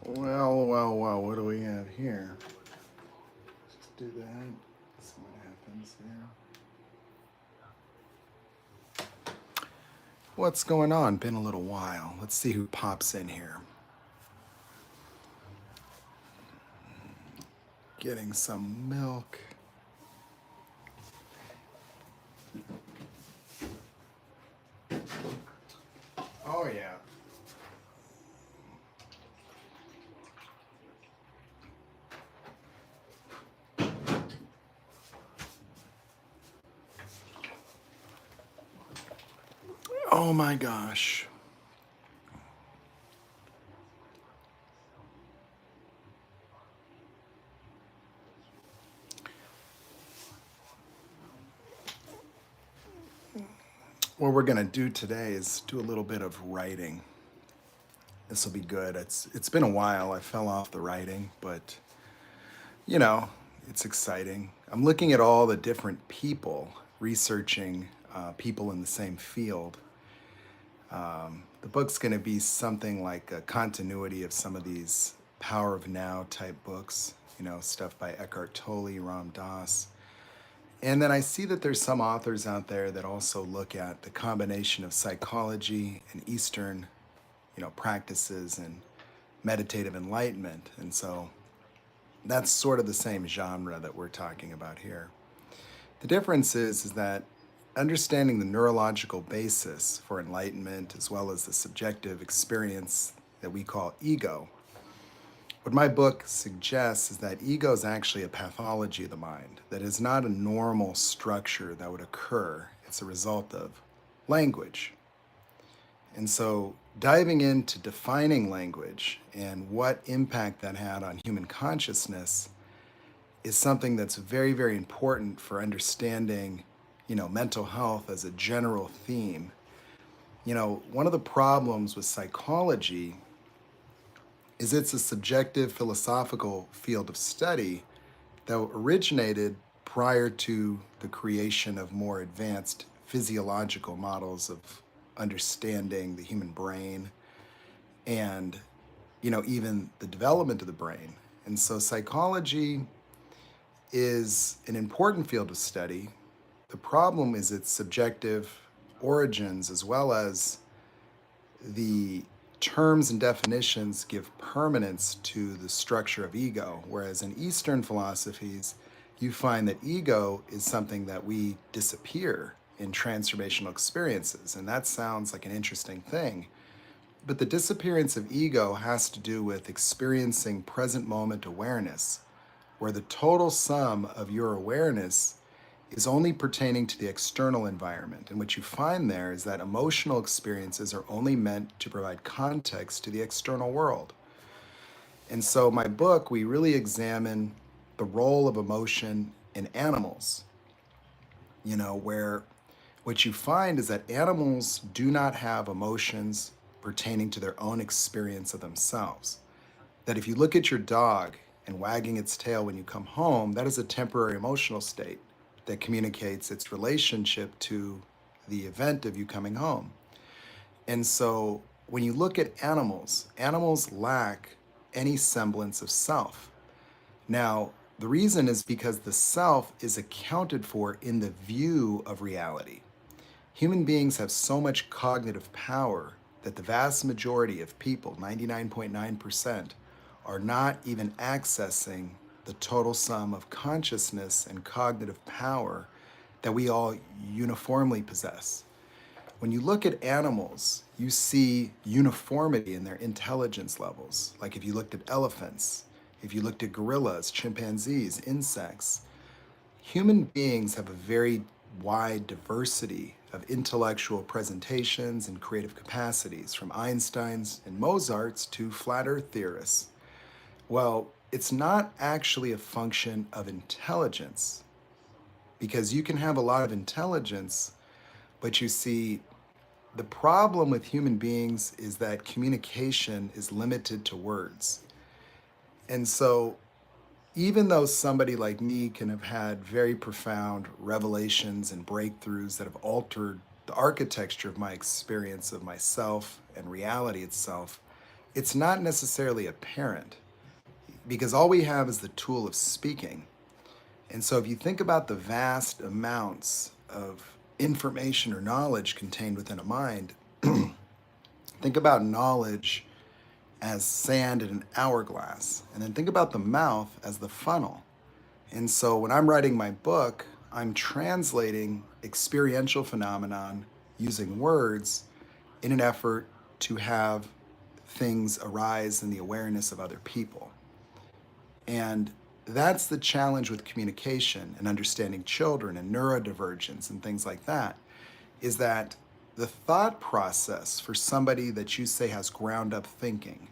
Well, what do we have here? Just do that. See what happens there. What's going on? Been a little while. Let's see who pops in here. Getting some milk. Oh, yeah. Oh my gosh. What we're going to do today is do a little bit of writing. This will be good. It's been a while. I fell off the writing, but you know, it's exciting. I'm looking at all the different people, researching people in the same field. The book's going to be something like a continuity of some of these Power of Now type books, stuff by Eckhart Tolle, Ram Dass. And then I see that there's some authors out there that also look at the combination of psychology and Eastern, practices and meditative enlightenment. And so that's sort of the same genre that we're talking about here. The difference is that understanding the neurological basis for enlightenment as well as the subjective experience that we call ego. What my book suggests is that ego is actually a pathology of the mind, that is not a normal structure that would occur. It's a result of language. And so diving into defining language and what impact that had on human consciousness is something that's very, very important for understanding, mental health as a general theme. One of the problems with psychology is it's a subjective philosophical field of study that originated prior to the creation of more advanced physiological models of understanding the human brain and, even the development of the brain. And so psychology is an important field of study. The problem is its subjective origins, as well as the terms and definitions give permanence to the structure of ego. Whereas in Eastern philosophies, you find that ego is something that we disappear in transformational experiences. And that sounds like an interesting thing. But the disappearance of ego has to do with experiencing present moment awareness, where the total sum of your awareness is only pertaining to the external environment. And what you find there is that emotional experiences are only meant to provide context to the external world. And so, my book, we really examine the role of emotion in animals, where what you find is that animals do not have emotions pertaining to their own experience of themselves. That if you look at your dog and wagging its tail when you come home, that is a temporary emotional state that communicates its relationship to the event of you coming home. And so when you look at animals, animals lack any semblance of self. Now, the reason is because the self is accounted for in the view of reality. Human beings have so much cognitive power that the vast majority of people, 99.9%, are not even accessing the total sum of consciousness and cognitive power that we all uniformly possess. When you look at animals, you see uniformity in their intelligence levels. Like if you looked at elephants, if you looked at gorillas, chimpanzees, insects, human beings have a very wide diversity of intellectual presentations and creative capacities, from Einstein's and Mozart's to flat earth theorists. Well, it's not actually a function of intelligence, because you can have a lot of intelligence, but you see, the problem with human beings is that communication is limited to words. And so, even though somebody like me can have had very profound revelations and breakthroughs that have altered the architecture of my experience of myself and reality itself, it's not necessarily apparent because all we have is the tool of speaking. And so if you think about the vast amounts of information or knowledge contained within a mind, think about knowledge as sand in an hourglass, and then think about the mouth as the funnel. And so when I'm writing my book, I'm translating experiential phenomenon using words in an effort to have things arise in the awareness of other people. And that's the challenge with communication and understanding children and neurodivergence and things like that, is that the thought process for somebody that you say has ground up thinking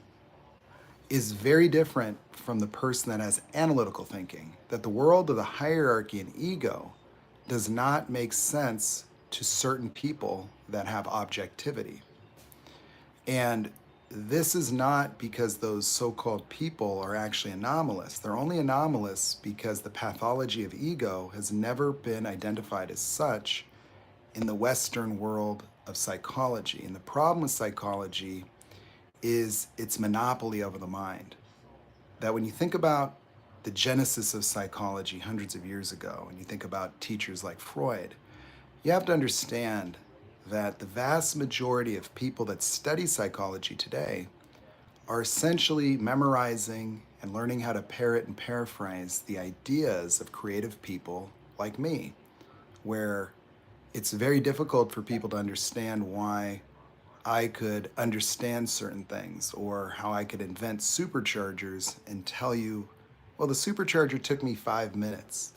is very different from the person that has analytical thinking, that the world of the hierarchy and ego does not make sense to certain people that have objectivity. And this is not because those so-called people are actually anomalous. They're only anomalous because the pathology of ego has never been identified as such in the Western world of psychology. And the problem with psychology is its monopoly over the mind. That when you think about the genesis of psychology hundreds of years ago, and you think about teachers like Freud, you have to understand that the vast majority of people that study psychology today are essentially memorizing and learning how to parrot and paraphrase the ideas of creative people like me, where it's very difficult for people to understand why I could understand certain things or how I could invent superchargers and tell you, well, the supercharger took me 5 minutes,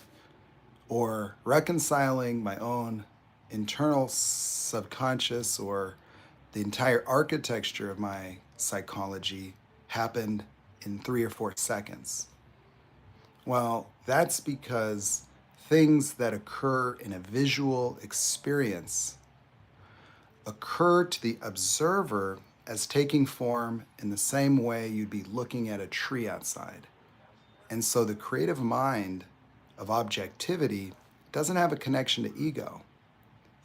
or reconciling my own internal subconscious or the entire architecture of my psychology happened in 3 or 4 seconds. Well, that's because things that occur in a visual experience occur to the observer as taking form in the same way you'd be looking at a tree outside. And so the creative mind of objectivity doesn't have a connection to ego.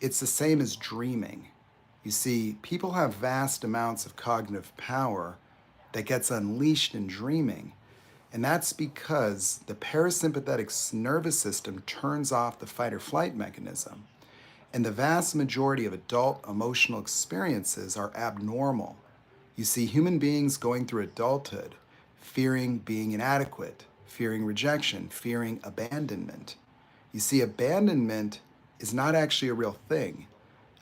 It's the same as dreaming. You see, people have vast amounts of cognitive power that gets unleashed in dreaming. And that's because the parasympathetic nervous system turns off the fight or flight mechanism. And the vast majority of adult emotional experiences are abnormal. You see human beings going through adulthood, fearing being inadequate, fearing rejection, fearing abandonment. You see, abandonment is not actually a real thing.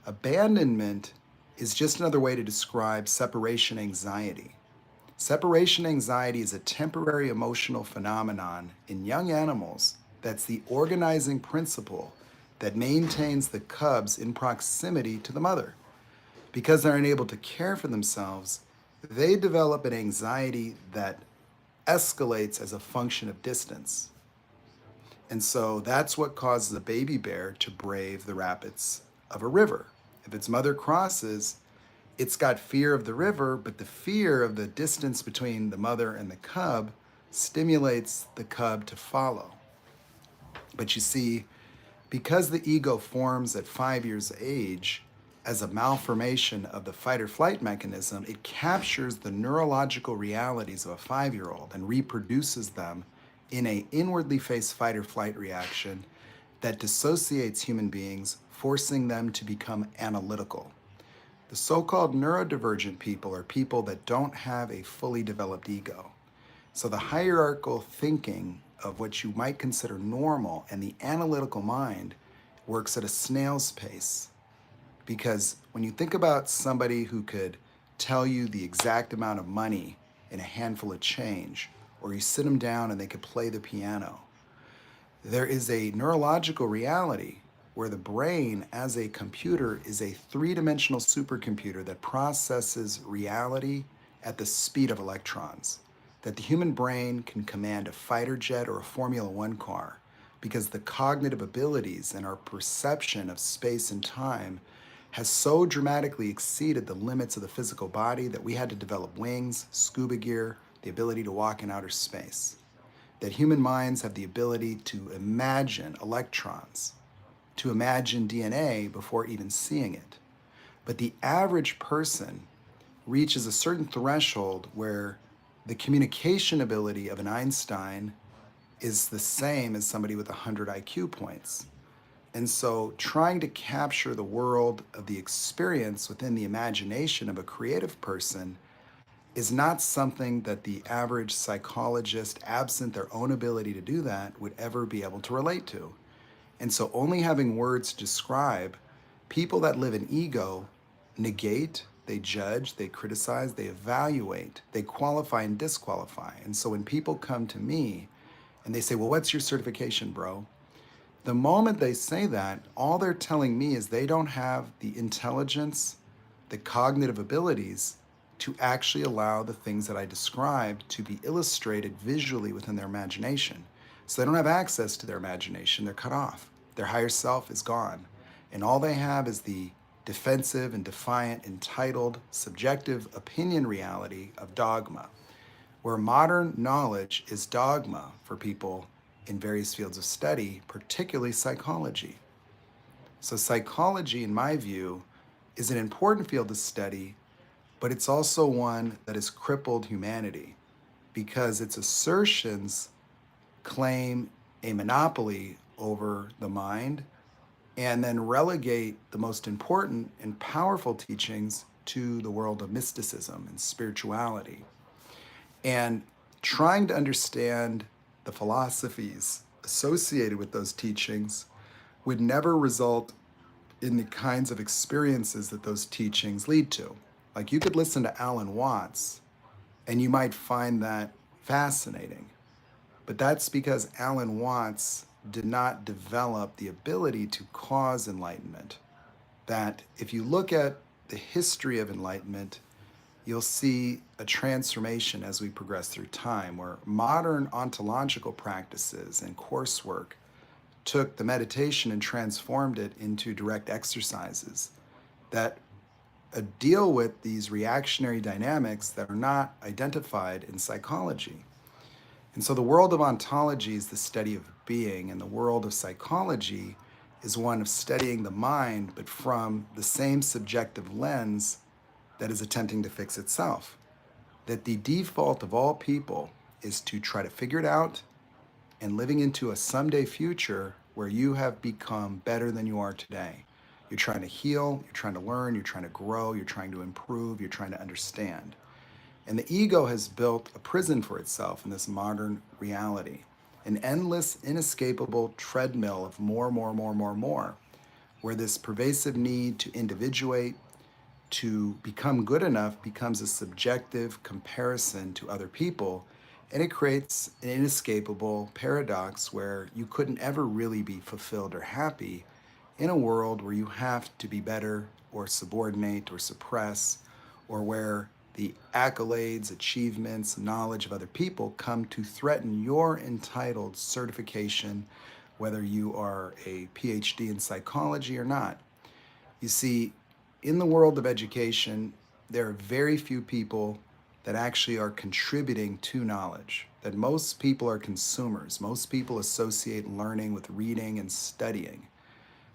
Abandonment is just another way to describe separation anxiety. Separation anxiety is a temporary emotional phenomenon in young animals that's the organizing principle that maintains the cubs in proximity to the mother. Because they're unable to care for themselves, they develop an anxiety that escalates as a function of distance. And so that's what causes a baby bear to brave the rapids of a river. If its mother crosses, it's got fear of the river, but the fear of the distance between the mother and the cub stimulates the cub to follow. But you see, because the ego forms at 5 years of age as a malformation of the fight or flight mechanism, it captures the neurological realities of a 5-year-old and reproduces them in a inwardly faced fight or flight reaction that dissociates human beings, forcing them to become analytical. The so-called neurodivergent people are people that don't have a fully developed ego. So the hierarchical thinking of what you might consider normal and the analytical mind works at a snail's pace. Because when you think about somebody who could tell you the exact amount of money in a handful of change, or you sit them down and they could play the piano, there is a neurological reality where the brain as a computer is a three-dimensional supercomputer that processes reality at the speed of electrons. That the human brain can command a fighter jet or a Formula One car because the cognitive abilities and our perception of space and time has so dramatically exceeded the limits of the physical body that we had to develop wings, scuba gear, the ability to walk in outer space. That human minds have the ability to imagine electrons, to imagine DNA before even seeing it. But the average person reaches a certain threshold where the communication ability of an Einstein is the same as somebody with 100 IQ points. And so, trying to capture the world of the experience within the imagination of a creative person is not something that the average psychologist, absent their own ability to do that, would ever be able to relate to. And so, only having words to describe, people that live in ego negate, they judge, they criticize, they evaluate, they qualify and disqualify. And so, when people come to me and they say, "Well, what's your certification, bro?" The moment they say that, all they're telling me is they don't have the intelligence, the cognitive abilities to actually allow the things that I described to be illustrated visually within their imagination. So they don't have access to their imagination, they're cut off. Their higher self is gone. And all they have is the defensive and defiant, entitled, subjective opinion reality of dogma, where modern knowledge is dogma for people in various fields of study, particularly psychology. So, psychology, in my view, is an important field of study, but it's also one that has crippled humanity because its assertions claim a monopoly over the mind and then relegate the most important and powerful teachings to the world of mysticism and spirituality. And trying to understand the philosophies associated with those teachings would never result in the kinds of experiences that those teachings lead to. Like, you could listen to Alan Watts and you might find that fascinating, but that's because Alan Watts did not develop the ability to cause enlightenment. That if you look at the history of enlightenment, you'll see a transformation as we progress through time, where modern ontological practices and coursework took the meditation and transformed it into direct exercises that deal with these reactionary dynamics that are not identified in psychology. And so the world of ontology is the study of being, and the world of psychology is one of studying the mind, but from the same subjective lens that is attempting to fix itself. That the default of all people is to try to figure it out and living into a someday future where you have become better than you are today. You're trying to heal, you're trying to learn, you're trying to grow, you're trying to improve, you're trying to understand. And the ego has built a prison for itself in this modern reality, an endless, inescapable treadmill of more, more, more, more, more, where this pervasive need to individuate, to become good enough, becomes a subjective comparison to other people. And it creates an inescapable paradox where you couldn't ever really be fulfilled or happy in a world where you have to be better or subordinate or suppress, or where the accolades, achievements, knowledge of other people come to threaten your entitled certification, whether you are a PhD in psychology or not. You see, in the world of education, there are very few people that actually are contributing to knowledge, that most people are consumers. Most people associate learning with reading and studying.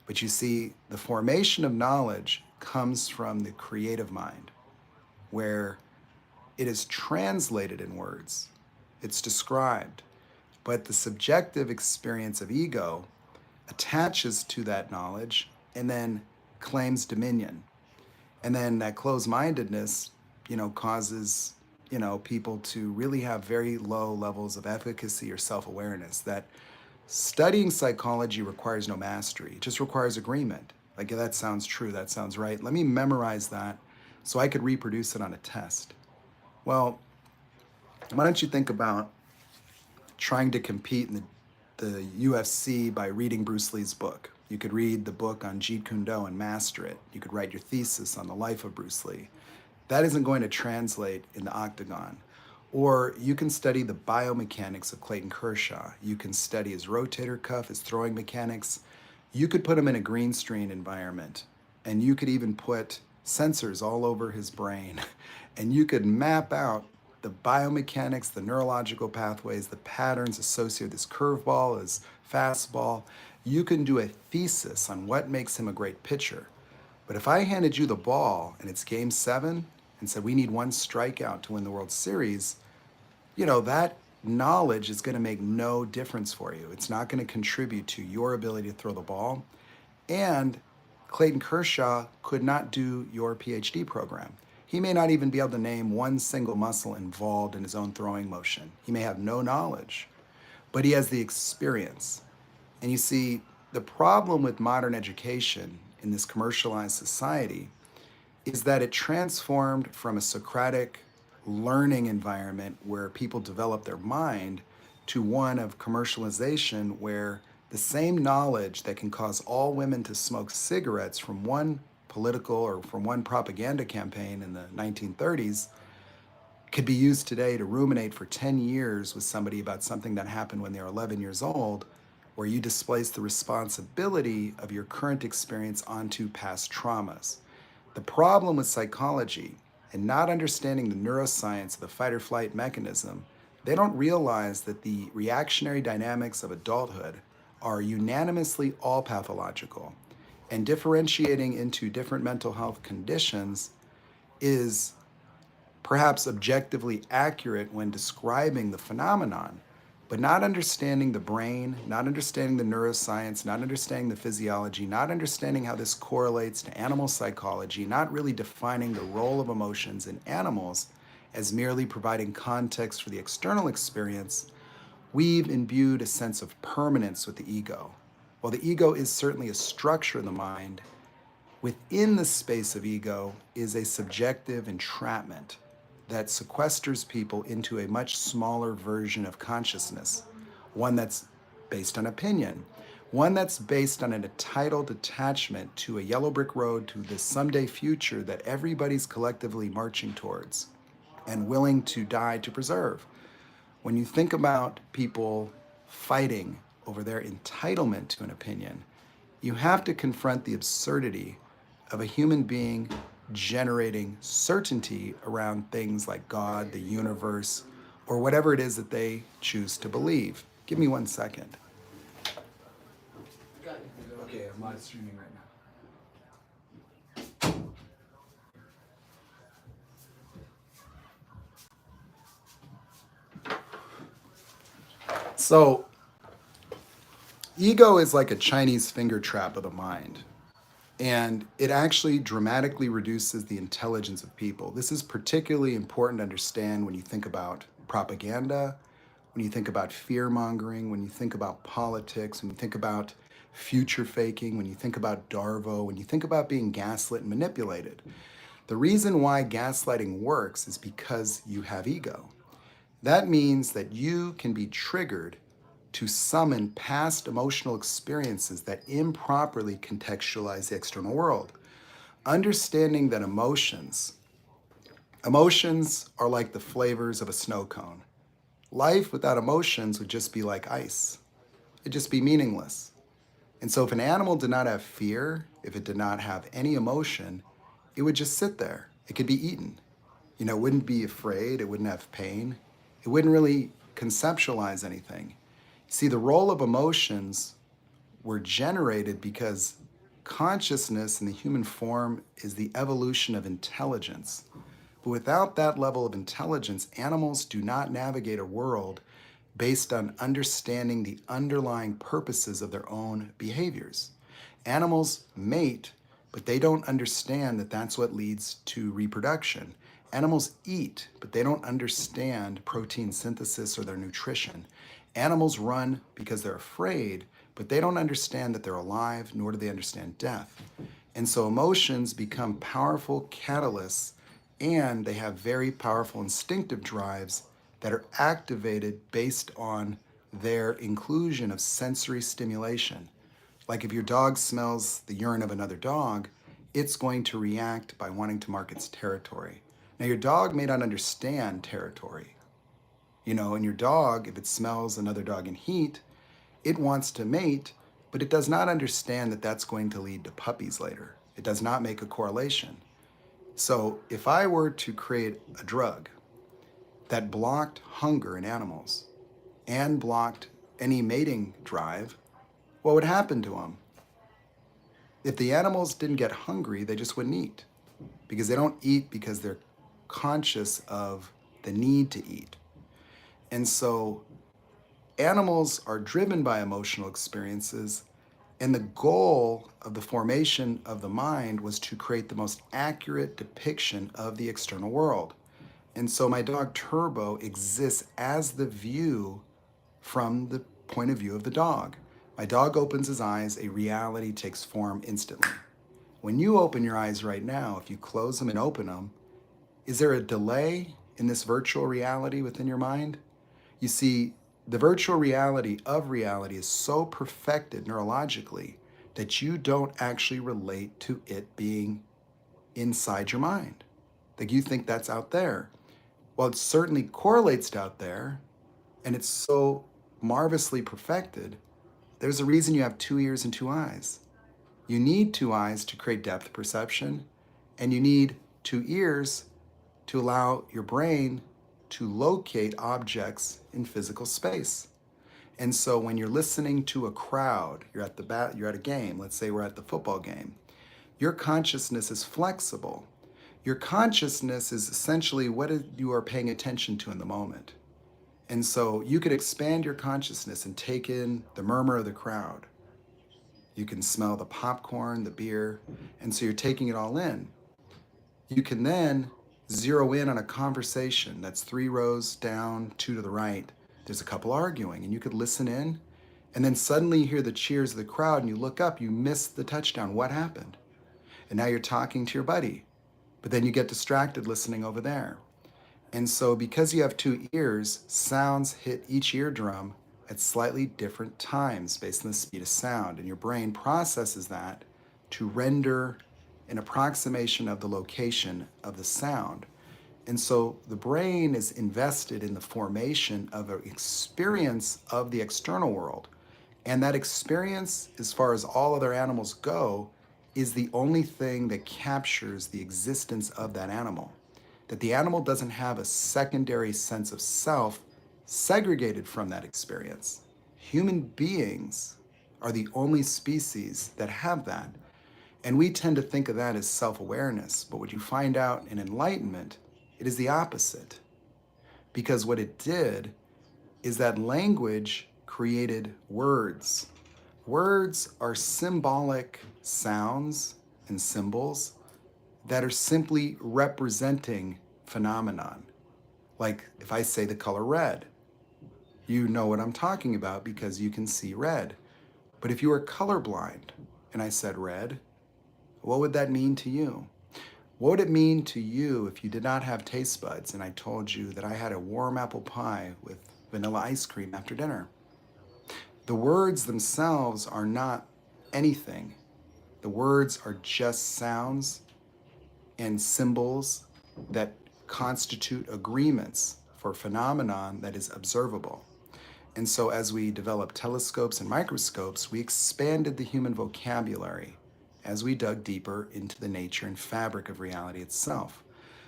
But you see, the formation of knowledge comes from the creative mind, where it is translated in words, it's described, but the subjective experience of ego attaches to that knowledge and then claims dominion. And then that closed-mindedness, causes, people to really have very low levels of efficacy or self-awareness. That studying psychology requires no mastery. It just requires agreement. Like, yeah, that sounds true, that sounds right. Let me memorize that so I could reproduce it on a test. Well, why don't you think about trying to compete in the UFC by reading Bruce Lee's book? You could read the book on Jeet Kune Do and master it. You could write your thesis on the life of Bruce Lee. That isn't going to translate in the octagon. Or you can study the biomechanics of Clayton Kershaw. You can study his rotator cuff, his throwing mechanics. You could put him in a green screen environment, and you could even put sensors all over his brain, and you could map out the biomechanics, the neurological pathways, the patterns associated with his curveball, his fastball. You can do a thesis on what makes him a great pitcher. But if I handed you the ball and it's game 7, and said, we need one strikeout to win the World Series, that knowledge is going to make no difference for you. It's not going to contribute to your ability to throw the ball. And Clayton Kershaw could not do your PhD program. He may not even be able to name one single muscle involved in his own throwing motion. He may have no knowledge, but he has the experience. And you see, the problem with modern education in this commercialized society is that it transformed from a Socratic learning environment where people develop their mind to one of commercialization where the same knowledge that can cause all women to smoke cigarettes from one political or from one propaganda campaign in the 1930s could be used today to ruminate for 10 years with somebody about something that happened when they were 11 years old, where you displace the responsibility of your current experience onto past traumas. The problem with psychology and not understanding the neuroscience of the fight or flight mechanism, they don't realize that the reactionary dynamics of adulthood are unanimously all pathological, and differentiating into different mental health conditions is perhaps objectively accurate when describing the phenomenon, but not understanding the brain, not understanding the neuroscience, not understanding the physiology, not understanding how this correlates to animal psychology, not really defining the role of emotions in animals as merely providing context for the external experience, we've imbued a sense of permanence with the ego. While the ego is certainly a structure of the mind, within the space of ego is a subjective entrapment that sequesters people into a much smaller version of consciousness, one that's based on opinion, one that's based on an entitled attachment to a yellow brick road to the someday future that everybody's collectively marching towards and willing to die to preserve. When you think about people fighting over their entitlement to an opinion, you have to confront the absurdity of a human being generating certainty around things like God, the universe, or whatever it is that they choose to believe. Give me 1 second. Okay, I'm live streaming right now. So, ego is like a Chinese finger trap of the mind. And it actually dramatically reduces the intelligence of people. This is particularly important to understand when you think about propaganda, when you think about fear mongering, when you think about politics, when you think about future faking, when you think about Darvo, when you think about being gaslit and manipulated. The reason why gaslighting works is because you have ego. That means that you can be triggered to summon past emotional experiences that improperly contextualize the external world. Understanding that emotions are like the flavors of a snow cone. Life without emotions would just be like ice. It'd just be meaningless. And so if an animal did not have fear, if it did not have any emotion, it would just sit there. It could be eaten. It wouldn't be afraid, it wouldn't have pain. It wouldn't really conceptualize anything. See, the role of emotions were generated because consciousness in the human form is the evolution of intelligence. But without that level of intelligence, animals do not navigate a world based on understanding the underlying purposes of their own behaviors. Animals mate, but they don't understand that that's what leads to reproduction. Animals eat, but they don't understand protein synthesis or their nutrition. Animals run because they're afraid, but they don't understand that they're alive, nor do they understand death. And so emotions become powerful catalysts, and they have very powerful instinctive drives that are activated based on their inclusion of sensory stimulation. Like if your dog smells the urine of another dog, it's going to react by wanting to mark its territory. Now, your dog may not understand territory. And your dog, if it smells another dog in heat, it wants to mate, but it does not understand that that's going to lead to puppies later. It does not make a correlation. So if I were to create a drug that blocked hunger in animals and blocked any mating drive, what would happen to them? If the animals didn't get hungry, they just wouldn't eat. Because they don't eat because they're conscious of the need to eat. And so animals are driven by emotional experiences, and the goal of the formation of the mind was to create the most accurate depiction of the external world. And so my dog Turbo exists as the view from the point of view of the dog. My dog opens his eyes, a reality takes form instantly. When you open your eyes right now, if you close them and open them, is there a delay in this virtual reality within your mind? You see, the virtual reality of reality is so perfected neurologically that you don't actually relate to it being inside your mind. Like you think that's out there. Well, it certainly correlates to out there, and it's so marvelously perfected. There's a reason you have 2 ears and 2 eyes. You need 2 eyes to create depth perception, and you need 2 ears to allow your brain to locate objects in physical space. And so when you're listening to a crowd, you're at a game, let's say we're at the football game, your consciousness is flexible. Your consciousness is essentially what you are paying attention to in the moment. And so you could expand your consciousness and take in the murmur of the crowd. You can smell the popcorn, the beer, and so you're taking it all in. You can then zero in on a conversation that's 3 rows down, 2 to the right. There's a couple arguing, and you could listen in, and then suddenly you hear the cheers of the crowd, and you look up, you miss the touchdown. What happened? And now you're talking to your buddy, but then you get distracted listening over there. And so because you have 2 ears, sounds hit each eardrum at slightly different times based on the speed of sound, and your brain processes that to render an approximation of the location of the sound. And so the brain is invested in the formation of an experience of the external world. And that experience, as far as all other animals go, is the only thing that captures the existence of that animal. That the animal doesn't have a secondary sense of self segregated from that experience. Human beings are the only species that have that. And we tend to think of that as self-awareness, but what you find out in enlightenment, it is the opposite. Because what it did is that language created words. Words are symbolic sounds and symbols that are simply representing phenomenon. Like if I say the color red, you know what I'm talking about because you can see red. But if you were colorblind and I said red, what would that mean to you? What would it mean to you if you did not have taste buds and I told you that I had a warm apple pie with vanilla ice cream after dinner? The words themselves are not anything. The words are just sounds and symbols that constitute agreements for phenomenon that is observable. And so as we developed telescopes and microscopes, we expanded the human vocabulary as we dug deeper into the nature and fabric of reality itself.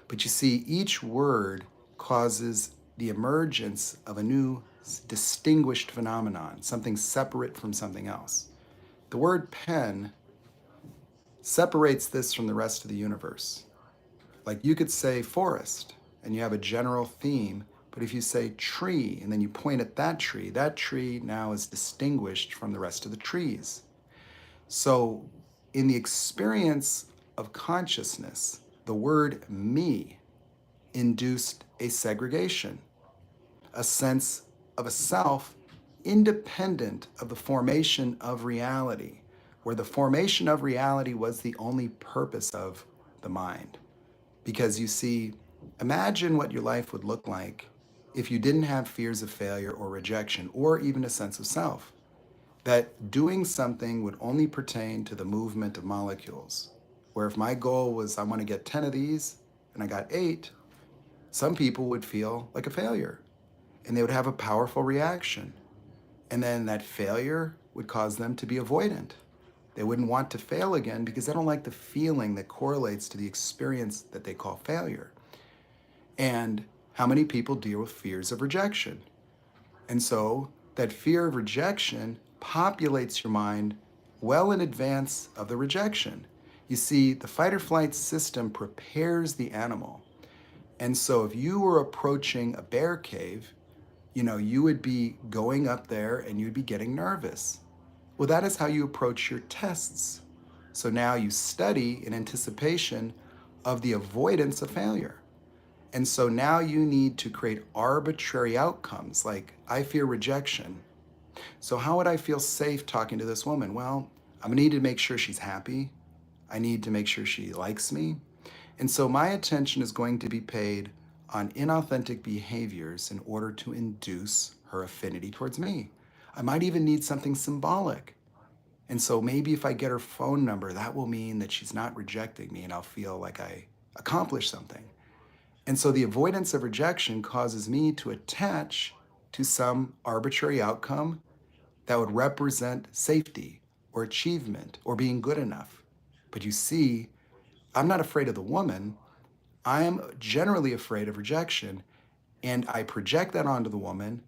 But you see, each word causes the emergence of a new distinguished phenomenon, something separate from something else. The word pen separates this from the rest of the universe. Like you could say forest and you have a general theme, but if you say tree and then you point at that tree now is distinguished from the rest of the trees. So in the experience of consciousness, the word me induced a segregation, a sense of a self independent of the formation of reality, where the formation of reality was the only purpose of the mind. Because you see, imagine what your life would look like if you didn't have fears of failure or rejection, or even a sense of self. That doing something would only pertain to the movement of molecules. Where if my goal was I want to get 10 of these and I got 8, some people would feel like a failure and they would have a powerful reaction. And then that failure would cause them to be avoidant. They wouldn't want to fail again because they don't like the feeling that correlates to the experience that they call failure. And how many people deal with fears of rejection? And so that fear of rejection populates your mind well in advance of the rejection. You see, the fight or flight system prepares the animal. And so if you were approaching a bear cave, you would be going up there and you'd be getting nervous. Well, that is how you approach your tests. So now you study in anticipation of the avoidance of failure. And so now you need to create arbitrary outcomes like I fear rejection. So, how would I feel safe talking to this woman? Well, I'm gonna need to make sure she's happy. I need to make sure she likes me. And so, my attention is going to be paid on inauthentic behaviors in order to induce her affinity towards me. I might even need something symbolic. And so, maybe if I get her phone number, that will mean that she's not rejecting me and I'll feel like I accomplished something. And so, the avoidance of rejection causes me to attach to some arbitrary outcome that would represent safety or achievement or being good enough. But you see, I'm not afraid of the woman. I'm generally afraid of rejection. And I project that onto the woman,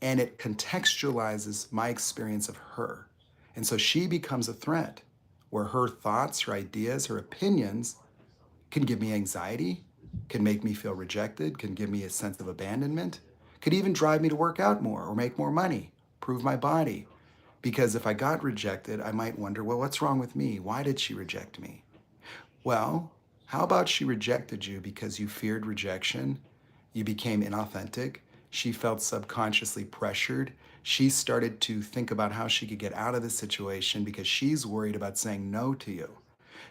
and it contextualizes my experience of her. And so she becomes a threat where her thoughts, her ideas, her opinions can give me anxiety, can make me feel rejected, can give me a sense of abandonment, could even drive me to work out more or make more money, prove my body. Because if I got rejected, I might wonder, well, what's wrong with me? Why did she reject me? Well, how about she rejected you because you feared rejection? You became inauthentic. She felt subconsciously pressured. She started to think about how she could get out of the situation because she's worried about saying no to you.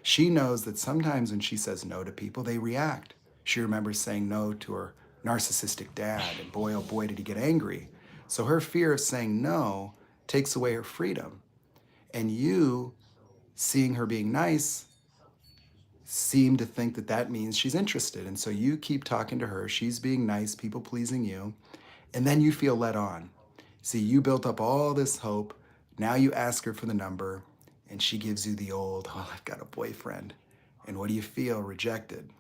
She knows that sometimes when she says no to people, they react. She remembers saying no to her narcissistic dad, and boy, oh boy, did he get angry. So her fear of saying no takes away her freedom. And you, seeing her being nice, seem to think that that means she's interested. And so you keep talking to her. She's being nice, people pleasing you. And then you feel let on. See, you built up all this hope. Now you ask her for the number, and she gives you the old, oh, I've got a boyfriend. And what do you feel? Rejected.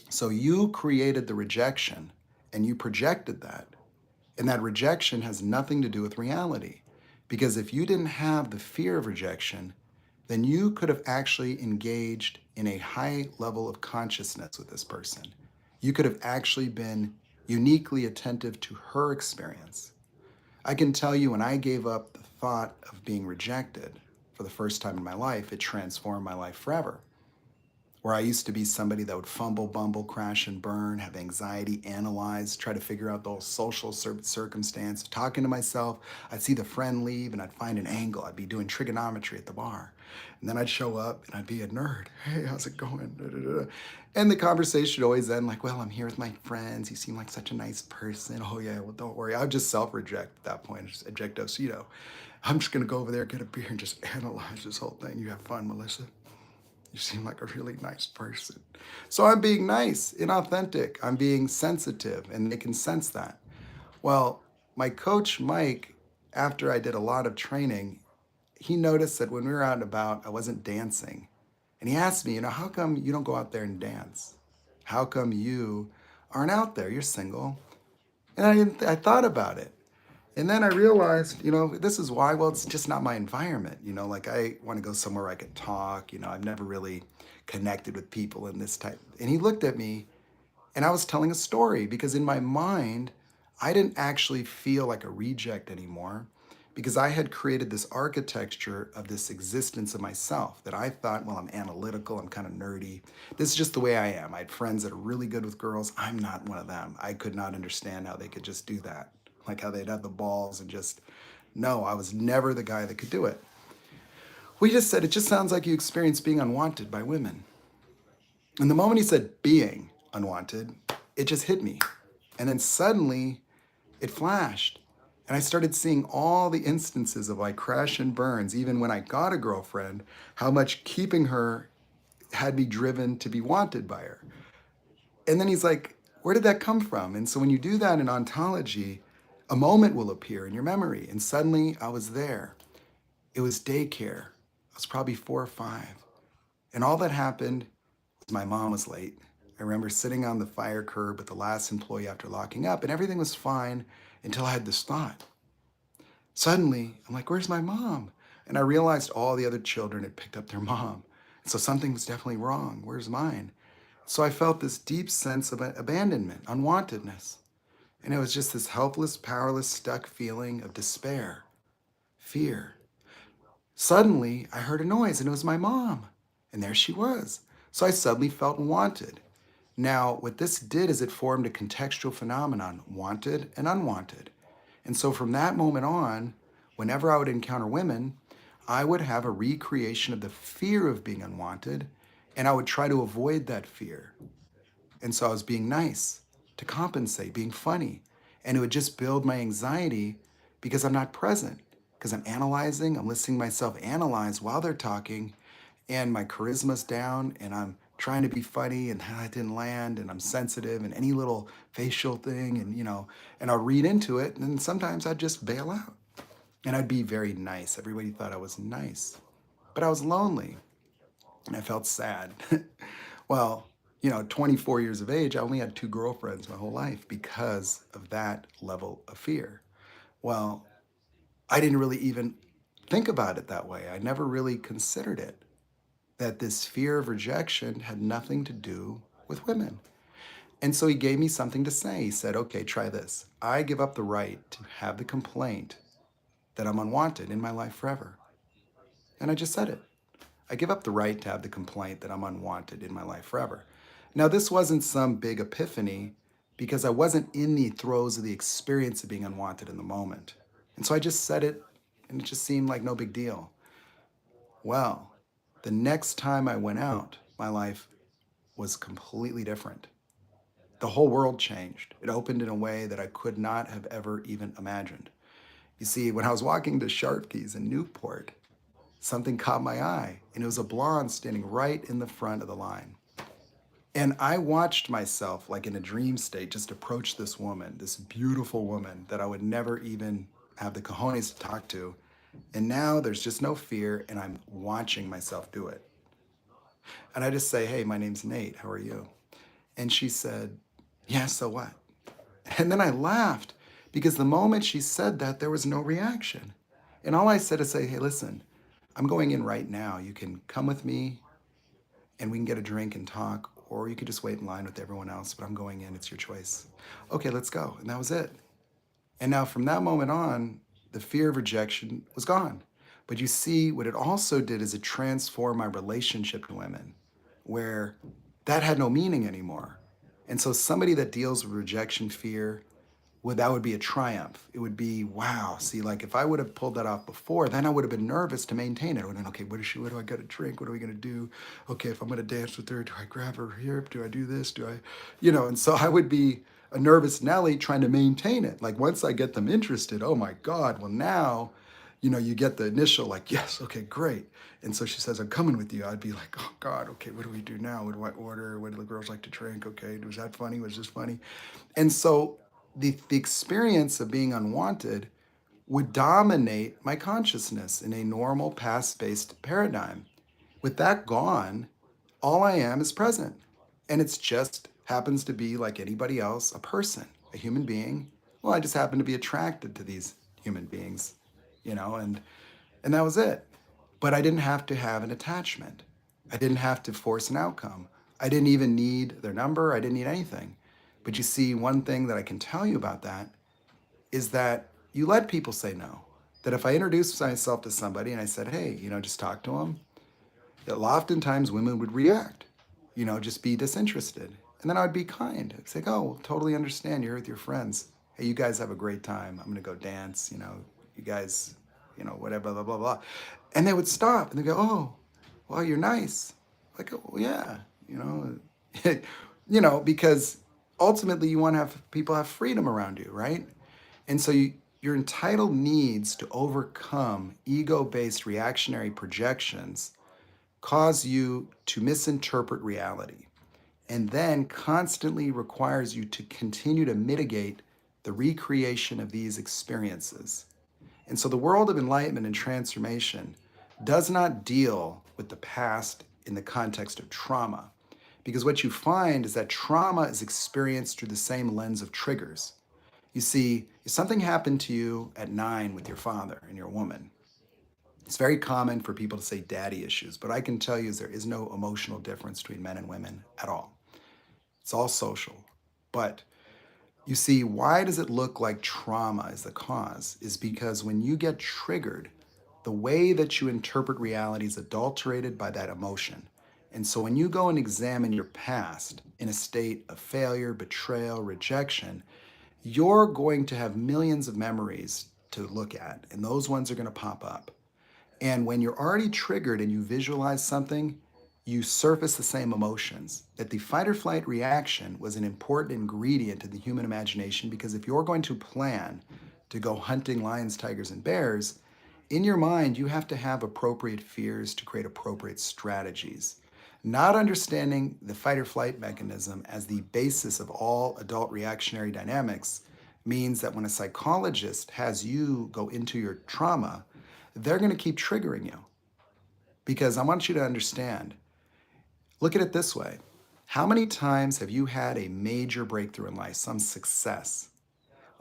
So you created the rejection and you projected that. And that rejection has nothing to do with reality. Because if you didn't have the fear of rejection, then you could have actually engaged in a high level of consciousness with this person. You could have actually been uniquely attentive to her experience. I can tell you when I gave up the thought of being rejected for the first time in my life, it transformed my life forever. Where I used to be somebody that would fumble, bumble, crash and burn, have anxiety, analyze, try to figure out the whole social circumstance, talking to myself. I'd see the friend leave and I'd find an angle. I'd be doing trigonometry at the bar. And then I'd show up and I'd be a nerd. Hey, how's it going? Da, da, da. And the conversation would always end like, well, I'm here with my friends. You seem like such a nice person. Oh yeah, well, don't worry. I would just self-reject at that point, just ejecto, I'm just gonna go over there, get a beer and just analyze this whole thing. You have fun, Melissa. You seem like a really nice person. So I'm being nice, inauthentic. I'm being sensitive, and they can sense that. Well, my coach, Mike, after I did a lot of training, he noticed that when we were out and about, I wasn't dancing. And he asked me, how come you don't go out there and dance? How come you aren't out there? You're single. And I thought about it. And then I realized, this is why. Well, it's just not my environment. Like I want to go somewhere I could talk. I've never really connected with people in this type. And he looked at me and I was telling a story because in my mind, I didn't actually feel like a reject anymore because I had created this architecture of this existence of myself that I thought, well, I'm analytical, I'm kind of nerdy. This is just the way I am. I had friends that are really good with girls. I'm not one of them. I could not understand how they could just do that. Like how they'd have the balls and just, no, I was never the guy that could do it. We just said, it just sounds like you experienced being unwanted by women. And the moment he said being unwanted, it just hit me. And then suddenly it flashed. And I started seeing all the instances of like crash and burns, even when I got a girlfriend, how much keeping her had me driven to be wanted by her. And then he's like, where did that come from? And so when you do that in ontology, a moment will appear in your memory. And suddenly I was there. It was daycare. I was probably 4 or 5. And all that happened was my mom was late. I remember sitting on the fire curb with the last employee after locking up, and everything was fine until I had this thought. Suddenly, I'm like, where's my mom? And I realized all the other children had picked up their mom. And so something was definitely wrong. Where's mine? So I felt this deep sense of abandonment, unwantedness. And it was just this helpless, powerless, stuck feeling of despair, fear. Suddenly, I heard a noise and it was my mom. And there she was. So I suddenly felt wanted. Now, what this did is it formed a contextual phenomenon, wanted and unwanted. And so from that moment on, whenever I would encounter women, I would have a recreation of the fear of being unwanted, and I would try to avoid that fear. And so I was being nice to compensate, being funny. And it would just build my anxiety because I'm not present, because I'm analyzing, I'm listening to myself analyze while they're talking, and my charisma's down, and I'm trying to be funny, and it didn't land, and I'm sensitive, and any little facial thing, and and I'll read into it, and sometimes I'd just bail out. And I'd be very nice. Everybody thought I was nice. But I was lonely and I felt sad. Well, 24 years of age, I only had two girlfriends my whole life because of that level of fear. Well, I didn't really even think about it that way. I never really considered it, that this fear of rejection had nothing to do with women. And so he gave me something to say. He said, okay, try this. I give up the right to have the complaint that I'm unwanted in my life forever. And I just said it. I give up the right to have the complaint that I'm unwanted in my life forever. Now, this wasn't some big epiphany because I wasn't in the throes of the experience of being unwanted in the moment. And so I just said it, and it just seemed like no big deal. Well, the next time I went out, my life was completely different. The whole world changed. It opened in a way that I could not have ever even imagined. You see, when I was walking to Sharpke's in Newport, something caught my eye, and it was a blonde standing right in the front of the line. And I watched myself, like in a dream state, just approach this woman, this beautiful woman that I would never even have the cojones to talk to. And now there's just no fear, and I'm watching myself do it. And I just say, hey, my name's Nate. How are you? And she said, yeah, so what? And then I laughed because the moment she said that, there was no reaction. And all I said is say, hey, listen, I'm going in right now. You can come with me and we can get a drink and talk, or you could just wait in line with everyone else, but I'm going in. It's your choice. Okay, let's go. And that was it. And now from that moment on, the fear of rejection was gone. But you see, what it also did is it transformed my relationship to women, where that had no meaning anymore. And so somebody that deals with rejection fear, well, that would be a triumph. It would be, wow. See, like if I would have pulled that off before, then I would have been nervous to maintain it. I would have been, okay, what is she? What do I got to drink? What are we going to do? Okay, if I'm going to dance with her, do I grab her hip? Do I do this? Do I, and so I would be a nervous Nelly trying to maintain it. Like once I get them interested, oh my God, well now, you get the initial like, yes, okay, great. And so she says, I'm coming with you. I'd be like, oh God, okay, what do we do now? What do I order? What do the girls like to drink? Okay, was that funny? Was this funny? And so the experience of being unwanted would dominate my consciousness in a normal past-based paradigm. With that gone, all I am is present. And it's just happens to be like anybody else, a person, a human being. Well, I just happen to be attracted to these human beings, and that was it. But I didn't have to have an attachment. I didn't have to force an outcome. I didn't even need their number. I didn't need anything. But you see, one thing that I can tell you about that is that you let people say no. That if I introduced myself to somebody and I said, hey, just talk to them, that oftentimes women would react, just be disinterested. And then I would be kind. I'd say, oh, totally understand. You're with your friends. Hey, you guys have a great time. I'm going to go dance. You guys, whatever, blah, blah, blah. And they would stop and they go, oh, well, you're nice. Like, oh, yeah, you know, because ultimately you want to have people have freedom around you, right? And so your entitled needs to overcome ego-based reactionary projections cause you to misinterpret reality and then constantly requires you to continue to mitigate the recreation of these experiences. And so the world of enlightenment and transformation does not deal with the past in the context of trauma, because what you find is that trauma is experienced through the same lens of triggers. You see, if something happened to you at 9 with your father and you're a woman, it's very common for people to say daddy issues, but I can tell you is there is no emotional difference between men and women at all. It's all social. But you see, why does it look like trauma is the cause? Is because when you get triggered, the way that you interpret reality is adulterated by that emotion. And so when you go and examine your past in a state of failure, betrayal, rejection, you're going to have millions of memories to look at, and those ones are going to pop up. And when you're already triggered and you visualize something, you surface the same emotions. That the fight or flight reaction was an important ingredient in the human imagination because if you're going to plan to go hunting lions, tigers, and bears, in your mind, you have to have appropriate fears to create appropriate strategies. Not understanding the fight or flight mechanism as the basis of all adult reactionary dynamics means that when a psychologist has you go into your trauma, they're going to keep triggering you. Because I want you to understand, look at it this way. How many times have you had a major breakthrough in life, some success?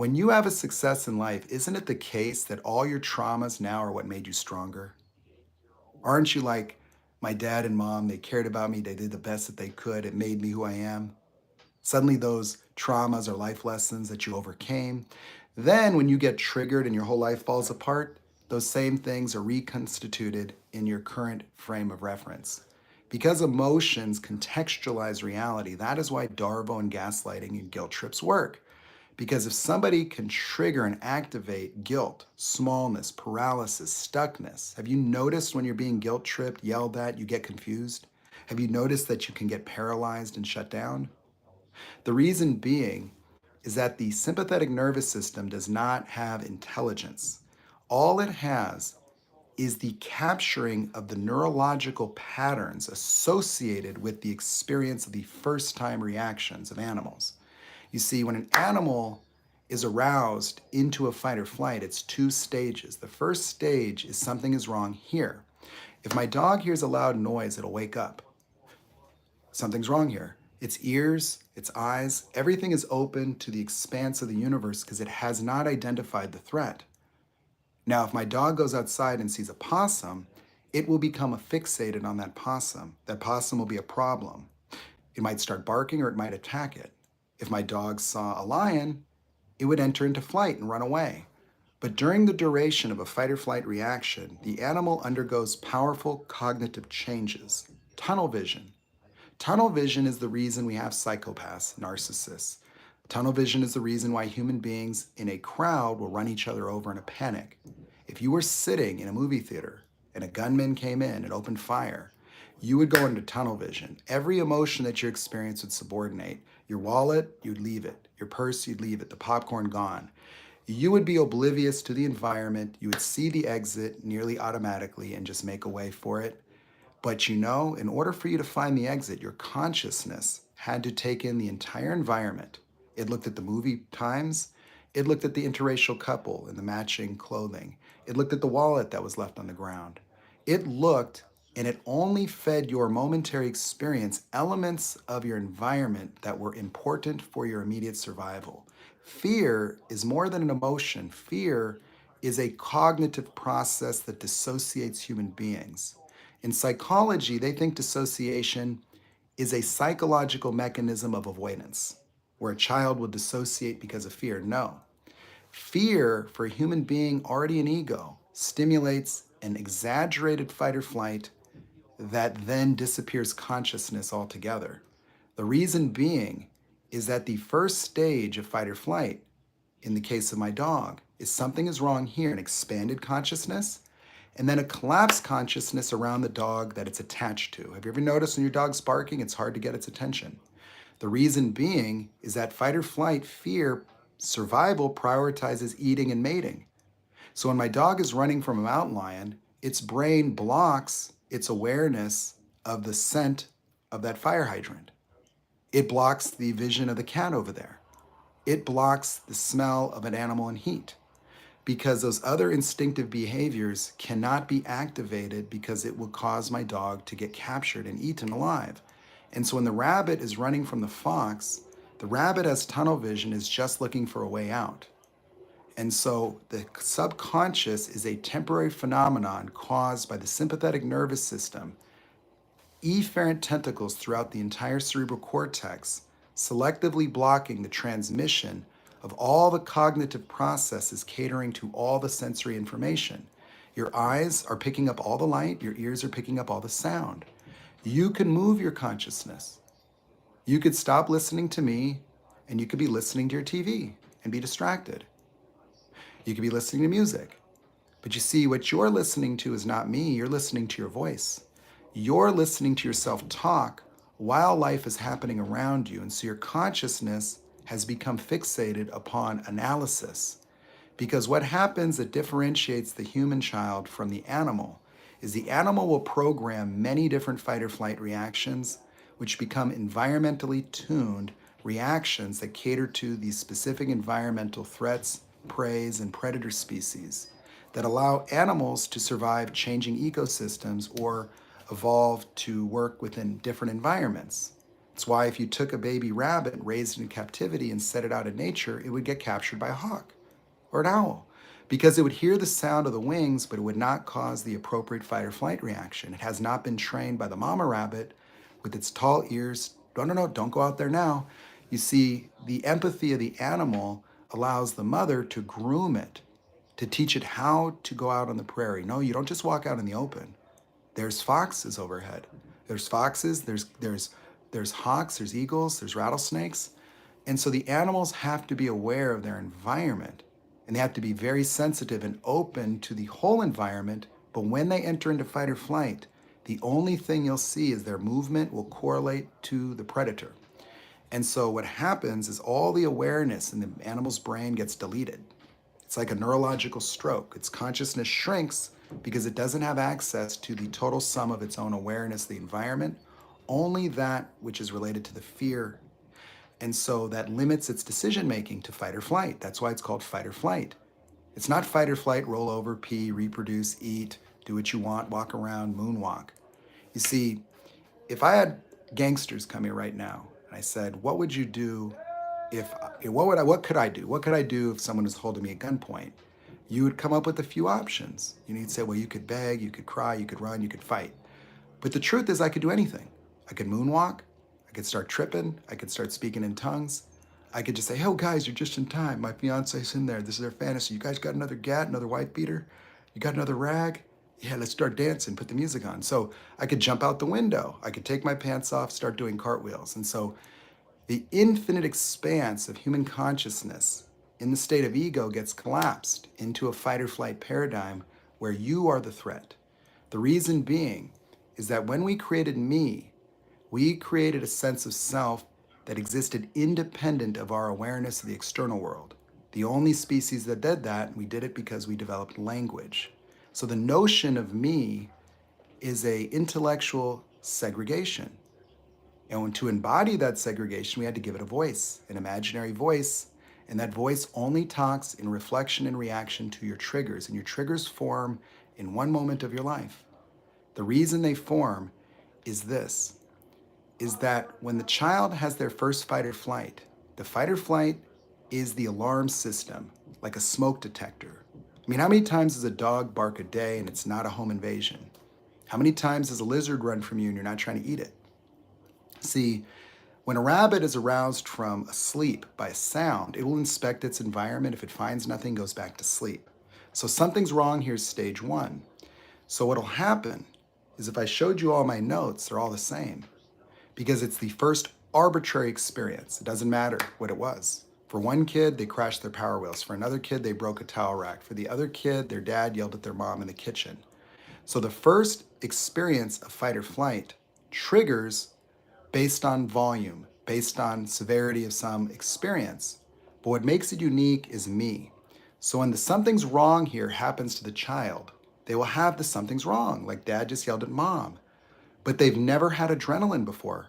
When you have a success in life, isn't it the case that all your traumas now are what made you stronger? Aren't you like, my dad and mom, they cared about me, they did the best that they could, it made me who I am? Suddenly, those traumas are life lessons that you overcame. Then, when you get triggered and your whole life falls apart, those same things are reconstituted in your current frame of reference. Because emotions contextualize reality, that is why Darvo and gaslighting and guilt trips work. Because if somebody can trigger and activate guilt, smallness, paralysis, stuckness, have you noticed when you're being guilt tripped, yelled at, you get confused? Have you noticed that you can get paralyzed and shut down? The reason being is that the sympathetic nervous system does not have intelligence. All it has is the capturing of the neurological patterns associated with the experience of the first time reactions of animals. You see, when an animal is aroused into a fight or flight, it's two stages. The first stage is something is wrong here. If my dog hears a loud noise, it'll wake up. Something's wrong here. Its ears, its eyes, everything is open to the expanse of the universe because it has not identified the threat. Now, if my dog goes outside and sees a possum, it will become fixated on that possum. That possum will be a problem. It might start barking or it might attack it. If my dog saw a lion, it would enter into flight and run away. But during the duration of a fight or flight reaction, the animal undergoes powerful cognitive changes. Tunnel vision. Tunnel vision is the reason we have psychopaths, narcissists. Tunnel vision is the reason why human beings in a crowd will run each other over in a panic. If you were sitting in a movie theater and a gunman came in and opened fire, you would go into tunnel vision. Every emotion that you experience would subordinate. Your wallet, you'd leave it. Your purse, you'd leave it. The popcorn, gone. You would be oblivious to the environment. You would see the exit nearly automatically and just make a way for it. But you know, in order for you to find the exit, your consciousness had to take in the entire environment. It looked at the movie times, it looked at the interracial couple in the matching clothing, it looked at the wallet that was left on the ground. It looked and it only fed your momentary experience elements of your environment that were important for your immediate survival. Fear is more than an emotion. Fear is a cognitive process that dissociates human beings. In psychology, they think dissociation is a psychological mechanism of avoidance, where a child will dissociate because of fear. No. Fear, for a human being already an ego, stimulates an exaggerated fight or flight that then disappears consciousness altogether. The reason being is that the first stage of fight or flight, in the case of my dog, is something is wrong here, an expanded consciousness, and then a collapsed consciousness around the dog that it's attached to. Have you ever noticed when your dog's barking, it's hard to get its attention? The reason being is that fight or flight, fear, survival prioritizes eating and mating. So when my dog is running from a mountain lion, its brain blocks its awareness of the scent of that fire hydrant. It blocks the vision of the cat over there. It blocks the smell of an animal in heat because those other instinctive behaviors cannot be activated because it will cause my dog to get captured and eaten alive. And so when the rabbit is running from the fox, the rabbit has tunnel vision, is just looking for a way out. And so the subconscious is a temporary phenomenon caused by the sympathetic nervous system, efferent tentacles throughout the entire cerebral cortex selectively blocking the transmission of all the cognitive processes catering to all the sensory information. Your eyes are picking up all the light, your ears are picking up all the sound. You can move your consciousness. You could stop listening to me and you could be listening to your TV and be distracted. You could be listening to music. But you see, what you're listening to is not me, you're listening to your voice. You're listening to yourself talk while life is happening around you. And so your consciousness has become fixated upon analysis. Because what happens that differentiates the human child from the animal is the animal will program many different fight or flight reactions, which become environmentally tuned reactions that cater to these specific environmental threats, preys, and predator species that allow animals to survive changing ecosystems or evolve to work within different environments. It's why if you took a baby rabbit and raised it in captivity and set it out in nature, it would get captured by a hawk or an owl because it would hear the sound of the wings, but it would not cause the appropriate fight or flight reaction. It has not been trained by the mama rabbit with its tall ears. No, no, no, don't go out there now. You see, the empathy of the animal allows the mother to groom it, to teach it how to go out on the prairie. No, you don't just walk out in the open. There's foxes overhead. There's foxes, there's hawks, there's eagles, there's rattlesnakes. And so the animals have to be aware of their environment and they have to be very sensitive and open to the whole environment. But when they enter into fight or flight, the only thing you'll see is their movement will correlate to the predator. And so what happens is all the awareness in the animal's brain gets deleted. It's like a neurological stroke. Its consciousness shrinks because it doesn't have access to the total sum of its own awareness, the environment, only that which is related to the fear. And so that limits its decision making to fight or flight. That's why it's called fight or flight. It's not fight or flight, roll over, pee, reproduce, eat, do what you want, walk around, moonwalk. You see, if I had gangsters come here right now and I said, what would you do if, what could I do? What could I do if someone was holding me at gunpoint? You would come up with a few options. You'd say, well, you could beg, you could cry, you could run, you could fight. But the truth is I could do anything. I could moonwalk, I could start tripping, I could start speaking in tongues. I could just say, oh guys, you're just in time. My fiance's in there. This is their fantasy. You guys got another gat, another wife beater? You got another rag? Yeah, let's start dancing, put the music on. So I could jump out the window. I could take my pants off, start doing cartwheels. And so the infinite expanse of human consciousness in the state of ego gets collapsed into a fight or flight paradigm where you are the threat. The reason being is that when we created me, we created a sense of self that existed independent of our awareness of the external world. The only species that did that, we did it because we developed language. So the notion of me is a intellectual segregation. And to embody that segregation, we had to give it a voice, an imaginary voice. And that voice only talks in reflection and reaction to your triggers. And your triggers form in one moment of your life. The reason they form is this, is that when the child has their first fight or flight, the fight or flight is the alarm system, like a smoke detector. I mean, how many times does a dog bark a day and it's not a home invasion? How many times does a lizard run from you and you're not trying to eat it? See, when a rabbit is aroused from a sleep by a sound, it will inspect its environment. If it finds nothing, goes back to sleep. So something's wrong here, stage one. So what'll happen is if I showed you all my notes, they're all the same because it's the first arbitrary experience. It doesn't matter what it was. For one kid, they crashed their Power Wheels. For another kid, they broke a towel rack. For the other kid, their dad yelled at their mom in the kitchen. So the first experience of fight or flight triggers based on volume, based on severity of some experience. But what makes it unique is me. So when the something's wrong here happens to the child, they will have the something's wrong, like dad just yelled at mom. But they've never had adrenaline before.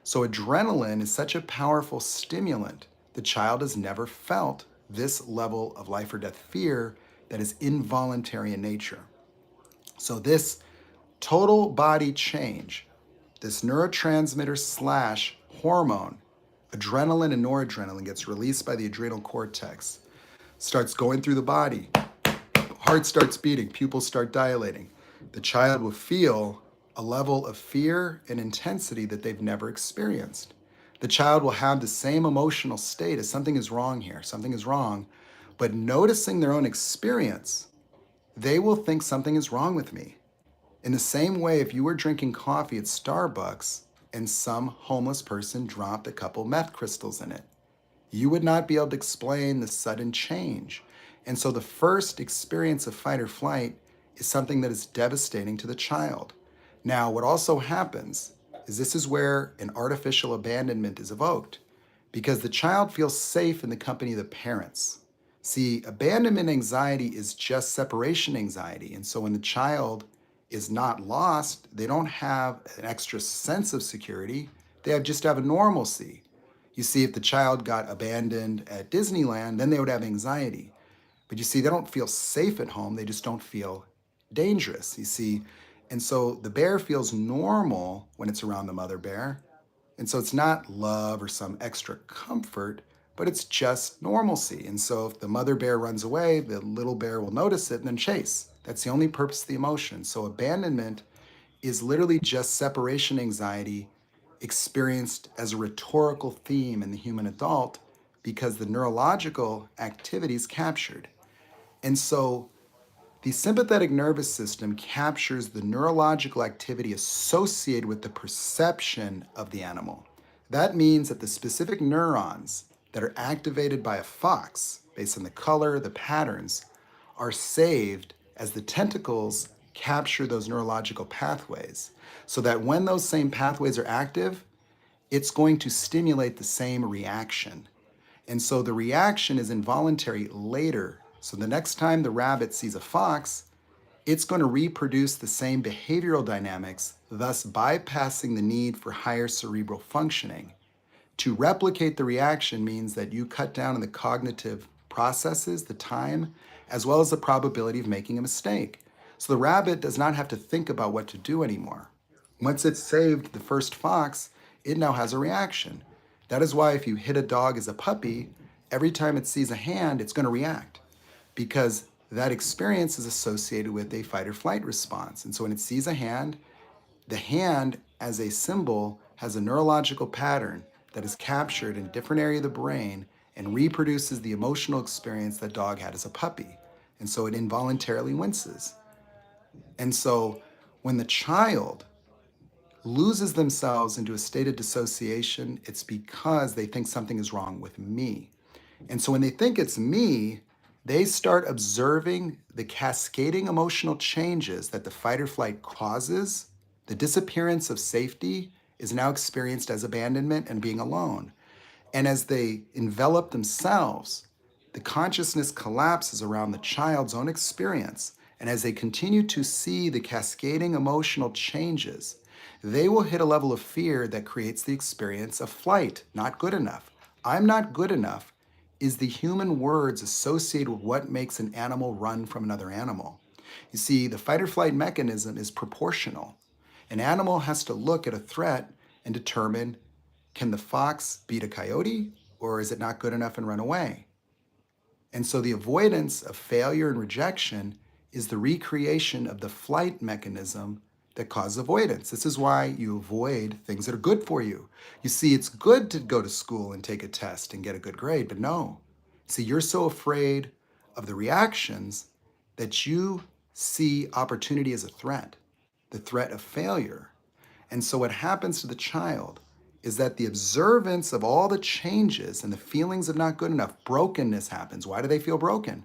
So adrenaline is such a powerful stimulant. The child has never felt this level of life or death fear that is involuntary in nature. So this total body change, this neurotransmitter slash hormone, adrenaline and noradrenaline gets released by the adrenal cortex, starts going through the body, heart starts beating, pupils start dilating. The child will feel a level of fear and intensity that they've never experienced. The child will have the same emotional state as something is wrong here, something is wrong, but noticing their own experience, they will think something is wrong with me. In the same way, if you were drinking coffee at Starbucks and some homeless person dropped a couple meth crystals in it, you would not be able to explain the sudden change. And so the first experience of fight or flight is something that is devastating to the child. Now, what also happens is this is where an artificial abandonment is evoked because the child feels safe in the company of the parents. See, abandonment anxiety is just separation anxiety. And so when the child is not lost, they don't have an extra sense of security. Just have a normalcy. You see, if the child got abandoned at Disneyland, then they would have anxiety. But you see, they don't feel safe at home, they just don't feel dangerous, you see. And so the bear feels normal when it's around the mother bear. And so it's not love or some extra comfort, but it's just normalcy. And so if the mother bear runs away, the little bear will notice it and then chase. That's the only purpose of the emotion. So abandonment is literally just separation anxiety experienced as a rhetorical theme in the human adult because the neurological activity is captured. And so the sympathetic nervous system captures the neurological activity associated with the perception of the animal. That means that the specific neurons that are activated by a fox, based on the color, the patterns, are saved as the tentacles capture those neurological pathways. So that when those same pathways are active, it's going to stimulate the same reaction. And so the reaction is involuntary later. So the next time the rabbit sees a fox, it's going to reproduce the same behavioral dynamics, thus bypassing the need for higher cerebral functioning. To replicate the reaction means that you cut down on the cognitive processes, the time, as well as the probability of making a mistake. So the rabbit does not have to think about what to do anymore. Once it's saved the first fox, it now has a reaction. That is why if you hit a dog as a puppy, every time it sees a hand, it's going to react because that experience is associated with a fight or flight response. And so when it sees a hand, the hand as a symbol has a neurological pattern that is captured in a different area of the brain and reproduces the emotional experience that dog had as a puppy. And so it involuntarily winces. And so when the child loses themselves into a state of dissociation, it's because they think something is wrong with me. And so when they think it's me, they start observing the cascading emotional changes that the fight or flight causes. The disappearance of safety is now experienced as abandonment and being alone. And as they envelop themselves, the consciousness collapses around the child's own experience. And as they continue to see the cascading emotional changes, they will hit a level of fear that creates the experience of flight, not good enough. I'm not good enough is the human words associated with what makes an animal run from another animal. You see, the fight or flight mechanism is proportional. An animal has to look at a threat and determine, can the fox beat a coyote or is it not good enough and run away? And so the avoidance of failure and rejection is the recreation of the flight mechanism that causes avoidance. This is why you avoid things that are good for you. You see, it's good to go to school and take a test and get a good grade, but no. See, you're so afraid of the reactions that you see opportunity as a threat, the threat of failure. And so what happens to the child is that the observance of all the changes and the feelings of not good enough, brokenness happens. Why do they feel broken?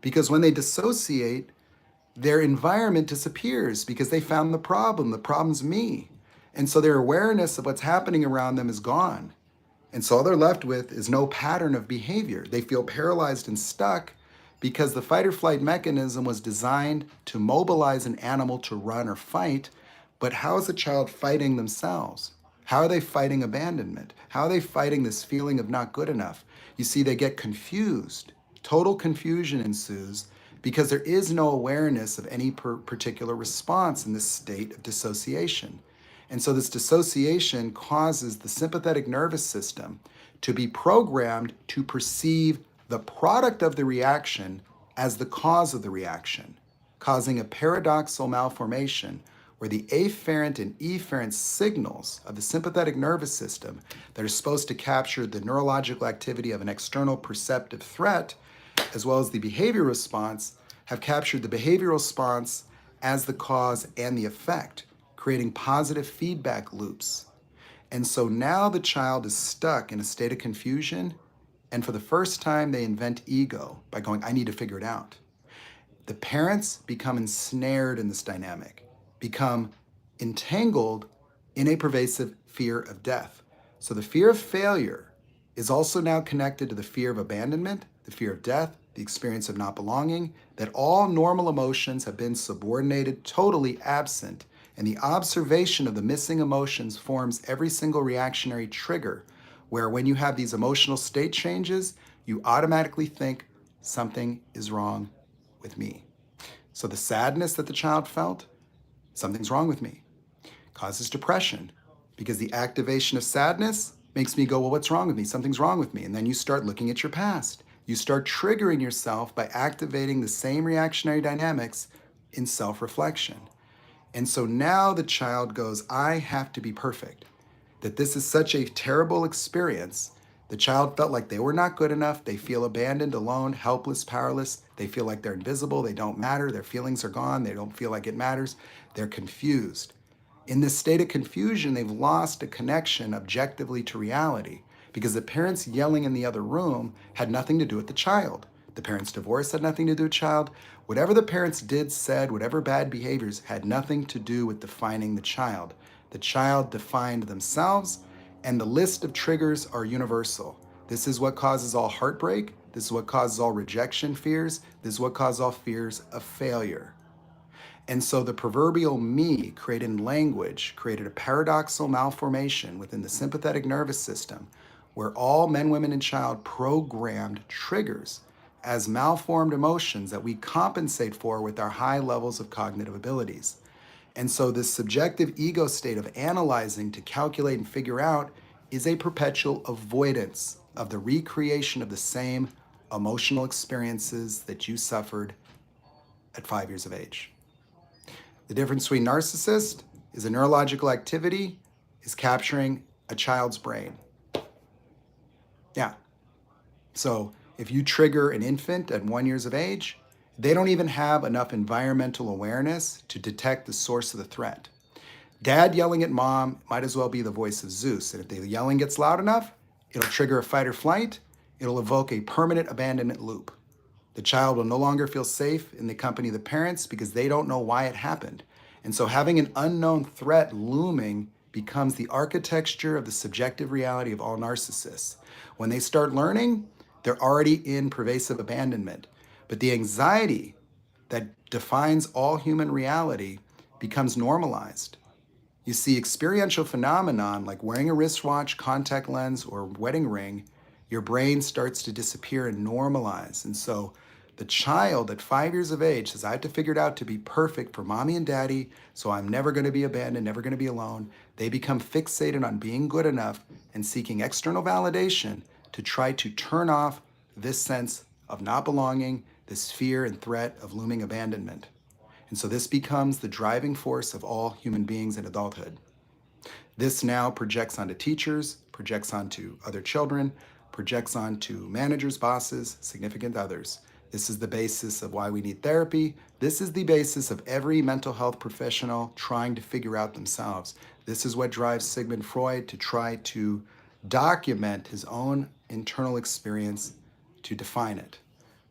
Because when they dissociate, their environment disappears because they found the problem. The problem's me. And so their awareness of what's happening around them is gone. And so all they're left with is no pattern of behavior. They feel paralyzed and stuck because the fight or flight mechanism was designed to mobilize an animal to run or fight. But how is the child fighting themselves? How are they fighting abandonment? How are they fighting this feeling of not good enough? You see, they get confused. Total confusion ensues because there is no awareness of any particular response in this state of dissociation. And so this dissociation causes the sympathetic nervous system to be programmed to perceive the product of the reaction as the cause of the reaction, causing a paradoxal malformation where the afferent and efferent signals of the sympathetic nervous system that are supposed to capture the neurological activity of an external perceptive threat, as well as the behavior response, have captured the behavioral response as the cause and the effect, creating positive feedback loops. And so now the child is stuck in a state of confusion, and for the first time, they invent ego by going, I need to figure it out. The parents become ensnared in this dynamic, become entangled in a pervasive fear of death. So the fear of failure is also now connected to the fear of abandonment, the fear of death, the experience of not belonging, that all normal emotions have been subordinated, totally absent, and the observation of the missing emotions forms every single reactionary trigger, where when you have these emotional state changes, you automatically think something is wrong with me. So the sadness that the child felt, something's wrong with me, causes depression, because the activation of sadness makes me go, well, what's wrong with me? Something's wrong with me. And then you start looking at your past. You start triggering yourself by activating the same reactionary dynamics in self-reflection. And so now the child goes, I have to be perfect. That this is such a terrible experience. The child felt like they were not good enough. They feel abandoned, alone, helpless, powerless. They feel like they're invisible. They don't matter. Their feelings are gone. They don't feel like it matters. They're confused. In this state of confusion, they've lost a connection objectively to reality, because the parents yelling in the other room had nothing to do with the child. The parents' divorce had nothing to do with the child. Whatever the parents did, said, whatever bad behaviors had nothing to do with defining the child. The child defined themselves, and the list of triggers are universal. This is what causes all heartbreak. This is what causes all rejection fears. This is what causes all fears of failure. And so the proverbial me created language, created a paradoxical malformation within the sympathetic nervous system, where all men, women, and child programmed triggers as malformed emotions that we compensate for with our high levels of cognitive abilities. And so this subjective ego state of analyzing to calculate and figure out is a perpetual avoidance of the recreation of the same emotional experiences that you suffered at 5 years of age. The difference between narcissist is a neurological activity is capturing a child's brain. Yeah. So if you trigger an infant at 1 year of age, they don't even have enough environmental awareness to detect the source of the threat. Dad yelling at mom might as well be the voice of Zeus. And if the yelling gets loud enough, it'll trigger a fight or flight. It'll evoke a permanent abandonment loop. The child will no longer feel safe in the company of the parents because they don't know why it happened. And so having an unknown threat looming becomes the architecture of the subjective reality of all narcissists. When they start learning, they're already in pervasive abandonment. But the anxiety that defines all human reality becomes normalized. You see, experiential phenomenon like wearing a wristwatch, contact lens, or wedding ring, your brain starts to disappear and normalize. And so the child at 5 years of age says, I have to figure it out to be perfect for mommy and daddy, so I'm never going to be abandoned, never going to be alone. They become fixated on being good enough and seeking external validation to try to turn off this sense of not belonging, this fear and threat of looming abandonment. And so this becomes the driving force of all human beings in adulthood. This now projects onto teachers, projects onto other children, projects onto managers, bosses, significant others. This is the basis of why we need therapy. This is the basis of every mental health professional trying to figure out themselves. This is what drives Sigmund Freud to try to document his own internal experience to define it.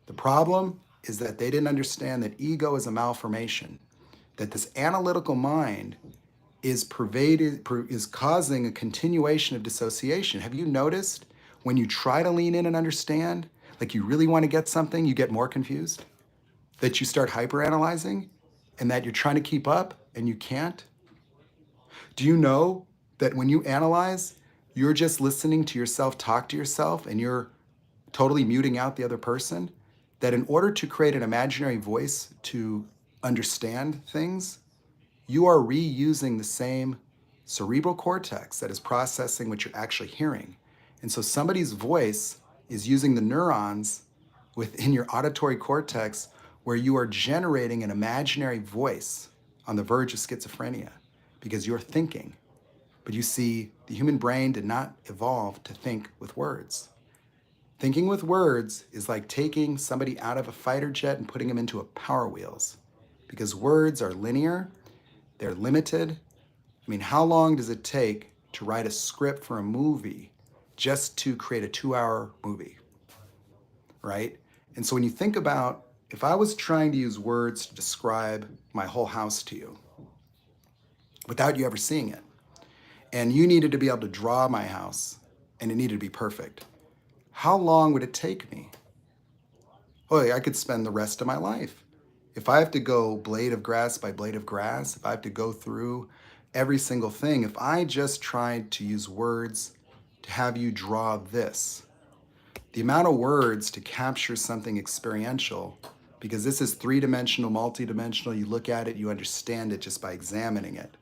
The problem is that they didn't understand that ego is a malformation, that this analytical mind is causing a continuation of dissociation. Have you noticed when you try to lean in and understand, like you really want to get something, you get more confused? That you start hyperanalyzing and that you're trying to keep up and you can't? Do you know that when you analyze, you're just listening to yourself talk to yourself and you're totally muting out the other person? That in order to create an imaginary voice to understand things, you are reusing the same cerebral cortex that is processing what you're actually hearing. And so somebody's voice is using the neurons within your auditory cortex where you are generating an imaginary voice on the verge of schizophrenia because you're thinking. But you see, the human brain did not evolve to think with words. Thinking with words is like taking somebody out of a fighter jet and putting them into a Power Wheels, because words are linear, they're limited. I mean, how long does it take to write a script for a movie just to create a 2-hour movie, right? And so when you think about, if I was trying to use words to describe my whole house to you without you ever seeing it, and you needed to be able to draw my house and it needed to be perfect, how long would it take me? Oh, I could spend the rest of my life. If I have to go blade of grass by blade of grass, if I have to go through every single thing, if I just tried to use words to have you draw this, the amount of words to capture something experiential, because this is three-dimensional, multi-dimensional, you look at it, you understand it just by examining it.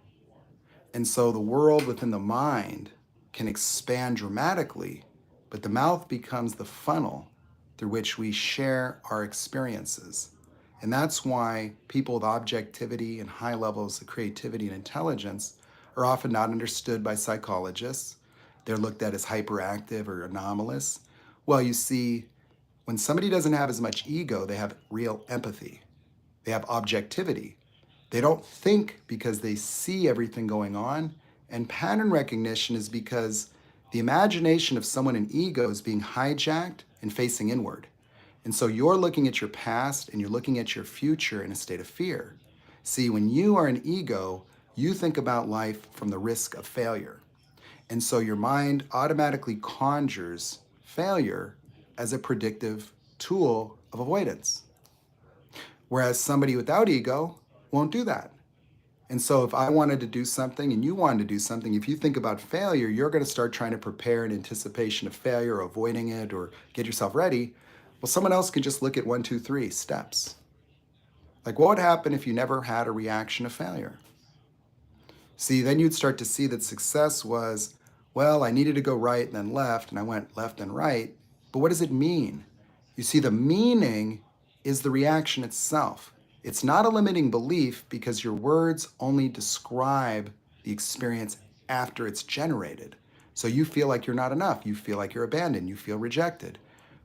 And so the world within the mind can expand dramatically, but the mouth becomes the funnel through which we share our experiences. And that's why people with objectivity and high levels of creativity and intelligence are often not understood by psychologists. They're looked at as hyperactive or anomalous. Well, you see, when somebody doesn't have as much ego, they have real empathy. They have objectivity. They don't think because they see everything going on. And pattern recognition is because the imagination of someone in ego is being hijacked and facing inward. And so you're looking at your past and you're looking at your future in a state of fear. See, when you are an ego, you think about life from the risk of failure. And so your mind automatically conjures failure as a predictive tool of avoidance. Whereas somebody without ego won't do that. And so if I wanted to do something and you wanted to do something, if you think about failure, you're going to start trying to prepare in anticipation of failure, or avoiding it, or get yourself ready. Well, someone else can just look at 1, 2, 3 steps. Like, what would happen if you never had a reaction of failure? See, then you'd start to see that success was, well, I needed to go right and then left, and I went left and right. But what does it mean? You see, the meaning is the reaction itself. It's not a limiting belief because your words only describe the experience after it's generated. So you feel like you're not enough. You feel like you're abandoned. You feel rejected.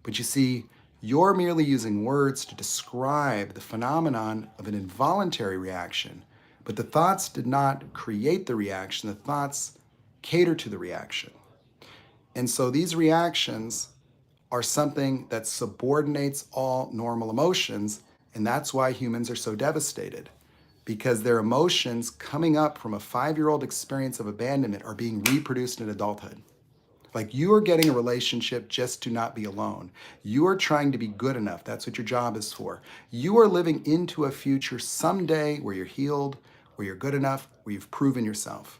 But you see, you're merely using words to describe the phenomenon of an involuntary reaction. But the thoughts did not create the reaction. The thoughts cater to the reaction. And so these reactions are something that subordinates all normal emotions. And that's why humans are so devastated, because their emotions coming up from a 5-year-old experience of abandonment are being reproduced in adulthood. Like, you are getting a relationship just to not be alone. You are trying to be good enough. That's what your job is for. You are living into a future someday where you're healed, where you're good enough, where you've proven yourself.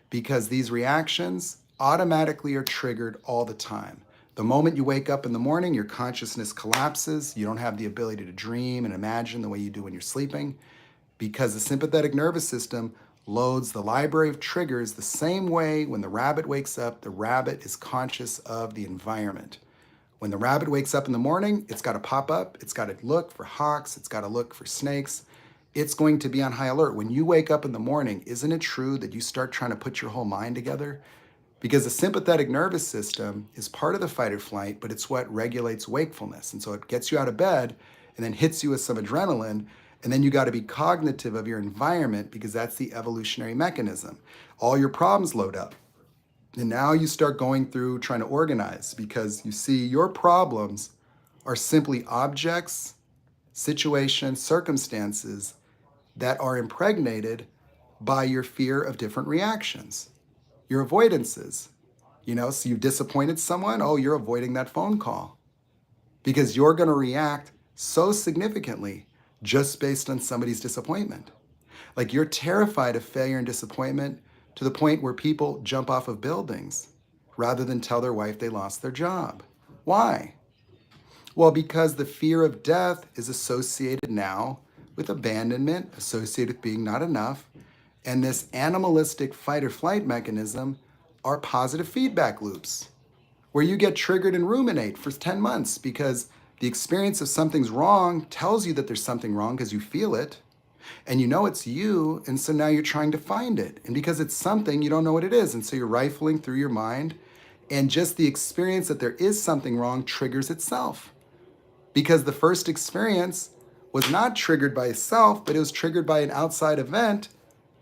Because these reactions automatically are triggered all the time. The moment you wake up in the morning, your consciousness collapses. You don't have the ability to dream and imagine the way you do when you're sleeping, because the sympathetic nervous system loads the library of triggers the same way. When the rabbit wakes up, the rabbit is conscious of the environment. When the rabbit wakes up in the morning, it's got to pop up. It's got to look for hawks. It's got to look for snakes. It's going to be on high alert. When you wake up in the morning, isn't it true that you start trying to put your whole mind together? Because the sympathetic nervous system is part of the fight or flight, but it's what regulates wakefulness. And so it gets you out of bed and then hits you with some adrenaline. And then you got to be cognitive of your environment, because that's the evolutionary mechanism. All your problems load up. And now you start going through trying to organize, because you see your problems are simply objects, situations, circumstances that are impregnated by your fear of different reactions. Your avoidances, so you've disappointed someone, oh, you're avoiding that phone call because you're going to react so significantly just based on somebody's disappointment. Like, you're terrified of failure and disappointment to the point where people jump off of buildings rather than tell their wife they lost their job. Why? Well, because the fear of death is associated now with abandonment, associated with being not enough. And this animalistic fight or flight mechanism are positive feedback loops where you get triggered and ruminate for 10 months because the experience of something's wrong tells you that there's something wrong because you feel it. And you know it's you, and so now you're trying to find it. And because it's something, you don't know what it is. And so you're rifling through your mind, and just the experience that there is something wrong triggers itself. Because the first experience was not triggered by itself, but it was triggered by an outside event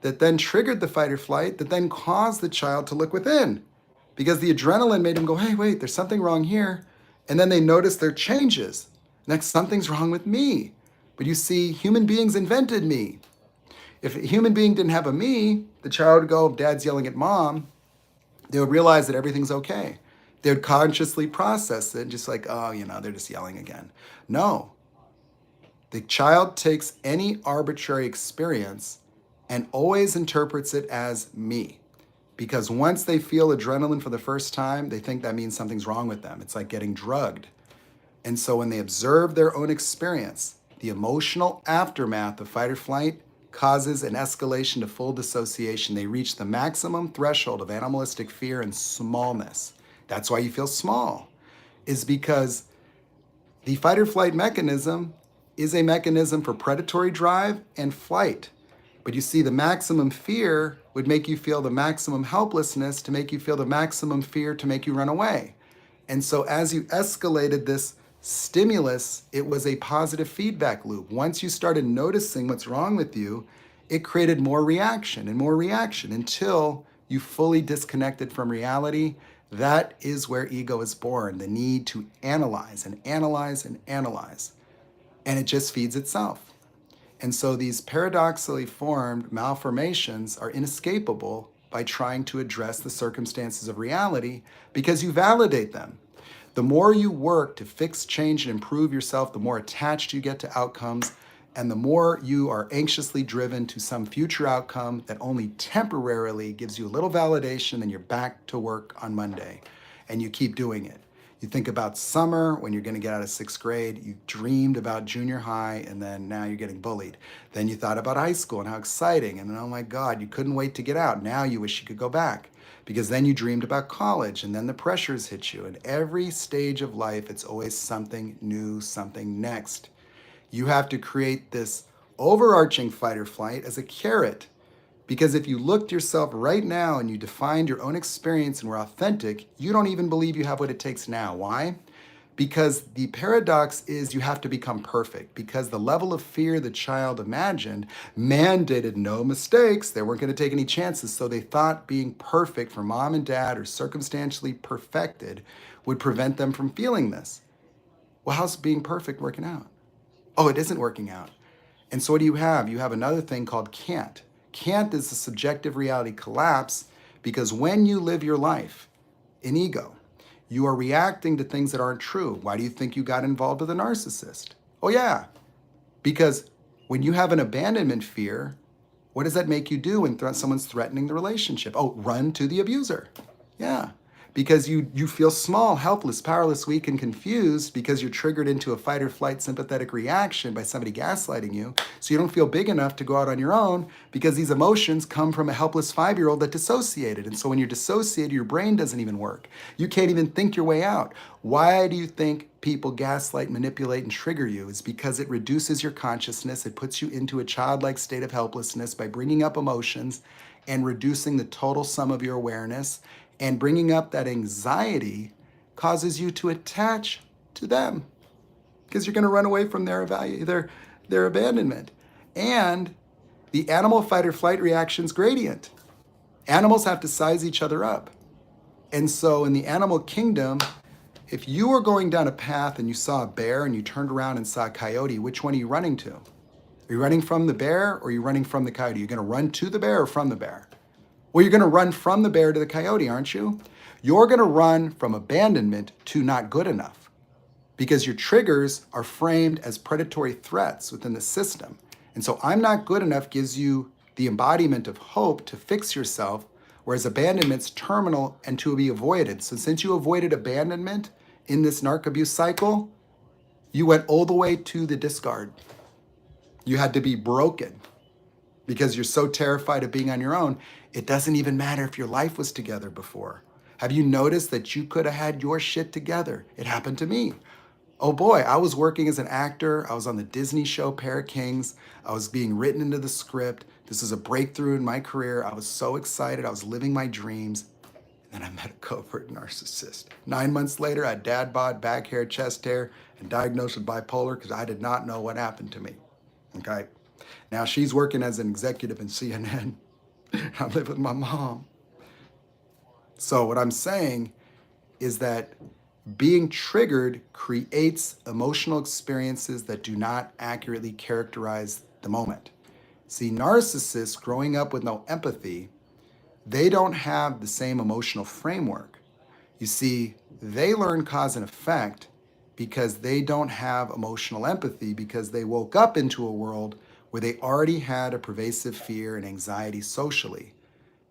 that then triggered the fight or flight, that then caused the child to look within. Because the adrenaline made him go, hey, wait, there's something wrong here. And then they notice their changes. Next, something's wrong with me. But you see, human beings invented me. If a human being didn't have a me, the child would go, dad's yelling at mom. They would realize that everything's okay. They would consciously process it, just like, oh, they're just yelling again. No. The child takes any arbitrary experience and always interprets it as me. Because once they feel adrenaline for the first time, they think that means something's wrong with them. It's like getting drugged. And so when they observe their own experience, the emotional aftermath of fight or flight causes an escalation to full dissociation. They reach the maximum threshold of animalistic fear and smallness. That's why you feel small, is because the fight or flight mechanism is a mechanism for predatory drive and flight. But you see, the maximum fear would make you feel the maximum helplessness to make you feel the maximum fear to make you run away. And so as you escalated this stimulus, it was a positive feedback loop. Once you started noticing what's wrong with you, it created more reaction until you fully disconnected from reality. That is where ego is born, the need to analyze and analyze and analyze. And it just feeds itself. And so these paradoxically formed malformations are inescapable by trying to address the circumstances of reality because you validate them. The more you work to fix, change, and improve yourself, the more attached you get to outcomes, and the more you are anxiously driven to some future outcome that only temporarily gives you a little validation, and you're back to work on Monday, and you keep doing it. You think about summer when you're going to get out of 6th grade. You dreamed about junior high, and then now you're getting bullied. Then you thought about high school and how exciting, and then, oh my God, you couldn't wait to get out. Now you wish you could go back. Because then you dreamed about college, and then the pressures hit you. And every stage of life, it's always something new, something next. You have to create this overarching fight or flight as a carrot. Because if you looked yourself right now and you defined your own experience and were authentic, you don't even believe you have what it takes now. Why? Because the paradox is you have to become perfect, because the level of fear the child imagined mandated no mistakes. They weren't going to take any chances. So they thought being perfect for mom and dad, or circumstantially perfected, would prevent them from feeling this. Well, how's being perfect working out? Oh, it isn't working out. And so what do you have? You have another thing called can't. Can't is the subjective reality collapse, because when you live your life in ego, you are reacting to things that aren't true. Why do you think you got involved with a narcissist? Oh yeah, because when you have an abandonment fear, what does that make you do when someone's threatening the relationship? Oh, run to the abuser. Yeah, because you feel small, helpless, powerless, weak, and confused because you're triggered into a fight or flight sympathetic reaction by somebody gaslighting you. So you don't feel big enough to go out on your own because these emotions come from a helpless 5-year-old that dissociated. And so when you're dissociated, your brain doesn't even work. You can't even think your way out. Why do you think people gaslight, manipulate, and trigger you? It's because it reduces your consciousness. It puts you into a childlike state of helplessness by bringing up emotions and reducing the total sum of your awareness. And bringing up that anxiety causes you to attach to them because you're going to run away from their abandonment. And the animal fight or flight reaction's gradient. Animals have to size each other up. And so in the animal kingdom, if you were going down a path and you saw a bear and you turned around and saw a coyote, which one are you running to? Are you running from the bear or are you running from the coyote? You're going to run to the bear or from the bear? Well, you're going to run from the bear to the coyote, aren't you? You're going to run from abandonment to not good enough because your triggers are framed as predatory threats within the system. And so I'm not good enough gives you the embodiment of hope to fix yourself, whereas abandonment's terminal and to be avoided. So since you avoided abandonment in this narc abuse cycle, you went all the way to the discard. You had to be broken because you're so terrified of being on your own. It doesn't even matter if your life was together before. Have you noticed that you could have had your shit together? It happened to me. Oh boy, I was working as an actor. I was on the Disney show Pair of Kings. I was being written into the script. This is a breakthrough in my career. I was so excited. I was living my dreams. And then I met a covert narcissist. 9 months later, I had dad bod, back hair, chest hair, and diagnosed with bipolar because I did not know what happened to me. Okay. Now she's working as an executive in CNN. I live with my mom. So what I'm saying is that being triggered creates emotional experiences that do not accurately characterize the moment. See, narcissists growing up with no empathy, they don't have the same emotional framework. You see, they learn cause and effect because they don't have emotional empathy because they woke up into a world where they already had a pervasive fear and anxiety socially.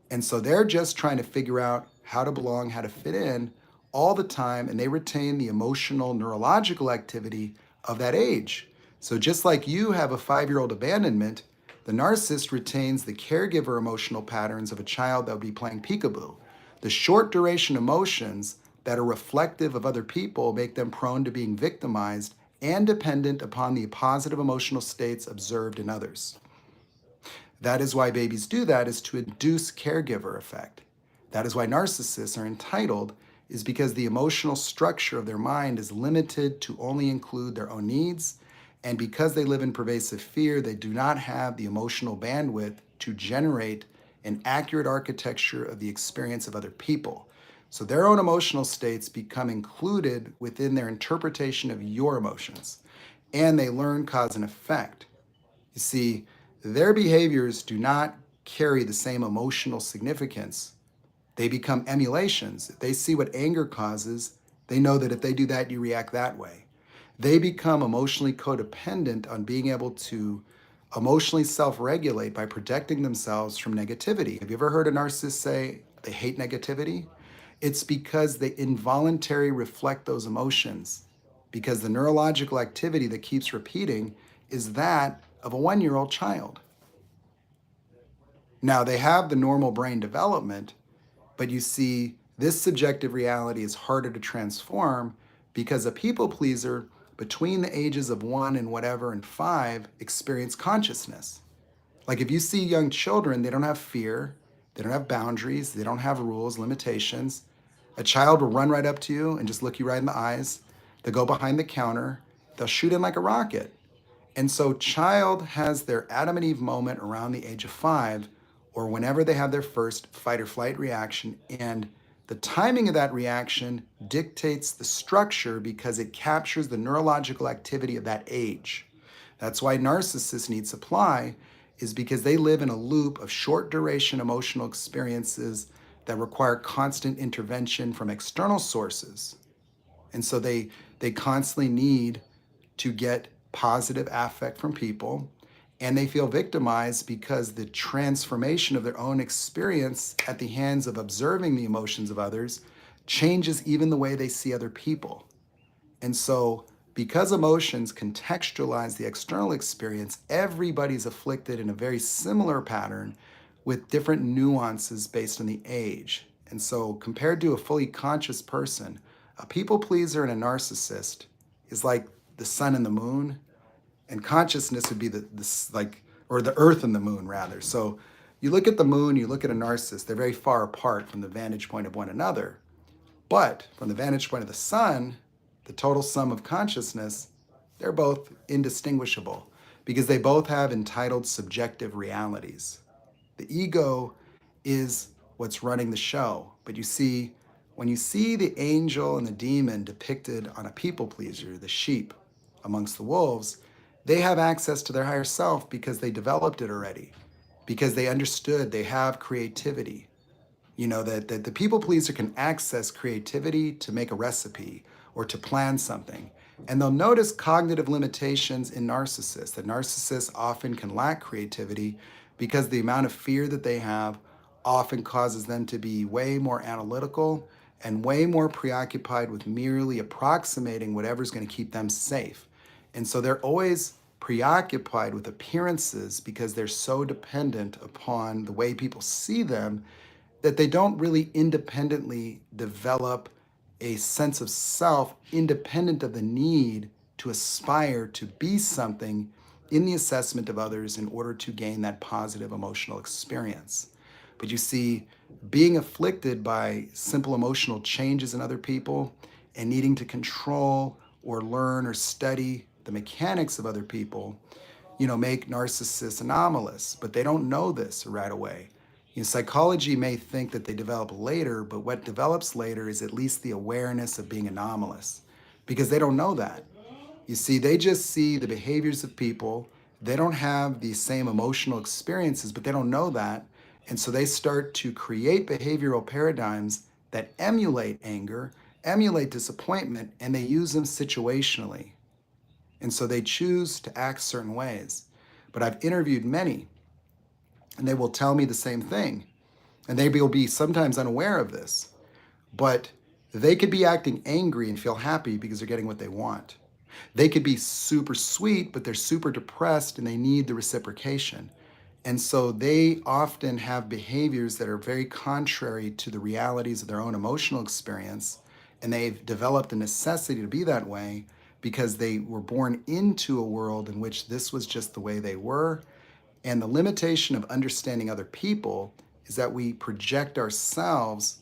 And so they're just trying to figure out how to belong, how to fit in all the time, and they retain the emotional, neurological activity of that age. So just like you have a 5-year-old abandonment, the narcissist retains the caregiver emotional patterns of a child that would be playing peekaboo. The short duration emotions that are reflective of other people make them prone to being victimized and dependent upon the positive emotional states observed in others. That is why babies do that, is to induce caregiver effect. That is why narcissists are entitled, is because the emotional structure of their mind is limited to only include their own needs. And because they live in pervasive fear, they do not have the emotional bandwidth to generate an accurate architecture of the experience of other people. So their own emotional states become included within their interpretation of your emotions, and they learn cause and effect. You see, their behaviors do not carry the same emotional significance. They become emulations. If they see what anger causes, they know that if they do that, you react that way. They become emotionally codependent on being able to emotionally self regulate by protecting themselves from negativity. Have you ever heard a narcissist say they hate negativity? It's because they involuntarily reflect those emotions, because the neurological activity that keeps repeating is that of a 1-year-old child. Now, they have the normal brain development, but you see, this subjective reality is harder to transform because a people pleaser between the ages of 1 and whatever and 5 experience consciousness. Like if you see young children, they don't have fear, they don't have boundaries, they don't have rules, limitations. A child will run right up to you and just look you right in the eyes. They'll go behind the counter, they'll shoot in like a rocket. And so child has their Adam and Eve moment around the age of 5 or whenever they have their first fight or flight reaction. And the timing of that reaction dictates the structure because it captures the neurological activity of that age. That's why narcissists need supply, is because they live in a loop of short duration emotional experiences that require constant intervention from external sources. And so they constantly need to get positive affect from people, and they feel victimized because the transformation of their own experience at the hands of observing the emotions of others changes even the way they see other people. And so, because emotions contextualize the external experience, everybody's afflicted in a very similar pattern with different nuances based on the age. And so, compared to a fully conscious person, a people pleaser and a narcissist is like the sun and the moon, and consciousness would be or the earth and the moon rather. So, you look at the moon, you look at a narcissist, they're very far apart from the vantage point of one another. But from the vantage point of the sun, the total sum of consciousness, they're both indistinguishable because they both have entitled subjective realities. The ego is what's running the show. But you see, when you see the angel and the demon depicted on a people pleaser, the sheep amongst the wolves, they have access to their higher self because they developed it already, because they understood they have creativity. You know, that the people pleaser can access creativity to make a recipe or to plan something. And they'll notice cognitive limitations in narcissists, that narcissists often can lack creativity because the amount of fear that they have often causes them to be way more analytical and way more preoccupied with merely approximating whatever's going to keep them safe. And so they're always preoccupied with appearances because they're so dependent upon the way people see them that they don't really independently develop a sense of self independent of the need to aspire to be something in the assessment of others in order to gain that positive emotional experience. But you see, being afflicted by simple emotional changes in other people and needing to control or learn or study the mechanics of other people, make narcissists anomalous, but they don't know this right away. Psychology may think that they develop later, but what develops later is at least the awareness of being anomalous because they don't know that. You see, they just see the behaviors of people. They don't have the same emotional experiences, but they don't know that. And so they start to create behavioral paradigms that emulate anger, emulate disappointment, and they use them situationally. And so they choose to act certain ways. But I've interviewed many, and they will tell me the same thing. And they will be sometimes unaware of this. But they could be acting angry and feel happy because they're getting what they want. They could be super sweet, but they're super depressed and they need the reciprocation. And so they often have behaviors that are very contrary to the realities of their own emotional experience. And they've developed a necessity to be that way because they were born into a world in which this was just the way they were. And the limitation of understanding other people is that we project ourselves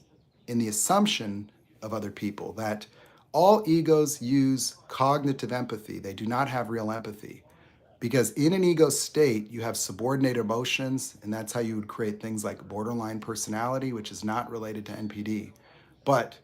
in the assumption of other people, that all egos use cognitive empathy. They do not have real empathy. Because in an ego state, you have subordinate emotions, and that's how you would create things like borderline personality, which is not related to NPD. But,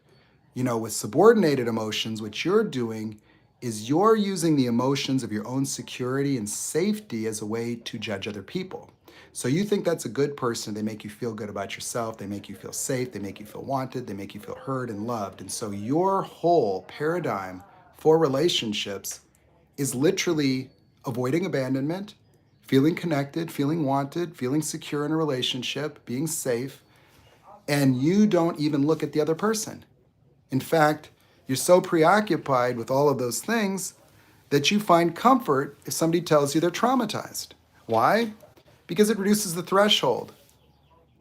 with subordinated emotions, what you're doing is you're using the emotions of your own security and safety as a way to judge other people. So you think that's a good person. They make you feel good about yourself. They make you feel safe. They make you feel wanted. They make you feel heard and loved. And so your whole paradigm for relationships is literally avoiding abandonment, feeling connected, feeling wanted, feeling secure in a relationship, being safe, and you don't even look at the other person. In fact, you're so preoccupied with all of those things that you find comfort if somebody tells you they're traumatized. Why? Because it reduces the threshold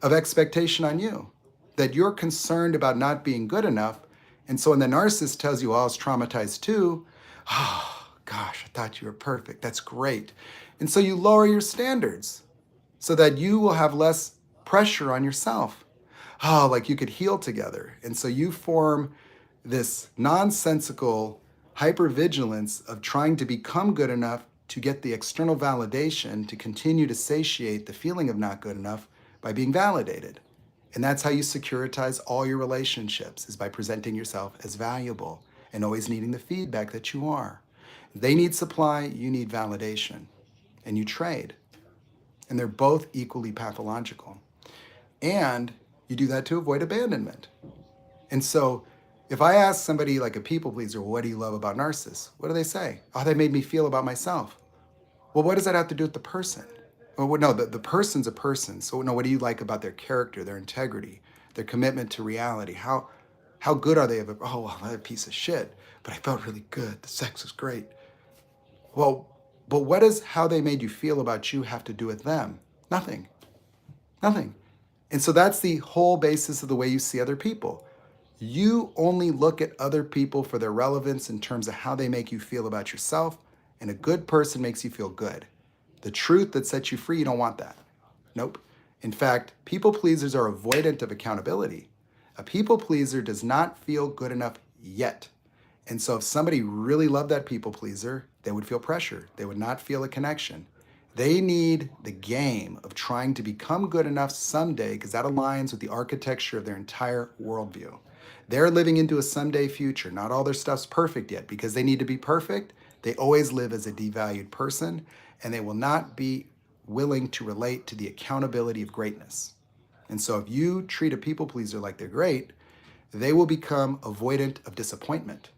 of expectation on you, that you're concerned about not being good enough. And so when the narcissist tells you, oh, I was traumatized too, oh, gosh, I thought you were perfect. That's great. And so you lower your standards so that you will have less pressure on yourself. Oh, like you could heal together. And so you form this nonsensical hypervigilance of trying to become good enough to get the external validation to continue to satiate the feeling of not good enough by being validated. And that's how you securitize all your relationships, is by presenting yourself as valuable and always needing the feedback that you are. They need supply, you need validation, and you trade. And they're both equally pathological. And you do that to avoid abandonment. And so if I ask somebody like a people pleaser, well, what do you love about narcissists? What do they say? Oh, they made me feel about myself. Well, what does that have to do with the person? Well, no, the person's a person. So no, what do you like about their character, their integrity, their commitment to reality? How good are they? Oh, well, they're a piece of shit, but I felt really good. The sex was great. Well, but what does how they made you feel about you have to do with them? Nothing. Nothing. And so that's the whole basis of the way you see other people. You only look at other people for their relevance in terms of how they make you feel about yourself, and a good person makes you feel good. The truth that sets you free, you don't want that. Nope. In fact, people pleasers are avoidant of accountability. A people pleaser does not feel good enough yet. And so if somebody really loved that people pleaser, they would feel pressure. They would not feel a connection. They need the game of trying to become good enough someday because that aligns with the architecture of their entire worldview. They're living into a someday future. Not all their stuff's perfect yet. Because they need to be perfect, they always live as a devalued person, and they will not be willing to relate to the accountability of greatness. And so if you treat a people pleaser like they're great, they will become avoidant of disappointment.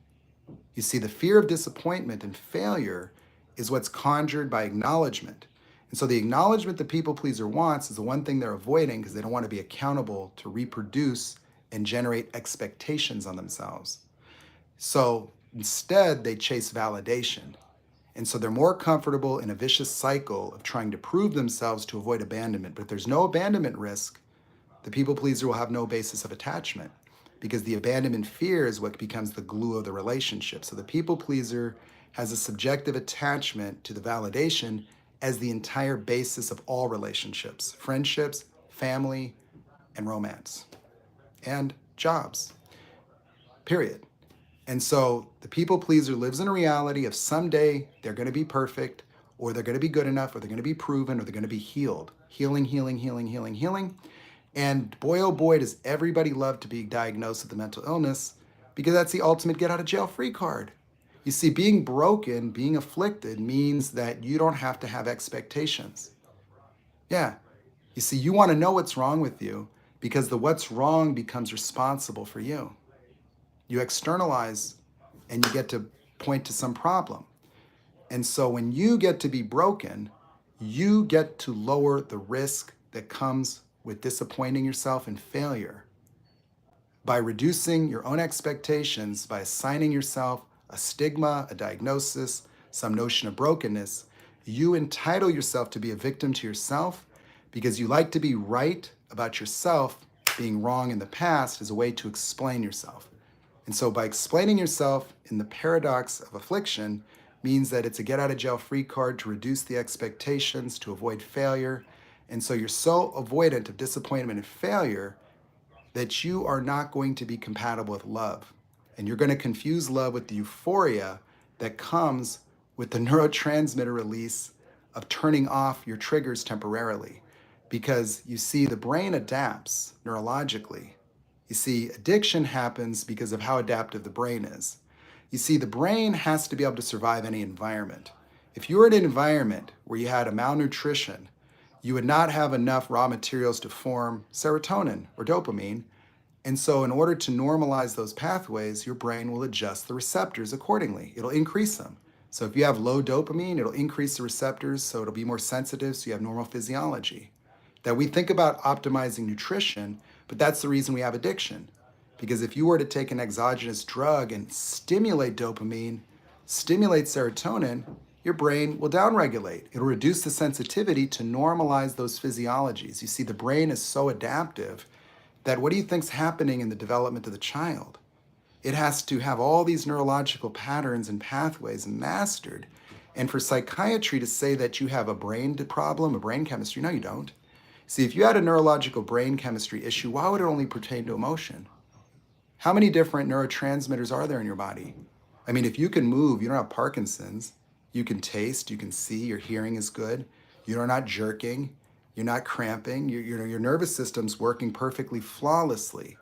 You see, the fear of disappointment and failure is what's conjured by acknowledgement. And so the acknowledgement the people pleaser wants is the one thing they're avoiding because they don't want to be accountable to reproduce and generate expectations on themselves. So instead, they chase validation. And so they're more comfortable in a vicious cycle of trying to prove themselves to avoid abandonment. But if there's no abandonment risk, the people pleaser will have no basis of attachment. because the abandonment fear is what becomes the glue of the relationship. So the people pleaser has a subjective attachment to the validation as the entire basis of all relationships, friendships, family, and romance, and jobs, period. And so the people pleaser lives in a reality of someday they're going to be perfect, or they're going to be good enough, or they're going to be proven, or they're going to be healed. Healing, healing, healing, healing, healing. And boy, oh boy, does everybody love to be diagnosed with a mental illness, because that's the ultimate get out of jail free card. You see, being broken, being afflicted means that you don't have to have expectations. Yeah. You see, you want to know what's wrong with you because the what's wrong becomes responsible for you. You externalize and you get to point to some problem. And so when you get to be broken, you get to lower the risk that comes with disappointing yourself and failure by reducing your own expectations, by assigning yourself a stigma, a diagnosis, some notion of brokenness. You entitle yourself to be a victim to yourself because you like to be right about yourself being wrong in the past as a way to explain yourself. And so by explaining yourself in the paradox of affliction means that it's a get out of jail free card to reduce the expectations, to avoid failure. And so you're so avoidant of disappointment and failure that you are not going to be compatible with love. And you're going to confuse love with the euphoria that comes with the neurotransmitter release of turning off your triggers temporarily. Because you see, the brain adapts neurologically. You see, addiction happens because of how adaptive the brain is. You see, the brain has to be able to survive any environment. If you were in an environment where you had a malnutrition, you would not have enough raw materials to form serotonin or dopamine. And so in order to normalize those pathways, your brain will adjust the receptors accordingly. It'll increase them. So if you have low dopamine, it'll increase the receptors, so it'll be more sensitive, so you have normal physiology. That we think about optimizing nutrition, but that's the reason we have addiction. Because if you were to take an exogenous drug and stimulate dopamine, stimulate serotonin, your brain will downregulate. It'll reduce the sensitivity to normalize those physiologies. You see, the brain is so adaptive that what do you think's happening in the development of the child? It has to have all these neurological patterns and pathways mastered. And for psychiatry to say that you have a brain problem, a brain chemistry, no, you don't. See, if you had a neurological brain chemistry issue, why would it only pertain to emotion? How many different neurotransmitters are there in your body? I mean, if you can move, you don't have Parkinson's, you can taste, you can see, your hearing is good, you're not jerking, you're not cramping, your nervous system's working perfectly flawlessly.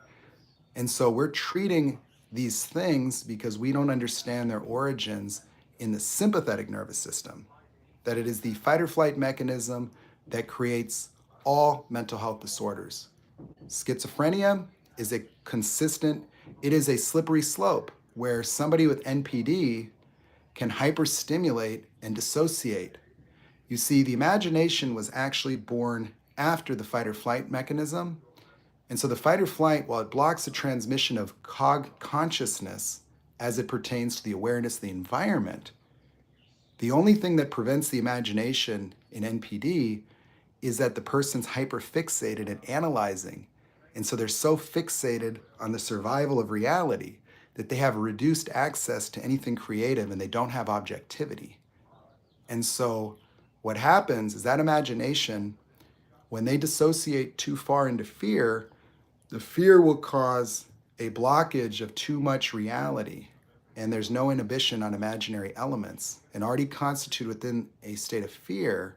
And so we're treating these things because we don't understand their origins in the sympathetic nervous system, that it is the fight or flight mechanism that creates all mental health disorders. Schizophrenia is a consistent, it is a slippery slope where somebody with NPD can hyperstimulate and dissociate. You see, the imagination was actually born after the fight or flight mechanism. And so the fight or flight, while it blocks the transmission of consciousness as it pertains to the awareness of the environment, the only thing that prevents the imagination in NPD is that the person's hyperfixated and analyzing. And so they're so fixated on the survival of reality that they have reduced access to anything creative and they don't have objectivity. And so what happens is that imagination, when they dissociate too far into fear, the fear will cause a blockage of too much reality. And there's no inhibition on imaginary elements. And already constituted within a state of fear,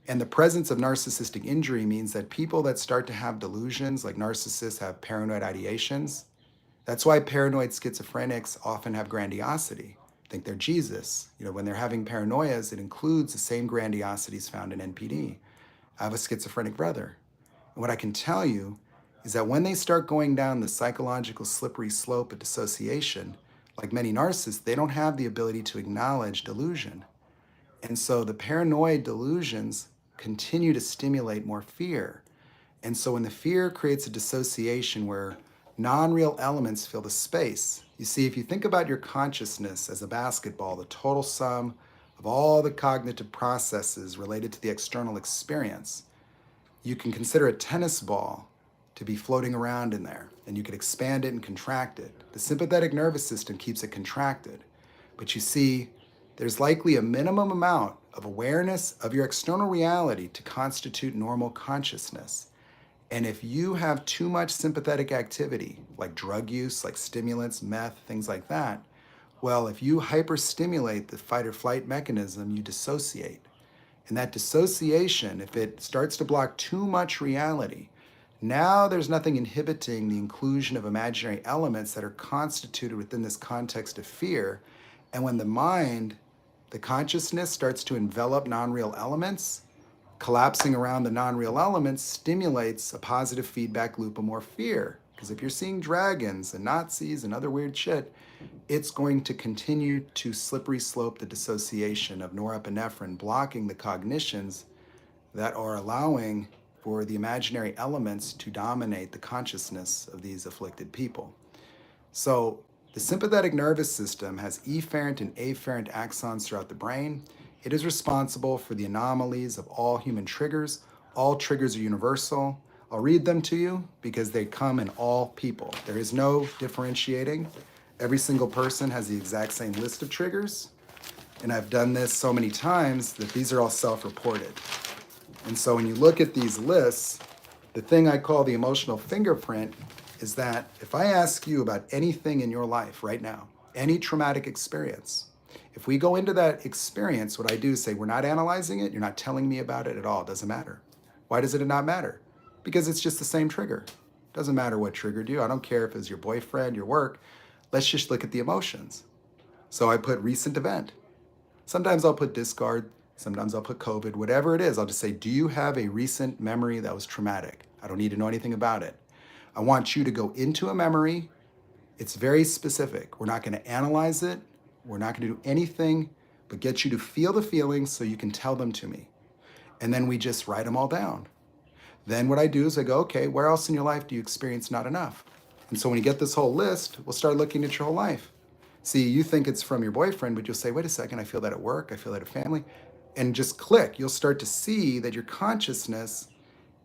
and the presence of narcissistic injury means that people that start to have delusions, like narcissists have paranoid ideations. That's why paranoid schizophrenics often have grandiosity. Think they're Jesus. When they're having paranoias, it includes the same grandiosities found in NPD. I have a schizophrenic brother. And what I can tell you is that when they start going down the psychological slippery slope of dissociation, like many narcissists, they don't have the ability to acknowledge delusion. And so the paranoid delusions continue to stimulate more fear. And so when the fear creates a dissociation where non-real elements fill the space, you see, if you think about your consciousness as a basketball, the total sum of all the cognitive processes related to the external experience, you can consider a tennis ball to be floating around in there, and you could expand it and contract it. The sympathetic nervous system keeps it contracted. But you see, there's likely a minimum amount of awareness of your external reality to constitute normal consciousness. And if you have too much sympathetic activity, like drug use, like stimulants, meth, things like that, well, if you hyperstimulate the fight or flight mechanism, you dissociate. And that dissociation, if it starts to block too much reality, now there's nothing inhibiting the inclusion of imaginary elements that are constituted within this context of fear. And when the mind, the consciousness starts to envelop non-real elements, collapsing around the non-real elements stimulates a positive feedback loop of more fear. Because if you're seeing dragons and Nazis and other weird shit, it's going to continue to slippery slope the dissociation of norepinephrine, blocking the cognitions that are allowing for the imaginary elements to dominate the consciousness of these afflicted people. So the sympathetic nervous system has efferent and afferent axons throughout the brain. It is responsible for the anomalies of all human triggers. All triggers are universal. I'll read them to you because they come in all people. There is no differentiating. Every single person has the exact same list of triggers. And I've done this so many times that these are all self-reported. And so when you look at these lists, the thing I call the emotional fingerprint is that if I ask you about anything in your life right now, any traumatic experience, if we go into that experience, what I do is say, we're not analyzing it, you're not telling me about it at all, it doesn't matter. Why does it not matter? Because it's just the same trigger. Doesn't matter what triggered you. I don't care if it's your boyfriend, your work. Let's just look at the emotions. So I put recent event. Sometimes I'll put discard, sometimes I'll put COVID, whatever it is, I'll just say, do you have a recent memory that was traumatic? I don't need to know anything about it. I want you to go into a memory. It's very specific. We're not going to analyze it. We're not going to do anything but get you to feel the feelings so you can tell them to me. And then we just write them all down. Then what I do is I go, okay, where else in your life do you experience not enough? And so when you get this whole list, we'll start looking at your whole life. See, you think it's from your boyfriend, but you'll say, wait a second, I feel that at work, I feel that at family. And just click, you'll start to see that your consciousness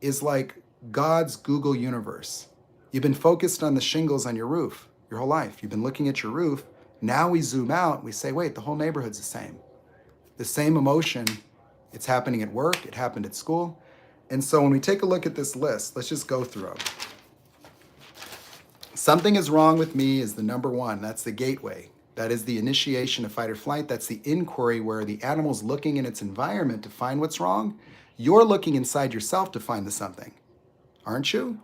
is like God's Google universe. You've been focused on the shingles on your roof your whole life. You've been looking at your roof. Now we zoom out, we say, wait, the whole neighborhood's the same. The same emotion, it's happening at work, it happened at school. And so when we take a look at this list, let's just go through them. Something is wrong with me is the number one. That's the gateway. That is the initiation of fight or flight. That's the inquiry where the animal's looking in its environment to find what's wrong. You're looking inside yourself to find the something, aren't you?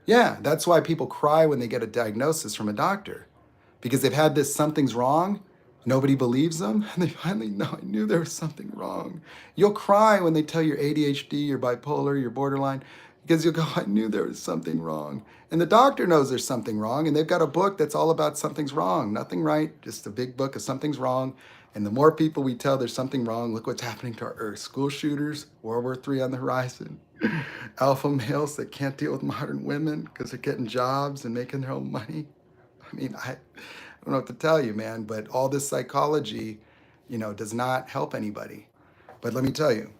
Yeah, that's why people cry when they get a diagnosis from a doctor, because they've had this something's wrong. Nobody believes them, and they finally know, I knew there was something wrong. You'll cry when they tell you you're ADHD, you're bipolar, you're borderline, because you'll go, I knew there was something wrong. And the doctor knows there's something wrong, and they've got a book that's all about something's wrong. Nothing right, just a big book of something's wrong. And the more people we tell there's something wrong, look what's happening to our earth. School shooters, World War III on the horizon, alpha males that can't deal with modern women because they're getting jobs and making their own money. I mean, I don't know what to tell you, man, but all this psychology, does not help anybody. But let me tell you,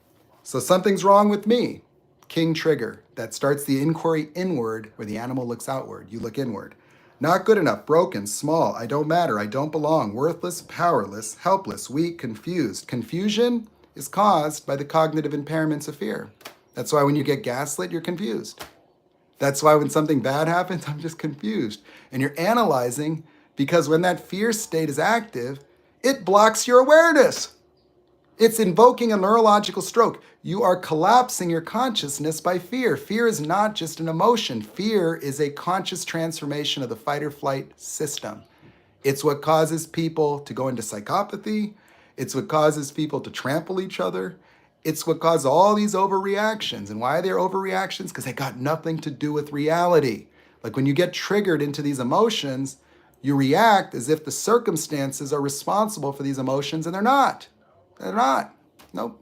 so something's wrong with me. King trigger that starts the inquiry inward where the animal looks outward. You look inward. Not good enough, broken, small, I don't matter, I don't belong, worthless, powerless, helpless, weak, confused. Confusion is caused by the cognitive impairments of fear. That's why when you get gaslit, you're confused. That's why when something bad happens, I'm just confused. And you're analyzing because when that fear state is active, it blocks your awareness. It's invoking a neurological stroke. You are collapsing your consciousness by fear. Fear is not just an emotion. Fear is a conscious transformation of the fight or flight system. It's what causes people to go into psychopathy. It's what causes people to trample each other. It's what causes all these overreactions. And why are there overreactions? Because they got nothing to do with reality. Like when you get triggered into these emotions, you react as if the circumstances are responsible for these emotions, and they're not. They're not. Nope.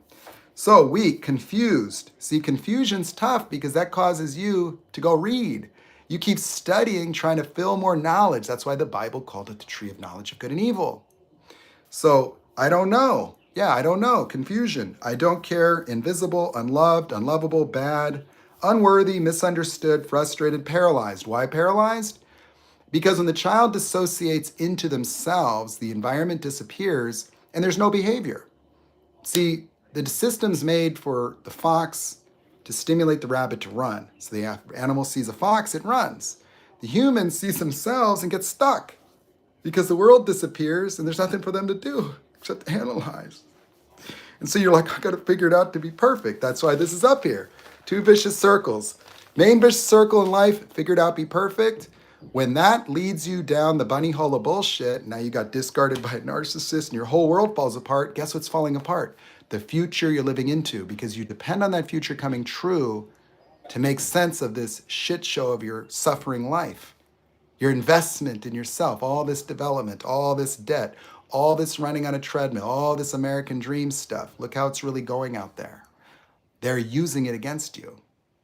So weak, confused. See, confusion's tough because that causes you to go read. You keep studying, trying to fill more knowledge. That's why the Bible called it the tree of knowledge of good and evil. So I don't know. Yeah, I don't know. Confusion. I don't care. Invisible, unloved, unlovable, bad. unworthy, misunderstood, frustrated, paralyzed. Why paralyzed? Because when the child dissociates into themselves, the environment disappears and there's no behavior. See, the system's made for the fox to stimulate the rabbit to run. So the animal sees a fox, it runs. The human sees themselves and gets stuck because the world disappears and there's nothing for them to do except to analyze. And so you're like, I got to figure it out to be perfect. That's why this is up here. Two vicious circles. Main vicious circle in life, figured out, be perfect. When that leads you down the bunny hole of bullshit, now you got discarded by a narcissist and your whole world falls apart. Guess what's falling apart? The future you're living into, because you depend on that future coming true to make sense of this shit show of your suffering life. Your investment in yourself, all this development, all this debt, all this running on a treadmill, all this American dream stuff. Look how it's really going out there. They're using it against you.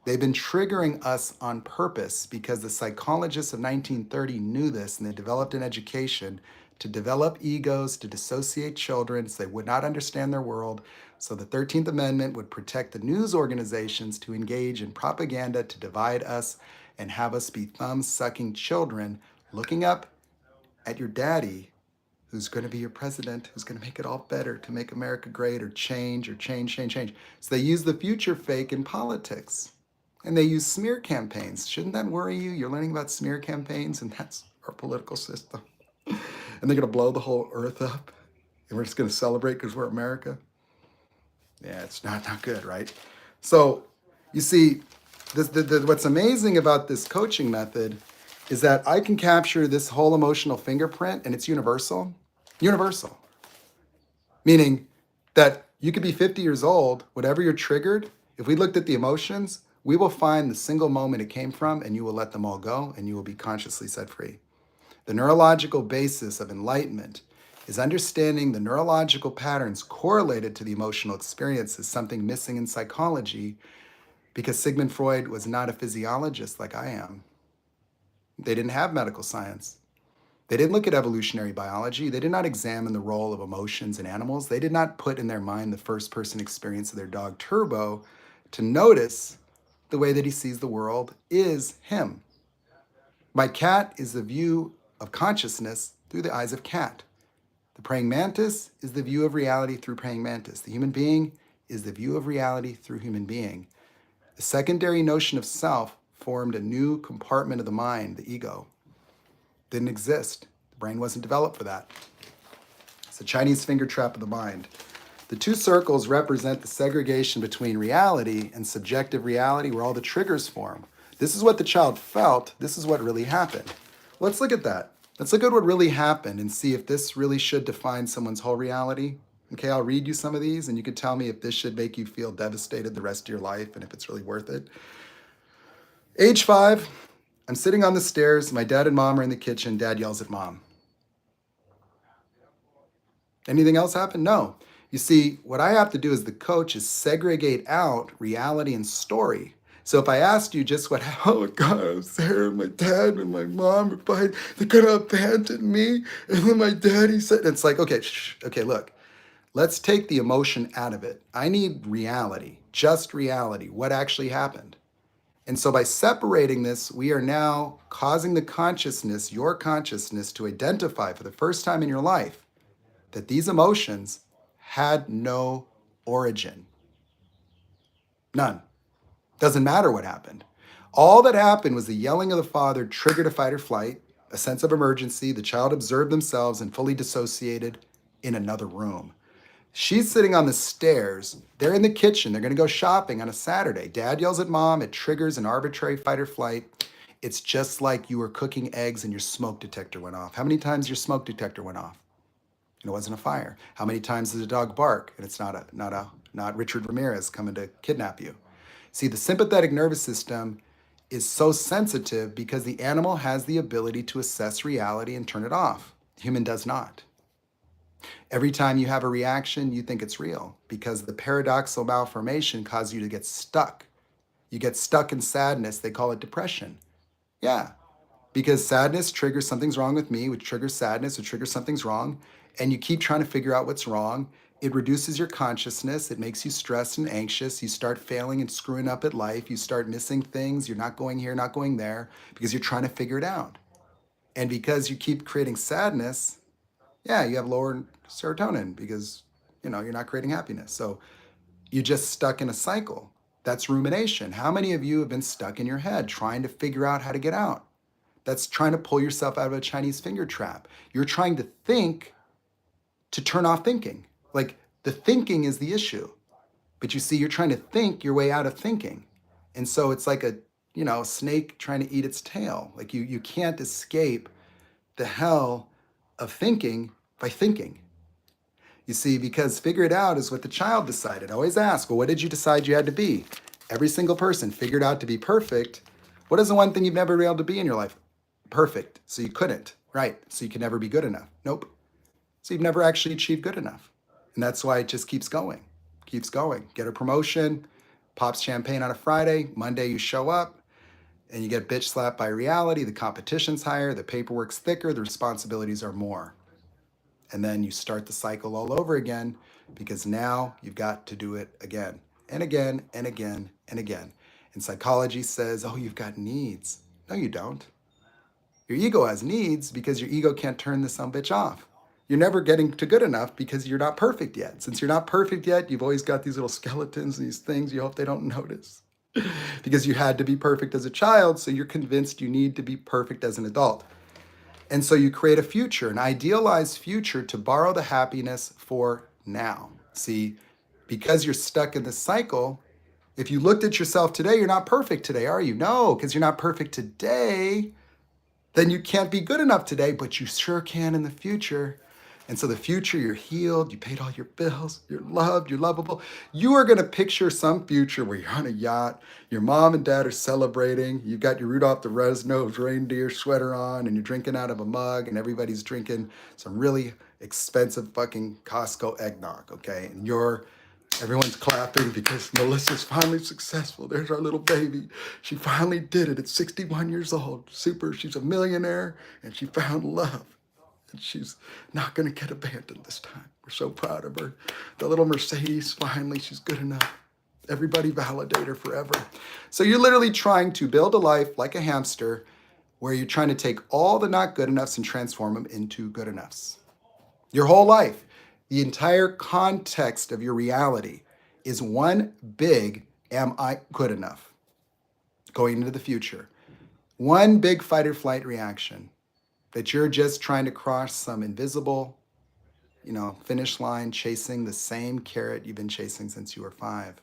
They've been triggering us on purpose because the psychologists of 1930 knew this and they developed an education to develop egos, to dissociate children so they would not understand their world. So the 13th Amendment would protect the news organizations to engage in propaganda to divide us and have us be thumb-sucking children looking up at your daddy who's going to be your president, who's going to make it all better, to make America great, or change. So they use the future fake in politics. And they use smear campaigns. Shouldn't that worry you? You're learning about smear campaigns, and that's our political system. And they're going to blow the whole earth up, and we're just going to celebrate because we're America. Yeah, it's not good, right? So you see, what's amazing about this coaching method is that I can capture this whole emotional fingerprint and it's universal. Universal. Meaning that you could be 50 years old, whatever you're triggered, if we looked at the emotions, we will find the single moment it came from and you will let them all go and you will be consciously set free. The neurological basis of enlightenment is understanding the neurological patterns correlated to the emotional experience is something missing in psychology because Sigmund Freud was not a physiologist like I am. They didn't have medical science. They didn't look at evolutionary biology. They did not examine the role of emotions in animals. They did not put in their mind the first-person experience of their dog Turbo to notice the way that he sees the world is him. My cat is the view of consciousness through the eyes of cat. The praying mantis is the view of reality through praying mantis. The human being is the view of reality through human being. The secondary notion of self formed a new compartment of the mind, the ego. Didn't exist. The brain wasn't developed for that. It's a Chinese finger trap of the mind. The two circles represent the segregation between reality and subjective reality where all the triggers form. This is what the child felt. This is what really happened. Let's look at that. Let's look at what really happened and see if this really should define someone's whole reality. Okay, I'll read you some of these and you can tell me if this should make you feel devastated the rest of your life and if it's really worth it. Age 5, I'm sitting on the stairs. My dad and mom are in the kitchen. Dad yells at mom. Anything else happen? No. You see, what I have to do as the coach is segregate out reality and story. So if I asked you just what, oh God, I was there, my dad and my mom were fighting, they could have abandoned me, and then my daddy said, it's like, okay, okay, look, let's take the emotion out of it. I need reality, just reality, what actually happened. And so by separating this, we are now causing the consciousness, your consciousness, to identify for the first time in your life that these emotions had no origin. None. Doesn't matter what happened. All that happened was the yelling of the father triggered a fight or flight, a sense of emergency. The child observed themselves and fully dissociated in another room. She's sitting on the stairs. They're in the kitchen. They're going to go shopping on a Saturday. Dad yells at mom. It triggers an arbitrary fight or flight. It's just like you were cooking eggs and your smoke detector went off. How many times your smoke detector went off? And it wasn't a fire. How many times does a dog bark and it's not Richard Ramirez coming to kidnap you? See, the sympathetic nervous system is so sensitive because the animal has the ability to assess reality and turn it off. The human does not. Every time you have a reaction, you think it's real because the paradoxical malformation causes you to get stuck. You get stuck in sadness. They call it depression. Yeah, because sadness triggers something's wrong with me, which triggers sadness, which triggers something's wrong. And you keep trying to figure out what's wrong. It reduces your consciousness. It makes you stressed and anxious. You start failing and screwing up at life. You start missing things. You're not going here, not going there because you're trying to figure it out. And because you keep creating sadness, yeah, you have lower serotonin because you're not creating happiness. So you're just stuck in a cycle. That's rumination. How many of you have been stuck in your head trying to figure out how to get out? That's trying to pull yourself out of a Chinese finger trap. You're trying to think to turn off thinking. Like the thinking is the issue. But you see, you're trying to think your way out of thinking. And so it's like a, snake trying to eat its tail. Like you can't escape the hell of thinking by thinking. You see, because figure it out is what the child decided. I always ask, well, what did you decide you had to be? Every single person figured out to be perfect. What is the one thing you've never been able to be in your life? Perfect. So you couldn't, right? So you can never be good enough. Nope. So you've never actually achieved good enough. And that's why it just keeps going, keeps going. Get a promotion, pops champagne on a Friday. Monday you show up and you get bitch slapped by reality. The competition's higher, the paperwork's thicker, the responsibilities are more. And then you start the cycle all over again because now you've got to do it again and again and again and again. And psychology says, oh, you've got needs. No, you don't. Your ego has needs because your ego can't turn this bitch off. You're never getting to good enough because you're not perfect yet. Since you're not perfect yet, you've always got these little skeletons, these things you hope they don't notice. Because you had to be perfect as a child, so you're convinced you need to be perfect as an adult. And so you create a future, an idealized future to borrow the happiness for now. See, because you're stuck in this cycle, if you looked at yourself today, you're not perfect today, are you? No, because you're not perfect today, then you can't be good enough today, but you sure can in the future. And so the future, you're healed, you paid all your bills, you're loved, you're lovable. You are gonna picture some future where you're on a yacht, your mom and dad are celebrating, you've got your Rudolph the Red-Nosed Reindeer sweater on, and you're drinking out of a mug, and everybody's drinking some really expensive fucking Costco eggnog, okay? And everyone's clapping because Melissa's finally successful. There's our little baby. She finally did it at 61 years old. Super, she's a millionaire, and she found love. And she's not going to get abandoned this time. We're so proud of her. The little Mercedes, finally, she's good enough. Everybody validate her forever. So you're literally trying to build a life like a hamster where you're trying to take all the not good enoughs and transform them into good enoughs. Your whole life, the entire context of your reality is one big, am I good enough? Going into the future. One big fight or flight reaction. That you're just trying to cross some invisible, finish line, chasing the same carrot you've been chasing since you were 5.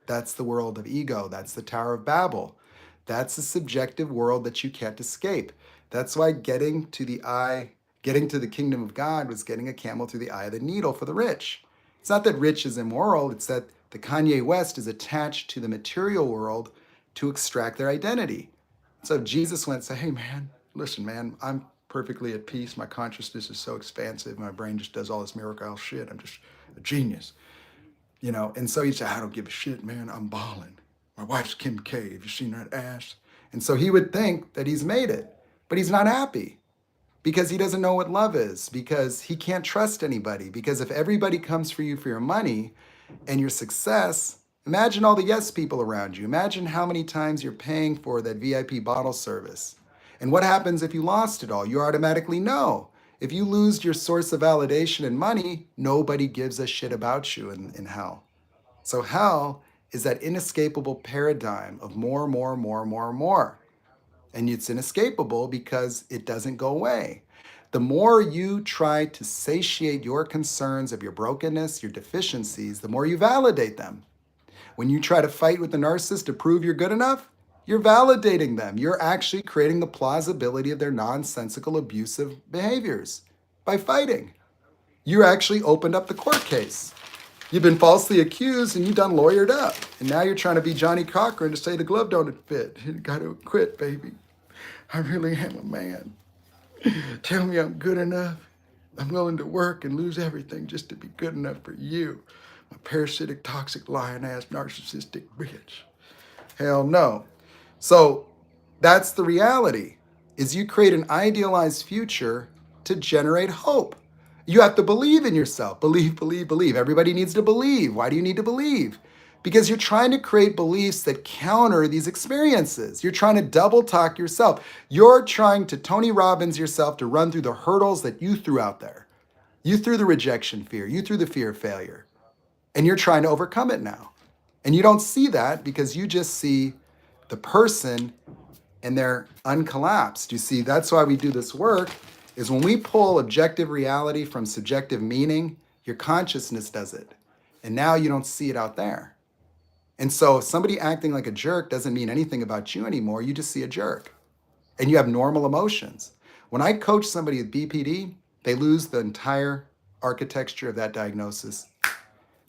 That's the world of ego. That's the Tower of Babel. That's the subjective world that you can't escape. That's why getting to the kingdom of God was getting a camel through the eye of the needle for the rich. It's not that rich is immoral. It's that the Kanye West is attached to the material world to extract their identity. So Jesus went and said, hey, man, listen, man, I'm perfectly at peace. My consciousness is so expansive. My brain just does all this miracle shit. I'm just a genius, And so he said, I don't give a shit, man. I'm balling. My wife's Kim K. Have you seen that ass? And so he would think that he's made it, but he's not happy because he doesn't know what love is, because he can't trust anybody. Because if everybody comes for you for your money and your success, imagine all the yes people around you. Imagine how many times you're paying for that VIP bottle service. And what happens if you lost it all? You automatically know. If you lose your source of validation and money, nobody gives a shit about you in hell. So hell is that inescapable paradigm of more, more, more, more, more. And it's inescapable because it doesn't go away. The more you try to satiate your concerns of your brokenness, your deficiencies, the more you validate them. When you try to fight with the narcissist to prove you're good enough, you're validating them. You're actually creating the plausibility of their nonsensical, abusive behaviors by fighting. You actually opened up the court case. You've been falsely accused and you've done lawyered up. And now you're trying to be Johnny Cochran to say the glove don't fit. You got to quit, baby. I really am a man. Tell me I'm good enough. I'm willing to work and lose everything just to be good enough for you. My parasitic, toxic, lying-ass, narcissistic bitch. Hell no. So that's the reality, is you create an idealized future to generate hope. You have to believe in yourself. Believe, believe, believe. Everybody needs to believe. Why do you need to believe? Because you're trying to create beliefs that counter these experiences. You're trying to double talk yourself. You're trying to Tony Robbins yourself to run through the hurdles that you threw out there. You threw the rejection fear, you threw the fear of failure, and you're trying to overcome it now. And you don't see that because you just see the person and they're uncollapsed. You see, that's why we do this work, is when we pull objective reality from subjective meaning, your consciousness does it. And now you don't see it out there. And so somebody acting like a jerk doesn't mean anything about you anymore. You just see a jerk. And you have normal emotions. When I coach somebody with BPD, they lose the entire architecture of that diagnosis.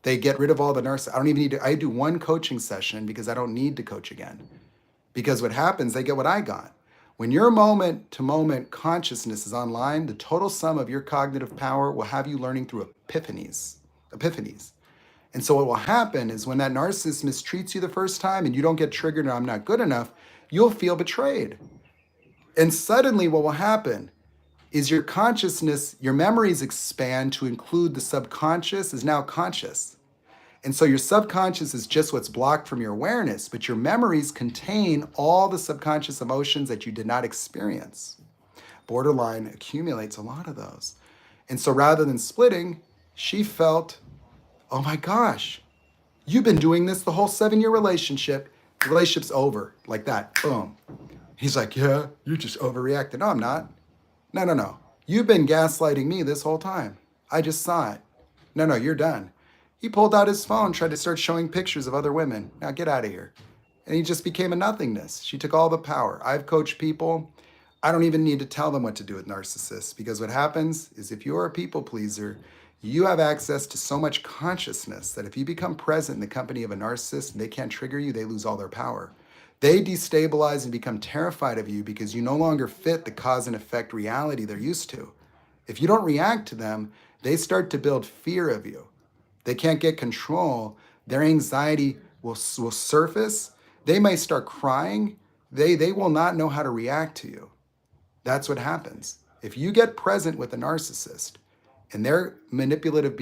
They get rid of all the nurses. I don't even need to, I do one coaching session because I don't need to coach again. Because what happens, they get what I got. When your moment to moment consciousness is online, the total sum of your cognitive power will have you learning through epiphanies. Epiphanies. And so what will happen is when that narcissist mistreats you the first time and you don't get triggered and I'm not good enough, you'll feel betrayed. And suddenly what will happen is your consciousness, your memories expand to include the subconscious is now conscious. And so your subconscious is just what's blocked from your awareness, but your memories contain all the subconscious emotions that you did not experience. Borderline accumulates a lot of those. And so rather than splitting, she felt, oh my gosh, you've been doing this the whole 7-year relationship. The relationship's over, like that, boom. He's like, yeah, you just overreacted. No, I'm not. No. You've been gaslighting me this whole time. I just saw it. No, you're done. He pulled out his phone, tried to start showing pictures of other women. Now get out of here. And he just became a nothingness. She took all the power. I've coached people. I don't even need to tell them what to do with narcissists because what happens is if you're a people pleaser, you have access to so much consciousness that if you become present in the company of a narcissist and they can't trigger you, they lose all their power. They destabilize and become terrified of you because you no longer fit the cause and effect reality they're used to. If you don't react to them, they start to build fear of you. They can't get control. Their anxiety will surface. They may start crying. They will not know how to react to you. That's what happens. If you get present with a narcissist and their manipulative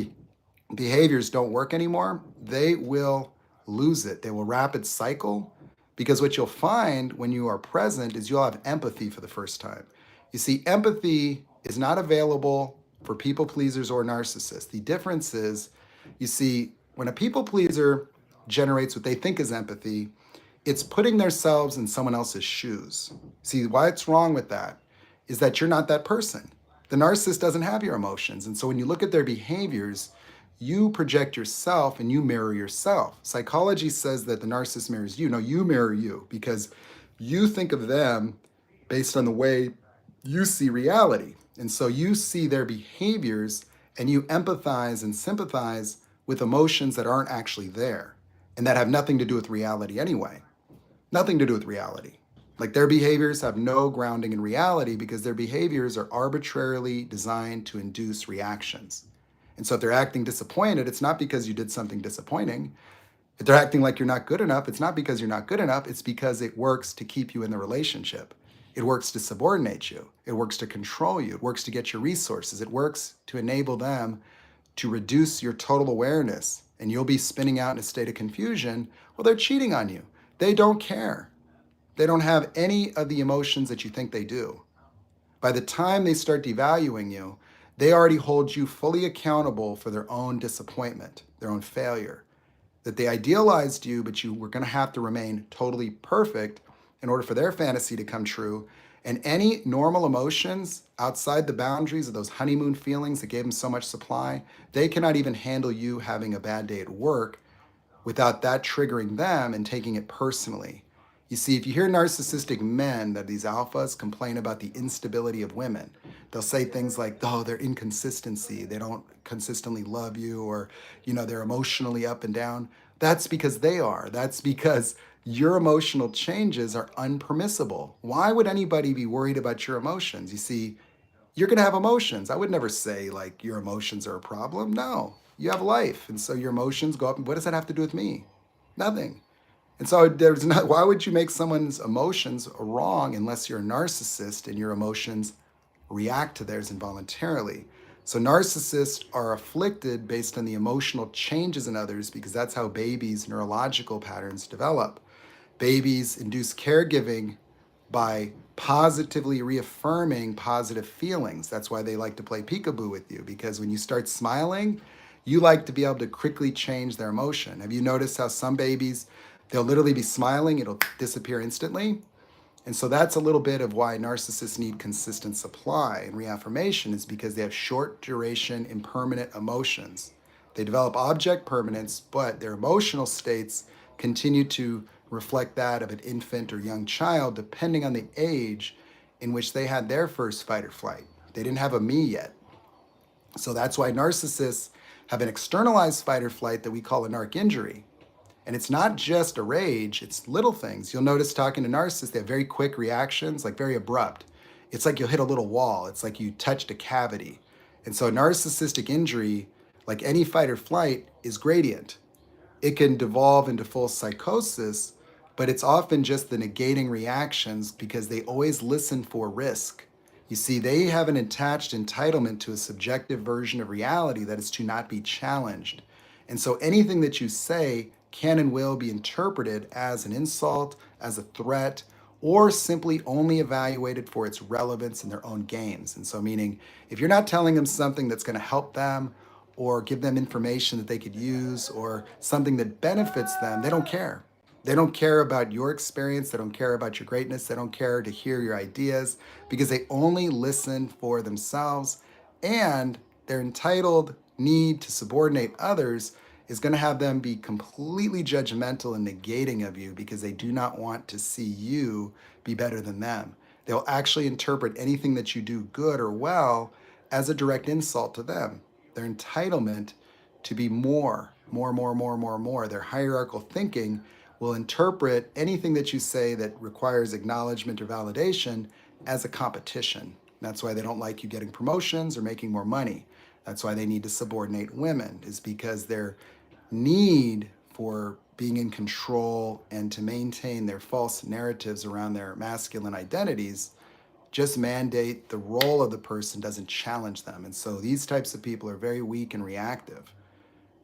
behaviors don't work anymore, they will lose it. They will rapid cycle because what you'll find when you are present is you'll have empathy for the first time. You see, empathy is not available for people pleasers or narcissists. The difference is, you see, when a people pleaser generates what they think is empathy, it's putting themselves in someone else's shoes. See, why it's wrong with that is that you're not that person. The narcissist doesn't have your emotions. And so when you look at their behaviors, you project yourself and you mirror yourself. Psychology says that the narcissist mirrors you. No, you mirror you because you think of them based on the way you see reality. And so you see their behaviors and you empathize and sympathize with emotions that aren't actually there and that have nothing to do with reality anyway. Nothing to do with reality. Like their behaviors have no grounding in reality because their behaviors are arbitrarily designed to induce reactions. And so if they're acting disappointed, it's not because you did something disappointing. If they're acting like you're not good enough, it's not because you're not good enough. It's because it works to keep you in the relationship. It works to subordinate you. It works to control you. It works to get your resources. It works to enable them to reduce your total awareness. And you'll be spinning out in a state of confusion. Well, they're cheating on you. They don't care. They don't have any of the emotions that you think they do. By the time they start devaluing you, they already hold you fully accountable for their own disappointment, their own failure. That they idealized you, but you were going to have to remain totally perfect in order for their fantasy to come true. And any normal emotions outside the boundaries of those honeymoon feelings that gave them so much supply, they cannot even handle you having a bad day at work without that triggering them and taking it personally. You see, if you hear narcissistic men, that these alphas complain about the instability of women, they'll say things like, oh, their inconsistency, they don't consistently love you, or, they're emotionally up and down. That's because they are. That's because your emotional changes are unpermissible. Why would anybody be worried about your emotions? You see, you're going to have emotions. I would never say like your emotions are a problem. No, you have life. And so your emotions go up. And what does that have to do with me? Nothing. And so why would you make someone's emotions wrong unless you're a narcissist and your emotions react to theirs involuntarily? So narcissists are afflicted based on the emotional changes in others because that's how babies' neurological patterns develop. Babies induce caregiving by positively reaffirming positive feelings. That's why they like to play peekaboo with you, because when you start smiling, you like to be able to quickly change their emotion. Have you noticed how some babies, they'll literally be smiling, it'll disappear instantly? And so that's a little bit of why narcissists need consistent supply and reaffirmation, is because they have short duration, impermanent emotions. They develop object permanence, but their emotional states continue to reflect that of an infant or young child, depending on the age in which they had their first fight or flight. They didn't have a me yet. So that's why narcissists have an externalized fight or flight that we call a narc injury. And it's not just a rage, it's little things. You'll notice talking to narcissists, they have very quick reactions, like very abrupt. It's like you'll hit a little wall. It's like you touched a cavity. And so narcissistic injury, like any fight or flight, is gradient. It can devolve into full psychosis, but it's often just the negating reactions because they always listen for risk. You see, they have an attached entitlement to a subjective version of reality that is to not be challenged. And so anything that you say can and will be interpreted as an insult, as a threat, or simply only evaluated for its relevance in their own games. And so, meaning, if you're not telling them something that's going to help them or give them information that they could use or something that benefits them, they don't care. They don't care about your experience. They don't care about your greatness. They don't care to hear your ideas because they only listen for themselves. And their entitled need to subordinate others is going to have them be completely judgmental and negating of you because they do not want to see you be better than them. They'll actually interpret anything that you do good or well as a direct insult to them. Their entitlement to be more. Their hierarchical thinking will interpret anything that you say that requires acknowledgement or validation as a competition. That's why they don't like you getting promotions or making more money. That's why they need to subordinate women, is because their need for being in control and to maintain their false narratives around their masculine identities just mandate the role of the person, doesn't challenge them. And so these types of people are very weak and reactive.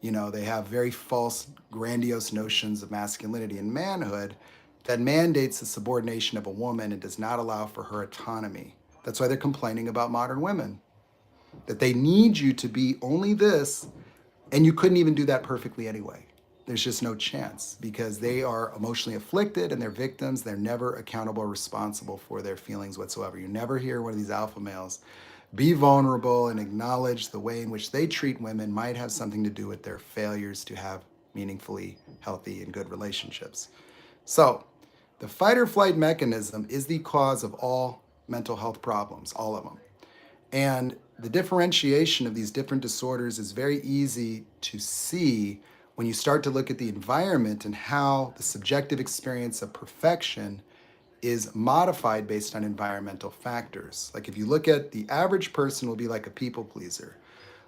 You know, they have very false, grandiose notions of masculinity and manhood that mandates the subordination of a woman and does not allow for her autonomy. That's why they're complaining about modern women, that they need you to be only this, and you couldn't even do that perfectly anyway. There's just no chance because they are emotionally afflicted and they're victims. They're never accountable or responsible for their feelings whatsoever. You never hear one of these alpha males be vulnerable and acknowledge the way in which they treat women might have something to do with their failures to have meaningfully healthy and good relationships. So, the fight or flight mechanism is the cause of all mental health problems, all of them. And the differentiation of these different disorders is very easy to see when you start to look at the environment and how the subjective experience of perfection is modified based on environmental factors. Like if you look at the average person will be like a people pleaser.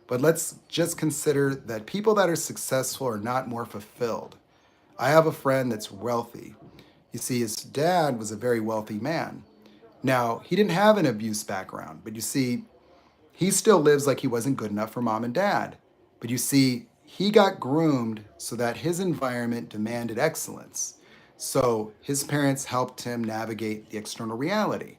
But let's just consider that people that are successful are not more fulfilled. I have a friend that's wealthy. You see, his dad was a very wealthy man. Now, he didn't have an abuse background, but you see, he still lives like he wasn't good enough for mom and dad. But you see, he got groomed so that his environment demanded excellence. So his parents helped him navigate the external reality.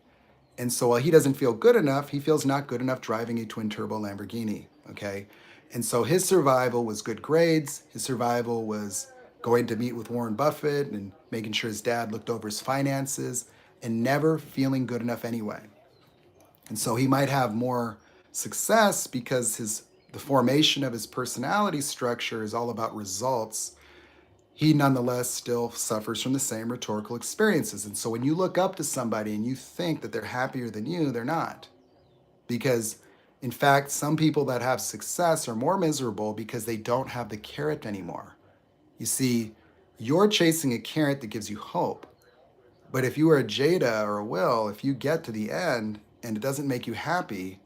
And so while he doesn't feel good enough, he feels not good enough driving a twin turbo Lamborghini. Okay. And so his survival was good grades. His survival was going to meet with Warren Buffett and making sure his dad looked over his finances and never feeling good enough anyway. And so he might have more success because the formation of his personality structure is all about results. He nonetheless still suffers from the same rhetorical experiences. And so when you look up to somebody and you think that they're happier than you, they're not. Because in fact, some people that have success are more miserable because they don't have the carrot anymore. You see, you're chasing a carrot that gives you hope. But if you are a Jada or a Will, if you get to the end and it doesn't make you happy,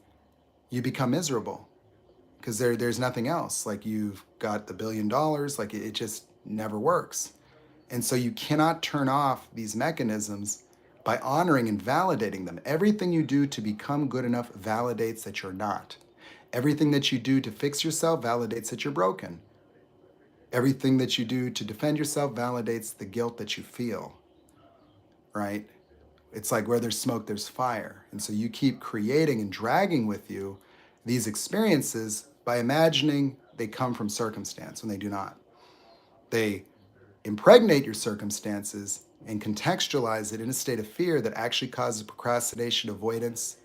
you become miserable because there's nothing else. Like you've got the $1 billion, like it just never works. And so you cannot turn off these mechanisms by honoring and validating them. Everything you do to become good enough validates that you're not. Everything that you do to fix yourself validates that you're broken. Everything that you do to defend yourself validates the guilt that you feel, right? It's like where there's smoke, there's fire. And so you keep creating and dragging with you these experiences by imagining they come from circumstance when they do not. They impregnate your circumstances and contextualize it in a state of fear that actually causes procrastination, avoidance,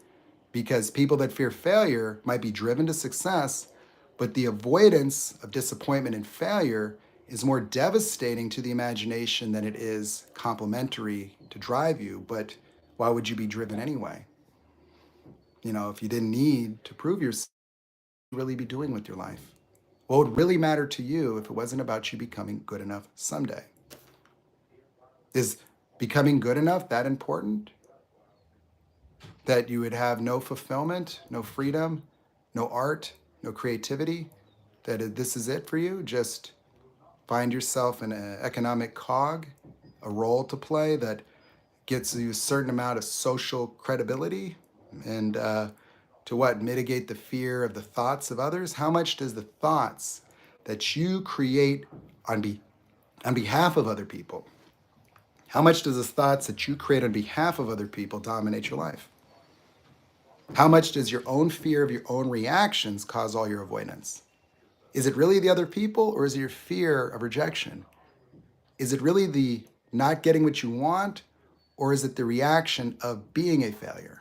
because people that fear failure might be driven to success, but the avoidance of disappointment and failure is more devastating to the imagination than it is complementary to drive you. But why would you be driven anyway? You know, if you didn't need to prove yourself, what would you really be doing with your life? What would really matter to you if it wasn't about you becoming good enough someday? Is becoming good enough that important? That you would have no fulfillment, no freedom, no art, no creativity? That this is it for you? Just find yourself in an economic cog, a role to play that gets you a certain amount of social credibility and to what? Mitigate the fear of the thoughts of others? How much does the thoughts that you create on behalf of other people, how much does the thoughts that you create on behalf of other people dominate your life? How much does your own fear of your own reactions cause all your avoidance? Is it really the other people, or is it your fear of rejection? Is it really the not getting what you want, or is it the reaction of being a failure?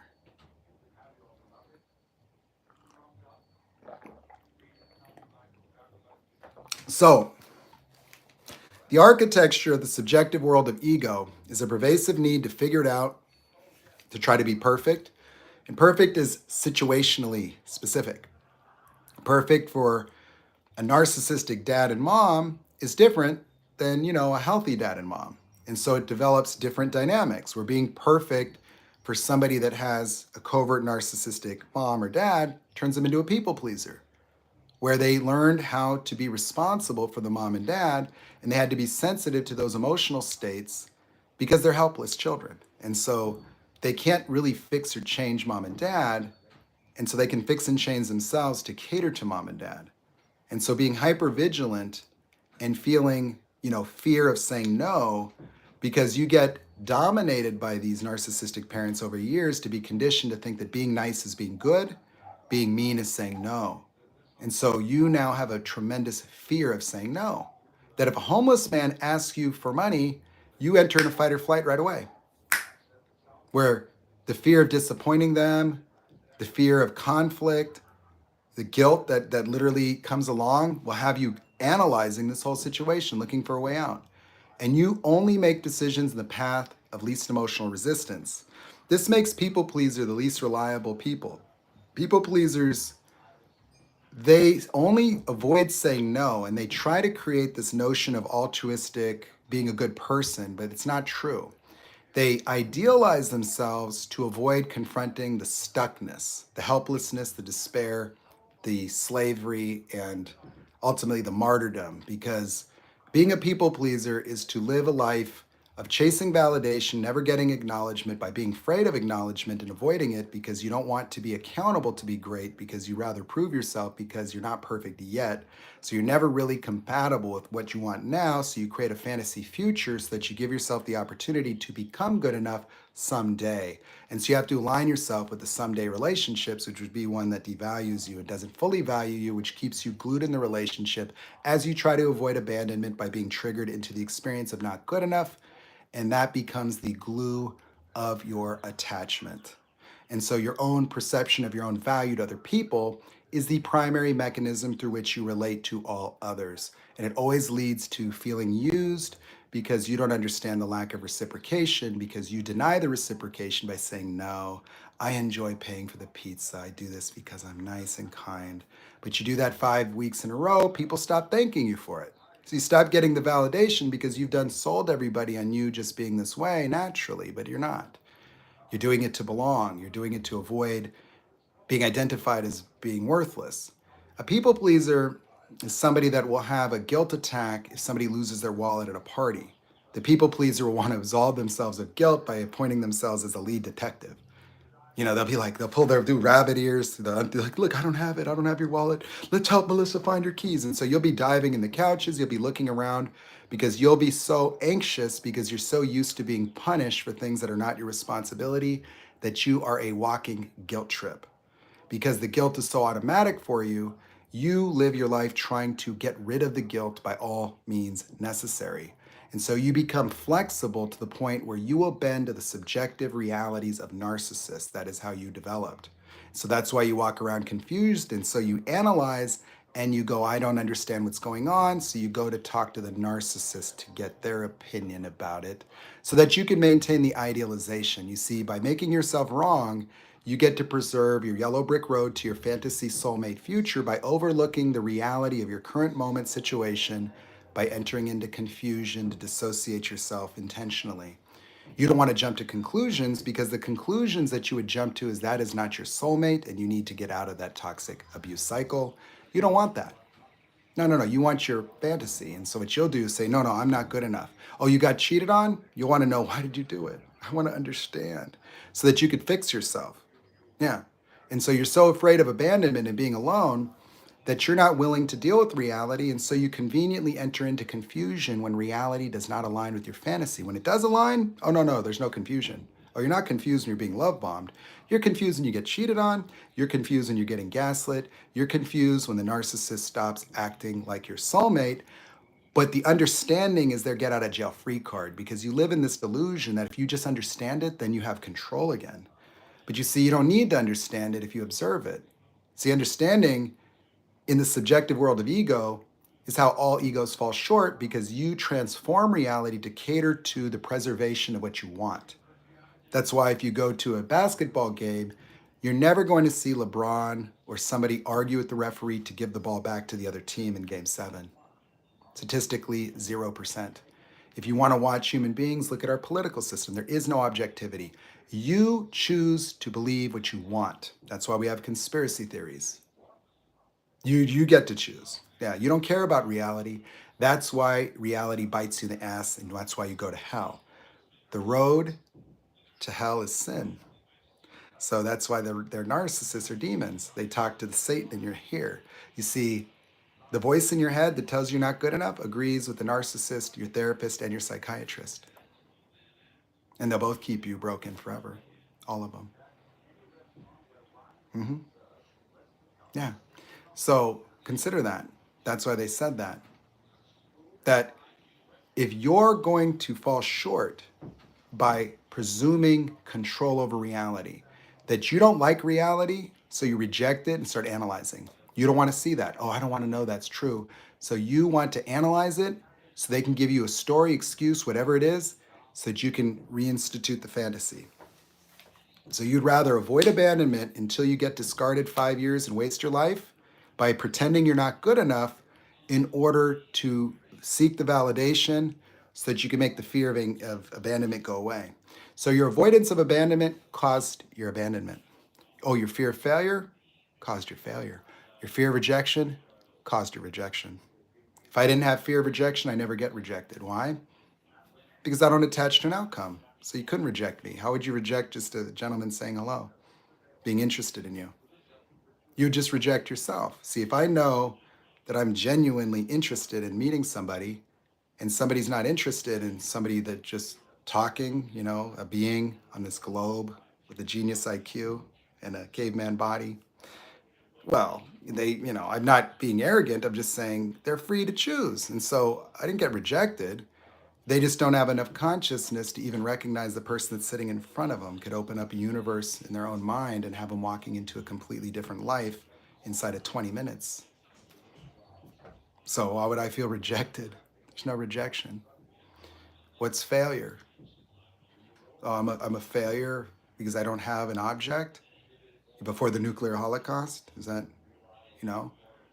So, the architecture of the subjective world of ego is a pervasive need to figure it out, to try to be perfect. And perfect is situationally specific. Perfect for a narcissistic dad and mom is different than, a healthy dad and mom. And so it develops different dynamics where being perfect for somebody that has a covert narcissistic mom or dad turns them into a people pleaser, where they learned how to be responsible for the mom and dad, and they had to be sensitive to those emotional states because they're helpless children. And so they can't really fix or change mom and dad, and so they can fix and change themselves to cater to mom and dad. And so being hyper vigilant and feeling, fear of saying no, because you get dominated by these narcissistic parents over years to be conditioned to think that being nice is being good, being mean is saying no. And so you now have a tremendous fear of saying no. That if a homeless man asks you for money, you enter into fight or flight right away. Where the fear of disappointing them, the fear of conflict, the guilt that literally comes along will have you analyzing this whole situation, looking for a way out. And you only make decisions in the path of least emotional resistance. This makes people pleaser the least reliable people. People pleasers, they only avoid saying no, and they try to create this notion of altruistic being a good person, but it's not true. They idealize themselves to avoid confronting the stuckness, the helplessness, the despair, the slavery, and ultimately the martyrdom, because being a people pleaser is to live a life of chasing validation, never getting acknowledgement, by being afraid of acknowledgement and avoiding it because you don't want to be accountable to be great, because you rather prove yourself because you're not perfect yet. So you're never really compatible with what you want now. So you create a fantasy future so that you give yourself the opportunity to become good enough someday. And so you have to align yourself with the someday relationships, which would be one that devalues you and doesn't fully value you, which keeps you glued in the relationship as you try to avoid abandonment by being triggered into the experience of not good enough. And that becomes the glue of your attachment. And so your own perception of your own value to other people is the primary mechanism through which you relate to all others. And it always leads to feeling used because you don't understand the lack of reciprocation, because you deny the reciprocation by saying, no, I enjoy paying for the pizza. I do this because I'm nice and kind. But you do that 5 weeks in a row, people stop thanking you for it. So you stop getting the validation because you've done sold everybody on you just being this way naturally, but you're not. You're doing it to belong. You're doing it to avoid being identified as being worthless. A people pleaser is somebody that will have a guilt attack if somebody loses their wallet at a party. The people pleaser will want to absolve themselves of guilt by appointing themselves as a lead detective. They'll be like, they'll do rabbit ears. They'll be like, look, I don't have it. I don't have your wallet. Let's help Melissa find her keys. And so you'll be diving in the couches. You'll be looking around because you'll be so anxious because you're so used to being punished for things that are not your responsibility that you are a walking guilt trip. Because the guilt is so automatic for you, you live your life trying to get rid of the guilt by all means necessary. And so you become flexible to the point where you will bend to the subjective realities of narcissists. That is how you developed. So that's why you walk around confused. And so you analyze and you go, I don't understand what's going on. So you go to talk to the narcissist to get their opinion about it so that you can maintain the idealization. You see, by making yourself wrong, you get to preserve your yellow brick road to your fantasy soulmate future by overlooking the reality of your current moment situation by entering into confusion to dissociate yourself intentionally. You don't want to jump to conclusions because the conclusions that you would jump to is that is not your soulmate and you need to get out of that toxic abuse cycle. You don't want that. No, no, no. You want your fantasy. And so what you'll do is say, no, no, I'm not good enough. Oh, you got cheated on? You want to know, why did you do it? I want to understand so that you could fix yourself. Yeah. And so you're so afraid of abandonment and being alone that you're not willing to deal with reality. And so you conveniently enter into confusion when reality does not align with your fantasy. When it does align, oh, no, no, there's no confusion. Oh, you're not confused when you're being love bombed. You're confused when you get cheated on. You're confused when you're getting gaslit. You're confused when the narcissist stops acting like your soulmate. But the understanding is their get out of jail free card because you live in this delusion that if you just understand it, then you have control again. But you see, you don't need to understand it if you observe it. See, understanding in the subjective world of ego is how all egos fall short because you transform reality to cater to the preservation of what you want. That's why if you go to a basketball game, you're never going to see LeBron or somebody argue with the referee to give the ball back to the other team in game 7. Statistically, 0%. If you want to watch human beings, look at our political system. There is no objectivity. You choose to believe what you want. That's why we have conspiracy theories. You get to choose. Yeah, you don't care about reality. That's why reality bites you in the ass, and that's why you go to hell. The road to hell is sin. So that's why they're narcissists or demons. They talk to the Satan and you're here. You see, the voice in your head that tells you you're not good enough agrees with the narcissist, your therapist, and your psychiatrist. And they'll both keep you broken forever. All of them. Yeah. So consider that. That's why they said that. That if you're going to fall short by presuming control over reality, that you don't like reality, so you reject it and start analyzing. You don't want to see that. Oh, I don't want to know that's true. So you want to analyze it so they can give you a story, excuse, whatever it is, so that you can reinstitute the fantasy. So you'd rather avoid abandonment until you get discarded 5 years and waste your life by pretending you're not good enough in order to seek the validation so that you can make the fear of abandonment go away. So your avoidance of abandonment caused your abandonment. Oh, your fear of failure caused your failure. Your fear of rejection caused your rejection. If I didn't have fear of rejection, I never get rejected. Why? Because I don't attach to an outcome. So you couldn't reject me. How would you reject just a gentleman saying hello, being interested in you? You would just reject yourself. See, if I know that I'm genuinely interested in meeting somebody and somebody's not interested in somebody that just talking, a being on this globe with a genius IQ and a caveman body, well, I'm not being arrogant. I'm just saying they're free to choose. And so I didn't get rejected. They just don't have enough consciousness to even recognize the person that's sitting in front of them could open up a universe in their own mind and have them walking into a completely different life inside of 20 minutes. So why would I feel rejected? There's no rejection. What's failure? Oh, I'm a failure because I don't have an object before the nuclear holocaust? Is that,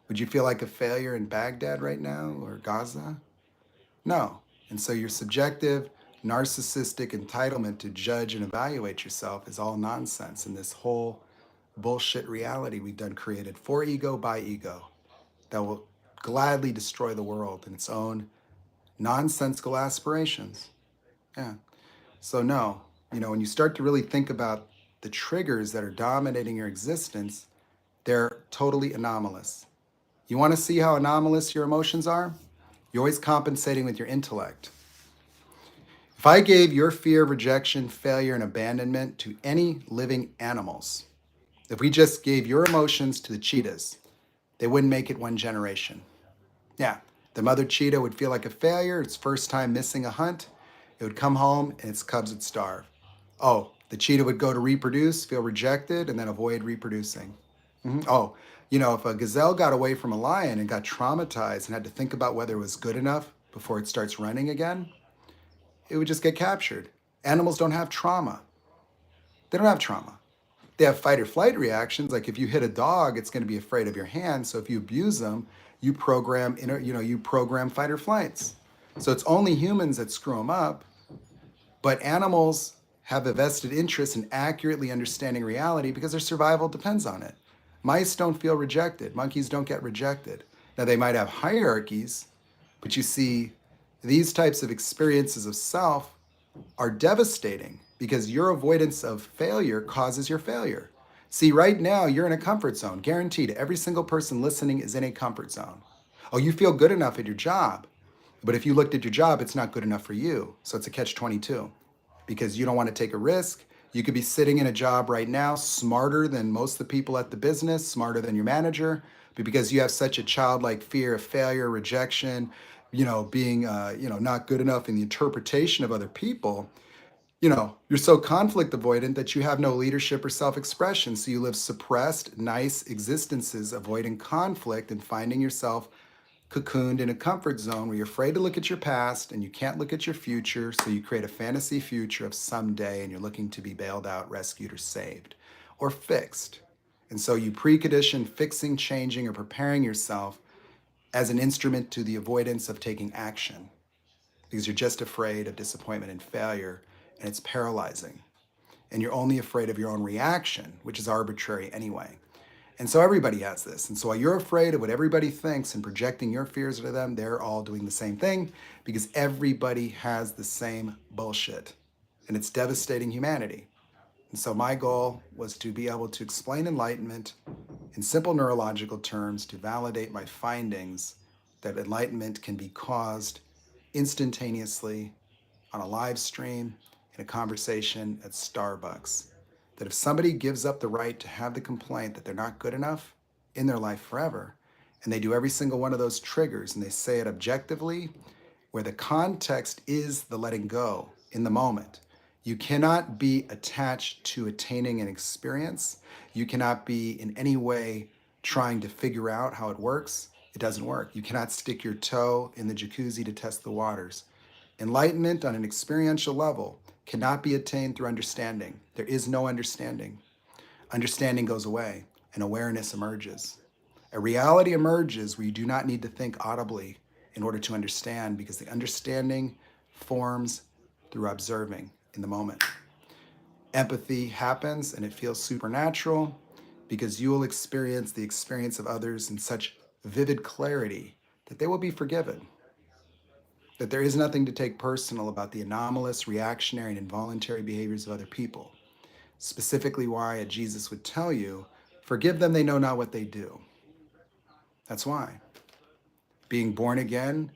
would you feel like a failure in Baghdad right now or Gaza? No. And so your subjective, narcissistic entitlement to judge and evaluate yourself is all nonsense in this whole bullshit reality we've done created for ego by ego that will gladly destroy the world in its own nonsensical aspirations. Yeah. So no, when you start to really think about the triggers that are dominating your existence, they're totally anomalous. You want to see how anomalous your emotions are? You're always compensating with your intellect. If I gave your fear of rejection, failure, and abandonment to any living animals, if we just gave your emotions to the cheetahs, they wouldn't make it one generation. Yeah, the mother cheetah would feel like a failure its first time missing a hunt. It would come home and its cubs would starve. Oh, the cheetah would go to reproduce, feel rejected, and then avoid reproducing. Oh, if a gazelle got away from a lion and got traumatized and had to think about whether it was good enough before it starts running again, it would just get captured. Animals don't have trauma. They don't have trauma. They have fight or flight reactions. Like if you hit a dog, it's going to be afraid of your hand. So if you abuse them, you program you program fight or flights. So it's only humans that screw them up, but animals have a vested interest in accurately understanding reality because their survival depends on it. Mice don't feel rejected. Monkeys don't get rejected. Now they might have hierarchies, but you see, these types of experiences of self are devastating because your avoidance of failure causes your failure. See, right now you're in a comfort zone, guaranteed. Every single person listening is in a comfort zone. Oh, you feel good enough at your job, but if you looked at your job, it's not good enough for you. So it's a catch-22 because you don't want to take a risk. You could be sitting in a job right now, smarter than most of the people at the business, smarter than your manager, but because you have such a childlike fear of failure, rejection, being, not good enough in the interpretation of other people, you're so conflict avoidant that you have no leadership or self-expression. So you live suppressed, nice existences, avoiding conflict and finding yourself cocooned in a comfort zone where you're afraid to look at your past and you can't look at your future. So you create a fantasy future of someday and you're looking to be bailed out, rescued, or saved, or fixed. And so you precondition fixing, changing, or preparing yourself as an instrument to the avoidance of taking action because you're just afraid of disappointment and failure, and it's paralyzing. And you're only afraid of your own reaction, which is arbitrary anyway. And so everybody has this. And so while you're afraid of what everybody thinks and projecting your fears to them, they're all doing the same thing because everybody has the same bullshit. And it's devastating humanity. And so my goal was to be able to explain enlightenment in simple neurological terms to validate my findings that enlightenment can be caused instantaneously on a live stream in a conversation at Starbucks. That if somebody gives up the right to have the complaint that they're not good enough in their life forever, and they do every single one of those triggers and they say it objectively, where the context is the letting go in the moment. You cannot be attached to attaining an experience. You cannot be in any way trying to figure out how it works. It doesn't work. You cannot stick your toe in the jacuzzi to test the waters. Enlightenment on an experiential level cannot be attained through understanding. There is no understanding. Understanding goes away and awareness emerges. A reality emerges where you do not need to think audibly in order to understand because the understanding forms through observing in the moment. Empathy happens and it feels supernatural because you will experience the experience of others in such vivid clarity that they will be forgiven. That there is nothing to take personal about the anomalous, reactionary, and involuntary behaviors of other people. Specifically why Jesus would tell you, forgive them, they know not what they do. That's why. Being born again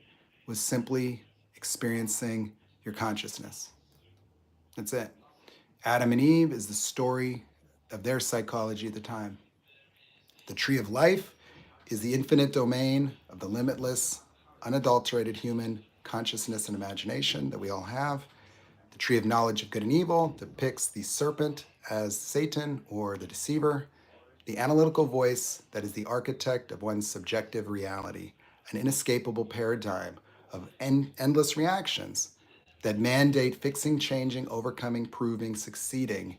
was simply experiencing your consciousness. That's it. Adam and Eve is the story of their psychology at the time. The tree of life is the infinite domain of the limitless, unadulterated human consciousness and imagination that we all have. The tree of knowledge of good and evil depicts the serpent as Satan or the deceiver, the analytical voice that is the architect of one's subjective reality, an inescapable paradigm of endless reactions that mandate fixing, changing, overcoming, proving, succeeding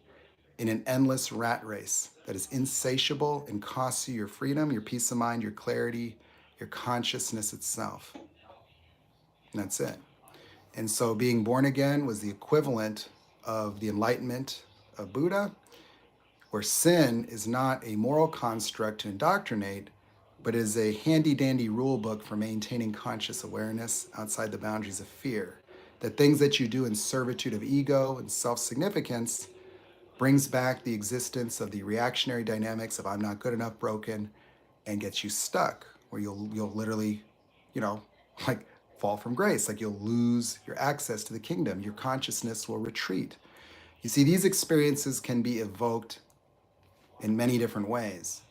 in an endless rat race that is insatiable and costs you your freedom, your peace of mind, your clarity, your consciousness itself. And that's it. And so being born again was the equivalent of the enlightenment of Buddha, where sin is not a moral construct to indoctrinate, but is a handy-dandy rule book for maintaining conscious awareness outside the boundaries of fear. That things that you do in servitude of ego and self-significance brings back the existence of the reactionary dynamics of I'm not good enough, broken, and gets you stuck, where you'll literally, you know, like fall from grace, like you'll lose your access to the kingdom. Your consciousness will retreat. You see, these experiences can be evoked in many different ways,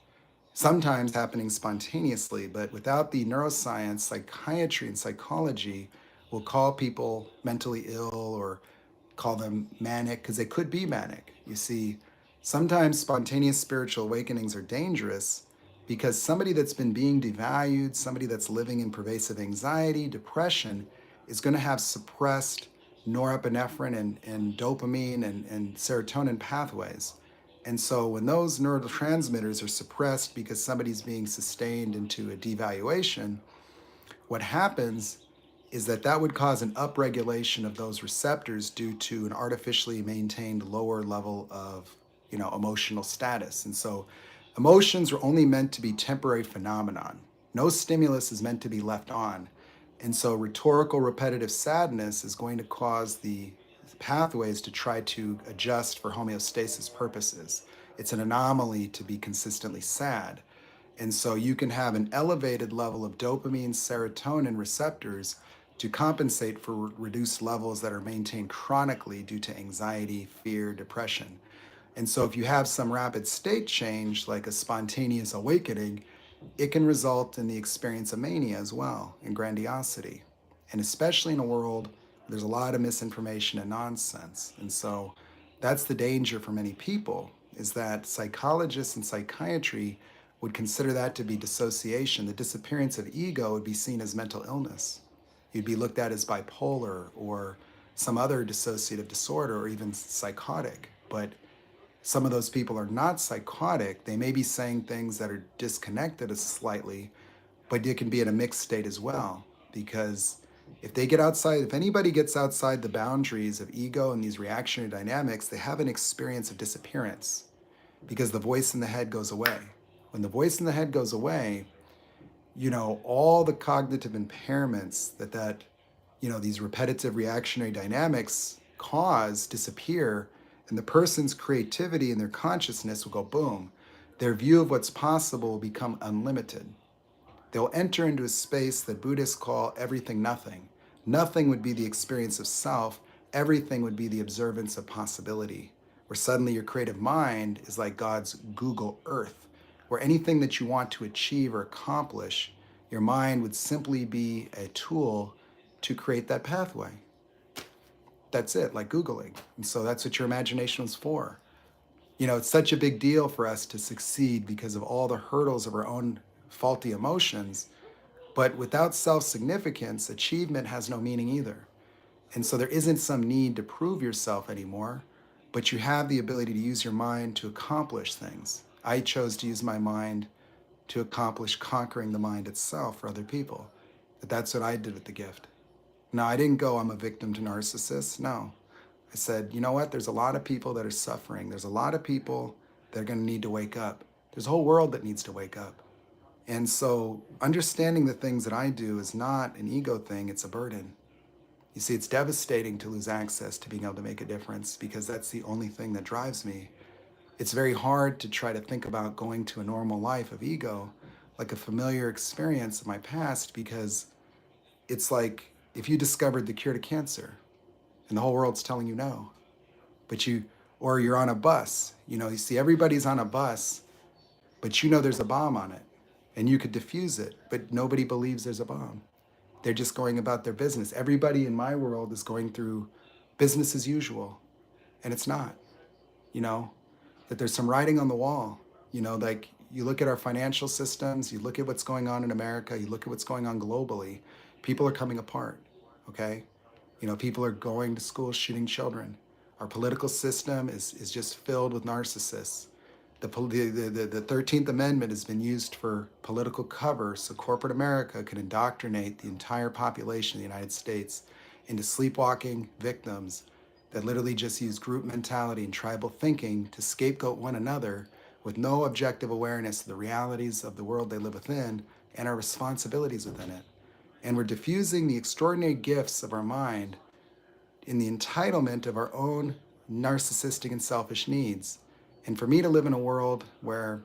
sometimes happening spontaneously, but without the neuroscience, psychiatry, and psychology will call people mentally ill or call them manic because they could be manic. You see, sometimes spontaneous spiritual awakenings are dangerous because somebody that's been being devalued, somebody that's living in pervasive anxiety, depression, is going to have suppressed norepinephrine and dopamine and serotonin pathways. And so when those neurotransmitters are suppressed because somebody's being sustained into a devaluation, what happens is that that would cause an upregulation of those receptors due to an artificially maintained lower level of, emotional status. And so emotions are only meant to be temporary phenomenon. No stimulus is meant to be left on. And so rhetorical repetitive sadness is going to cause the pathways to try to adjust for homeostasis purposes. It's an anomaly to be consistently sad. And so you can have an elevated level of dopamine, serotonin receptors to compensate for reduced levels that are maintained chronically due to anxiety, fear, depression. And so if you have some rapid state change, like a spontaneous awakening, it can result in the experience of mania as well, and grandiosity. And especially in a world where there's a lot of misinformation and nonsense. And so that's the danger for many people, is that psychologists and psychiatry would consider that to be dissociation. The disappearance of ego would be seen as mental illness. You'd be looked at as bipolar or some other dissociative disorder or even psychotic. But some of those people are not psychotic. They may be saying things that are disconnected slightly, but it can be in a mixed state as well. Because if anybody gets outside the boundaries of ego and these reactionary dynamics, they have an experience of disappearance because the voice in the head goes away. When the voice in the head goes away, all the cognitive impairments these repetitive reactionary dynamics cause disappear, and the person's creativity and their consciousness will go boom. Their view of what's possible will become unlimited. They'll enter into a space that Buddhists call everything nothing. Nothing would be the experience of self, everything would be the observance of possibility, where suddenly your creative mind is like God's Google Earth, where anything that you want to achieve or accomplish, your mind would simply be a tool to create that pathway. That's it, like Googling. And so that's what your imagination was for. It's such a big deal for us to succeed because of all the hurdles of our own faulty emotions. But without self-significance, achievement has no meaning either. And so there isn't some need to prove yourself anymore, but you have the ability to use your mind to accomplish things. I chose to use my mind to accomplish conquering the mind itself for other people. But that's what I did with the gift. Now, I didn't go, I'm a victim to narcissists. No. I said, you know what? There's a lot of people that are suffering. There's a lot of people that are going to need to wake up. There's a whole world that needs to wake up. And so understanding the things that I do is not an ego thing, it's a burden. You see, it's devastating to lose access to being able to make a difference because that's the only thing that drives me. It's very hard to try to think about going to a normal life of ego, like a familiar experience of my past, because it's like if you discovered the cure to cancer and the whole world's telling you no, or you're on a bus, you see everybody's on a bus, but there's a bomb on it and you could defuse it, but nobody believes there's a bomb. They're just going about their business. Everybody in my world is going through business as usual, and it's not, that there's some writing on the wall, like you look at our financial systems, you look at what's going on in America, you look at what's going on globally, people are coming apart, okay? People are going to school shooting children. Our political system is just filled with narcissists. The 13th Amendment has been used for political cover so corporate America can indoctrinate the entire population of the United States into sleepwalking victims that literally just use group mentality and tribal thinking to scapegoat one another with no objective awareness of the realities of the world they live within and our responsibilities within it. And we're diffusing the extraordinary gifts of our mind in the entitlement of our own narcissistic and selfish needs. And for me to live in a world where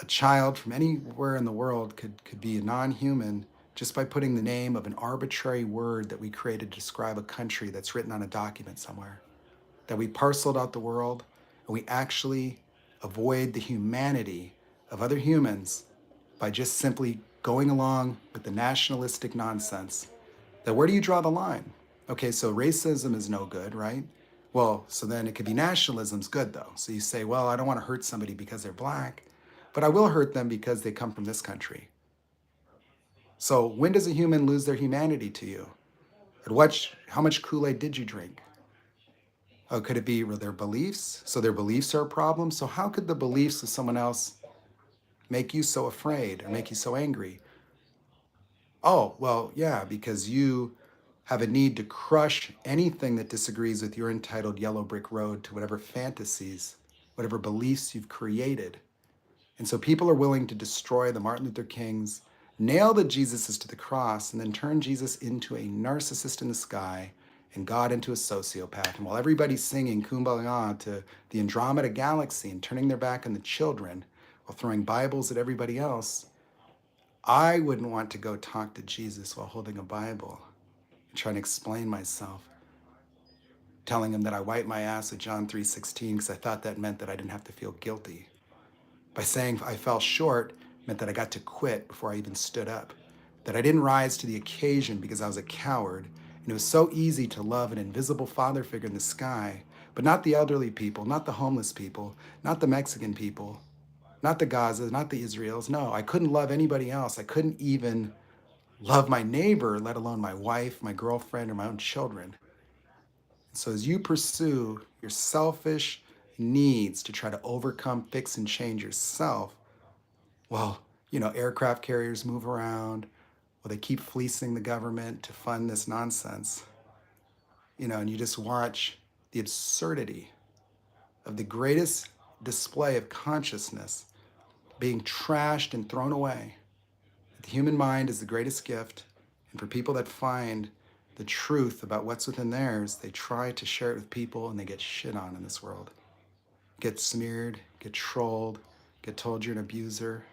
a child from anywhere in the world could be a non-human just by putting the name of an arbitrary word that we created to describe a country that's written on a document somewhere, that we parceled out the world and we actually avoid the humanity of other humans by just simply going along with the nationalistic nonsense. That where do you draw the line? Okay, so racism is no good, right? Well, so then it could be nationalism's good though. So you say, well, I don't want to hurt somebody because they're black, but I will hurt them because they come from this country. So when does a human lose their humanity to you? And how much Kool-Aid did you drink? Oh, could it be their beliefs? So their beliefs are a problem. So how could the beliefs of someone else make you so afraid or make you so angry? Oh, well, yeah, because you have a need to crush anything that disagrees with your entitled yellow brick road to whatever fantasies, whatever beliefs you've created. And so people are willing to destroy the Martin Luther Kings, nail the Jesuses to the cross, and then turn Jesus into a narcissist in the sky and God into a sociopath. And while everybody's singing Kumbaya to the Andromeda Galaxy and turning their back on the children while throwing Bibles at everybody else, I wouldn't want to go talk to Jesus while holding a Bible and trying to explain myself, telling him that I wiped my ass at John 3:16 because I thought that meant that I didn't have to feel guilty. By saying I fell short meant that I got to quit before I even stood up, that I didn't rise to the occasion because I was a coward, and it was so easy to love an invisible father figure in the sky, but not the elderly people, not the homeless people, not the Mexican people, not the Gazas, not the Israels. No, I couldn't love anybody else. I couldn't even love my neighbor, let alone my wife, my girlfriend, or my own children. So as you pursue your selfish needs to try to overcome, fix, and change yourself, well, aircraft carriers move around, well, they keep fleecing the government to fund this nonsense, and you just watch the absurdity of the greatest display of consciousness being trashed and thrown away. The human mind is the greatest gift, and for people that find the truth about what's within theirs, they try to share it with people and they get shit on in this world. Get smeared, get trolled, get told you're an abuser.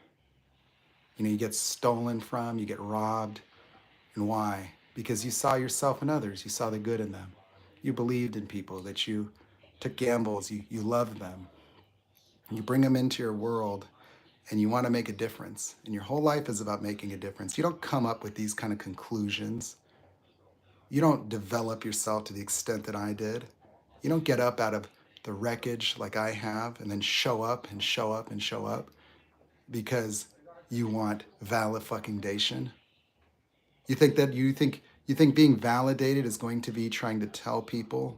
You get stolen from, you get robbed. And why? Because you saw yourself in others, you saw the good in them. You believed in people, that you took gambles, you loved them. You bring them into your world and you want to make a difference. And your whole life is about making a difference. You don't come up with these kind of conclusions. You don't develop yourself to the extent that I did. You don't get up out of the wreckage like I have and then show up and show up and show up because you want validation. You think being validated is going to be trying to tell people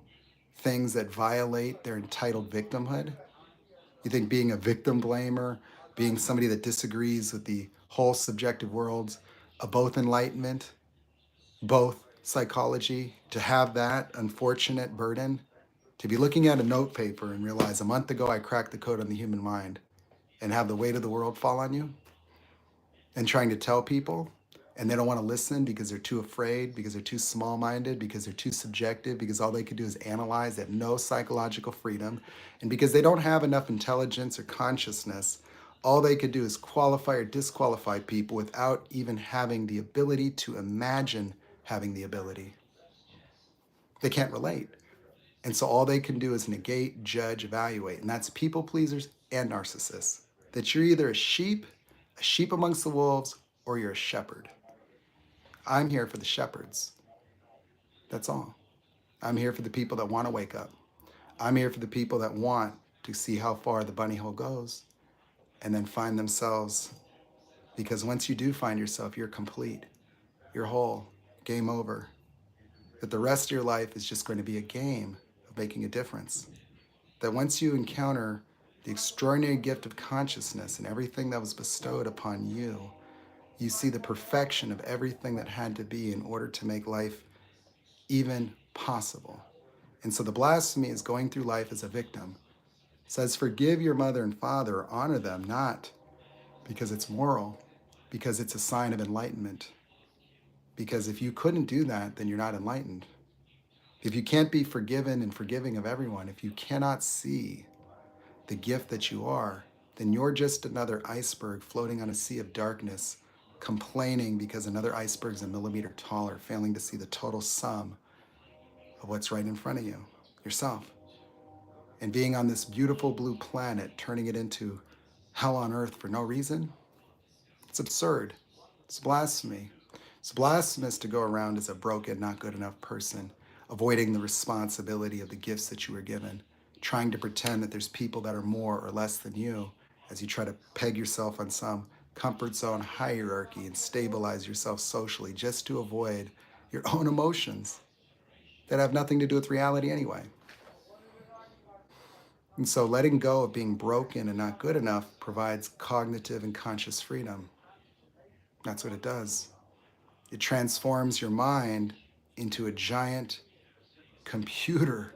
things that violate their entitled victimhood? You think being a victim blamer, being somebody that disagrees with the whole subjective worlds of both enlightenment, both psychology, to have that unfortunate burden, to be looking at a note paper and realize a month ago I cracked the code on the human mind and have the weight of the world fall on you, and trying to tell people and they don't want to listen because they're too afraid, because they're too small-minded, because they're too subjective, because all they can do is analyze, they have no psychological freedom, and because they don't have enough intelligence or consciousness, all they could do is qualify or disqualify people without even having the ability to imagine having the ability. They can't relate. And so all they can do is negate, judge, evaluate. And that's people pleasers and narcissists. That you're either a sheep amongst the wolves, or you're a shepherd. I'm here for the shepherds. That's all. I'm here for the people that want to wake up. I'm here for the people that want to see how far the bunny hole goes and then find themselves. Because once you do find yourself, you're complete. You're whole. Game over. That the rest of your life is just going to be a game of making a difference. That once you encounter the extraordinary gift of consciousness and everything that was bestowed upon you, you see the perfection of everything that had to be in order to make life even possible. And so the blasphemy is going through life as a victim. It says, forgive your mother and father, honor them, not because it's moral, because it's a sign of enlightenment. Because if you couldn't do that, then you're not enlightened. If you can't be forgiven and forgiving of everyone, if you cannot see the gift that you are, then you're just another iceberg floating on a sea of darkness, complaining because another iceberg's a millimeter taller, failing to see the total sum of what's right in front of you, yourself. And being on this beautiful blue planet, turning it into hell on earth for no reason, it's absurd. It's blasphemy. It's blasphemous to go around as a broken, not good enough person, avoiding the responsibility of the gifts that you were given, trying to pretend that there's people that are more or less than you as you try to peg yourself on some comfort zone hierarchy and stabilize yourself socially just to avoid your own emotions that have nothing to do with reality anyway. And so letting go of being broken and not good enough provides cognitive and conscious freedom. That's what it does. It transforms your mind into a giant computer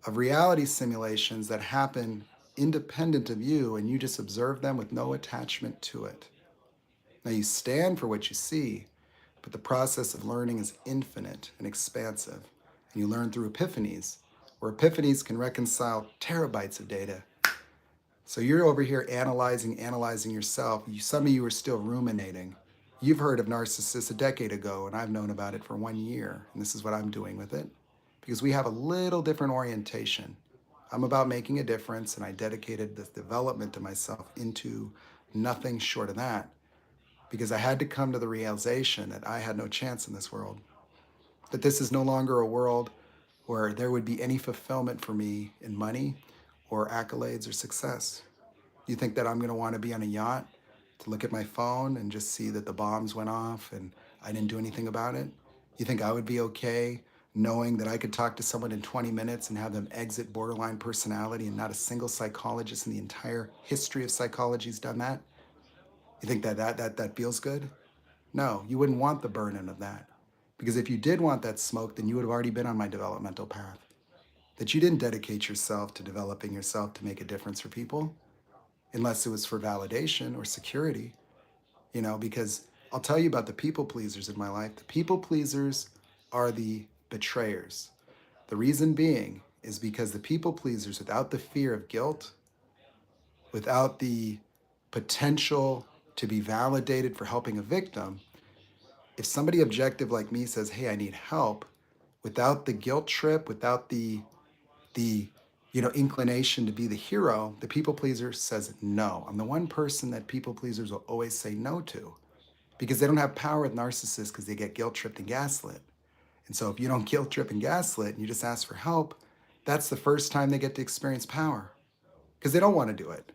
of reality simulations that happen independent of you, and you just observe them with no attachment to it. Now, you stand for what you see, but the process of learning is infinite and expansive. And you learn through epiphanies, where epiphanies can reconcile terabytes of data. So you're over here analyzing yourself. Some of you are still ruminating. You've heard of narcissists a decade ago, and I've known about it for 1 year. And this is what I'm doing with it, because we have a little different orientation. I'm about making a difference, and I dedicated this development to myself into nothing short of that, because I had to come to the realization that I had no chance in this world, that this is no longer a world where there would be any fulfillment for me in money or accolades or success. You think that I'm going to want to be on a yacht to look at my phone and just see that the bombs went off and I didn't do anything about it? You think I would be okay knowing that I could talk to someone in 20 minutes and have them exit borderline personality, and not a single psychologist in the entire history of psychology has done that? You think that feels good? No, you wouldn't want the burden of that. Because if you did want that smoke, then you would have already been on my developmental path. That you didn't dedicate yourself to developing yourself to make a difference for people, unless it was for validation or security, because I'll tell you about the people pleasers in my life. The people pleasers are the betrayers. The reason being is because the people pleasers, without the fear of guilt, without the potential to be validated for helping a victim, if somebody objective like me says, hey, I need help, without the guilt trip, without the inclination to be the hero, the people pleaser says no. I'm the one person that people pleasers will always say no to, because they don't have power with narcissists, because they get guilt tripped and gaslit. And so if you don't guilt trip and gaslit and you just ask for help, that's the first time they get to experience power, because they don't want to do it.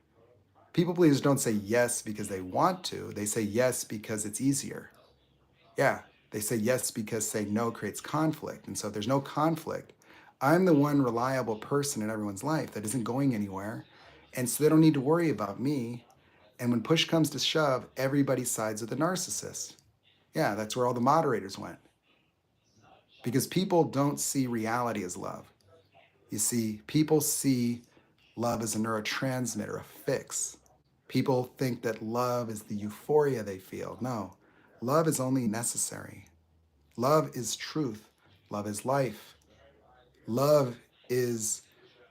People pleasers don't say yes because they want to. They say yes because it's easier. Yeah, they say yes because saying no creates conflict. And so if there's no conflict, I'm the one reliable person in everyone's life that isn't going anywhere. And so they don't need to worry about me. And when push comes to shove, everybody sides with the narcissist. Yeah, that's where all the moderators went. Because people don't see reality as love. You see, people see love as a neurotransmitter, a fix. People think that love is the euphoria they feel. No, love is only necessary. Love is truth. Love is life. Love is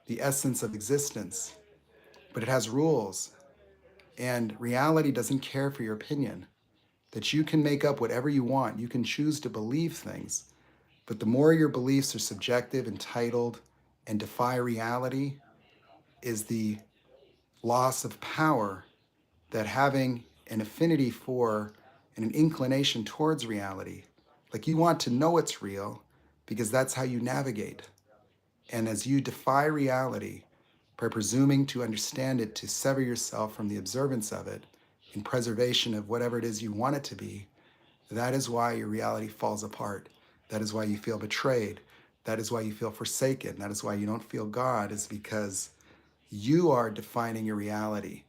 the essence of existence, but it has rules. And reality doesn't care for your opinion. That you can make up whatever you want. You can choose to believe things. But the more your beliefs are subjective, entitled, and defy reality, is the loss of power that having an affinity for and an inclination towards reality. Like, you want to know it's real because that's how you navigate. And as you defy reality by presuming to understand it, to sever yourself from the observance of it in preservation of whatever it is you want it to be, that is why your reality falls apart. That is why you feel betrayed. That is why you feel forsaken. That is why you don't feel God, is because you are defining your reality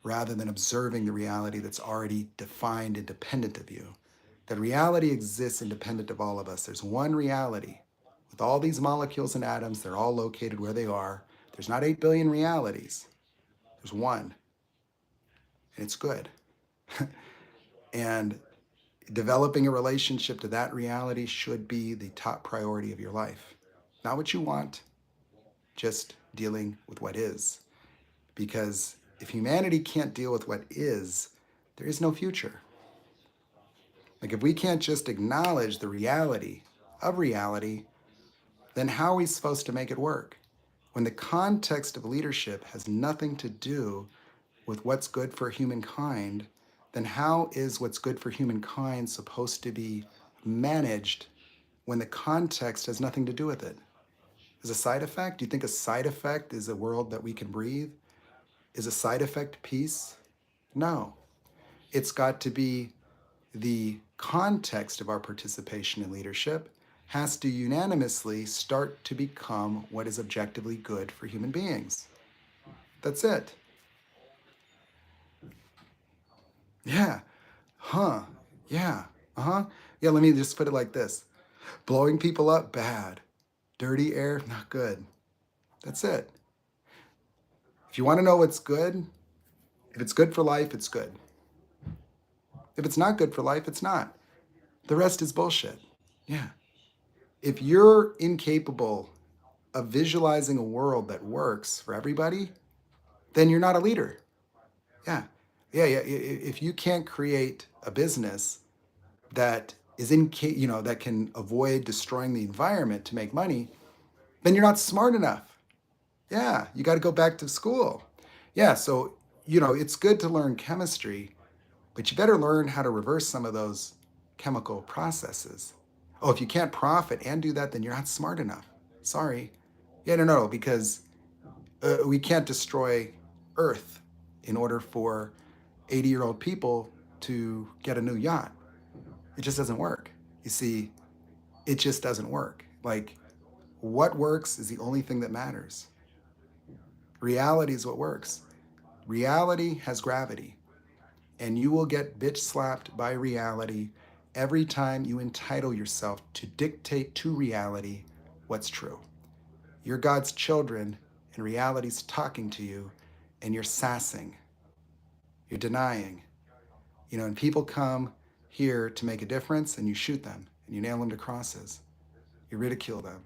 rather than observing the reality that's already defined independent of you. That reality exists independent of all of us. There's one reality. With all these molecules and atoms, they're all located where they are. There's not 8 billion realities. There's one. And it's good. And developing a relationship to that reality should be the top priority of your life. Not what you want, just dealing with what is. Because if humanity can't deal with what is, there is no future. Like if we can't just acknowledge the reality of reality, then how are we supposed to make it work? When the context of leadership has nothing to do with what's good for humankind, then how is what's good for humankind supposed to be managed when the context has nothing to do with it? As a side effect, do you think a side effect is a world that we can breathe? Is a side effect peace? No. It's got to be the context of our participation in leadership has to unanimously start to become what is objectively good for human beings. That's it. Yeah. Huh. Yeah. Uh-huh. Yeah, let me just put it like this. Blowing people up, bad. Dirty air, not good. That's it. If you want to know what's good, if it's good for life, it's good. If it's not good for life, it's not. The rest is bullshit. Yeah. If you're incapable of visualizing a world that works for everybody, then you're not a leader. Yeah. Yeah. If you can't create a business that is that can avoid destroying the environment to make money, then you're not smart enough. Yeah, you got to go back to school. Yeah, so it's good to learn chemistry, but you better learn how to reverse some of those chemical processes. Oh, if you can't profit and do that, then you're not smart enough. Sorry. Yeah, no, because we can't destroy Earth in order for 80-year-old people to get a new yacht. It just doesn't work. You see, it just doesn't work. Like, what works is the only thing that matters. Reality is what works. Reality has gravity, and you will get bitch slapped by reality every time you entitle yourself to dictate to reality what's true. You're God's children, and reality's talking to you, and you're sassing. You're denying. And people come here to make a difference, and you shoot them, and you nail them to crosses. You ridicule them.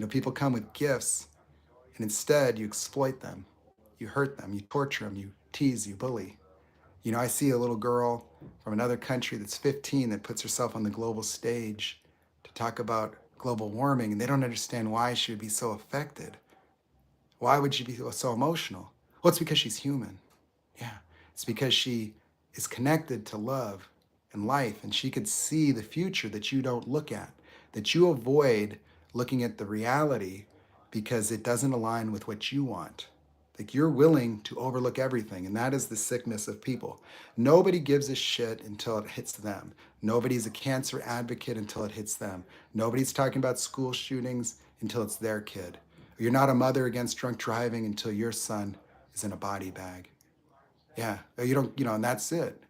People come with gifts, and instead you exploit them. You hurt them, you torture them, you tease, you bully. I see a little girl from another country that's 15 that puts herself on the global stage to talk about global warming, and they don't understand why she would be so affected. Why would she be so emotional? Well, it's because she's human. Yeah, it's because she is connected to love and life, and she could see the future that you don't look at, that you avoid looking at the reality because it doesn't align with what you want. Like you're willing to overlook everything, and that is the sickness of people. Nobody gives a shit until it hits them. Nobody's a cancer advocate until it hits them. Nobody's talking about school shootings until it's their kid. You're not a mother against drunk driving until your son is in a body bag. Yeah, you don't, and that's it.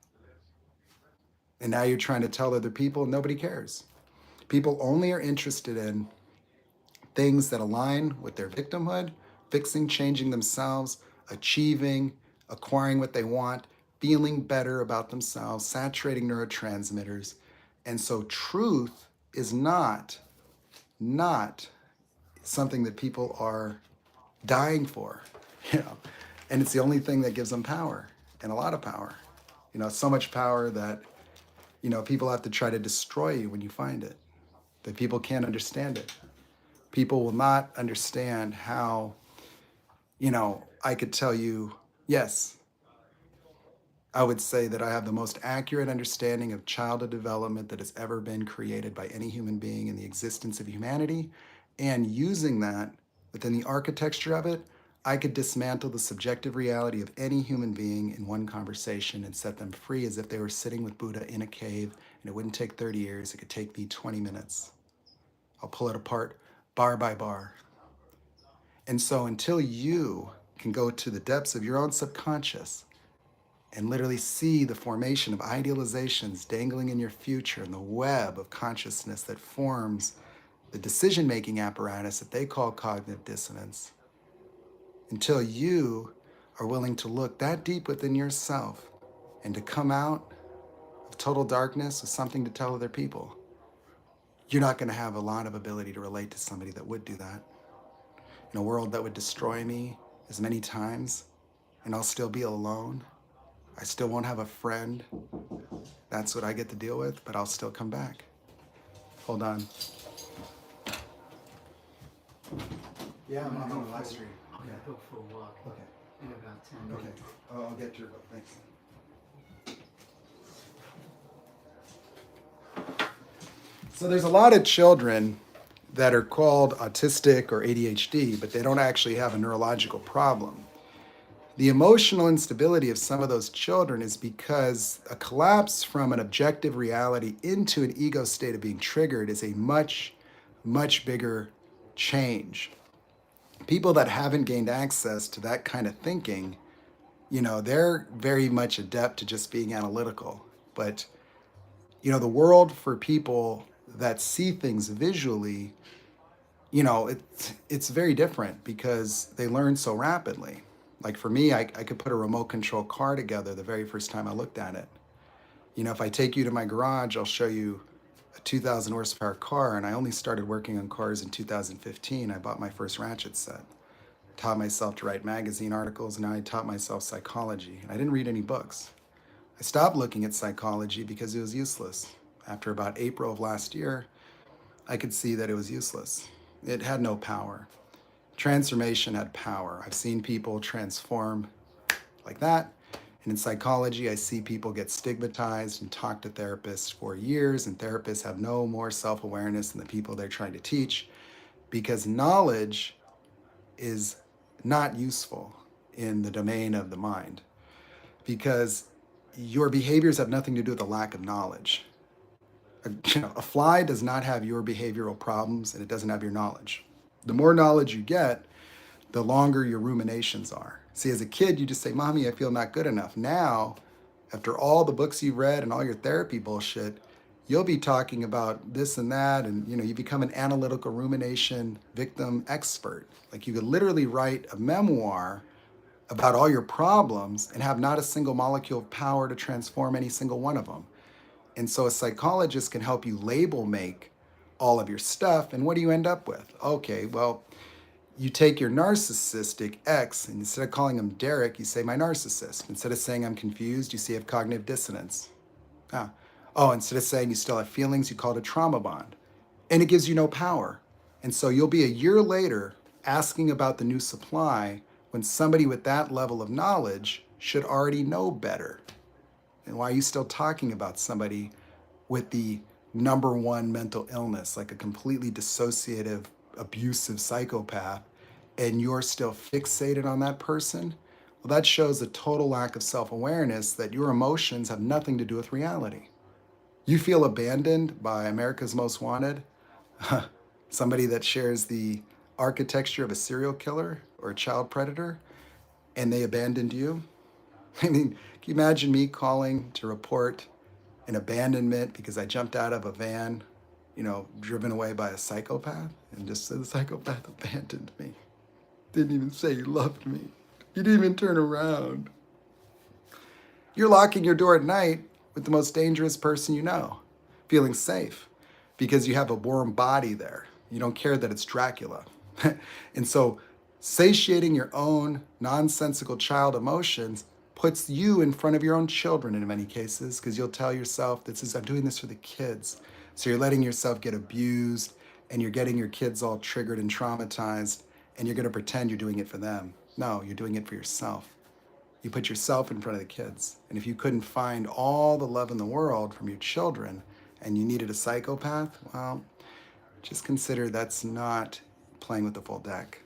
And now you're trying to tell other people, nobody cares. People only are interested in things that align with their victimhood, fixing, changing themselves, achieving, acquiring what they want, feeling better about themselves, saturating neurotransmitters. And so truth is not something that people are dying for, and it's the only thing that gives them power, and a lot of power, so much power that, people have to try to destroy you when you find it, that people can't understand it. People will not understand how, I could tell you, yes, I would say that I have the most accurate understanding of childhood development that has ever been created by any human being in the existence of humanity. And using that within the architecture of it, I could dismantle the subjective reality of any human being in one conversation and set them free as if they were sitting with Buddha in a cave. And it wouldn't take 30 years, it could take me 20 minutes. I'll pull it apart bar by bar. And so until you can go to the depths of your own subconscious and literally see the formation of idealizations dangling in your future and the web of consciousness that forms the decision-making apparatus that they call cognitive dissonance, until you are willing to look that deep within yourself and to come out of total darkness with something to tell other people, you're not going to have a lot of ability to relate to somebody that would do that. In a world that would destroy me as many times, and I'll still be alone. I still won't have a friend. That's what I get to deal with, but I'll still come back. Hold on. Yeah, I'm on the live stream. I'm gonna go for a walk Okay. in about 10 Okay. minutes. I'll get your book. Thanks. So there's a lot of children that are called autistic or ADHD, but they don't actually have a neurological problem. The emotional instability of some of those children is because a collapse from an objective reality into an ego state of being triggered is a much, much bigger change. People that haven't gained access to that kind of thinking, they're very much adept to just being analytical. But, the world for people that see things visually, it's very different because they learn so rapidly. Like for me, I could put a remote control car together the very first time I looked at it. If I take you to my garage, I'll show you a 2,000 horsepower car, and I only started working on cars in 2015. I bought my first ratchet set, taught myself to write magazine articles, and now I taught myself psychology. And I didn't read any books. I stopped looking at psychology because it was useless. After about April of last year, I could see that it was useless. It had no power. Transformation had power. I've seen people transform like that. And in psychology, I see people get stigmatized and talk to therapists for years, and therapists have no more self-awareness than the people they're trying to teach because knowledge is not useful in the domain of the mind because your behaviors have nothing to do with a lack of knowledge. A fly does not have your behavioral problems and it doesn't have your knowledge. The more knowledge you get, the longer your ruminations are. See, as a kid, you just say, Mommy, I feel not good enough. Now, after all the books you've read and all your therapy bullshit, you'll be talking about this and that, and you become an analytical rumination victim expert. Like you could literally write a memoir about all your problems and have not a single molecule of power to transform any single one of them. And so a psychologist can help you label make all of your stuff. And what do you end up with? Okay, well, you take your narcissistic ex, and instead of calling him Derek, you say my narcissist. Instead of saying I'm confused, you say you have cognitive dissonance. Instead of saying you still have feelings, you call it a trauma bond. And it gives you no power. And so you'll be a year later asking about the new supply when somebody with that level of knowledge should already know better. And why are you still talking about somebody with the number one mental illness, like a completely dissociative, abusive psychopath, and you're still fixated on that person? Well, that shows a total lack of self-awareness that your emotions have nothing to do with reality. You feel abandoned by America's Most Wanted, somebody that shares the architecture of a serial killer or a child predator, and they abandoned you? I mean, can you imagine me calling to report an abandonment because I jumped out of a van, driven away by a psychopath, and just said the psychopath abandoned me. Didn't even say he loved me. He didn't even turn around. You're locking your door at night with the most dangerous person you know, feeling safe because you have a warm body there. You don't care that it's Dracula. And so satiating your own nonsensical child emotions puts you in front of your own children in many cases, because you'll tell yourself, I'm doing this for the kids. So you're letting yourself get abused and you're getting your kids all triggered and traumatized, and you're gonna pretend you're doing it for them. No, you're doing it for yourself. You put yourself in front of the kids. And if you couldn't find all the love in the world from your children and you needed a psychopath, well, just consider that's not playing with the full deck.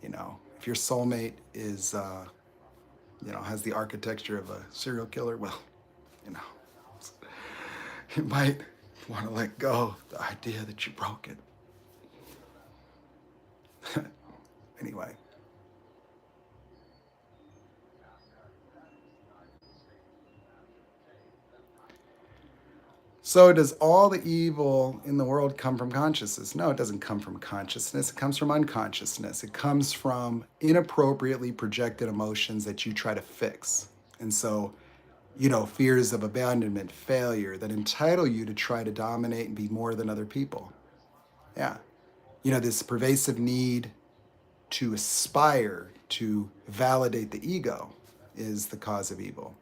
If your soulmate is, has the architecture of a serial killer, well, you might want to let go of the idea that you're broken. Anyway. So does all the evil in the world come from consciousness? No, it doesn't come from consciousness. It comes from unconsciousness. It comes from inappropriately projected emotions that you try to fix. And so, fears of abandonment, failure that entitle you to try to dominate and be more than other people. Yeah. This pervasive need to aspire to validate the ego is the cause of evil.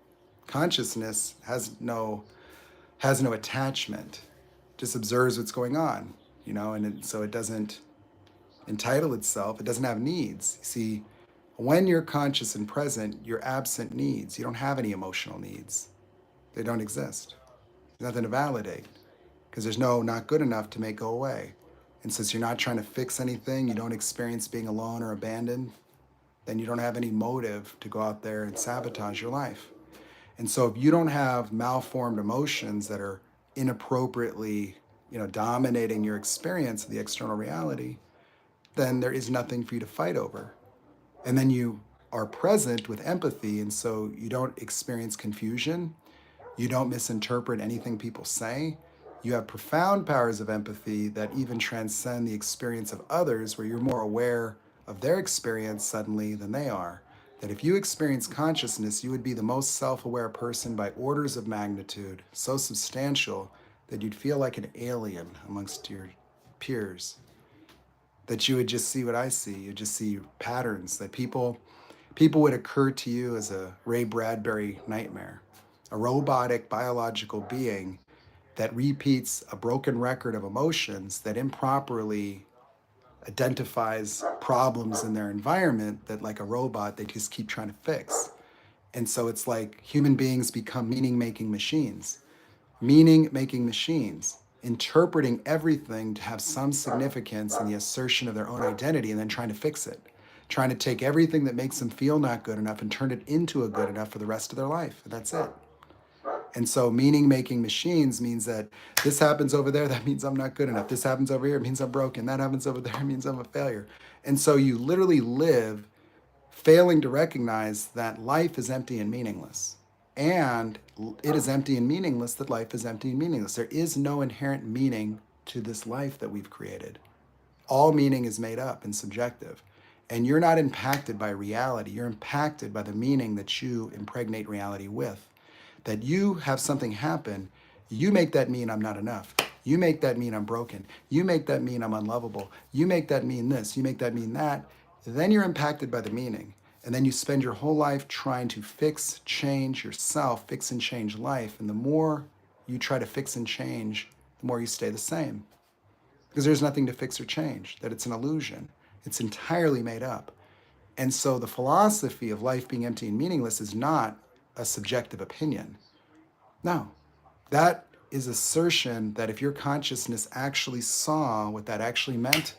Consciousness has no attachment, just observes what's going on, so it doesn't entitle itself, it doesn't have needs. See, when you're conscious and present, you're absent needs. You don't have any emotional needs. They don't exist. There's nothing to validate because there's no not good enough to make go away. And since you're not trying to fix anything, you don't experience being alone or abandoned, then you don't have any motive to go out there and sabotage your life. And so if you don't have malformed emotions that are inappropriately, dominating your experience of the external reality, then there is nothing for you to fight over. And then you are present with empathy, and so you don't experience confusion. You don't misinterpret anything people say. You have profound powers of empathy that even transcend the experience of others, where you're more aware of their experience suddenly than they are. That if you experience consciousness, you would be the most self-aware person by orders of magnitude, so substantial that you'd feel like an alien amongst your peers. That you would just see what I see. You'd just see patterns that people would occur to you as a Ray Bradbury nightmare, a robotic biological being that repeats a broken record of emotions that improperly identifies problems in their environment that, like a robot, they just keep trying to fix. And so it's like human beings become meaning-making machines. Meaning-making machines, interpreting everything to have some significance in the assertion of their own identity and then trying to fix it. Trying to take everything that makes them feel not good enough and turn it into a good enough for the rest of their life. And that's it. And so meaning-making machines means that this happens over there, that means I'm not good enough. This happens over here, it means I'm broken. That happens over there, it means I'm a failure. And so you literally live failing to recognize that life is empty and meaningless. And it is empty and meaningless that life is empty and meaningless. There is no inherent meaning to this life that we've created. All meaning is made up and subjective. And you're not impacted by reality. You're impacted by the meaning that you impregnate reality with. That you have something happen, you make that mean I'm not enough. You make that mean I'm broken. You make that mean I'm unlovable. You make that mean this. You make that mean that. Then you're impacted by the meaning. And then you spend your whole life trying to fix, change yourself, fix and change life. And the more you try to fix and change, the more you stay the same. Because there's nothing to fix or change, that it's an illusion. It's entirely made up. And so the philosophy of life being empty and meaningless is not a subjective opinion. No, that is assertion that if your consciousness actually saw what that actually meant,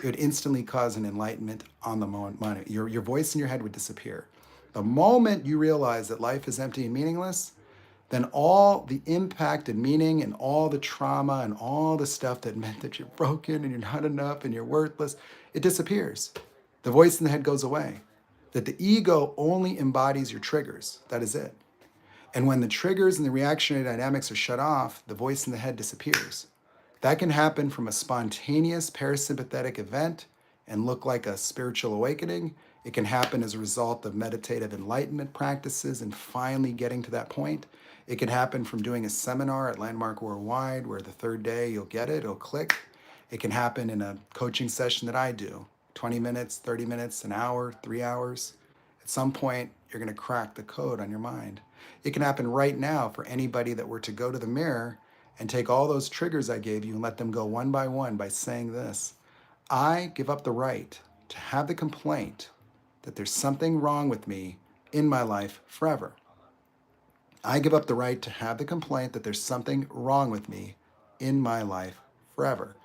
it would instantly cause an enlightenment on the moment. Your voice in your head would disappear. The moment you realize that life is empty and meaningless, then all the impact and meaning and all the trauma and all the stuff that meant that you're broken and you're not enough and you're worthless, it disappears. The voice in the head goes away. That the ego only embodies your triggers. That is it. And when the triggers and the reactionary dynamics are shut off, the voice in the head disappears. That can happen from a spontaneous parasympathetic event and look like a spiritual awakening. It can happen as a result of meditative enlightenment practices and finally getting to that point. It can happen from doing a seminar at Landmark Worldwide where the third day you'll get it, it'll click. It can happen in a coaching session that I do, 20 minutes, 30 minutes, an hour, 3 hours. At some point, you're going to crack the code on your mind. It can happen right now for anybody that were to go to the mirror and take all those triggers I gave you and let them go one by one by saying this: I give up the right to have the complaint that there's something wrong with me in my life forever. I give up the right to have the complaint that there's something wrong with me in my life forever.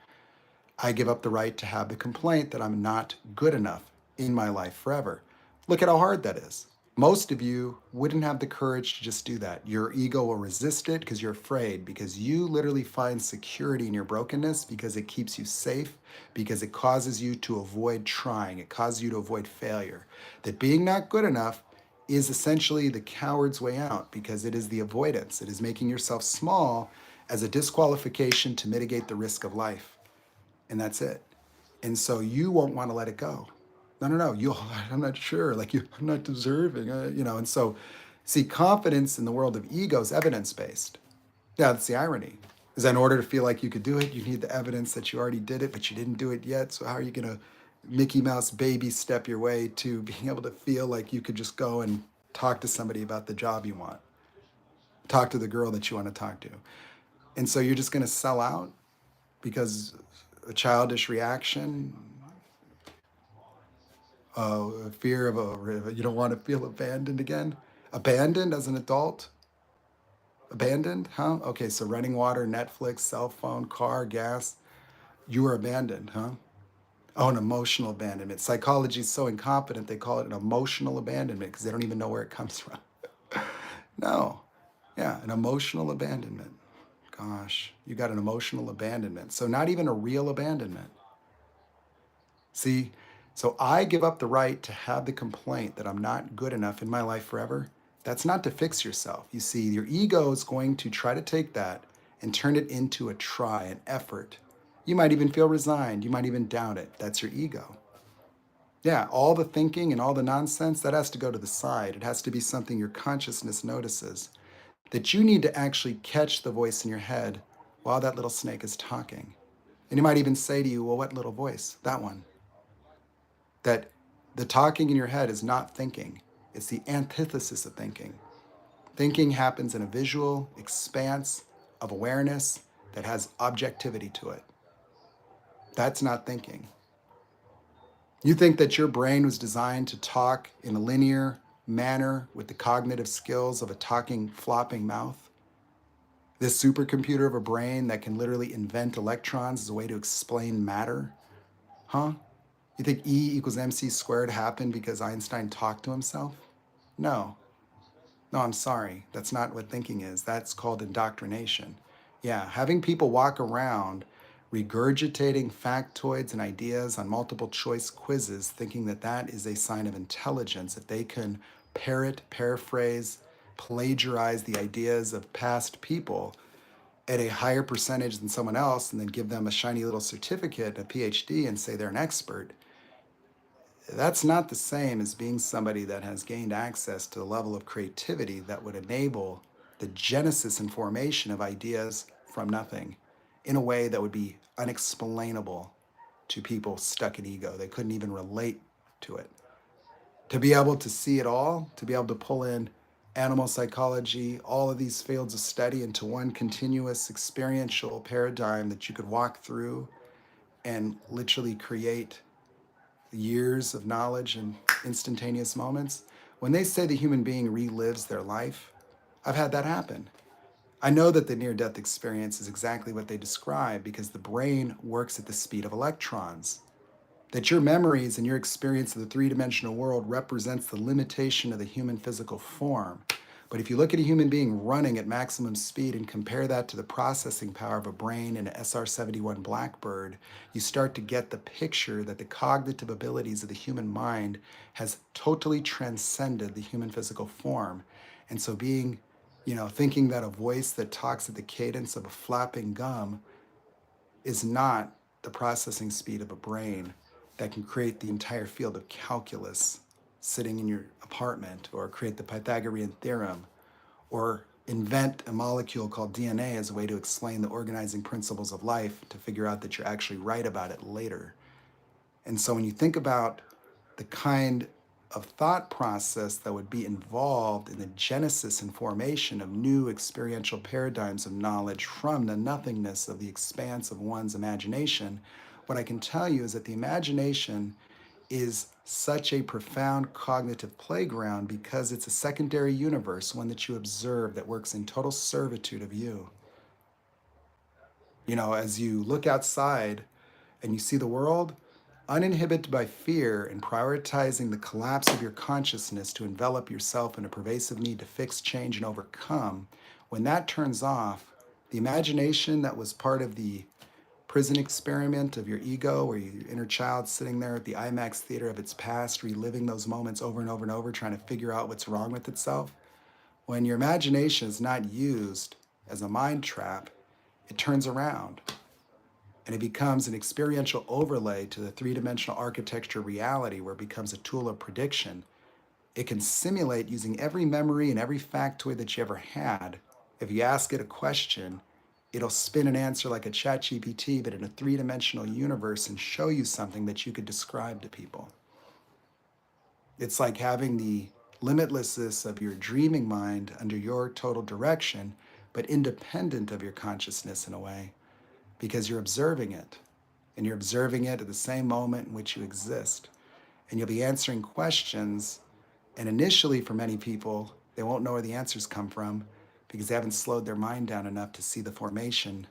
I give up the right to have the complaint that I'm not good enough in my life forever. Look at how hard that is. Most of you wouldn't have the courage to just do that. Your ego will resist it because you're afraid, because you literally find security in your brokenness because it keeps you safe, because it causes you to avoid trying. It causes you to avoid failure. That being not good enough is essentially the coward's way out because it is the avoidance. It is making yourself small as a disqualification to mitigate the risk of life. And that's it. And so you won't want to let it go. No. I'm not sure. I'm not deserving. And so, see, confidence in the world of ego is evidence-based. Yeah, that's the irony. Is that in order to feel like you could do it, you need the evidence that you already did it, but you didn't do it yet. So how are you going to Mickey Mouse baby step your way to being able to feel like you could just go and talk to somebody about the job you want, talk to the girl that you want to talk to? And so you're just going to sell out because a childish reaction, a fear of you don't want to feel abandoned again. Abandoned as an adult? Abandoned? Huh? Okay, so running water, Netflix, cell phone, car, gas. You were abandoned, huh? Oh, an emotional abandonment. Psychology is so incompetent, they call it an emotional abandonment because they don't even know where it comes from. No. Yeah, an emotional abandonment. Gosh, you got an emotional abandonment. So, not even a real abandonment. See, so I give up the right to have the complaint that I'm not good enough in my life forever. That's not to fix yourself. You see, your ego is going to try to take that and turn it into a try, an effort. You might even feel resigned. You might even doubt it. That's your ego. Yeah, all the thinking and all the nonsense, that has to go to the side. It has to be something your consciousness notices. That you need to actually catch the voice in your head while that little snake is talking. And he might even say to you, well, what little voice? That one. That the talking in your head is not thinking, it's the antithesis of thinking. Thinking happens in a visual expanse of awareness that has objectivity to it. That's not thinking. You think that your brain was designed to talk in a linear manner with the cognitive skills of a talking, flopping mouth? This supercomputer of a brain that can literally invent electrons as a way to explain matter? Huh? You think E equals mc squared happened because Einstein talked to himself? No. No, I'm sorry. That's not what thinking is. That's called indoctrination. Yeah, having people walk around regurgitating factoids and ideas on multiple choice quizzes, thinking that that is a sign of intelligence, if they can parrot, paraphrase, plagiarize the ideas of past people at a higher percentage than someone else, and then give them a shiny little certificate, a PhD, and say they're an expert. That's not the same as being somebody that has gained access to the level of creativity that would enable the genesis and formation of ideas from nothing in a way that would be unexplainable to people stuck in ego. They couldn't even relate to it. To be able to see it all, to be able to pull in animal psychology, all of these fields of study into one continuous experiential paradigm that you could walk through and literally create years of knowledge in instantaneous moments. When they say the human being relives their life, I've had that happen. I know that the near death experience is exactly what they describe because the brain works at the speed of electrons. That your memories and your experience of the three-dimensional world represents the limitation of the human physical form. But if you look at a human being running at maximum speed and compare that to the processing power of a brain in an SR-71 Blackbird, you start to get the picture that the cognitive abilities of the human mind has totally transcended the human physical form. And so thinking that a voice that talks at the cadence of a flapping gum is not the processing speed of a brain that can create the entire field of calculus sitting in your apartment, or create the Pythagorean theorem, or invent a molecule called DNA as a way to explain the organizing principles of life to figure out that you're actually right about it later. And so when you think about the kind of thought process that would be involved in the genesis and formation of new experiential paradigms of knowledge from the nothingness of the expanse of one's imagination, what I can tell you is that the imagination is such a profound cognitive playground because it's a secondary universe, one that you observe that works in total servitude of you. As you look outside and you see the world, uninhibited by fear and prioritizing the collapse of your consciousness to envelop yourself in a pervasive need to fix, change, and overcome, when that turns off, the imagination that was part of the prison experiment of your ego, where your inner child sitting there at the IMAX theater of its past, reliving those moments over and over and over, trying to figure out what's wrong with itself, when your imagination is not used as a mind trap, it turns around and it becomes an experiential overlay to the three-dimensional architecture reality, where it becomes a tool of prediction. It can simulate using every memory and every factoid that you ever had. If you ask it a question, It'll spin an answer like a chat GPT, but in a three-dimensional universe and show you something that you could describe to people. It's like having the limitlessness of your dreaming mind under your total direction, but independent of your consciousness in a way, because you're observing it. And you're observing it at the same moment in which you exist. And you'll be answering questions. And initially, for many people, they won't know where the answers come from because they haven't slowed their mind down enough to see the formation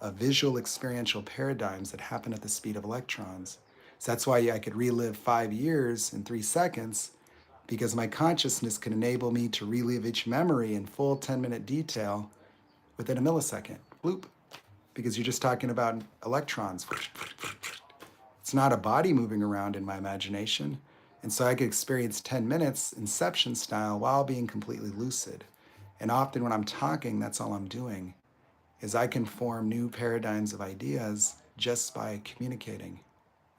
of visual experiential paradigms that happen at the speed of electrons. So that's why I could relive 5 years in 3 seconds, because my consciousness can enable me to relive each memory in full 10-minute detail within a millisecond. Bloop. Because you're just talking about electrons. It's not a body moving around in my imagination. And so I could experience 10 minutes Inception style while being completely lucid. And often when I'm talking, that's all I'm doing, is I can form new paradigms of ideas just by communicating.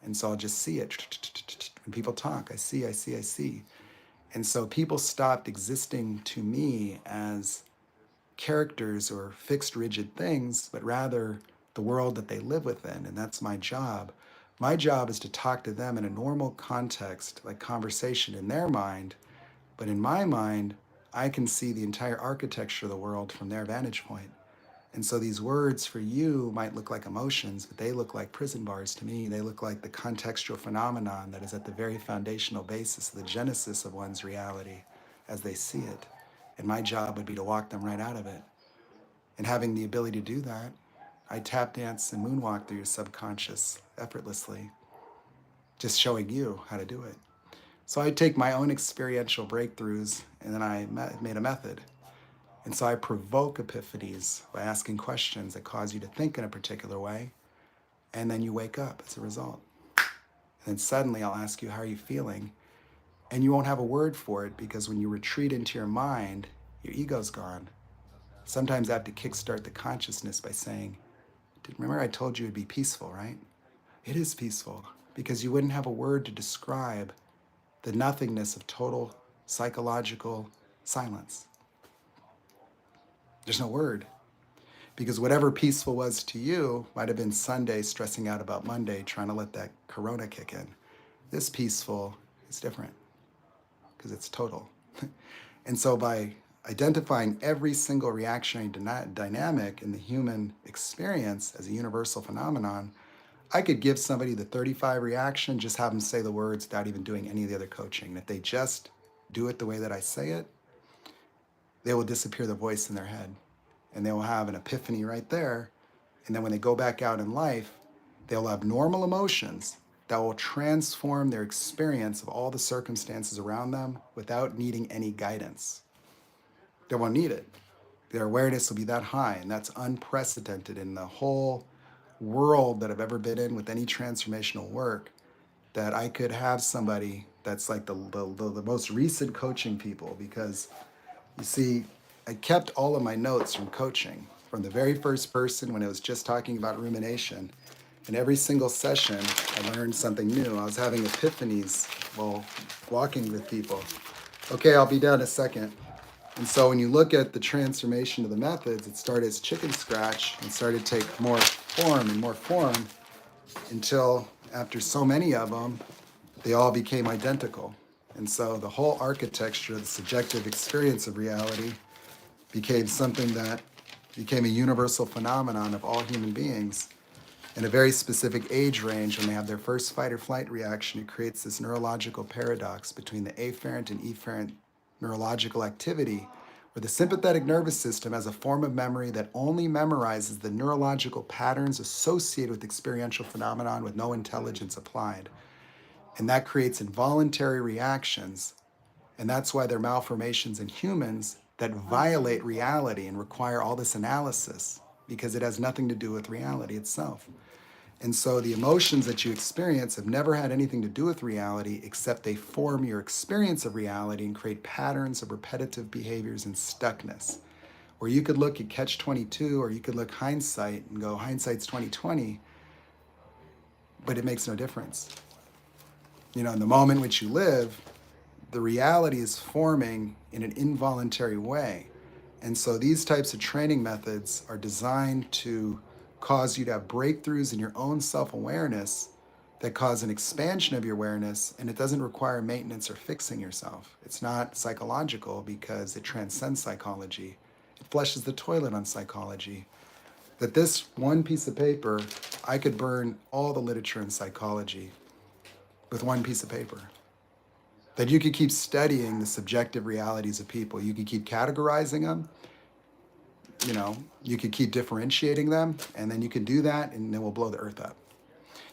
And so I'll just see it. When people talk, I see. And so people stopped existing to me as characters or fixed rigid things, but rather the world that they live within. And that's my job. My job is to talk to them in a normal context, like conversation in their mind. But in my mind, I can see the entire architecture of the world from their vantage point. And so these words for you might look like emotions, but they look like prison bars to me. They look like the contextual phenomenon that is at the very foundational basis, the genesis of one's reality as they see it. And my job would be to walk them right out of it. And having the ability to do that, I tap dance and moonwalk through your subconscious effortlessly, just showing you how to do it. So I take my own experiential breakthroughs and then I made a method. And so I provoke epiphanies by asking questions that cause you to think in a particular way. And then you wake up as a result. And then suddenly I'll ask you, how are you feeling? And you won't have a word for it because when you retreat into your mind, your ego's gone. Sometimes I have to kickstart the consciousness by saying, remember I told you it'd be peaceful, right? It is peaceful because you wouldn't have a word to describe the nothingness of total psychological silence. There's no word. Because whatever peaceful was to you might have been Sunday stressing out about Monday, trying to let that corona kick in. This peaceful is different because it's total. And so by identifying every single reactionary dynamic in the human experience as a universal phenomenon, I could give somebody the 35 reaction, just have them say the words without even doing any of the other coaching. If they just do it the way that I say it, they will disappear the voice in their head. And they will have an epiphany right there. And then when they go back out in life, they'll have normal emotions that will transform their experience of all the circumstances around them without needing any guidance. They won't need it. Their awareness will be that high, and that's unprecedented in the whole world that I've ever been in with any transformational work, that I could have somebody that's like the most recent coaching people, because you see, I kept all of my notes from coaching from the very first person when I was just talking about rumination. And every single session, I learned something new. I was having epiphanies while walking with people. Okay, I'll be down in a second. And so when you look at the transformation of the methods, it started as chicken scratch and started to take more form until after so many of them, they all became identical. And so the whole architecture, the subjective experience of reality became something that became a universal phenomenon of all human beings. In a very specific age range, when they have their first fight or flight reaction, it creates this neurological paradox between the afferent and efferent neurological activity, where the sympathetic nervous system has a form of memory that only memorizes the neurological patterns associated with experiential phenomenon with no intelligence applied. And that creates involuntary reactions. And that's why there are malformations in humans that violate reality and require all this analysis, because it has nothing to do with reality itself. And so the emotions that you experience have never had anything to do with reality, except they form your experience of reality and create patterns of repetitive behaviors and stuckness. Where you could look at catch-22, or you could look hindsight and go, hindsight's 2020, but it makes no difference. You know, in the moment in which you live, the reality is forming in an involuntary way. And so these types of training methods are designed to cause you to have breakthroughs in your own self-awareness that cause an expansion of your awareness, and it doesn't require maintenance or fixing yourself. It's not psychological because it transcends psychology. It flushes the toilet on psychology. That this one piece of paper, I could burn all the literature in psychology with one piece of paper. That you could keep studying the subjective realities of people. You could keep categorizing them. You know, you could keep differentiating them, and then you can do that, and then we'll blow the earth up.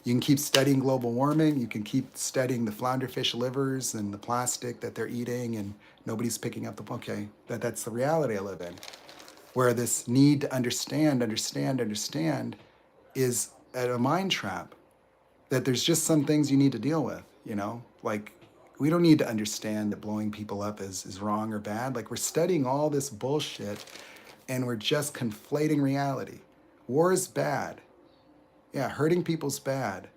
You can keep studying global warming. You can keep studying the flounderfish livers and the plastic that they're eating, and nobody's picking up the, okay, that's the reality I live in. Where this need to understand is a mind trap. That there's just some things you need to deal with, you know? Like, we don't need to understand that blowing people up is wrong or bad. Like, we're studying all this bullshit, and we're just conflating reality. War is bad. Yeah, hurting people's bad.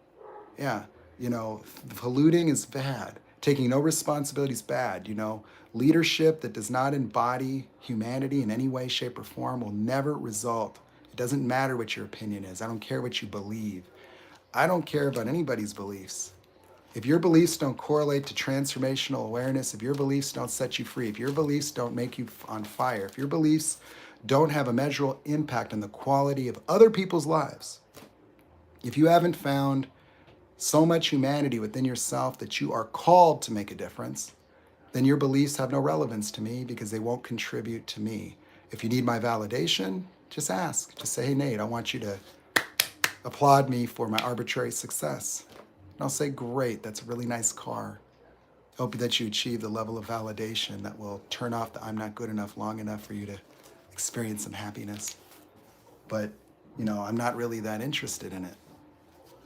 Yeah, you know, polluting is bad. Taking no responsibility is bad. You know, leadership that does not embody humanity in any way, shape, or form will never result. It doesn't matter what your opinion is. I don't care what you believe. I don't care about anybody's beliefs. If your beliefs don't correlate to transformational awareness, if your beliefs don't set you free, if your beliefs don't make you on fire, if your beliefs don't have a measurable impact on the quality of other people's lives, if you haven't found so much humanity within yourself that you are called to make a difference, then your beliefs have no relevance to me because they won't contribute to me. If you need my validation, just ask. Just say, hey, Nate, I want you to applaud me for my arbitrary success. And I'll say, great, that's a really nice car. Hope that you achieve the level of validation that will turn off the I'm not good enough long enough for you to experience some happiness. But, you know, I'm not really that interested in it.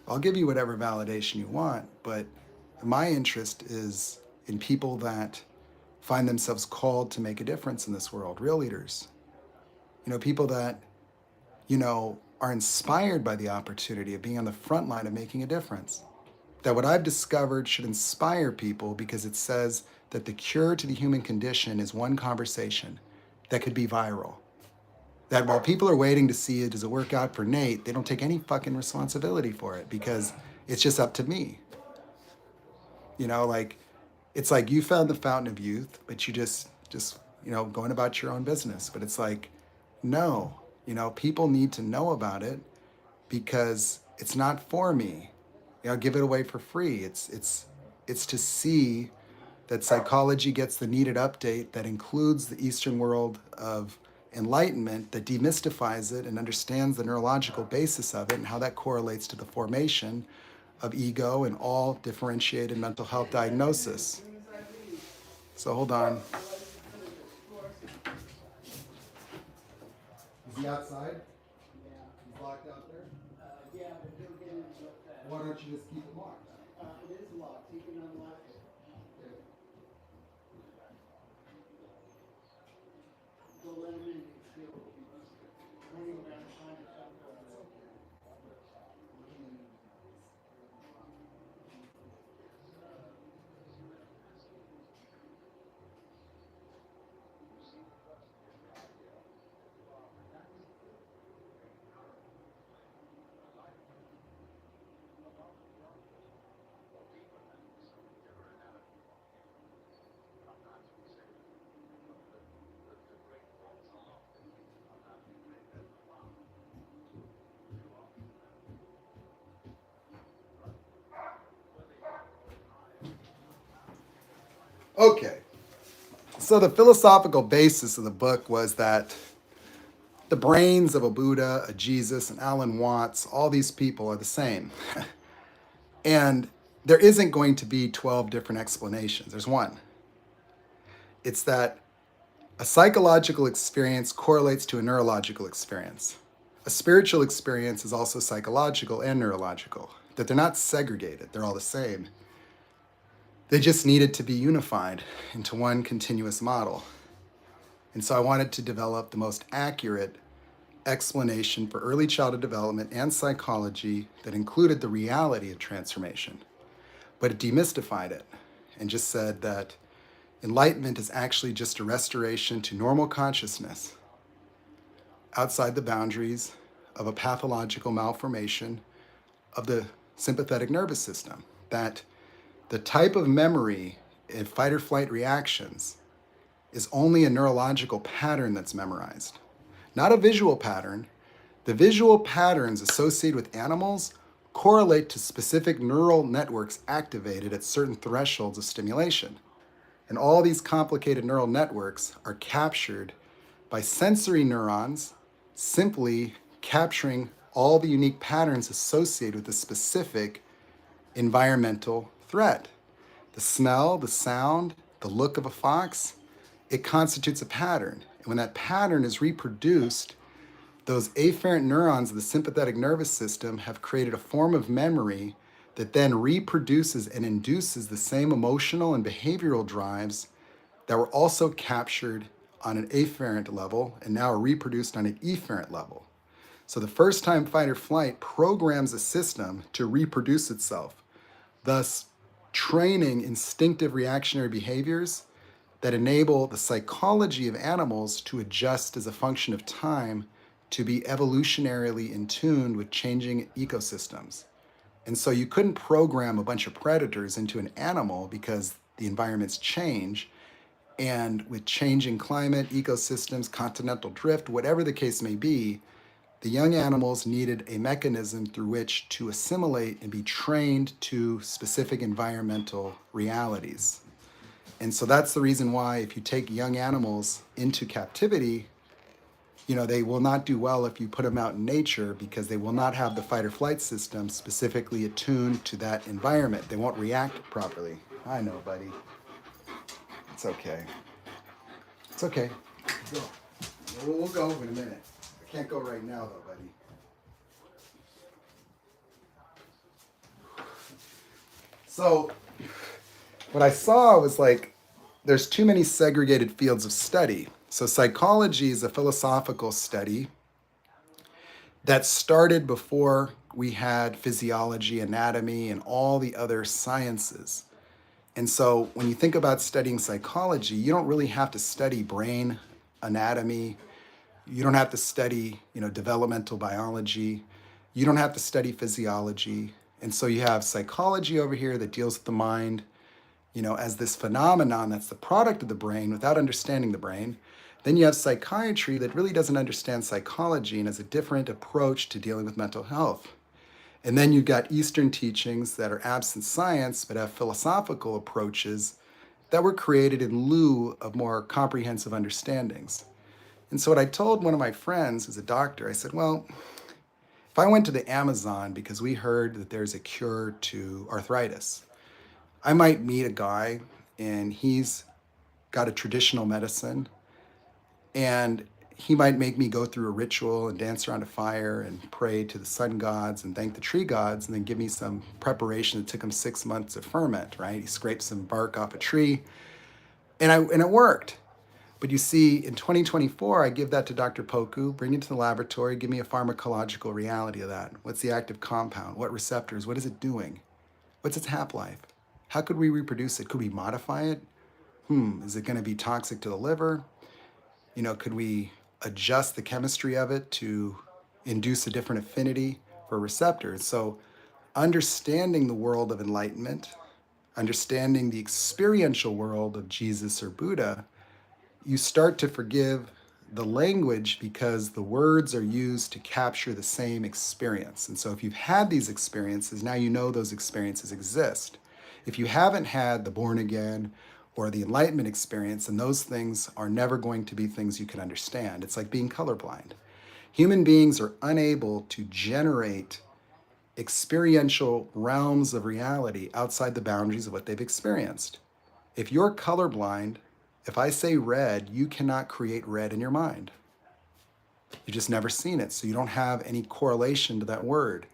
I'll give you whatever validation you want, but my interest is in people that find themselves called to make a difference in this world, real leaders. You know, people that, you know, are inspired by the opportunity of being on the front line of making a difference. That what I've discovered should inspire people because it says that the cure to the human condition is one conversation that could be viral. That while people are waiting to see it, does it work out for Nate, they don't take any fucking responsibility for it because it's just up to me. You know, like, it's like you found the fountain of youth, but you just, you know, going about your own business. But it's like, no, you know, people need to know about it because it's not for me. You know, give it away for free. It's to see that psychology gets the needed update that includes the Eastern world of enlightenment, that demystifies it and understands the neurological basis of it and how that correlates to the formation of ego and all differentiated mental health diagnosis. So hold on. Is he outside? He's locked out there? Yeah, but he'll get in with that. Why don't you just keep him locked? It is locked. He can unlock it. Go let him in. He'll running around trying to come to us. Okay. So the philosophical basis of the book was that the brains of a Buddha, a Jesus, and Alan Watts, all these people are the same. And there isn't going to be 12 different explanations. There's one. It's that a psychological experience correlates to a neurological experience. A spiritual experience is also psychological and neurological, that they're not segregated, they're all the same. They just needed to be unified into one continuous model. And so I wanted to develop the most accurate explanation for early childhood development and psychology that included the reality of transformation. But it demystified it and just said that, Enlightenment is actually just a restoration to normal consciousness outside the boundaries of a pathological malformation of the sympathetic nervous system. That the type of memory in fight or flight reactions is only a neurological pattern that's memorized, not a visual pattern. The visual patterns associated with animals correlate to specific neural networks activated at certain thresholds of stimulation. And all these complicated neural networks are captured by sensory neurons simply capturing all the unique patterns associated with a specific environmental threat. The smell, the sound, the look of a fox, it constitutes a pattern. And when that pattern is reproduced, those afferent neurons of the sympathetic nervous system have created a form of memory that then reproduces and induces the same emotional and behavioral drives that were also captured on an afferent level and now are reproduced on an efferent level. So the first time fight or flight programs a system to reproduce itself, thus training instinctive reactionary behaviors that enable the psychology of animals to adjust as a function of time to be evolutionarily in tune with changing ecosystems. And so you couldn't program a bunch of predators into an animal because the environments change. And with changing climate, ecosystems, continental drift, whatever the case may be, the young animals needed a mechanism through which to assimilate and be trained to specific environmental realities. And so that's the reason why if you take young animals into captivity, they will not do well if you put them out in nature because they will not have the fight or flight system specifically attuned to that environment. They won't react properly. I know, buddy. It's okay. It's okay. Go. We'll go in a minute. I can't go right now, though, buddy. So, what I saw was there's too many segregated fields of study. So, psychology is a philosophical study that started before we had physiology, anatomy, and all the other sciences. And so when you think about studying psychology, you don't really have to study brain anatomy. You don't have to study, developmental biology. You don't have to study physiology. And so you have psychology over here that deals with the mind, as this phenomenon that's the product of the brain without understanding the brain. Then you have psychiatry that really doesn't understand psychology and has a different approach to dealing with mental health. And then you've got Eastern teachings that are absent science, but have philosophical approaches that were created in lieu of more comprehensive understandings. And so what I told one of my friends who's a doctor, I said, well, if I went to the Amazon because we heard that there's a cure to arthritis, I might meet a guy and he's got a traditional medicine and he might make me go through a ritual and dance around a fire and pray to the sun gods and thank the tree gods and then give me some preparation that took him 6 months to ferment, right? He scraped some bark off a tree and it worked. But you see, in 2024, I give that to Dr. Poku, bring it to the laboratory, give me a pharmacological reality of that. What's the active compound? What receptors? What is it doing? What's its half-life? How could we reproduce it? Could we modify it? Is it going to be toxic to the liver? Could we adjust the chemistry of it to induce a different affinity for receptors? So understanding the world of enlightenment, understanding the experiential world of Jesus or Buddha, you start to forgive the language because the words are used to capture the same experience. And so if you've had these experiences, now you know those experiences exist. If you haven't had the born again or the enlightenment experience, and those things are never going to be things you can understand. It's like being colorblind. Human beings are unable to generate experiential realms of reality outside the boundaries of what they've experienced. If you're colorblind, if I say red, you cannot create red in your mind. You've just never seen it, so you don't have any correlation to that word.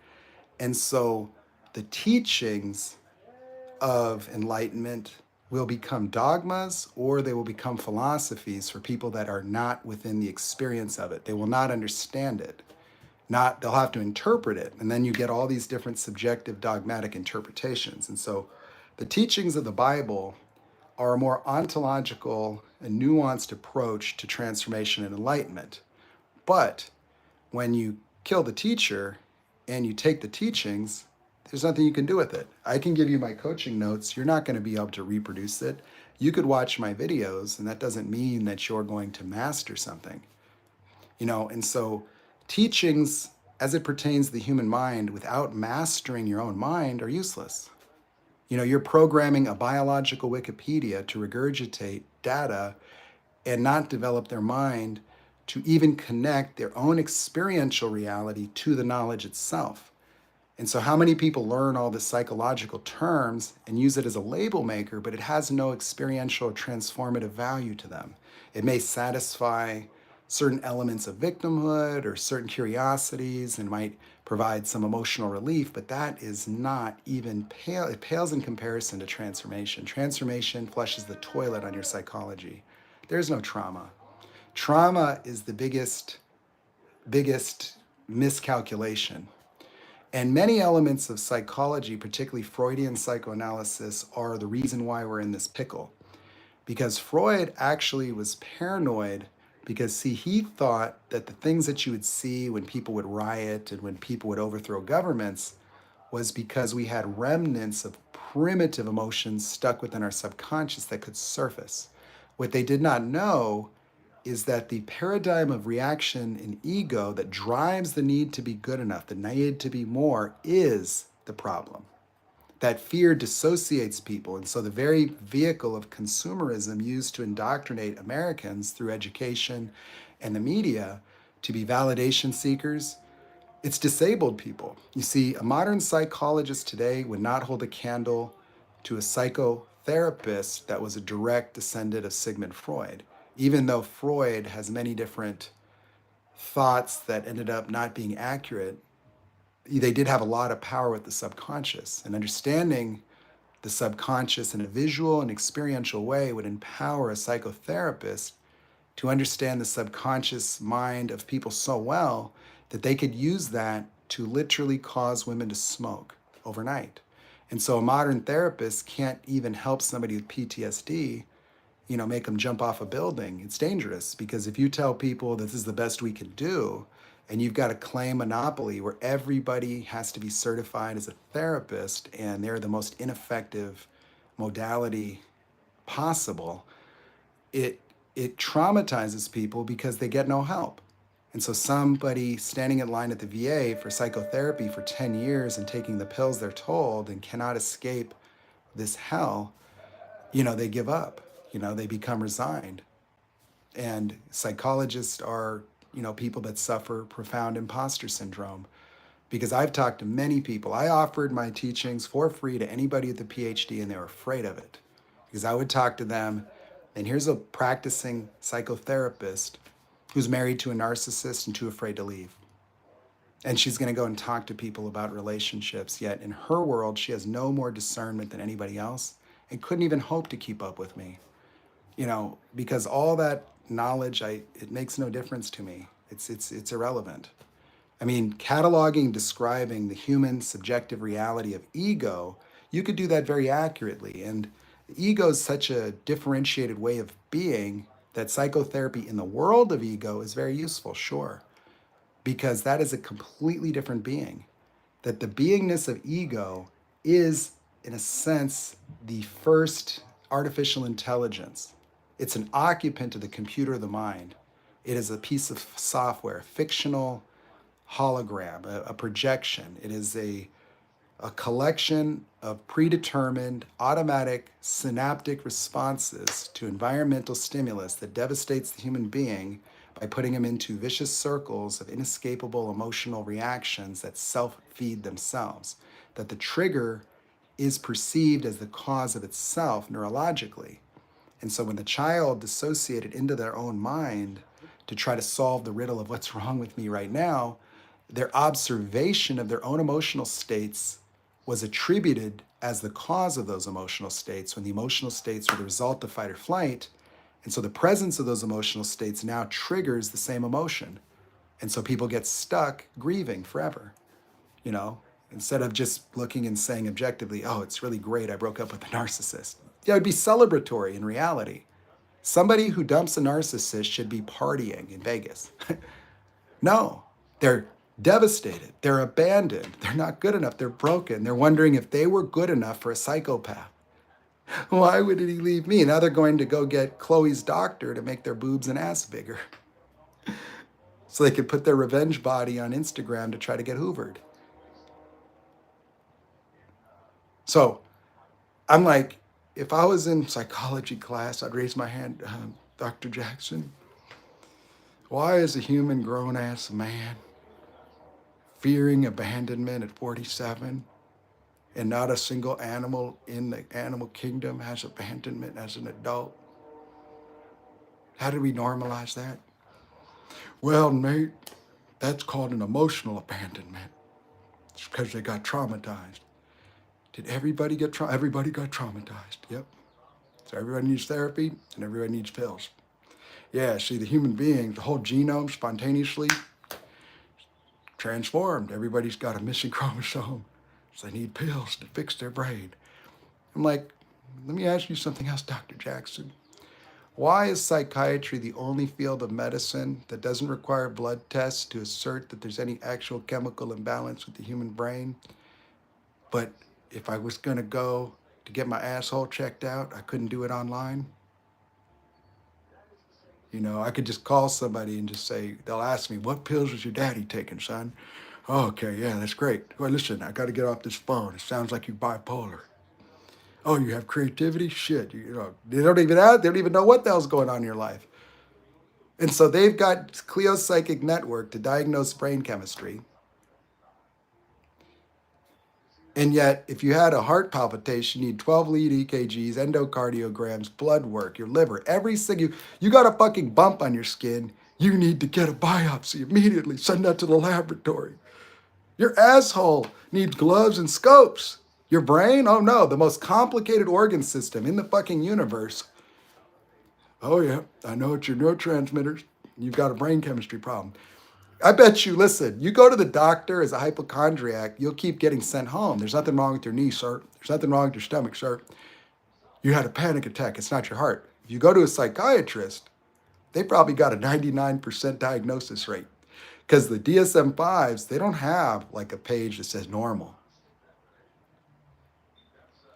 And so the teachings of enlightenment will become dogmas or they will become philosophies for people that are not within the experience of it. They will not understand it. They'll have to interpret it. And then you get all these different subjective dogmatic interpretations. And so the teachings of the Bible are a more ontological and nuanced approach to transformation and enlightenment. But when you kill the teacher and you take the teachings, there's nothing you can do with it. I can give you my coaching notes. You're not going to be able to reproduce it. You could watch my videos, and that doesn't mean that you're going to master something. And so teachings as it pertains to the human mind without mastering your own mind are useless. You're programming a biological Wikipedia to regurgitate data and not develop their mind to even connect their own experiential reality to the knowledge itself. And so, how many people learn all the psychological terms and use it as a label maker, but it has no experiential or transformative value to them? It may satisfy certain elements of victimhood or certain curiosities and might provide some emotional relief, but that is not even it pales in comparison to transformation. Transformation flushes the toilet on your psychology. There's no trauma. Trauma is the biggest miscalculation. And many elements of psychology, particularly Freudian psychoanalysis, are the reason why we're in this pickle. Because Freud actually was paranoid because, see, he thought that the things that you would see when people would riot and when people would overthrow governments was because we had remnants of primitive emotions stuck within our subconscious that could surface. What they did not know is that the paradigm of reaction and ego that drives the need to be good enough, the need to be more, is the problem. That fear dissociates people. And so the very vehicle of consumerism used to indoctrinate Americans through education and the media to be validation seekers, it's disabled people. You see, a modern psychologist today would not hold a candle to a psychotherapist that was a direct descendant of Sigmund Freud, even though Freud has many different thoughts that ended up not being accurate. They did have a lot of power with the subconscious, and understanding the subconscious in a visual and experiential way would empower a psychotherapist to understand the subconscious mind of people so well that they could use that to literally cause women to smoke overnight. And so a modern therapist can't even help somebody with PTSD, make them jump off a building. It's dangerous because if you tell people this is the best we can do, and you've got a claim monopoly where everybody has to be certified as a therapist and they're the most ineffective modality possible, it traumatizes people because they get no help. And so somebody standing in line at the VA for psychotherapy for 10 years and taking the pills they're told and cannot escape this hell, they give up, they become resigned. And psychologists are, people that suffer profound imposter syndrome. Because I've talked to many people. I offered my teachings for free to anybody with a PhD and they were afraid of it. Because I would talk to them, and here's a practicing psychotherapist who's married to a narcissist and too afraid to leave. And she's going to go and talk to people about relationships, yet in her world, she has no more discernment than anybody else and couldn't even hope to keep up with me. Because all that knowledge, it makes no difference to me. It's irrelevant. I mean, cataloging, describing the human subjective reality of ego, you could do that very accurately. And ego is such a differentiated way of being that psychotherapy in the world of ego is very useful, sure, because that is a completely different being. That the beingness of ego is, in a sense, the first artificial intelligence. It's an occupant of the computer of the mind. It is a piece of software, a fictional hologram, a projection. It is a collection of predetermined automatic synaptic responses to environmental stimulus that devastates the human being by putting him into vicious circles of inescapable emotional reactions that self-feed themselves. That the trigger is perceived as the cause of itself neurologically. And so when the child dissociated into their own mind to try to solve the riddle of what's wrong with me right now, their observation of their own emotional states was attributed as the cause of those emotional states, when the emotional states were the result of fight or flight. And so the presence of those emotional states now triggers the same emotion. And so people get stuck grieving forever, instead of just looking and saying objectively, oh, it's really great, I broke up with a narcissist. Yeah, it'd be celebratory in reality. Somebody who dumps a narcissist should be partying in Vegas. No, they're devastated. They're abandoned. They're not good enough. They're broken. They're wondering if they were good enough for a psychopath. Why would he leave me? Now they're going to go get Chloe's doctor to make their boobs and ass bigger so they could put their revenge body on Instagram to try to get hoovered. So I'm like, if I was in psychology class, I'd raise my hand, Dr. Jackson, why is a human grown ass man fearing abandonment at 47 and not a single animal in the animal kingdom has abandonment as an adult? How do we normalize that? Well, Nate, that's called an emotional abandonment. It's because they got traumatized. Did everybody get Everybody got traumatized. Yep. So everybody needs therapy and everybody needs pills. Yeah, see, the human being, the whole genome spontaneously transformed. Everybody's got a missing chromosome. So they need pills to fix their brain. I'm like, let me ask you something else, Dr. Jackson. Why is psychiatry the only field of medicine that doesn't require blood tests to assert that there's any actual chemical imbalance with the human brain? But if I was going to go to get my asshole checked out, I couldn't do it online? You know, I could just call somebody and just say, they'll ask me, what pills is your daddy taking, son? Oh, okay, yeah, that's great. Well, listen, I got to get off this phone. It sounds like you're bipolar. Oh, you have creativity? Shit, you know, they don't even know what the hell's going on in your life. And so they've got Clio Psychic Network to diagnose brain chemistry. And yet, if you had a heart palpitation, you need 12 lead EKGs, endocardiograms, blood work, your liver, everything. You got a fucking bump on your skin, you need to get a biopsy immediately. Send that to the laboratory. Your asshole needs gloves and scopes. Your brain? Oh no, the most complicated organ system in the fucking universe. Oh yeah, I know it's your neurotransmitters. You've got a brain chemistry problem. I bet you, listen, you go to the doctor as a hypochondriac, you'll keep getting sent home. There's nothing wrong with your knee, sir. There's nothing wrong with your stomach, sir. You had a panic attack. It's not your heart. If you go to a psychiatrist, they probably got a 99% diagnosis rate because the DSM-5s, they don't have like a page that says normal.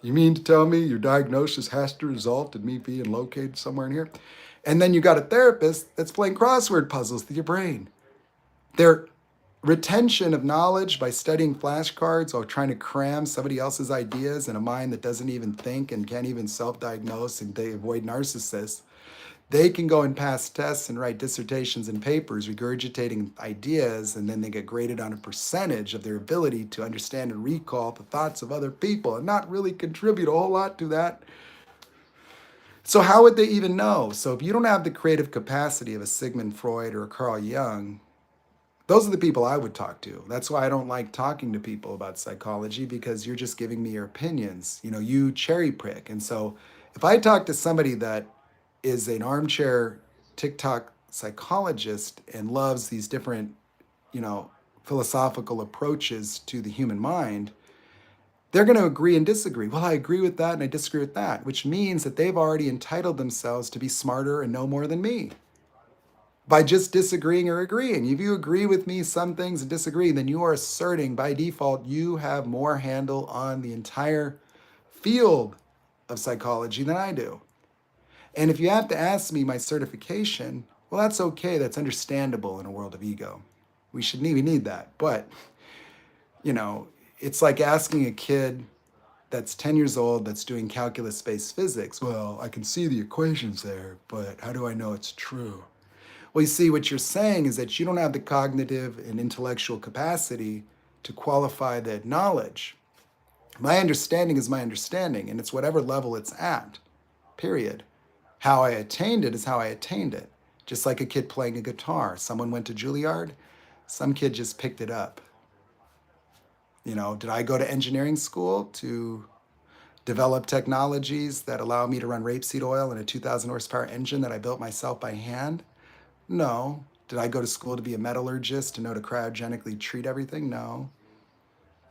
You mean to tell me your diagnosis has to result in me being located somewhere in here? And then you got a therapist that's playing crossword puzzles with your brain. Their retention of knowledge by studying flashcards or trying to cram somebody else's ideas in a mind that doesn't even think and can't even self-diagnose, and they avoid narcissists. They can go and pass tests and write dissertations and papers regurgitating ideas, and then they get graded on a percentage of their ability to understand and recall the thoughts of other people and not really contribute a whole lot to that. So how would they even know? So if you don't have the creative capacity of a Sigmund Freud or a Carl Jung, those are the people I would talk to. That's why I don't like talking to people about psychology, because you're just giving me your opinions. You know, you cherry pick. And so if I talk to somebody that is an armchair TikTok psychologist and loves these different, you know, philosophical approaches to the human mind, they're going to agree and disagree. Well, I agree with that and I disagree with that, which means that they've already entitled themselves to be smarter and know more than me by just disagreeing or agreeing. If you agree with me some things and disagree, then you are asserting by default you have more handle on the entire field of psychology than I do. And if you have to ask me my certification, well, that's okay. That's understandable in a world of ego. We need that. But, you know, it's like asking a kid that's 10 years old that's doing calculus-based physics. Well, I can see the equations there, but how do I know it's true? Well, you see, what you're saying is that you don't have the cognitive and intellectual capacity to qualify that knowledge. My understanding is my understanding, and it's whatever level it's at, period. How I attained it is how I attained it. Just like a kid playing a guitar. Someone went to Juilliard, some kid just picked it up. You know, did I go to engineering school to develop technologies that allow me to run rapeseed oil in a 2,000 horsepower engine that I built myself by hand? No. Did I go to school to be a metallurgist to know to cryogenically treat everything? No.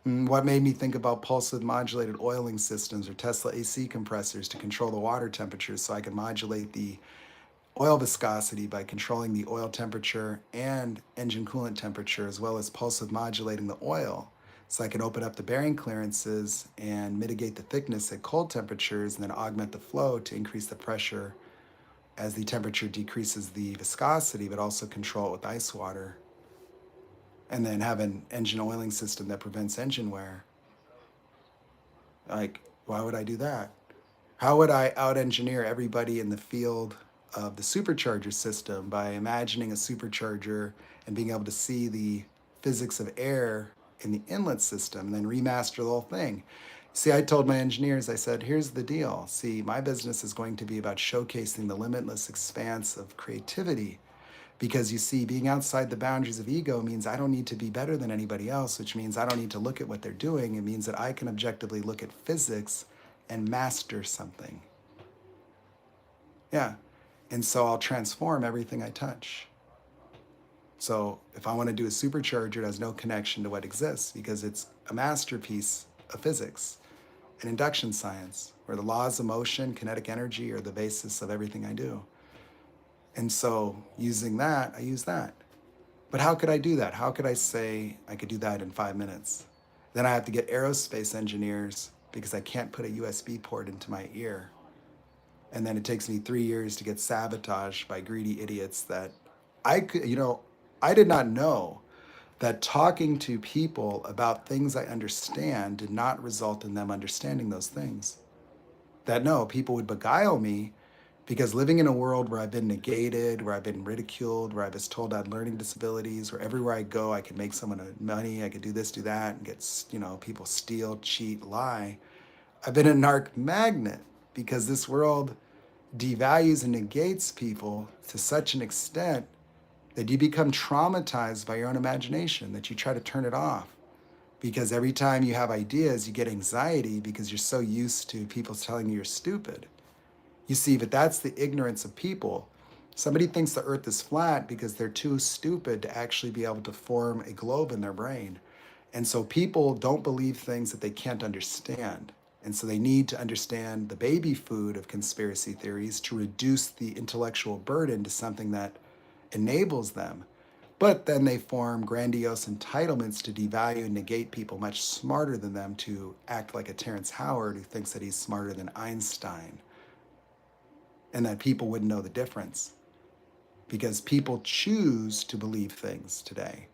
What made me think about pulse width modulated oiling systems or Tesla AC compressors to control the water temperature so I can modulate the oil viscosity by controlling the oil temperature and engine coolant temperature, as well as pulse width modulating the oil. So I can open up the bearing clearances and mitigate the thickness at cold temperatures and then augment the flow to increase the pressure as the temperature decreases the viscosity, but also control it with ice water. And then have an engine oiling system that prevents engine wear. Like, why would I do that? How would I out engineer everybody in the field of the supercharger system by imagining a supercharger and being able to see the physics of air in the inlet system and then remaster the whole thing? See, I told my engineers, I said, here's the deal. See, my business is going to be about showcasing the limitless expanse of creativity. Because you see, being outside the boundaries of ego means I don't need to be better than anybody else, which means I don't need to look at what they're doing. It means that I can objectively look at physics and master something. Yeah. And so I'll transform everything I touch. So if I want to do a supercharger, it has no connection to what exists because it's a masterpiece of physics and induction science, where the laws of motion, kinetic energy are the basis of everything I do. And so using that, I use that. But how could I do that? How could I say I could do that in 5 minutes? Then I have to get aerospace engineers because I can't put a USB port into my ear. And then it takes me 3 years to get sabotaged by greedy idiots that I could, I did not know that talking to people about things I understand did not result in them understanding those things. That no, people would beguile me because living in a world where I've been negated, where I've been ridiculed, where I was told I had learning disabilities, where everywhere I go I could make someone money, I could do this, do that, and get, people steal, cheat, lie. I've been a narc magnet because this world devalues and negates people to such an extent that you become traumatized by your own imagination, that you try to turn it off. Because every time you have ideas, you get anxiety because you're so used to people telling you you're stupid. You see, but that's the ignorance of people. Somebody thinks the earth is flat because they're too stupid to actually be able to form a globe in their brain. And so people don't believe things that they can't understand. And so they need to understand the baby food of conspiracy theories to reduce the intellectual burden to something that enables them. But then they form grandiose entitlements to devalue and negate people much smarter than them to act like a Terrence Howard who thinks that he's smarter than Einstein, and that people wouldn't know the difference because people choose to believe things today.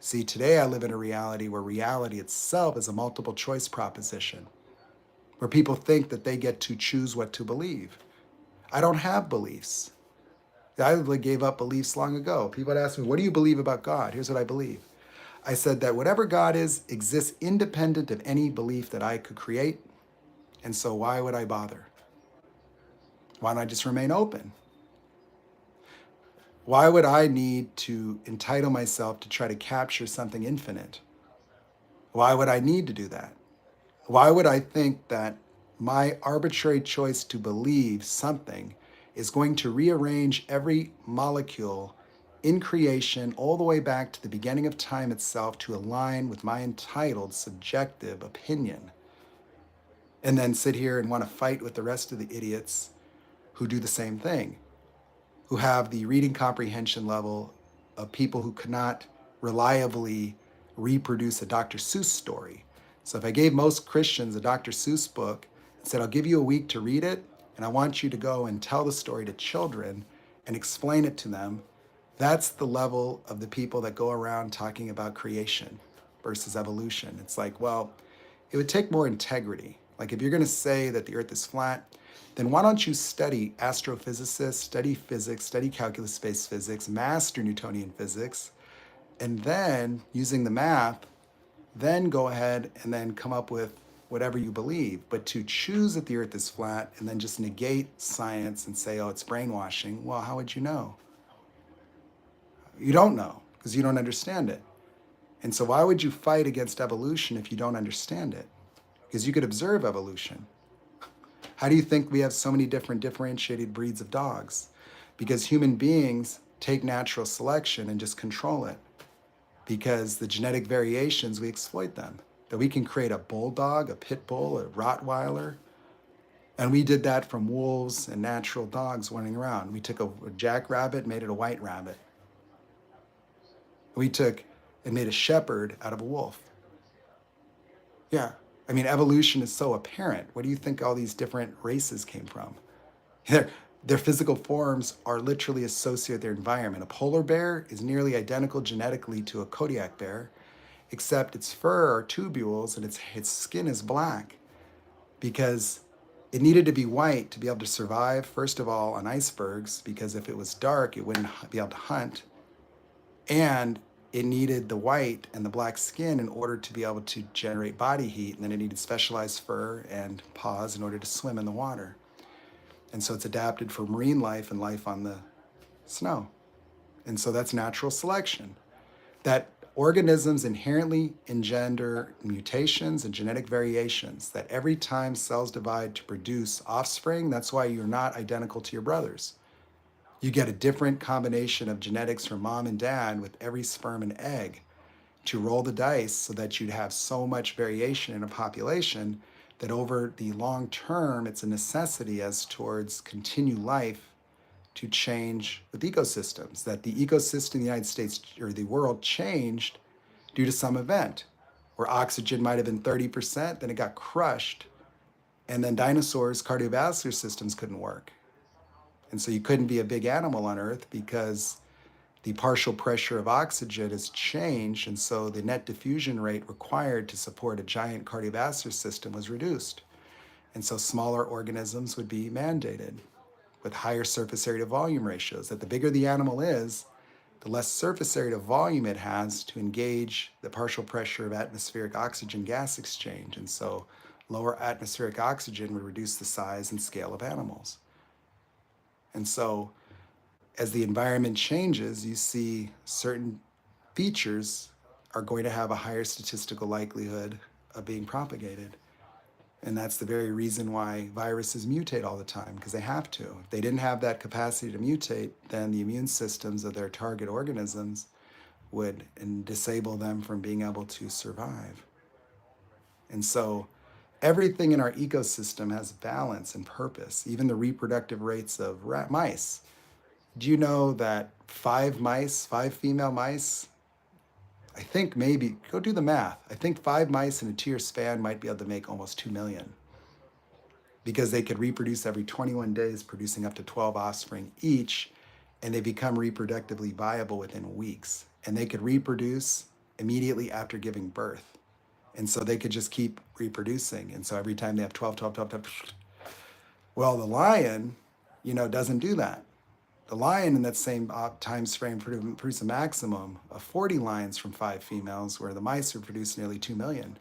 See, today I live in a reality where reality itself is a multiple choice proposition, where people think that they get to choose what to believe. I don't have beliefs. I gave up beliefs long ago. People would ask me, what do you believe about God? Here's what I believe. I said that whatever God is exists independent of any belief that I could create. And so why would I bother? Why don't I just remain open? Why would I need to entitle myself to try to capture something infinite? Why would I need to do that? Why would I think that my arbitrary choice to believe something is going to rearrange every molecule in creation all the way back to the beginning of time itself to align with my entitled subjective opinion? And then sit here and want to fight with the rest of the idiots who do the same thing, who have the reading comprehension level of people who cannot reliably reproduce a Dr. Seuss story. So if I gave most Christians a Dr. Seuss book and said, I'll give you a week to read it, and I want you to go and tell the story to children and explain it to them, that's the level of the people that go around talking about creation versus evolution. It's like, well, it would take more integrity. Like if you're going to say that the earth is flat, then why don't you study astrophysicists, study physics, study calculus-based physics, master Newtonian physics, and then using the math, then go ahead and then come up with whatever you believe. But to choose that the earth is flat and then just negate science and say, oh, it's brainwashing, well, how would you know? You don't know because you don't understand it. And so why would you fight against evolution if you don't understand it? Because you could observe evolution. How do you think we have so many different differentiated breeds of dogs? Because human beings take natural selection and just control it. Because the genetic variations, we exploit them. that we can create a bulldog, a pit bull, a Rottweiler. And we did that from wolves and natural dogs running around. We took a jackrabbit, made it a white rabbit. We took and made a shepherd out of a wolf. Yeah. I mean, evolution is so apparent. Where do you think all these different races came from? Their physical forms are literally associated with their environment. A polar bear is nearly identical genetically to a Kodiak bear, except its fur are tubules and its skin is black because it needed to be white to be able to survive, first of all, on icebergs, because if it was dark, it wouldn't be able to hunt. And it needed the white and the black skin in order to be able to generate body heat. And then it needed specialized fur and paws in order to swim in the water. And so it's adapted for marine life and life on the snow. And so that's natural selection. That organisms inherently engender mutations and genetic variations, that every time cells divide to produce offspring, that's why you're not identical to your brothers. You get a different combination of genetics from mom and dad with every sperm and egg to roll the dice so that you'd have so much variation in a population that over the long term, it's a necessity as towards continued life to change with ecosystems, that the ecosystem in the United States or the world changed due to some event where oxygen might have been 30%, then it got crushed, and then dinosaurs' cardiovascular systems couldn't work. And so you couldn't be a big animal on Earth because the partial pressure of oxygen has changed, and so the net diffusion rate required to support a giant cardiovascular system was reduced. And so smaller organisms would be mandated with higher surface area to volume ratios, that the bigger the animal is, the less surface area to volume it has to engage the partial pressure of atmospheric oxygen gas exchange. And so lower atmospheric oxygen would reduce the size and scale of animals. And so as the environment changes, you see certain features are going to have a higher statistical likelihood of being propagated. And that's the very reason why viruses mutate all the time, because they have to. If they didn't have that capacity to mutate, then the immune systems of their target organisms would disable them from being able to survive. And so everything in our ecosystem has balance and purpose, even the reproductive rates of mice. Do you know that 5 female mice, I think maybe, go do the math. I think 5 mice in a 2-year span might be able to make almost 2 million because they could reproduce every 21 days, producing up to 12 offspring each, and they become reproductively viable within weeks. And they could reproduce immediately after giving birth. And so they could just keep reproducing. And so every time they have 12, 12, 12, 12. Well, the lion, doesn't do that. The lion in that same time frame produced a maximum of 40 lions from 5 females, where the mice would produce nearly 2 million.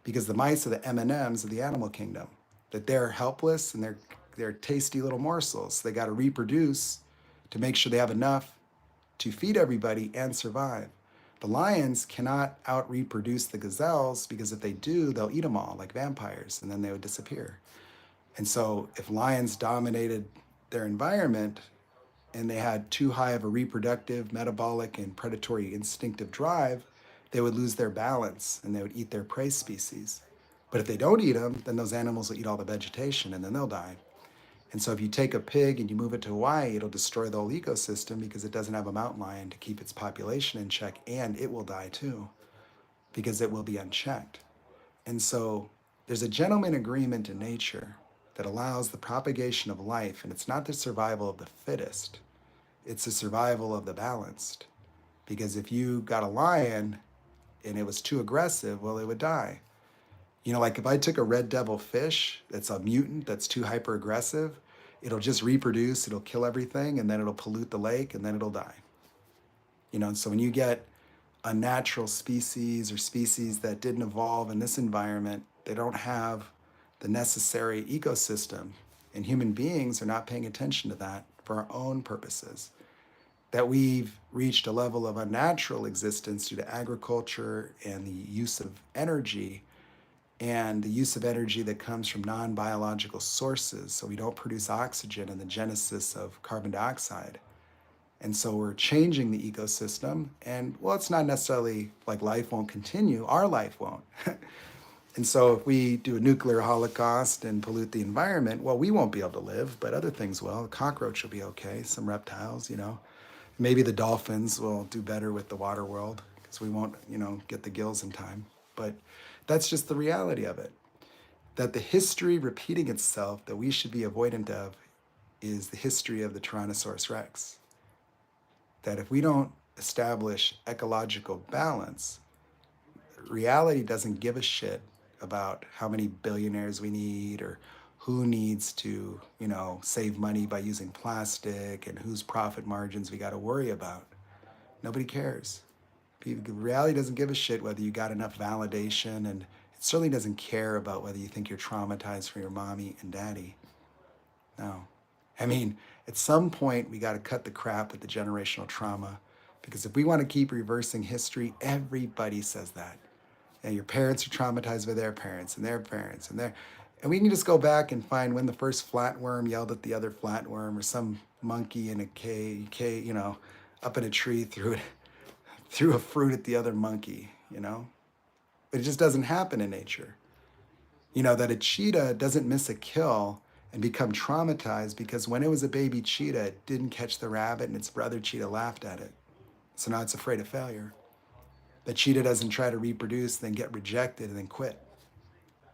Because the mice are the M&Ms of the animal kingdom, that they're helpless and they're tasty little morsels. They got to reproduce to make sure they have enough to feed everybody and survive. The lions cannot out-reproduce the gazelles because if they do, they'll eat them all like vampires and then they would disappear. And so if lions dominated their environment and they had too high of a reproductive, metabolic, and predatory instinctive drive, they would lose their balance and they would eat their prey species. But if they don't eat them, then those animals will eat all the vegetation and then they'll die. And so if you take a pig and you move it to Hawaii, it'll destroy the whole ecosystem because it doesn't have a mountain lion to keep its population in check, and it will die too because it will be unchecked. And so there's a gentleman agreement in nature that allows the propagation of life, and it's not the survival of the fittest, it's the survival of the balanced. Because if you got a lion and it was too aggressive, well, it would die. Like if I took a red devil fish that's a mutant that's too hyper aggressive, it'll just reproduce, it'll kill everything, and then it'll pollute the lake, and then it'll die. So when you get a natural species or species that didn't evolve in this environment, they don't have the necessary ecosystem, and human beings are not paying attention to that for our own purposes. That we've reached a level of unnatural existence due to agriculture and the use of energy, and the use of energy that comes from non-biological sources. So we don't produce oxygen in the genesis of carbon dioxide. And so we're changing the ecosystem. And well, it's not necessarily like life won't continue, our life won't. And so if we do a nuclear holocaust and pollute the environment, well, we won't be able to live, but other things will. A cockroach will be okay, some reptiles, you know. Maybe the dolphins will do better with the water world because we won't, you know, get the gills in time. But that's just the reality of it. That the history repeating itself that we should be avoidant of is the history of the Tyrannosaurus Rex. That if we don't establish ecological balance, reality doesn't give a shit about how many billionaires we need or who needs to, you know, save money by using plastic and whose profit margins we got to worry about. Nobody cares. Reality doesn't give a shit whether you got enough validation, and it certainly doesn't care about whether you think you're traumatized from your mommy and daddy. No. I mean, at some point, we got to cut the crap with the generational trauma, because if we want to keep reversing history, everybody says that. And your parents are traumatized by their parents and their parents and their, and we can just go back and find when the first flatworm yelled at the other flatworm, or some monkey in a cave, you know, up in a tree threw a fruit at the other monkey, you know. But it just doesn't happen in nature. You know, that a cheetah doesn't miss a kill and become traumatized because when it was a baby cheetah, it didn't catch the rabbit and its brother cheetah laughed at it. So now it's afraid of failure. The cheetah doesn't try to reproduce, then get rejected, and then quit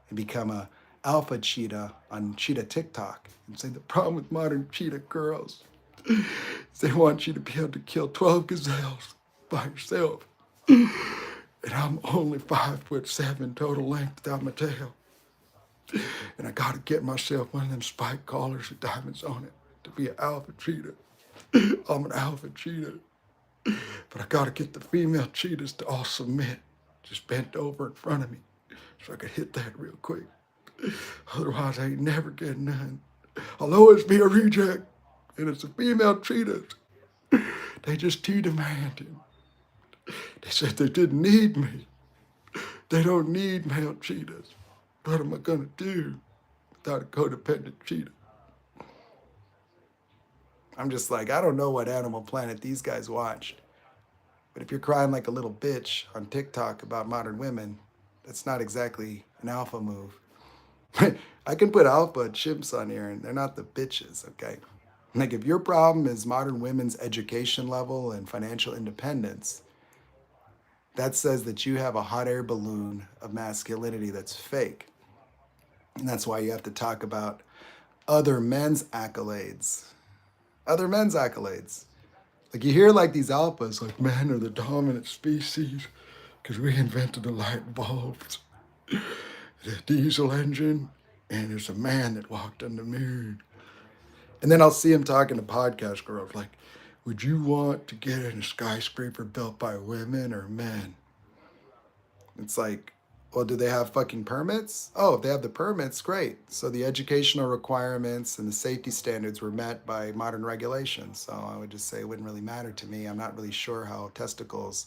and become a alpha cheetah on cheetah TikTok and say the problem with modern cheetah girls is they want you to be able to kill 12 gazelles by yourself. And I'm only 5'7" total length without my tail. And I gotta get myself one of them spike collars with diamonds on it to be an alpha cheetah. I'm an alpha cheetah. But I gotta get the female cheetahs to all submit, just bent over in front of me, so I could hit that real quick. Otherwise, I ain't never getting none. I'll always be a reject, and it's the female cheetahs. They just too demanding. They said they didn't need me. They don't need male cheetahs. What am I gonna do without a codependent cheetah? I'm just like, I don't know what Animal Planet these guys watched. But if you're crying like a little bitch on TikTok about modern women, that's not exactly an alpha move. I can put alpha chimps on here and they're not the bitches, okay? Like if your problem is modern women's education level and financial independence, that says that you have a hot air balloon of masculinity that's fake. And that's why you have to talk about other men's accolades. Other men's accolades. Like you hear like these alphas, like men are the dominant species because we invented the light bulbs, the diesel engine, and there's a man that walked on the moon. And then I'll see him talking to podcast girls like, would you want to get in a skyscraper built by women or men? It's like, well, do they have fucking permits? Oh, if they have the permits, great. So the educational requirements and the safety standards were met by modern regulations. So I would just say it wouldn't really matter to me. I'm not really sure how testicles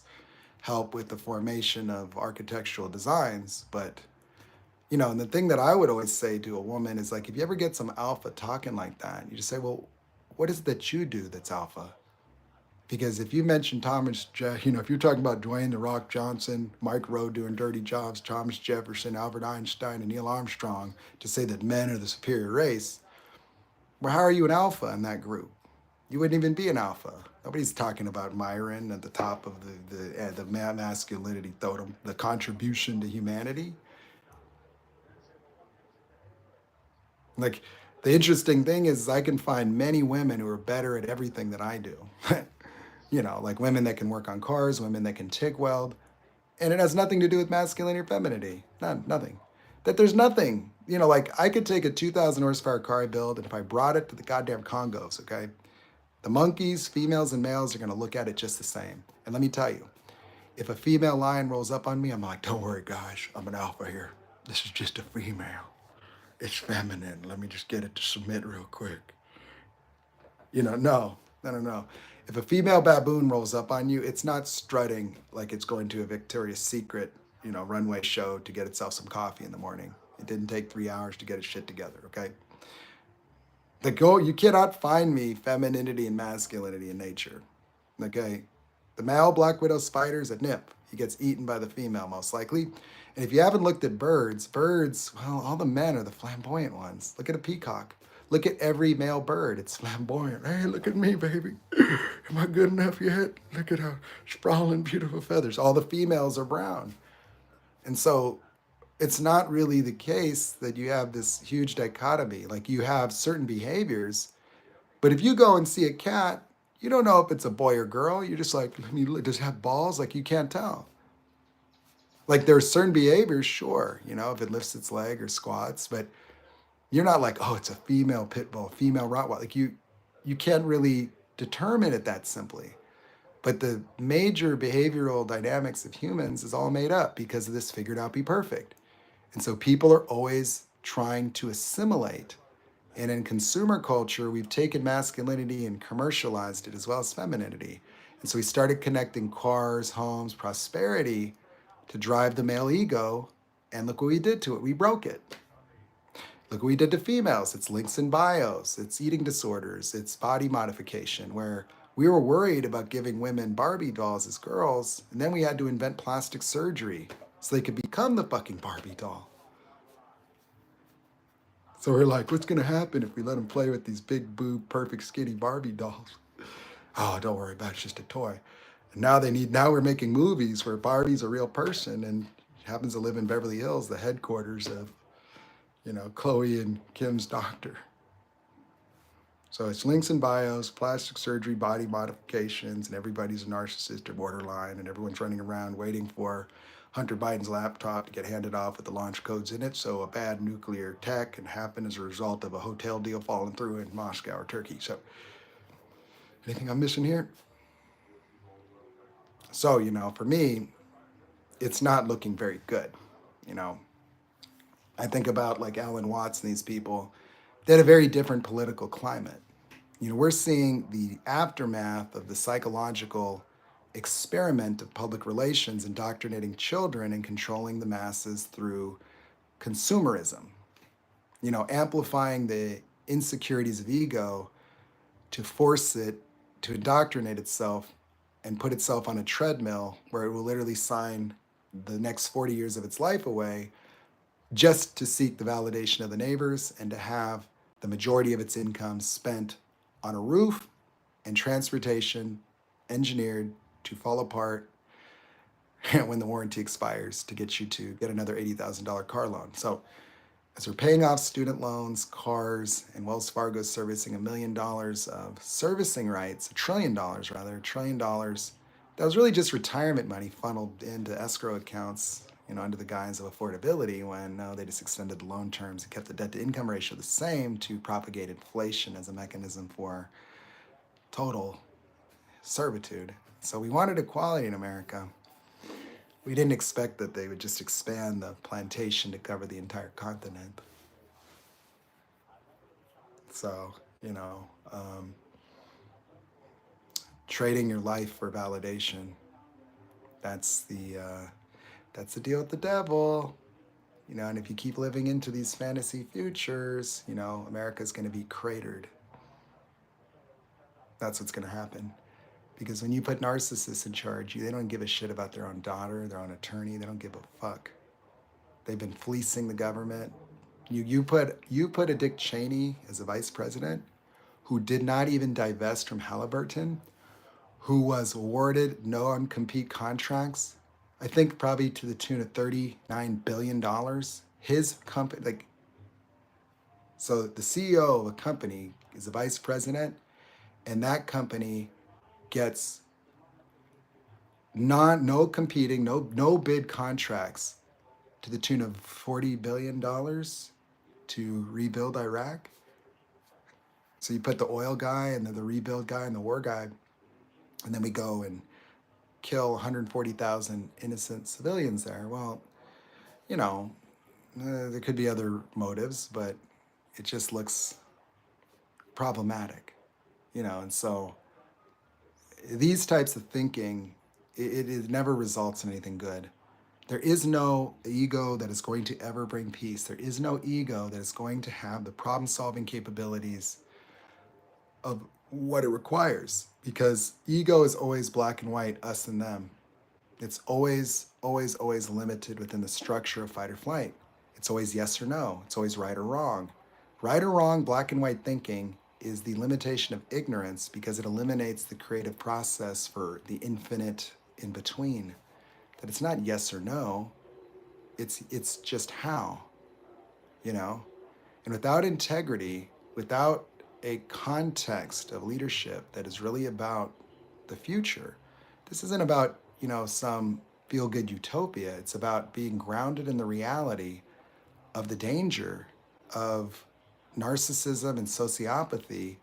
help with the formation of architectural designs. But, you know, and the thing that I would always say to a woman is like, if you ever get some alpha talking like that, you just say, well, what is it that you do that's alpha? Because if you mention Thomas, you know, if you're talking about Dwayne "The Rock" Johnson, Mike Rowe doing dirty jobs, Thomas Jefferson, Albert Einstein, and Neil Armstrong to say that men are the superior race, well, how are you an alpha in that group? You wouldn't even be an alpha. Nobody's talking about Myron at the top of the masculinity totem, the contribution to humanity. Like, the interesting thing is I can find many women who are better at everything that I do. You know, like women that can work on cars, women that can TIG weld. And it has nothing to do with masculinity or femininity. Nothing. That there's nothing. You know, like I could take a 2,000 horsepower car I build, and if I brought it to the goddamn Congos, okay, the monkeys, females and males are going to look at it just the same. And let me tell you, if a female lion rolls up on me, I'm like, don't worry, guys, I'm an alpha here. This is just a female. It's feminine. Let me just get it to submit real quick. You know, no. If a female baboon rolls up on you, it's not strutting like it's going to a Victoria's Secret, you know, runway show to get itself some coffee in the morning. It didn't take 3 hours to get its shit together, okay? You cannot find me femininity and masculinity in nature. Okay? The male black widow spider is a nip. He gets eaten by the female, most likely. And if you haven't looked at birds, well, all the men are the flamboyant ones. Look at a peacock. Look at every male bird. It's flamboyant. Hey, look at me, baby. Am I good enough yet? Look at how sprawling, beautiful feathers. All the females are brown. And so it's not really the case that you have this huge dichotomy. Like you have certain behaviors, but if you go and see a cat, you don't know if it's a boy or girl. You're just like, does it have balls? Like you can't tell. Like there's certain behaviors, sure, if it lifts its leg or squats, but you're not like, oh, it's a female pit bull, female Rottweiler. Like you can't really determine it that simply. But the major behavioral dynamics of humans is all made up because of this figured out be perfect. And so people are always trying to assimilate. And in consumer culture, we've taken masculinity and commercialized it as well as femininity. And so we started connecting cars, homes, prosperity to drive the male ego. And look what we did to it. We broke it. Look what we did to females. It's links in bios, it's eating disorders, it's body modification, where we were worried about giving women Barbie dolls as girls, and then we had to invent plastic surgery so they could become the fucking Barbie doll. So we're like, what's gonna happen if we let them play with these big boob, perfect skinny Barbie dolls? Oh, don't worry about it, it's just a toy. And now we're making movies where Barbie's a real person and happens to live in Beverly Hills, the headquarters of Chloe and Kim's doctor. So it's links in bios, plastic surgery, body modifications, and everybody's a narcissist or borderline, and everyone's running around waiting for Hunter Biden's laptop to get handed off with the launch codes in it. So a bad nuclear tech can happen as a result of a hotel deal falling through in Moscow or Turkey. So anything I'm missing here? So, for me, it's not looking very good. I think about like Alan Watts and these people. They had a very different political climate. We're seeing the aftermath of the psychological experiment of public relations indoctrinating children and controlling the masses through consumerism. Amplifying the insecurities of ego to force it to indoctrinate itself and put itself on a treadmill where it will literally sign the next 40 years of its life away just to seek the validation of the neighbors and to have the majority of its income spent on a roof and transportation engineered to fall apart when the warranty expires to get you to get another $80,000 car loan. So as we're paying off student loans, cars, and Wells Fargo servicing $1 million of servicing rights, $1 trillion rather, $1 trillion, that was really just retirement money funneled into escrow accounts under the guise of affordability when they just extended the loan terms and kept the debt to income ratio the same to propagate inflation as a mechanism for total servitude. So we wanted equality in America. We didn't expect that they would just expand the plantation to cover the entire continent. So, trading your life for validation, that's the deal with the devil, and if you keep living into these fantasy futures, America's going to be cratered. That's what's going to happen. Because when you put narcissists in charge, they don't give a shit about their own daughter, their own attorney. They don't give a fuck. They've been fleecing the government. You put a Dick Cheney as a vice president who did not even divest from Halliburton, who was awarded non-compete contracts, I think probably to the tune of $39 billion. His company, so the CEO of a company is a vice president, and that company gets no competing, no bid contracts to the tune of $40 billion to rebuild Iraq. So you put the oil guy and the rebuild guy and the war guy, and then we go and kill 140,000 innocent civilians there. Well, there could be other motives, but it just looks problematic, and so these types of thinking, it never results in anything good. There is no ego that is going to ever bring peace. There is no ego that is going to have the problem-solving capabilities of what it requires, because ego is always black and white, us and them. It's always, always, always limited within the structure of fight or flight. It's always yes or no. It's always right or wrong. Right or wrong, black and white thinking is the limitation of ignorance because it eliminates the creative process for the infinite in between. That it's not yes or no, it's just how, you know? And without integrity, without a context of leadership that is really about the future, this isn't about, some feel good utopia. It's about being grounded in the reality of the danger of narcissism and sociopathy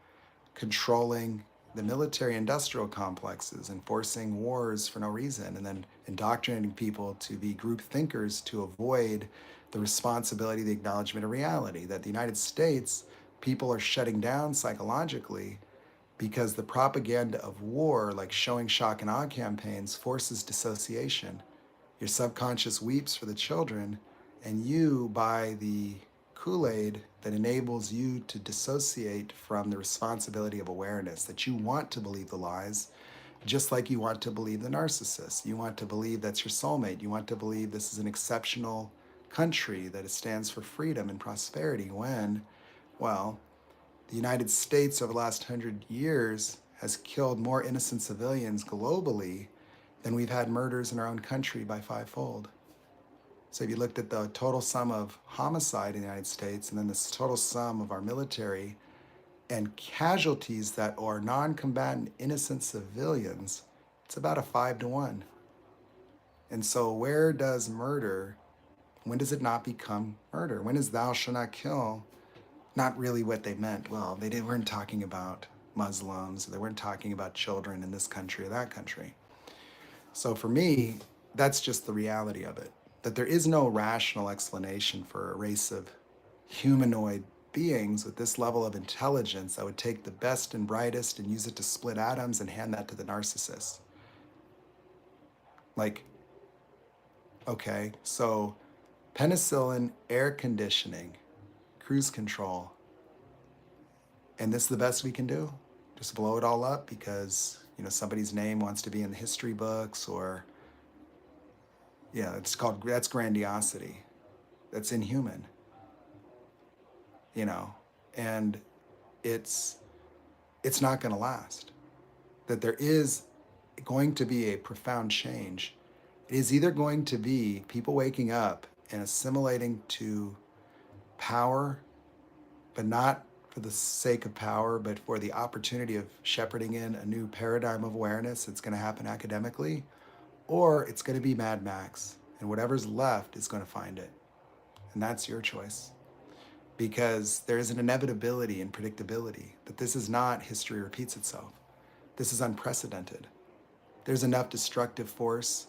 controlling the military industrial complexes and forcing wars for no reason, and then indoctrinating people to be group thinkers to avoid the responsibility, the acknowledgement of reality. That the United States, people are shutting down psychologically because the propaganda of war, like showing shock and awe campaigns, forces dissociation. Your subconscious weeps for the children, and you buy the Kool-Aid that enables you to dissociate from the responsibility of awareness, that you want to believe the lies, just like you want to believe the narcissist. You want to believe that's your soulmate. You want to believe this is an exceptional country, that it stands for freedom and prosperity, when, well, the United States over the last 100 years has killed more innocent civilians globally than we've had murders in our own country by fivefold. So if you looked at the total sum of homicide in the United States and then the total sum of our military and casualties that are non-combatant innocent civilians, it's about a 5-to-1. And so where does murder, when does it not become murder? When is thou shalt not kill not really what they meant? Well, weren't talking about Muslims, they weren't talking about children in this country or that country. So for me, that's just the reality of it, that there is no rational explanation for a race of humanoid beings with this level of intelligence that would take the best and brightest and use it to split atoms and hand that to the narcissist. Like, okay, so penicillin, air conditioning, cruise control, and this is the best we can do? Just blow it all up because, somebody's name wants to be in the history books, or, yeah, that's grandiosity. That's inhuman, and it's not going to last. That there is going to be a profound change. It is either going to be people waking up and assimilating to power, but not for the sake of power, but for the opportunity of shepherding in a new paradigm of awareness that's going to happen academically, or it's going to be Mad Max, and whatever's left is going to find it. And that's your choice. Because there is an inevitability and predictability that this is not history repeats itself. This is unprecedented. There's enough destructive force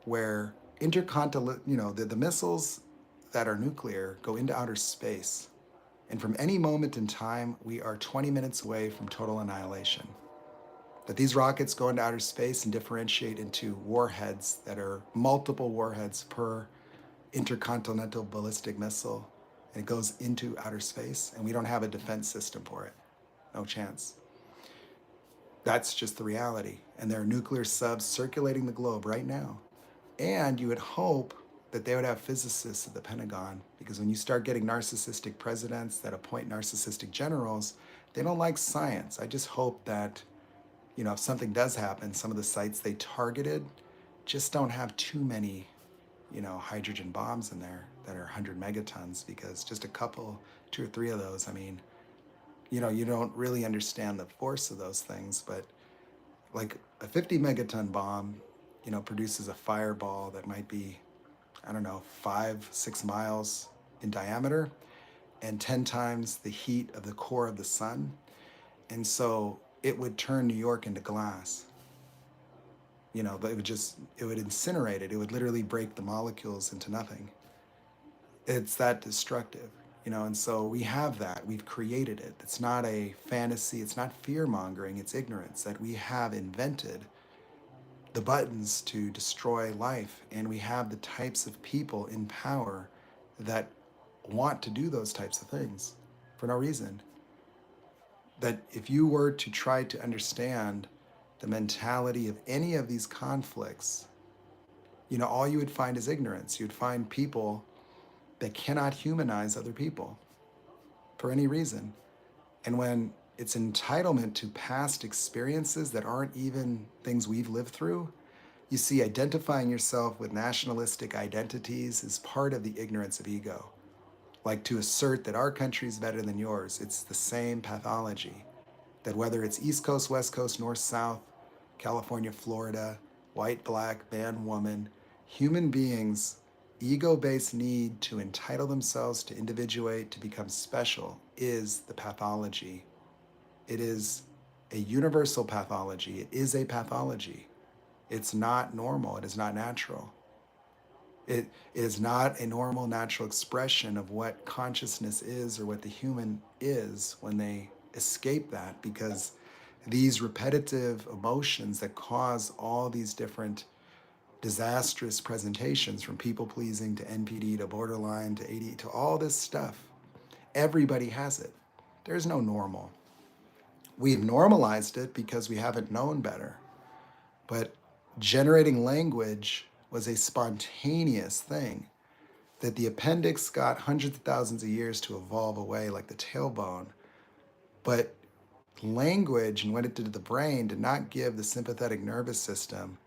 where intercontinental, the missiles that are nuclear go into outer space. And from any moment in time, we are 20 minutes away from total annihilation. That these rockets go into outer space and differentiate into warheads that are multiple warheads per intercontinental ballistic missile. And it goes into outer space, and we don't have a defense system for it. No chance. That's just the reality. And there are nuclear subs circulating the globe right now. And you would hope that they would have physicists at the Pentagon, because when you start getting narcissistic presidents that appoint narcissistic generals, they don't like science. I just hope that, if something does happen, some of the sites they targeted just don't have too many, hydrogen bombs in there that are 100 megatons, because just a couple, 2 or 3 of those, you don't really understand the force of those things, but like a 50 megaton bomb, produces a fireball that might be, 5-6 miles in diameter and 10 times the heat of the core of the sun. And so it would turn New York into glass. But it would incinerate it. It would literally break the molecules into nothing. It's that destructive, and so we have that. We've created it. It's not a fantasy. It's not fear-mongering. It's ignorance, that we have invented the buttons to destroy life, and we have the types of people in power that want to do those types of things for no reason. that if you were to try to understand the mentality of any of these conflicts, all you would find is ignorance. You'd find people that cannot humanize other people for any reason. And when it's entitlement to past experiences that aren't even things we've lived through, you see, identifying yourself with nationalistic identities is part of the ignorance of ego. Like to assert that our country is better than yours, it's the same pathology. That whether it's East Coast, West Coast, North, South, California, Florida, white, black, man, woman, human beings' ego based need to entitle themselves to individuate, to become special, is the pathology. It is a universal pathology. It is a pathology. It's not normal. It is not natural. It is not a normal, natural expression of what consciousness is or what the human is when they escape that, because these repetitive emotions that cause all these different disastrous presentations, from people pleasing to NPD to borderline to AD to all this stuff, everybody has it. There's no normal. We've normalized it because we haven't known better. But generating language was a spontaneous thing that the appendix got hundreds of thousands of years to evolve away like the tailbone. But language and what it did to the brain did not give the sympathetic nervous system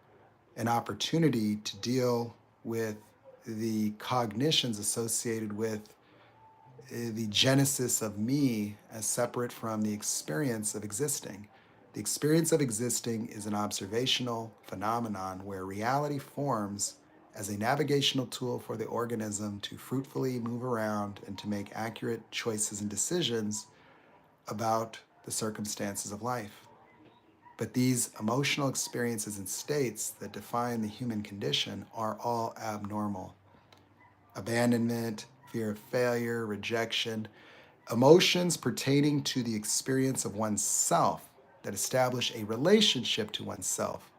an opportunity to deal with the cognitions associated with the genesis of me as separate from the experience of existing. The experience of existing is an observational phenomenon where reality forms as a navigational tool for the organism to fruitfully move around and to make accurate choices and decisions about the circumstances of life. But these emotional experiences and states that define the human condition are all abnormal. Abandonment, fear of failure, rejection, emotions pertaining to the experience of oneself that establish a relationship to oneself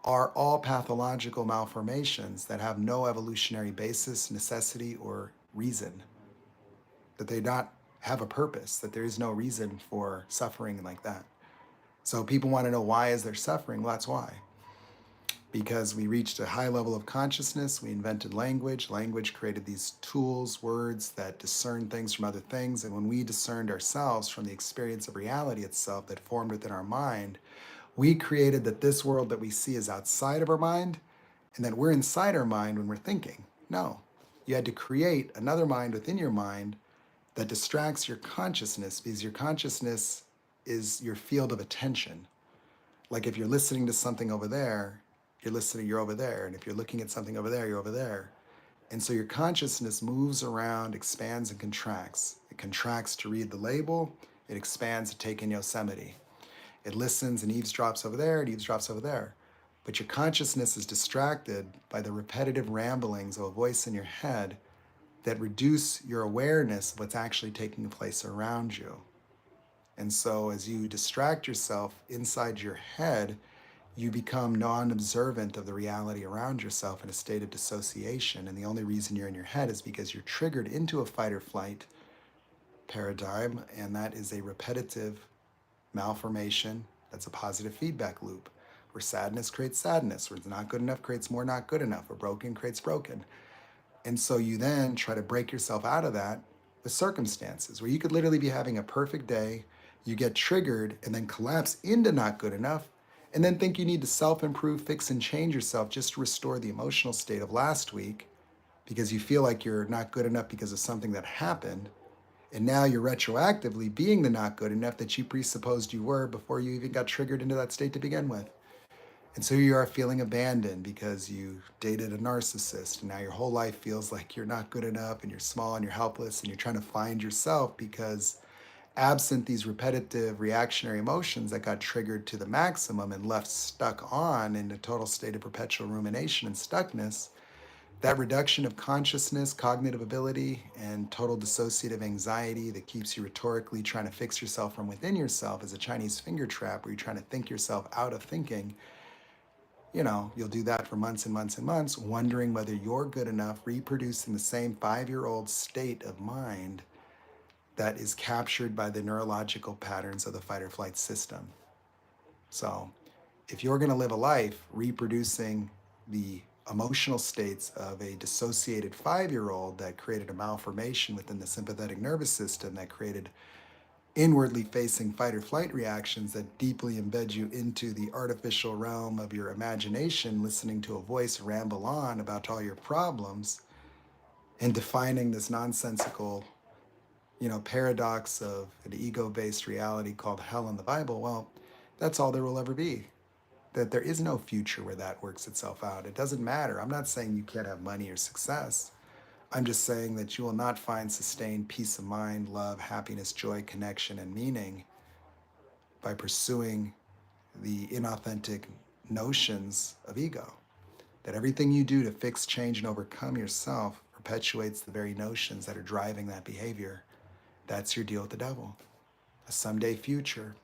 are all pathological malformations that have no evolutionary basis, necessity, or reason. That they not have a purpose, that there is no reason for suffering like that. So people want to know, why is there suffering? Well, that's why. Because we reached a high level of consciousness, we invented language. Language created these tools, words that discern things from other things. And when we discerned ourselves from the experience of reality itself that formed within our mind, we created that this world that we see is outside of our mind and that we're inside our mind when we're thinking. No, you had to create another mind within your mind that distracts your consciousness, because your consciousness is your field of attention. Like if you're listening to something over there, you're over there. And if you're looking at something over there, you're over there. And so your consciousness moves around, expands and contracts. It contracts to read the label, it expands to take in Yosemite. It listens and eavesdrops over there, it eavesdrops over there. But your consciousness is distracted by the repetitive ramblings of a voice in your head that reduce your awareness of what's actually taking place around you. And so as you distract yourself inside your head, you become non-observant of the reality around yourself in a state of dissociation. And the only reason you're in your head is because you're triggered into a fight or flight paradigm, and that is a repetitive malformation. That's a positive feedback loop, where sadness creates sadness, where it's not good enough creates more not good enough, or broken creates broken. And so you then try to break yourself out of that with circumstances where you could literally be having a perfect day, you get triggered and then collapse into not good enough, and then think you need to self-improve, fix, and change yourself just to restore the emotional state of last week because you feel like you're not good enough because of something that happened. And now you're retroactively being the not good enough that you presupposed you were before you even got triggered into that state to begin with. And so you are feeling abandoned because you dated a narcissist, and now your whole life feels like you're not good enough and you're small and you're helpless and you're trying to find yourself, because absent these repetitive reactionary emotions that got triggered to the maximum and left stuck on in a total state of perpetual rumination and stuckness, that reduction of consciousness, cognitive ability, and total dissociative anxiety that keeps you rhetorically trying to fix yourself from within yourself is a Chinese finger trap where you're trying to think yourself out of thinking. You'll do that for months and months and months, wondering whether you're good enough, reproducing the same 5-year-old state of mind that is captured by the neurological patterns of the fight or flight system. So if you're going to live a life reproducing the emotional states of a dissociated 5-year-old that created a malformation within the sympathetic nervous system that created inwardly facing fight or flight reactions that deeply embed you into the artificial realm of your imagination, listening to a voice ramble on about all your problems and defining this nonsensical, paradox of an ego-based reality called hell in the Bible, well, that's all there will ever be. That there is no future where that works itself out. It doesn't matter. I'm not saying you can't have money or success. I'm just saying that you will not find sustained peace of mind, love, happiness, joy, connection, and meaning by pursuing the inauthentic notions of ego. That everything you do to fix, change, and overcome yourself perpetuates the very notions that are driving that behavior. That's your deal with the devil. A someday future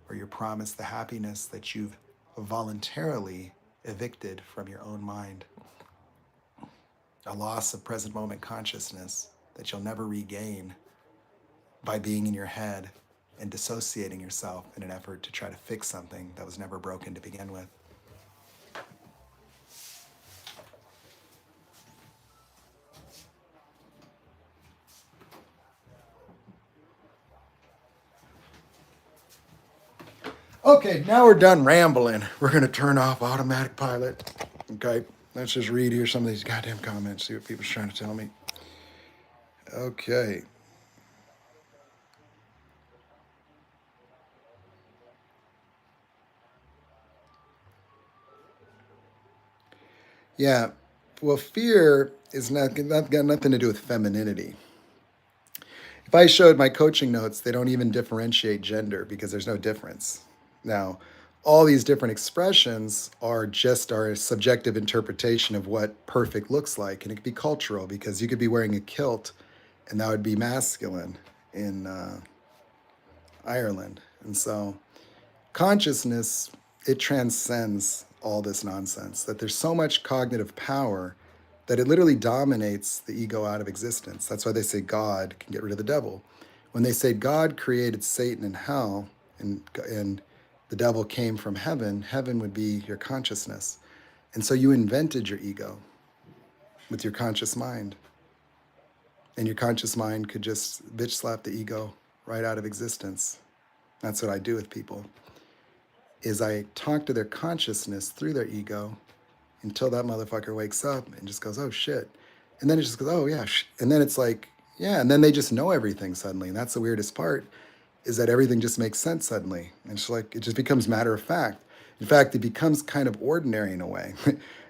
where you're promised the happiness that you've voluntarily evicted from your own mind. A loss of present moment consciousness that you'll never regain by being in your head and dissociating yourself in an effort to try to fix something that was never broken to begin with. Okay, now we're done rambling. We're going to turn off automatic pilot. Okay, let's just read here some of these goddamn comments, see what people's trying to tell me. Okay. Yeah, well, fear is not got nothing to do with femininity. If I showed my coaching notes, they don't even differentiate gender because there's no difference. Now, all these different expressions are just our subjective interpretation of what perfect looks like. And it could be cultural because you could be wearing a kilt and that would be masculine in Ireland. And so consciousness, it transcends all this nonsense, that there's so much cognitive power that it literally dominates the ego out of existence. That's why they say God can get rid of the devil. When they say God created Satan and hell, and the devil came from heaven, heaven would be your consciousness. And so you invented your ego with your conscious mind. And your conscious mind could just bitch slap the ego right out of existence. That's what I do with people, is I talk to their consciousness through their ego until that motherfucker wakes up and just goes, oh shit. And then it just goes, oh yeah. And then it's like, yeah. And then they just know everything suddenly. And that's the weirdest part, is that everything just makes sense suddenly. And it's like, it just becomes matter of fact. In fact, it becomes kind of ordinary in a way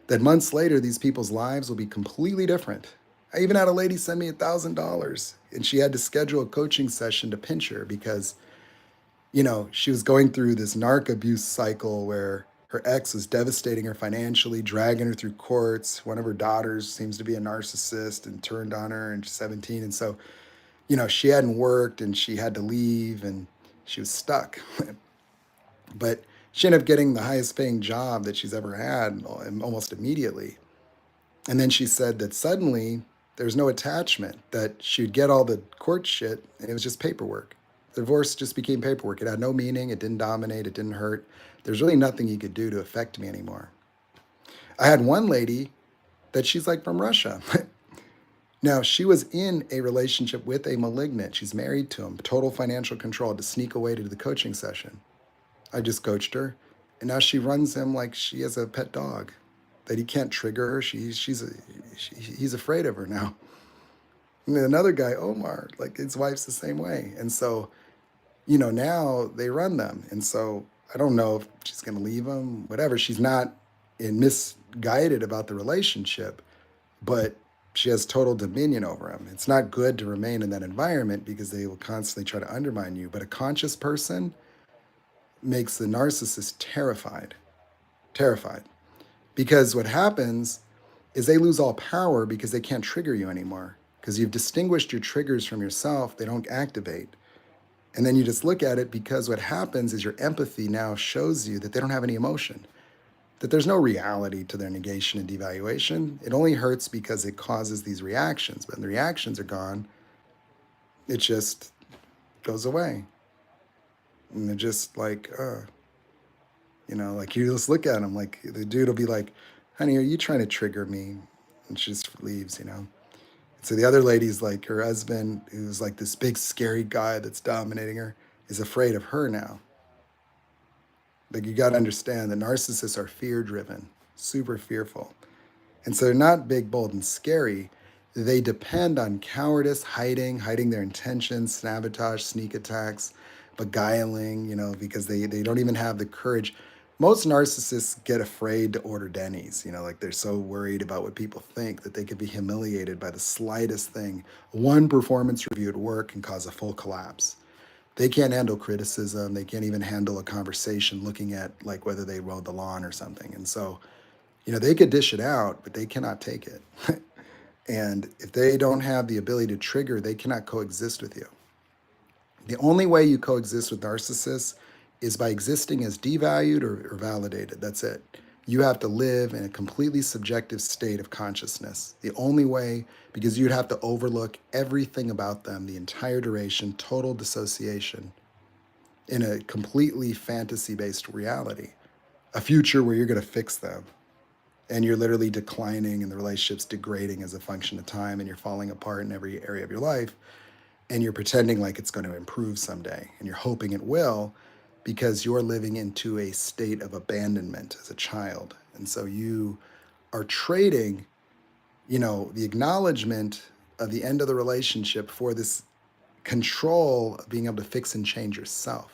that months later, these people's lives will be completely different. I even had a lady send me $1,000 and she had to schedule a coaching session to pinch her because she was going through this narc abuse cycle where her ex was devastating her financially, dragging her through courts. One of her daughters seems to be a narcissist and turned on her, and she's 17. And so, she hadn't worked and she had to leave and she was stuck. But she ended up getting the highest paying job that she's ever had almost immediately. And then she said that suddenly there's no attachment, that she'd get all the court shit and it was just paperwork. The divorce just became paperwork. It had no meaning. It didn't dominate. It didn't hurt. There's really nothing you could do to affect me anymore. I had one lady that she's like from Russia. Now, she was in a relationship with a malignant. She's married to him, total financial control, to sneak away to the coaching session. I just coached her. And now she runs him like she has a pet dog, that he can't trigger her. He's afraid of her now. And then another guy, Omar, like his wife's the same way. And so, now they run them. And so I don't know if she's going to leave him, whatever. She's not misguided about the relationship, but she has total dominion over him. It's not good to remain in that environment because they will constantly try to undermine you. But a conscious person makes the narcissist terrified. Because what happens is they lose all power because they can't trigger you anymore. Because you've distinguished your triggers from yourself, they don't activate. And then you just look at it, because what happens is your empathy now shows you that they don't have any emotion, that there's no reality to their negation and devaluation. It only hurts because it causes these reactions. But when the reactions are gone, It just goes away. And they're just like, like you just look at him, like the dude will be like, honey, are you trying to trigger me? And she just leaves. So the other lady's like, her husband, who's like this big scary guy that's dominating her, is afraid of her now. Like you got to understand that narcissists are fear driven, super fearful. And so they're not big, bold, and scary. They depend on cowardice, hiding their intentions, sabotage, sneak attacks, beguiling, because they don't even have the courage. Most narcissists get afraid to order Denny's, like they're so worried about what people think that they could be humiliated by the slightest thing. One performance review at work can cause a full collapse. They can't handle criticism. They can't even handle a conversation looking at like whether they mowed the lawn or something. And so, they could dish it out, but they cannot take it. And if they don't have the ability to trigger, they cannot coexist with you. The only way you coexist with narcissists is by existing as devalued or validated. That's it. You have to live in a completely subjective state of consciousness. The only way, because you'd have to overlook everything about them the entire duration, total dissociation in a completely fantasy based reality, a future where you're going to fix them. And you're literally declining and the relationship's degrading as a function of time and you're falling apart in every area of your life and you're pretending like it's going to improve someday and you're hoping it will because you're living into a state of abandonment as a child. And so you are trading, the acknowledgement of the end of the relationship for this control of being able to fix and change yourself.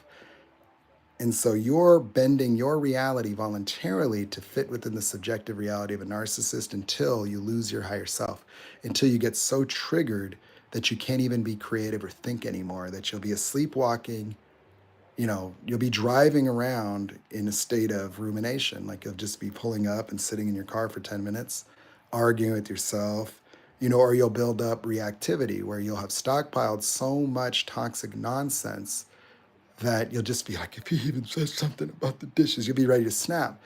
And so you're bending your reality voluntarily to fit within the subjective reality of a narcissist until you lose your higher self, until you get so triggered that you can't even be creative or think anymore, that you'll be a sleepwalking, you'll be driving around in a state of rumination. Like you'll just be pulling up and sitting in your car for 10 minutes, arguing with yourself, or you'll build up reactivity where you'll have stockpiled so much toxic nonsense that you'll just be like, if he even says something about the dishes, you'll be ready to snap.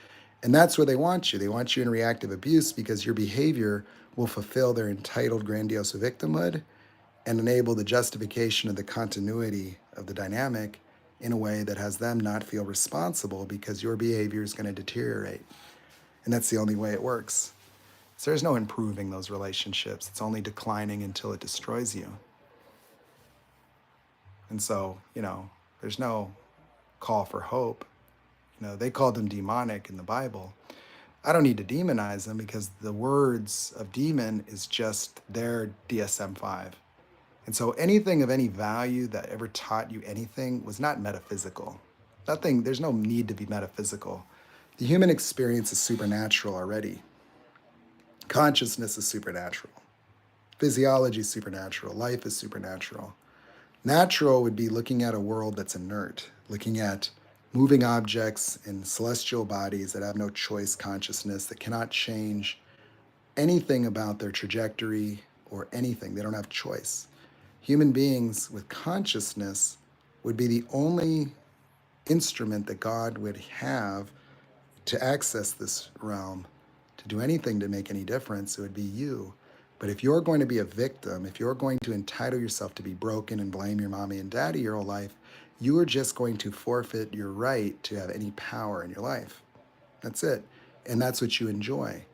And that's where they want you. They want you in reactive abuse because your behavior will fulfill their entitled, grandiose victimhood and enable the justification of the continuity of the dynamic in a way that has them not feel responsible because your behavior is going to deteriorate. And that's the only way it works. So there's no improving those relationships. It's only declining until it destroys you. And so, there's no call for hope. They called them demonic in the Bible. I don't need to demonize them because the words of demon is just their DSM-5. And so anything of any value that ever taught you anything was not metaphysical. There's no need to be metaphysical. The human experience is supernatural already. Consciousness is supernatural. Physiology is supernatural. Life is supernatural. Natural would be looking at a world that's inert, looking at moving objects in celestial bodies that have no choice consciousness, that cannot change anything about their trajectory or anything. They don't have choice. Human beings with consciousness would be the only instrument that God would have to access this realm, to do anything to make any difference. It would be you. But if you're going to be a victim, if you're going to entitle yourself to be broken and blame your mommy and daddy your whole life, you are just going to forfeit your right to have any power in your life. That's it. And that's what you enjoy.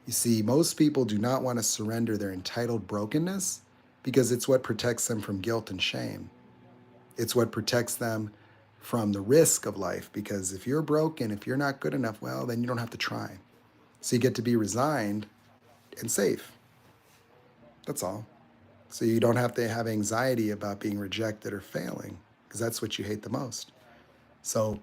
You see, most people do not want to surrender their entitled brokenness because it's what protects them from guilt and shame. It's what protects them from the risk of life, because if you're broken, if you're not good enough, well, then you don't have to try. So you get to be resigned and safe. That's all. So you don't have to have anxiety about being rejected or failing, because that's what you hate the most. So,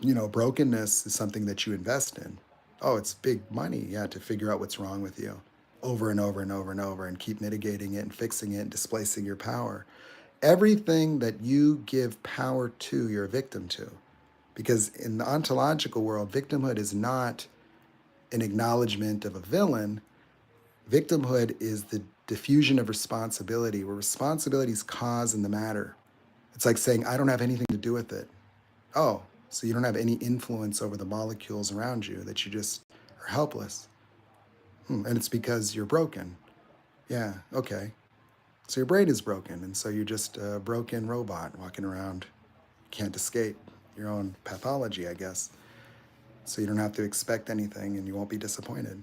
brokenness is something that you invest in. Oh, it's big money, yeah, to figure out what's wrong with you over and over and over and over and keep mitigating it and fixing it and displacing your power. Everything that you give power to, you're a victim to. Because in the ontological world, victimhood is not an acknowledgement of a villain. Victimhood is the diffusion of responsibility, where responsibility is cause in the matter. It's like saying, I don't have anything to do with it. Oh, so you don't have any influence over the molecules around you, that you just are helpless. And it's because you're broken. Yeah, okay. So your brain is broken, and so you're just a broken robot walking around. Can't escape your own pathology, I guess. So you don't have to expect anything and you won't be disappointed.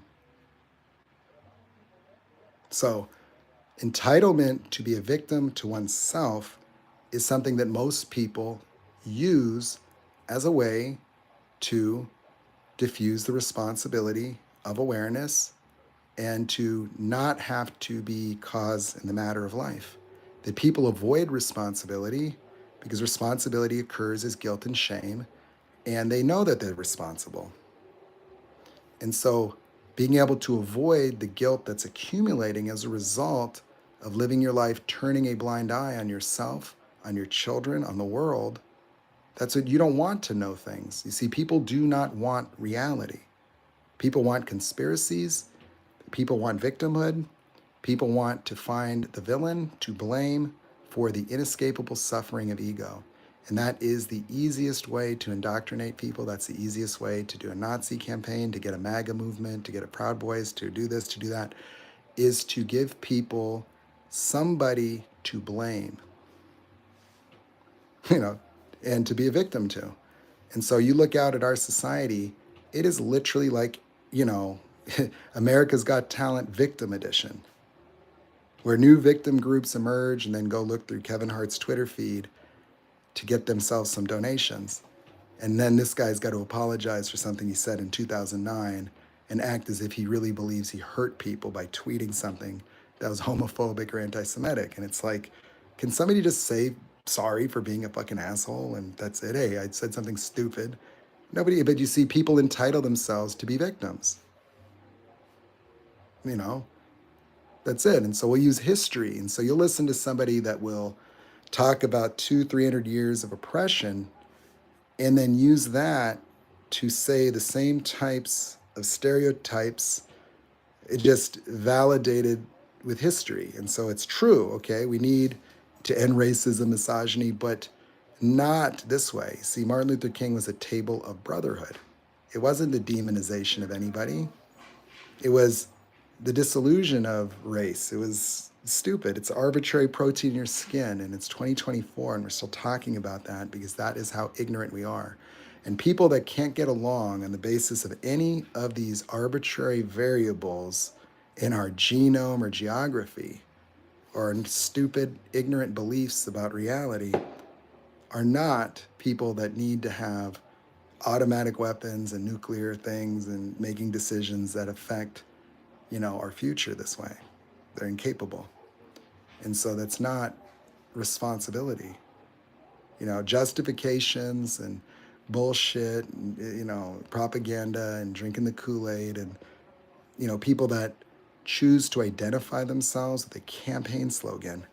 So, entitlement to be a victim to oneself is something that most people use as a way to diffuse the responsibility of awareness and to not have to be cause in the matter of life. That people avoid responsibility because responsibility occurs as guilt and shame, and they know that they're responsible. And so being able to avoid the guilt that's accumulating as a result of living your life turning a blind eye on yourself, on your children, on the world, that's what you don't want to know things. You see, people do not want reality. People want conspiracies. People want victimhood. People want to find the villain to blame for the inescapable suffering of ego. And that is the easiest way to indoctrinate people. That's the easiest way to do a Nazi campaign, to get a MAGA movement, to get a Proud Boys, to do this, to do that, is to give people somebody to blame, you know, and to be a victim to. And so you look out at our society, it is literally like, you know, America's Got Talent Victim Edition, where new victim groups emerge and then go look through Kevin Hart's Twitter feed to get themselves some donations. And then this guy's got to apologize for something he said in 2009 and act as if he really believes he hurt people by tweeting something that was homophobic or anti Semitic. And it's like, can somebody just say sorry for being a fucking asshole? And that's it. Hey, I said something stupid. Nobody, but you see, people entitle themselves to be victims. You know, that's it. And so we'll use history. And so you'll listen to somebody that will talk about 300 years of oppression and then use that to say the same types of stereotypes, it just validated with history. And so it's true, okay? We need to end racism, misogyny, but not this way. See, Martin Luther King was a table of brotherhood. It wasn't the demonization of anybody. It was the disillusion of race. It was stupid. It's arbitrary protein in your skin, and it's 2024, and we're still talking about that because that is how ignorant we are. And people that can't get along on the basis of any of these arbitrary variables in our genome or geography, or stupid, ignorant beliefs about reality, are not people that need to have automatic weapons and nuclear things and making decisions that affect, you know, our future this way. They're incapable. And so that's not responsibility. You know, justifications and bullshit, and, you know, propaganda and drinking the Kool-Aid, and, you know, people that choose to identify themselves with a campaign slogan,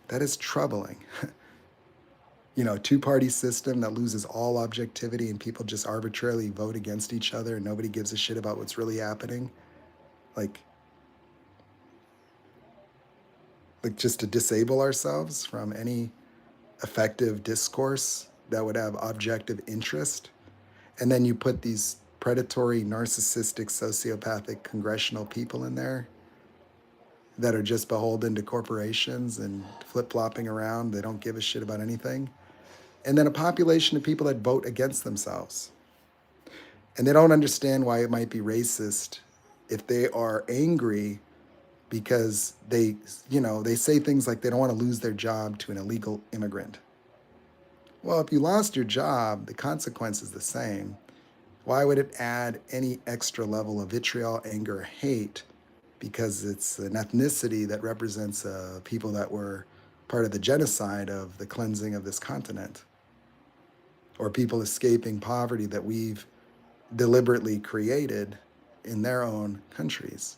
that is troubling. You know, two-party system that loses all objectivity and people just arbitrarily vote against each other and nobody gives a shit about what's really happening. Like just to disable ourselves from any effective discourse that would have objective interest. And then you put these predatory, narcissistic, sociopathic congressional people in there that are just beholden to corporations and flip-flopping around. They don't give a shit about anything. And then a population of people that vote against themselves. And they don't understand why it might be racist if they are angry because they, you know, they say things like they don't want to lose their job to an illegal immigrant. Well, if you lost your job, the consequence is the same. Why would it add any extra level of vitriol, anger, hate? Because it's an ethnicity that represents people that were part of the genocide of the cleansing of this continent, or people escaping poverty that we've deliberately created in their own countries.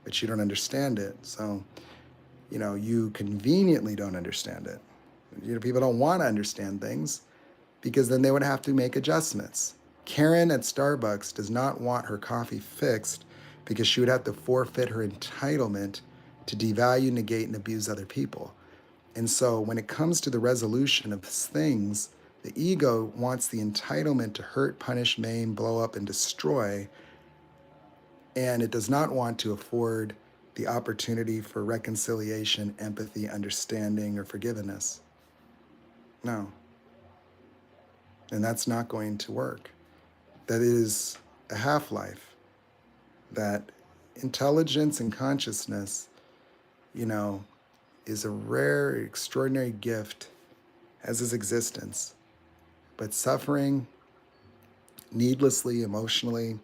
But you don't understand it. So, you know, you conveniently don't understand it. You know, people don't want to understand things because then they would have to make adjustments. Karen at Starbucks does not want her coffee fixed because she would have to forfeit her entitlement to devalue, negate, and abuse other people. And so when it comes to the resolution of things, the ego wants the entitlement to hurt, punish, maim, blow up, and destroy. And it does not want to afford the opportunity for reconciliation, empathy, understanding, or forgiveness. No. And that's not going to work. That is a half-life. That intelligence and consciousness, you know, is a rare, extraordinary gift, as is existence. But suffering needlessly, emotionally,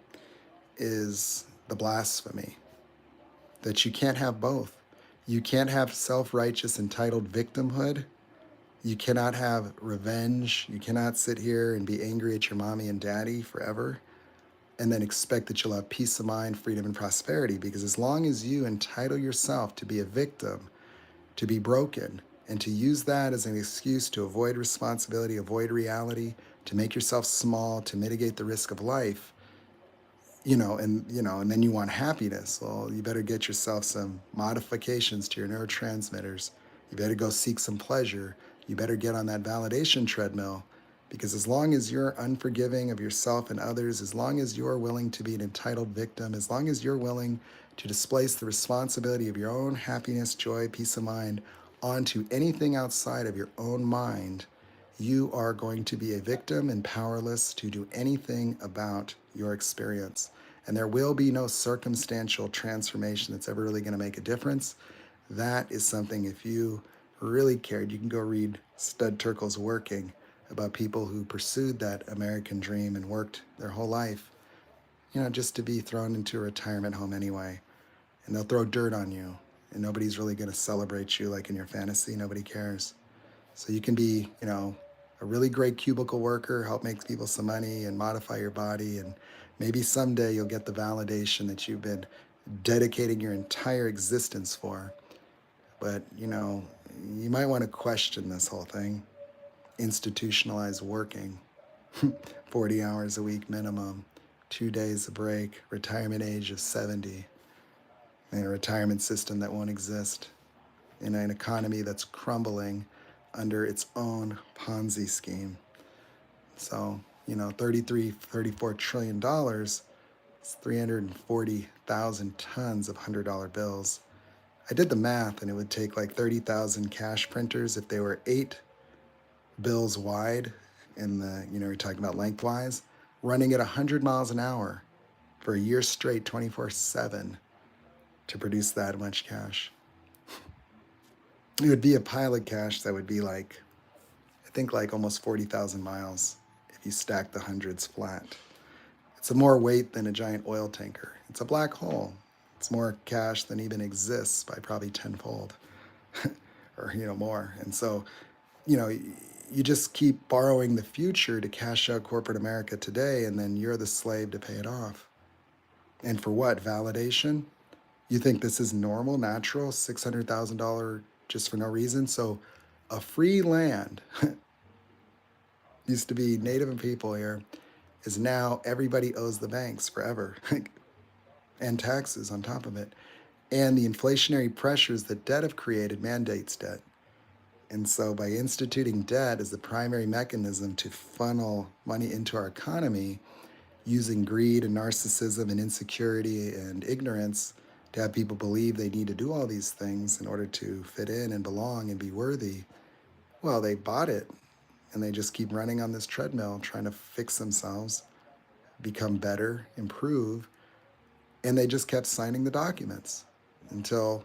is the blasphemy. That you can't have both. You can't have self-righteous, entitled victimhood. You cannot have revenge. You cannot sit here and be angry at your mommy and daddy forever and then expect that you'll have peace of mind, freedom, and prosperity. Because as long as you entitle yourself to be a victim, to be broken, and to use that as an excuse to avoid responsibility, avoid reality, to make yourself small, to mitigate the risk of life, and then you want happiness. Well, you better get yourself some modifications to your neurotransmitters. You better go seek some pleasure. You better get on that validation treadmill, because as long as you're unforgiving of yourself and others, as long as you're willing to be an entitled victim, as long as you're willing to displace the responsibility of your own happiness, joy, peace of mind onto anything outside of your own mind, you are going to be a victim and powerless to do anything about your experience. And there will be no circumstantial transformation that's ever really going to make a difference. That is something, if you really cared, you can go read Stud Terkel's Working, about people who pursued that American dream and worked their whole life, just to be thrown into a retirement home anyway. And they'll throw dirt on you, and nobody's really going to celebrate you like in your fantasy. Nobody cares. So you can be, a really great cubicle worker, help make people some money and modify your body. And maybe someday you'll get the validation that you've been dedicating your entire existence for. But, you might want to question this whole thing. Institutionalized working, 40 hours a week minimum, 2 days a break, retirement age of 70, and a retirement system that won't exist in an economy that's crumbling under its own Ponzi scheme. So, $34 trillion is 340,000 tons of $100 bills. I did the math, and it would take like 30,000 cash printers if they were 8 bills wide, and we're talking about lengthwise, running at 100 miles an hour for a year straight, 24/7, to produce that much cash. It would be a pile of cash that would be I think almost 40,000 miles if you stack the hundreds flat. It's a more weight than a giant oil tanker. It's a black hole. It's more cash than even exists by probably tenfold or, more. And so, you just keep borrowing the future to cash out corporate America today, and then you're the slave to pay it off. And for what? Validation? You think this is normal, natural, $600,000 just for no reason? So a free land used to be native people here, is now everybody owes the banks forever and taxes on top of it. And the inflationary pressures that debt have created mandates debt. And so by instituting debt as the primary mechanism to funnel money into our economy, using greed and narcissism and insecurity and ignorance to have people believe they need to do all these things in order to fit in and belong and be worthy, well, they bought it, and they just keep running on this treadmill trying to fix themselves, become better, improve, and they just kept signing the documents until,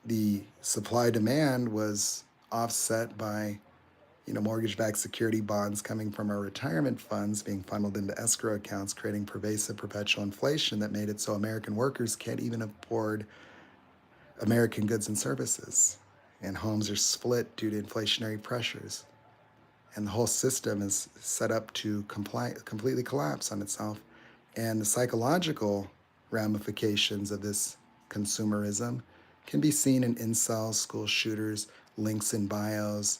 the supply demand was offset by, mortgage-backed security bonds coming from our retirement funds being funneled into escrow accounts, creating pervasive perpetual inflation that made it so American workers can't even afford American goods and services. And homes are split due to inflationary pressures. And the whole system is set up to completely collapse on itself. And the psychological ramifications of this consumerism can be seen in incels, school shooters, links in bios,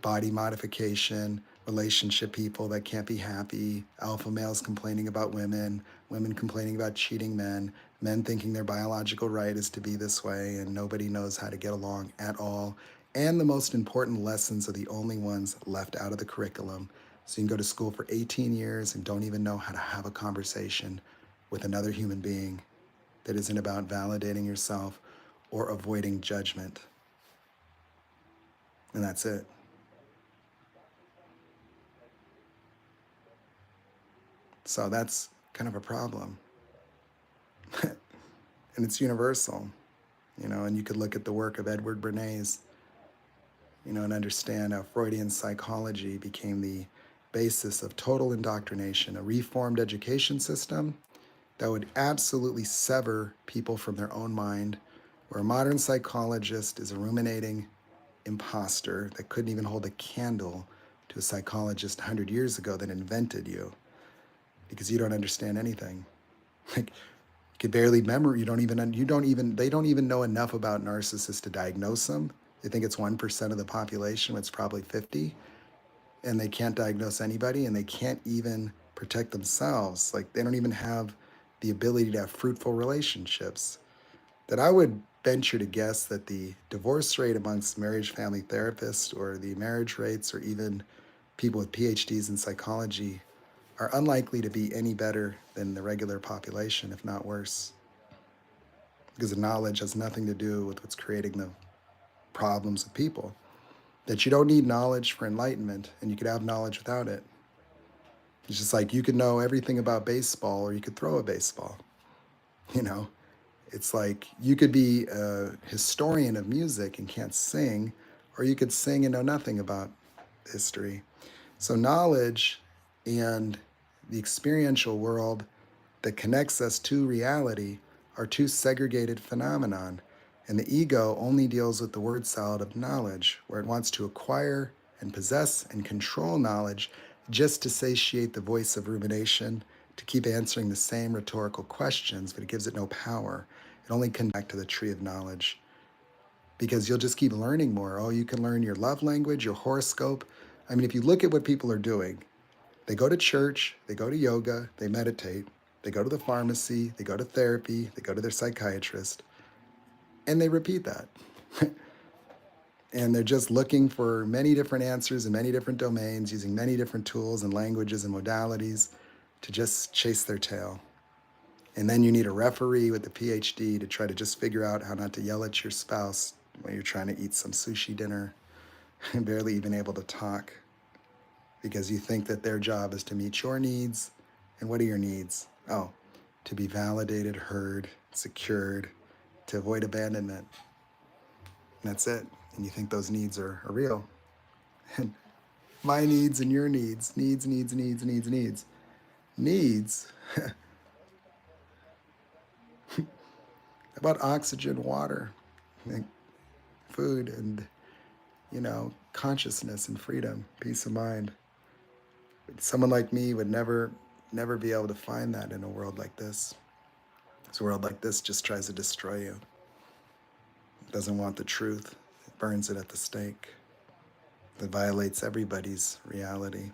body modification, relationship people that can't be happy, alpha males complaining about women, women complaining about cheating men, men thinking their biological right is to be this way and nobody knows how to get along at all. And the most important lessons are the only ones left out of the curriculum. So you can go to school for 18 years and don't even know how to have a conversation with another human being. that isn't about validating yourself or avoiding judgment. And that's it. So that's kind of a problem. And it's universal, and you could look at the work of Edward Bernays, and understand how Freudian psychology became the basis of total indoctrination, a reformed education system that would absolutely sever people from their own mind, where a modern psychologist is a ruminating imposter that couldn't even hold a candle to a psychologist 100 years ago that invented you because you don't understand anything. Like, you could barely remember. They don't even know enough about narcissists to diagnose them. They think it's 1% of the population. It's probably 50, and they can't diagnose anybody, and they can't even protect themselves. Like, they don't even have the ability to have fruitful relationships. That I would venture to guess that the divorce rate amongst marriage family therapists, or the marriage rates, or even people with PhDs in psychology, are unlikely to be any better than the regular population, if not worse. Because the knowledge has nothing to do with what's creating the problems of people. That you don't need knowledge for enlightenment, and you could have knowledge without it. It's just like you could know everything about baseball, or you could throw a baseball. You know, it's like you could be a historian of music and can't sing, or you could sing and know nothing about history. So, knowledge and the experiential world that connects us to reality are two segregated phenomenon. And the ego only deals with the word salad of knowledge, where it wants to acquire and possess and control knowledge just to satiate the voice of rumination, to keep answering the same rhetorical questions, but it gives it no power. It only connects back to the tree of knowledge. Because you'll just keep learning more. Oh, you can learn your love language, your horoscope. I mean, if you look at what people are doing, they go to church, they go to yoga, they meditate, they go to the pharmacy, they go to therapy, they go to their psychiatrist, and they repeat that. And they're just looking for many different answers in many different domains, using many different tools and languages and modalities to just chase their tail. And then you need a referee with a PhD to try to just figure out how not to yell at your spouse when you're trying to eat some sushi dinner and barely even able to talk, because you think that their job is to meet your needs. And what are your needs? Oh, to be validated, heard, secured, to avoid abandonment. And that's it. And you think those needs are real. And my needs and your needs, needs. Needs about oxygen, water, and food, and, consciousness and freedom, peace of mind. Someone like me would never be able to find that in a world like this. This world like this just tries to destroy you. It doesn't want the truth. It burns it at the stake. It violates everybody's reality.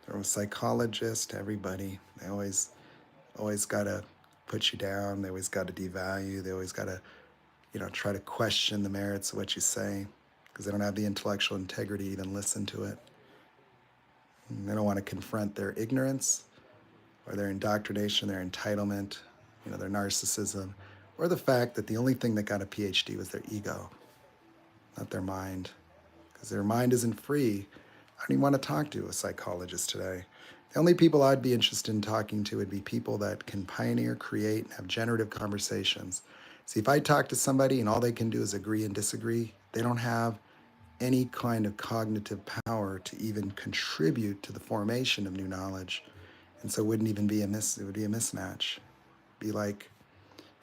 From a psychologist to everybody, they always gotta put you down. They always gotta devalue. They always gotta, try to question the merits of what you say, because they don't have the intellectual integrity to even listen to it. And they don't want to confront their ignorance or their indoctrination, their entitlement, their narcissism, or the fact that the only thing that got a PhD was their ego, not their mind. Because their mind isn't free. I don't even want to talk to a psychologist today. The only people I'd be interested in talking to would be people that can pioneer, create, and have generative conversations. See, if I talk to somebody and all they can do is agree and disagree, they don't have any kind of cognitive power to even contribute to the formation of new knowledge. And so it wouldn't even be it would be a mismatch. It'd be like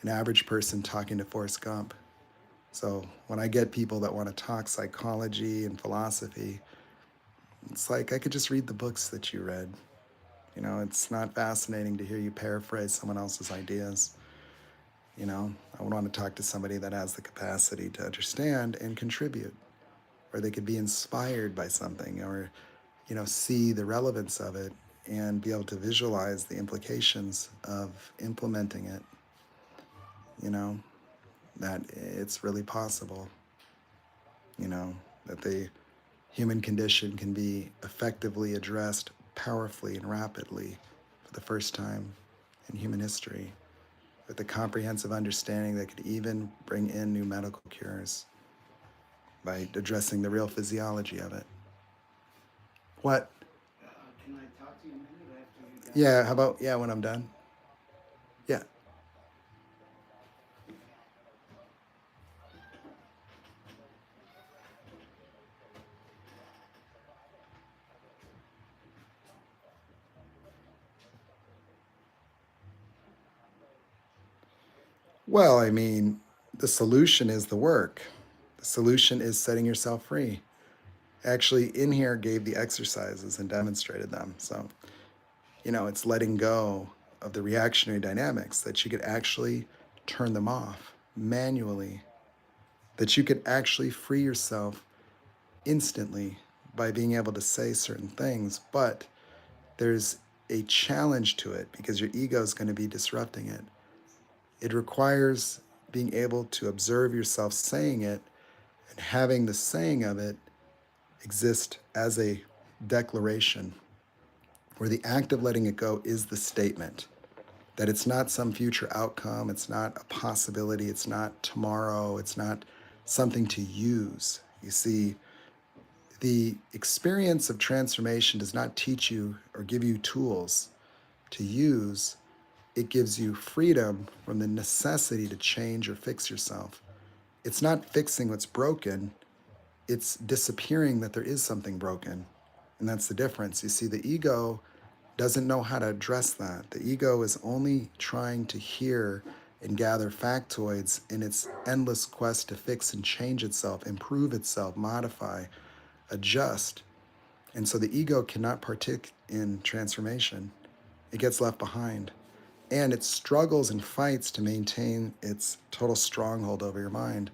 an average person talking to Forrest Gump. So when I get people that want to talk psychology and philosophy, it's like I could just read the books that you read. It's not fascinating to hear you paraphrase someone else's ideas. I would want to talk to somebody that has the capacity to understand and contribute, or they could be inspired by something, or, see the relevance of it and be able to visualize the implications of implementing it, that it's really possible, that the human condition can be effectively addressed powerfully and rapidly for the first time in human history. with a comprehensive understanding that could even bring in new medical cures by addressing the real physiology of it. What? Can I talk to you a minute after you're done? Yeah, how about, yeah, when I'm done? Yeah. Well, I mean, the solution is the work. The solution is setting yourself free. Actually, in here gave the exercises and demonstrated them. So, it's letting go of the reactionary dynamics that you could actually turn them off manually, that you could actually free yourself instantly by being able to say certain things. But there's a challenge to it because your ego is going to be disrupting it. It requires being able to observe yourself saying it and having the saying of it exist as a declaration, where the act of letting it go is the statement that it's not some future outcome, it's not a possibility, it's not tomorrow, it's not something to use. You see, the experience of transformation does not teach you or give you tools to use. It gives you freedom from the necessity to change or fix yourself. It's not fixing what's broken, it's disappearing that there is something broken. And that's the difference. You see, the ego doesn't know how to address that. The ego is only trying to hear and gather factoids in its endless quest to fix and change itself, improve itself, modify, adjust. And so the ego cannot partake in transformation. It gets left behind. And it struggles and fights to maintain its total stronghold over your mind.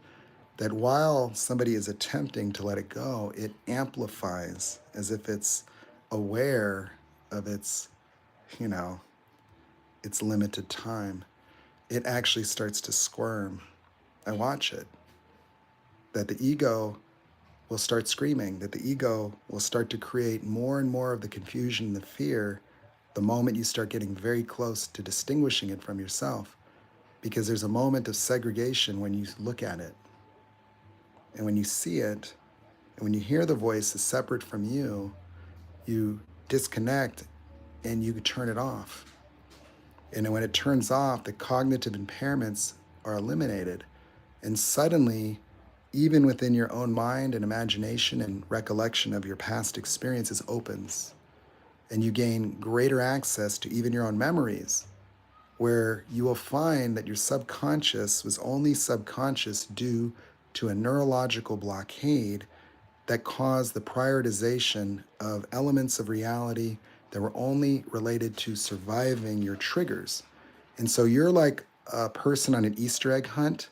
That while somebody is attempting to let it go, it amplifies as if it's aware of you know, its limited time. It actually starts to squirm. I watch it. That the ego will start screaming, that the ego will start to create more and more of the confusion and the fear the moment you start getting very close to distinguishing it from yourself. Because there's a moment of segregation when you look at it. And when you see it, and when you hear the voice is separate from you, you disconnect and you turn it off. And when it turns off, the cognitive impairments are eliminated. And suddenly, even within your own mind and imagination and recollection of your past experiences opens. And you gain greater access to even your own memories, where you will find that your subconscious was only subconscious due to a neurological blockade that caused the prioritization of elements of reality that were only related to surviving your triggers. And so you're like a person on an Easter egg hunt,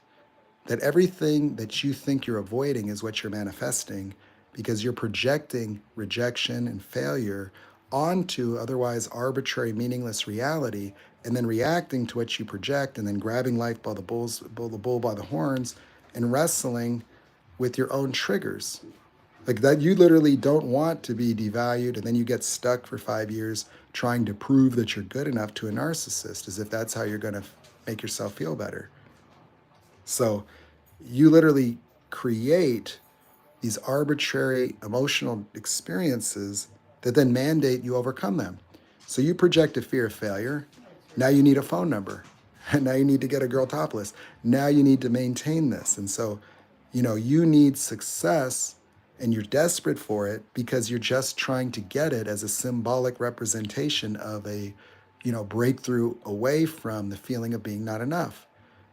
that everything that you think you're avoiding is what you're manifesting because you're projecting rejection and failure onto otherwise arbitrary, meaningless reality, and then reacting to what you project, and then grabbing life by the bull by the horns, and wrestling with your own triggers. Like that, you literally don't want to be devalued, and then you get stuck for 5 years trying to prove that you're good enough to a narcissist, as if that's how you're going to make yourself feel better. So you literally create these arbitrary emotional experiences that then mandate you overcome them. So you project a fear of failure. Now you need a phone number. And now you need to get a girl topless. Now you need to maintain this. And so, you need success and you're desperate for it because you're just trying to get it as a symbolic representation of a, breakthrough away from the feeling of being not enough.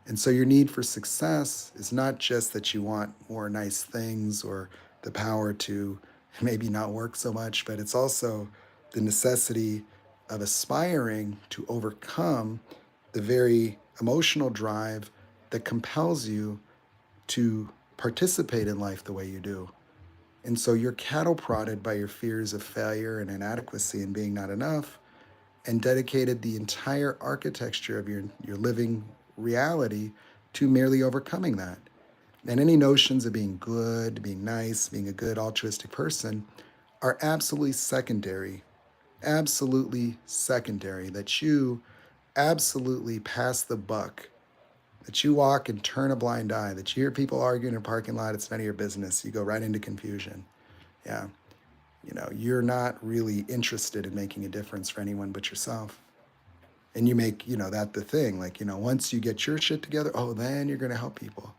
And so your need for success is not just that you want more nice things or the power to maybe not work so much, but it's also the necessity of aspiring to overcome the very emotional drive that compels you to participate in life the way you do. And so you're cattle prodded by your fears of failure and inadequacy and being not enough, and dedicated the entire architecture of your living reality to merely overcoming that. And any notions of being good, being nice, being a good altruistic person are absolutely secondary. Absolutely secondary. That you absolutely pass the buck, that you walk and turn a blind eye, that you hear people arguing in a parking lot, it's none of your business. You go right into confusion. Yeah. You're not really interested in making a difference for anyone but yourself. And you make, that the thing. Like, once you get your shit together, oh, then you're going to help people.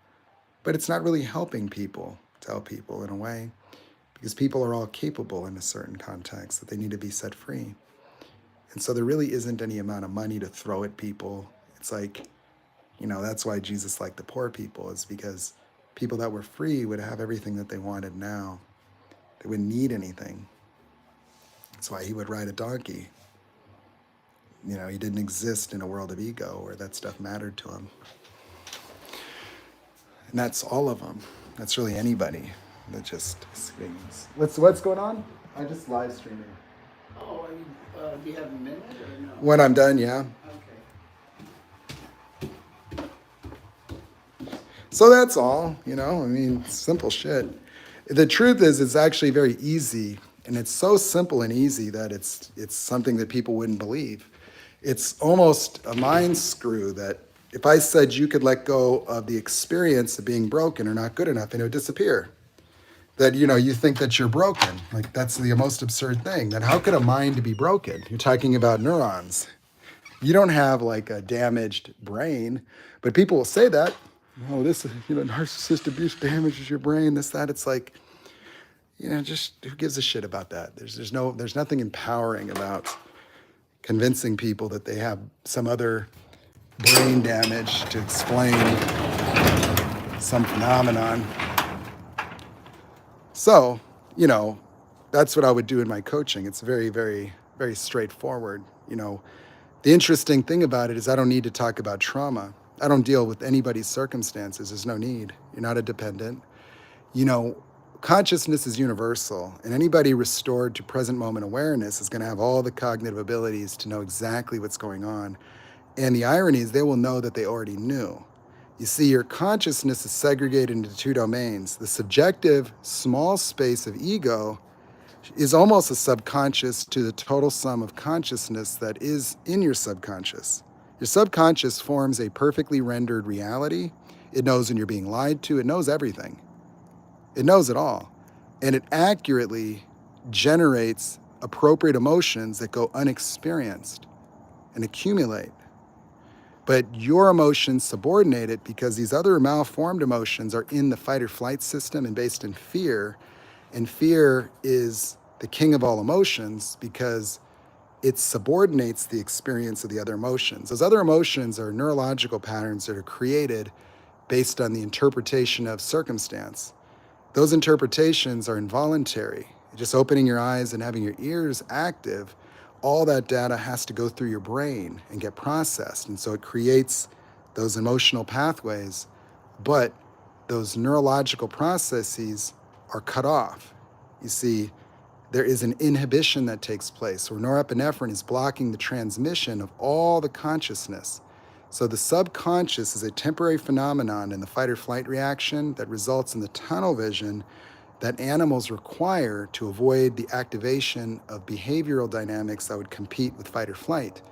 But it's not really helping people to help people in a way, because people are all capable in a certain context that they need to be set free. And so there really isn't any amount of money to throw at people. It's like, that's why Jesus liked the poor people, is because people that were free would have everything that they wanted now. They wouldn't need anything. That's why he would ride a donkey. He didn't exist in a world of ego where that stuff mattered to him. And that's all of them. That's really anybody that just swings. What's going on? I just live streaming. Oh, do you have a minute or no? When I'm done, yeah. Okay. So that's all, simple shit. The truth is, it's actually very easy, and it's so simple and easy that it's something that people wouldn't believe. It's almost a mind screw that if I said you could let go of the experience of being broken or not good enough, and it would disappear. That, you think that you're broken. Like, that's the most absurd thing. That how could a mind be broken? You're talking about neurons. You don't have like a damaged brain, but people will say that. Oh, this, narcissist abuse damages your brain, this, that. It's like, just who gives a shit about that? There's nothing empowering about convincing people that they have some other brain damage to explain some phenomenon. So, that's what I would do in my coaching. It's very, very, very straightforward. The interesting thing about it is I don't need to talk about trauma. I don't deal with anybody's circumstances. There's no need. You're not a dependent. Consciousness is universal, and anybody restored to present moment awareness is going to have all the cognitive abilities to know exactly what's going on. And the irony is they will know that they already knew. You see, your consciousness is segregated into two domains. The subjective small space of ego is almost a subconscious to the total sum of consciousness that is in your subconscious. Your subconscious forms a perfectly rendered reality. It knows when you're being lied to. It knows everything. It knows it all. And it accurately generates appropriate emotions that go unexperienced and accumulate. But your emotions subordinate it because these other malformed emotions are in the fight or flight system and based in fear. And fear is the king of all emotions because it subordinates the experience of the other emotions. Those other emotions are neurological patterns that are created based on the interpretation of circumstance. Those interpretations are involuntary. Just opening your eyes and having your ears active, all that data has to go through your brain and get processed. And so it creates those emotional pathways, but those neurological processes are cut off. You see, there is an inhibition that takes place where norepinephrine is blocking the transmission of all the consciousness. So the subconscious is a temporary phenomenon in the fight or flight reaction that results in the tunnel vision that animals require to avoid the activation of behavioral dynamics that would compete with fight or flight.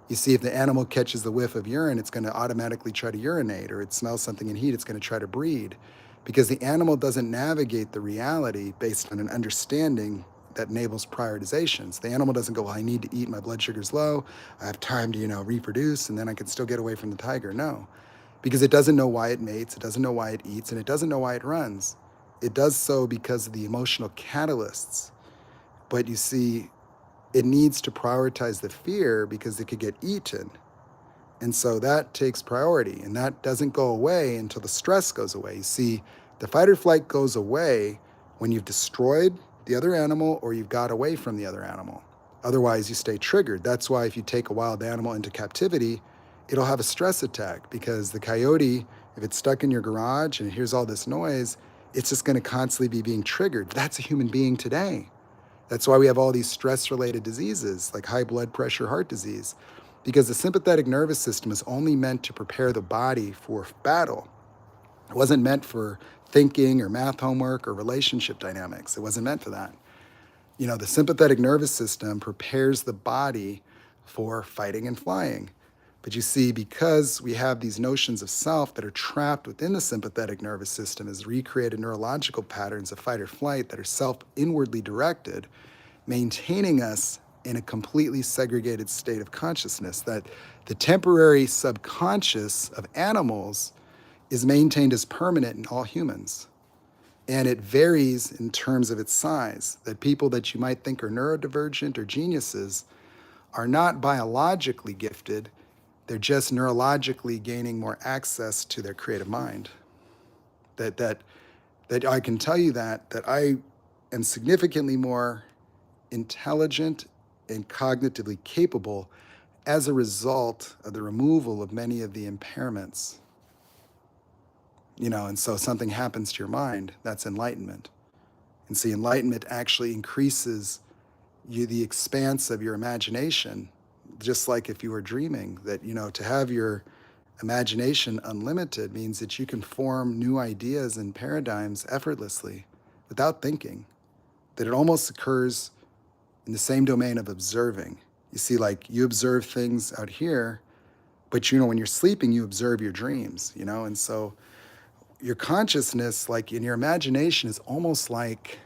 You see, if the animal catches the whiff of urine, it's going to automatically try to urinate, or it smells something in heat, it's going to try to breed, because the animal doesn't navigate the reality based on an understanding that enables prioritizations. The animal doesn't go, well, I need to eat, my blood sugar's low, I have time to, reproduce, and then I can still get away from the tiger. No, because it doesn't know why it mates, it doesn't know why it eats, and it doesn't know why it runs. It does so because of the emotional catalysts. But you see, it needs to prioritize the fear because it could get eaten. And so that takes priority, and that doesn't go away until the stress goes away. You see, the fight or flight goes away when you've destroyed the other animal or you've got away from the other animal. Otherwise, you stay triggered. That's why if you take a wild animal into captivity, it'll have a stress attack because the coyote, if it's stuck in your garage and it hears all this noise, it's just going to constantly be being triggered. That's a human being today. That's why we have all these stress-related diseases like high blood pressure, heart disease, because the sympathetic nervous system is only meant to prepare the body for battle. It wasn't meant for thinking or math homework or relationship dynamics. It wasn't meant for that. The sympathetic nervous system prepares the body for fighting and flying. But you see, because we have these notions of self that are trapped within the sympathetic nervous system as recreated neurological patterns of fight or flight that are self inwardly directed, maintaining us in a completely segregated state of consciousness, that the temporary subconscious of animals is maintained as permanent in all humans. And it varies in terms of its size, that people that you might think are neurodivergent or geniuses are not biologically gifted, they're just neurologically gaining more access to their creative mind. That I can tell you that I am significantly more intelligent and cognitively capable as a result of the removal of many of the impairments. And so something happens to your mind, that's enlightenment. And see, enlightenment actually increases the expanse of your imagination, just like if you were dreaming, that, to have your imagination unlimited means that you can form new ideas and paradigms effortlessly without thinking, that it almost occurs in the same domain of observing. You see, like you observe things out here, but when you're sleeping, you observe your dreams, and so your consciousness, like in your imagination, is almost like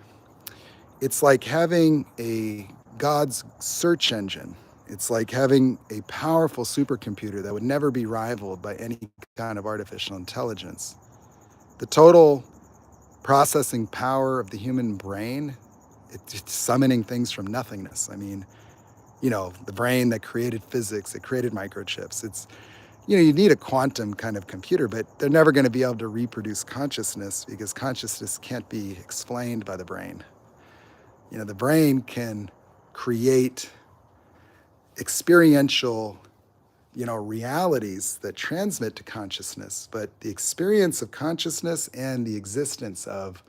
it's like having a God's search engine. It's like having a powerful supercomputer that would never be rivaled by any kind of artificial intelligence. The total processing power of the human brain, it's summoning things from nothingness. I mean, the brain that created physics, it created microchips. It's, you need a quantum kind of computer, but they're never going to be able to reproduce consciousness because consciousness can't be explained by the brain. The brain can create experiential, realities that transmit to consciousness, but the experience of consciousness and the existence of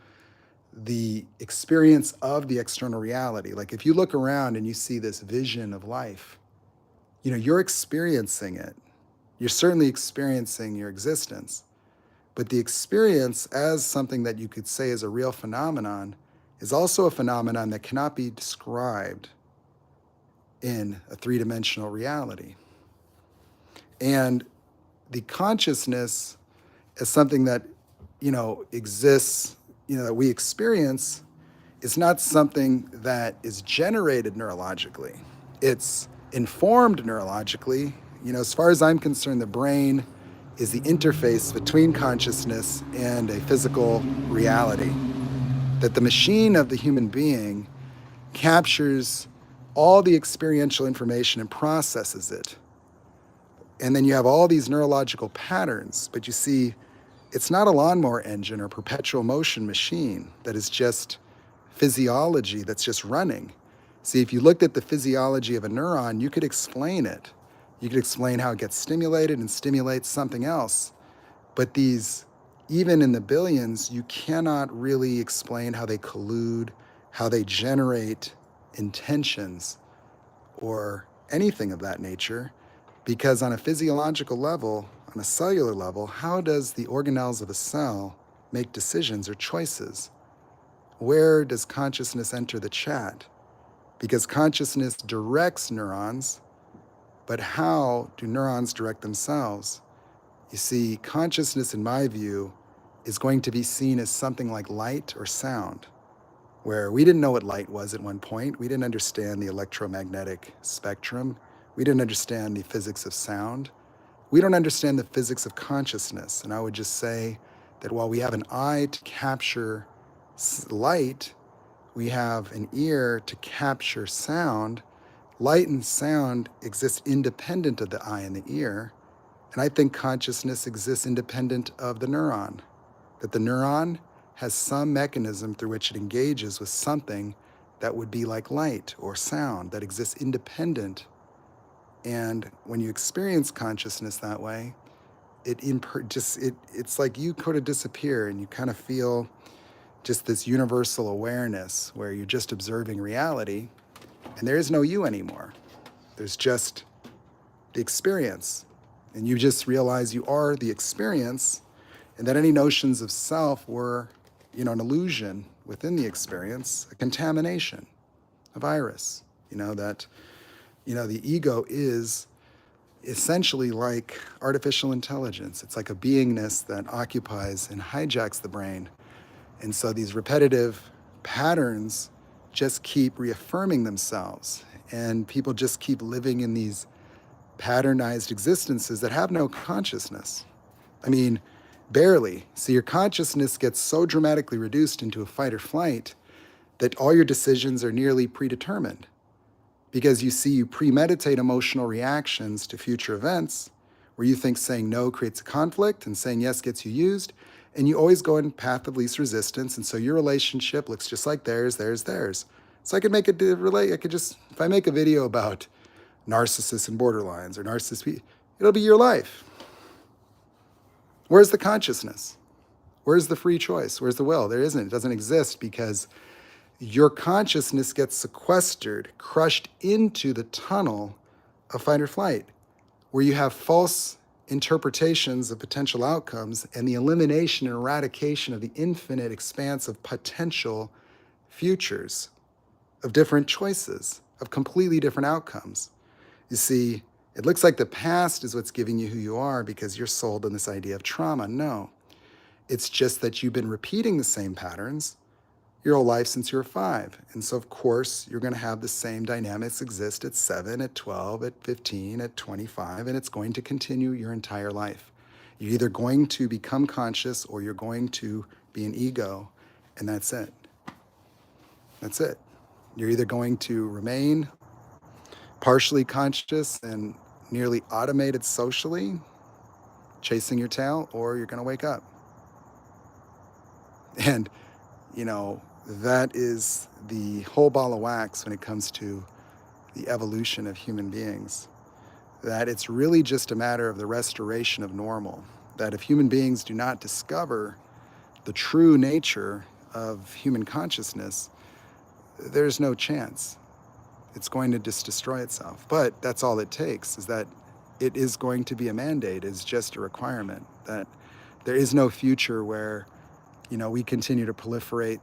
the experience of the external reality. Like if you look around and you see this vision of life, you're experiencing it. You're certainly experiencing your existence, but the experience as something that you could say is a real phenomenon is also a phenomenon that cannot be described in a three-dimensional reality. And the consciousness as something that, exists, that we experience is not something that is generated neurologically. It's informed neurologically. As far as I'm concerned, the brain is the interface between consciousness and a physical reality. That the machine of the human being captures all the experiential information and processes it. And then you have all these neurological patterns, but you see, it's not a lawnmower engine or perpetual motion machine that is just physiology that's just running. See, if you looked at the physiology of a neuron, you could explain it. You could explain how it gets stimulated and stimulates something else. But these, even in the billions, you cannot really explain how they collude, how they generate intentions or anything of that nature. Because on a physiological level, on a cellular level, how does the organelles of a cell make decisions or choices? Where does consciousness enter the chat? Because consciousness directs neurons, but how do neurons direct themselves? You see, consciousness, in my view, is going to be seen as something like light or sound, where we didn't know what light was at one point. We didn't understand the electromagnetic spectrum. We didn't understand the physics of sound. We don't understand the physics of consciousness. And I would just say that while we have an eye to capture light, we have an ear to capture sound. Light and sound exist independent of the eye and the ear. And I think consciousness exists independent of the neuron, that the neuron has some mechanism through which it engages with something that would be like light or sound that exists independent. And when you experience consciousness that way, it's like you kind of disappear and you kind of feel just this universal awareness where you're just observing reality and there is no you anymore. There's just the experience. And you just realize you are the experience, and that any notions of self were, an illusion within the experience, a contamination, a virus. The ego is essentially like artificial intelligence. It's like a beingness that occupies and hijacks the brain. And so these repetitive patterns just keep reaffirming themselves. And people just keep living in these patternized existences that have no consciousness. I mean, barely. So your consciousness gets so dramatically reduced into a fight or flight that all your decisions are nearly predetermined. Because you premeditate emotional reactions to future events where you think saying no creates a conflict and saying yes gets you used. And you always go in path of least resistance. And so your relationship looks just like theirs. So I could make it relate. If I make a video about narcissists and borderlines or narcissists, it'll be your life. Where's the consciousness? Where's the free choice? Where's the will? There isn't. It doesn't exist because your consciousness gets sequestered, crushed into the tunnel of fight or flight, where you have false interpretations of potential outcomes and the elimination and eradication of the infinite expanse of potential futures, of different choices, of completely different outcomes. You see, it looks like the past is what's giving you who you are because you're sold on this idea of trauma. No, it's just that you've been repeating the same patterns your whole life since you were 5. And so, of course, you're going to have the same dynamics exist at 7, at 12, at 15, at 25, and it's going to continue your entire life. You're either going to become conscious or you're going to be an ego, and that's it. That's it. You're either going to remain partially conscious and nearly automated socially, chasing your tail, or you're going to wake up. And, that is the whole ball of wax when it comes to the evolution of human beings. That it's really just a matter of the restoration of normal. That if human beings do not discover the true nature of human consciousness, there's no chance. It's going to just destroy itself. But that's all it takes, is that it is going to be a mandate, it's just a requirement. That there is no future where, we continue to proliferate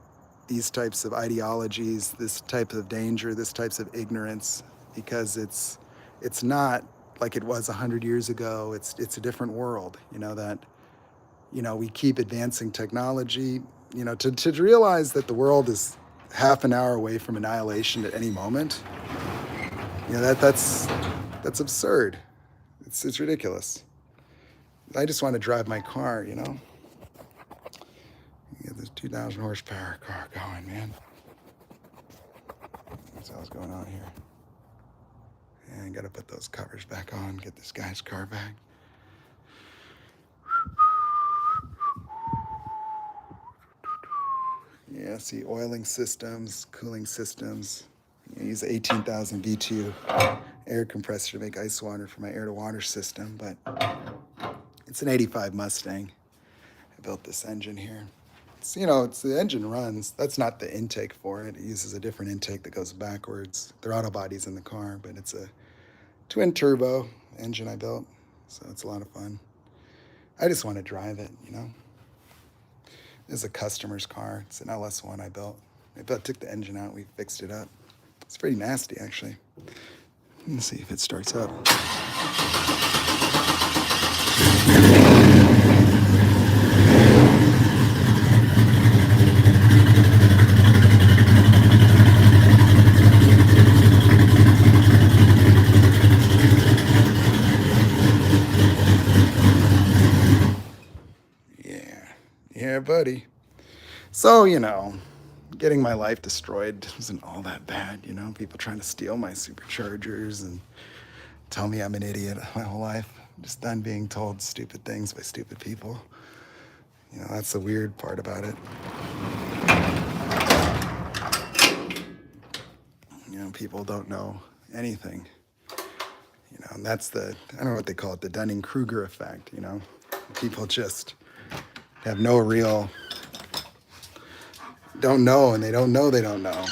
these types of ideologies, this type of danger, this types of ignorance, because it's not like it was 100 years ago. It's a different world, we keep advancing technology, to realize that the world is half an hour away from annihilation at any moment. That's absurd. It's ridiculous. I just want to drive my car, Get this 2,000 horsepower car going, man. That's what's going on here. And gotta put those covers back on, get this guy's car back. Yeah, see, oiling systems, cooling systems. I use 18,000 BTU air compressor to make ice water for my air-to-water system, but it's an 85 Mustang. I built this engine here. It's the engine runs. That's not the intake for it. It uses a different intake that goes backwards. There are auto bodies in the car, but it's a twin turbo engine I built, so it's a lot of fun. I just want to drive it, This is a customer's car. It's an LS1 I built. I took the engine out, we fixed it up. It's pretty nasty, actually. Let's see if it starts up. Yeah, buddy. So, getting my life destroyed wasn't all that bad, People trying to steal my superchargers and tell me I'm an idiot my whole life. I'm just done being told stupid things by stupid people. That's the weird part about it. People don't know anything. And that's I don't know what they call it, the Dunning-Kruger effect, People just have no real, don't know, and they don't know they don't know,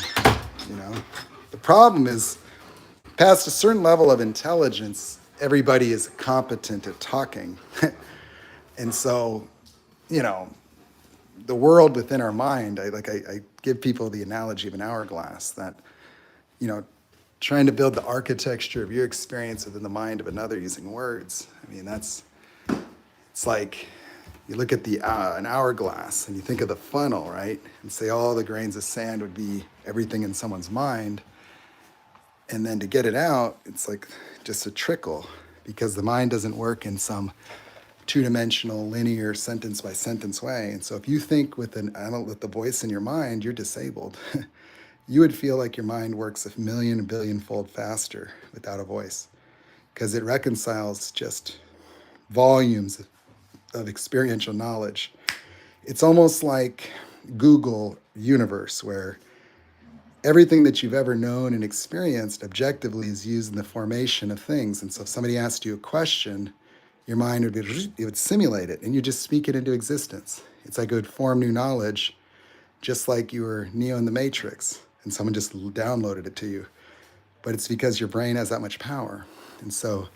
The problem is, past a certain level of intelligence, everybody is competent at talking. And so, the world within our mind, I give people the analogy of an hourglass that, trying to build the architecture of your experience within the mind of another using words. I mean, it's like you look at an hourglass and you think of the funnel, right? And say all the grains of sand would be everything in someone's mind. And then to get it out, it's like just a trickle because the mind doesn't work in some two-dimensional, linear, sentence-by-sentence way. And so if you think with the voice in your mind, you're disabled. You would feel like your mind works a million, a billion-fold faster without a voice because it reconciles just volumes of experiential knowledge. It's almost like Google universe where everything that you've ever known and experienced objectively is used in the formation of things. And so if somebody asked you a question, your mind it would simulate it and you just speak it into existence. It's like it would form new knowledge, just like you were Neo in the Matrix and someone just downloaded it to you. But it's because your brain has that much power. And so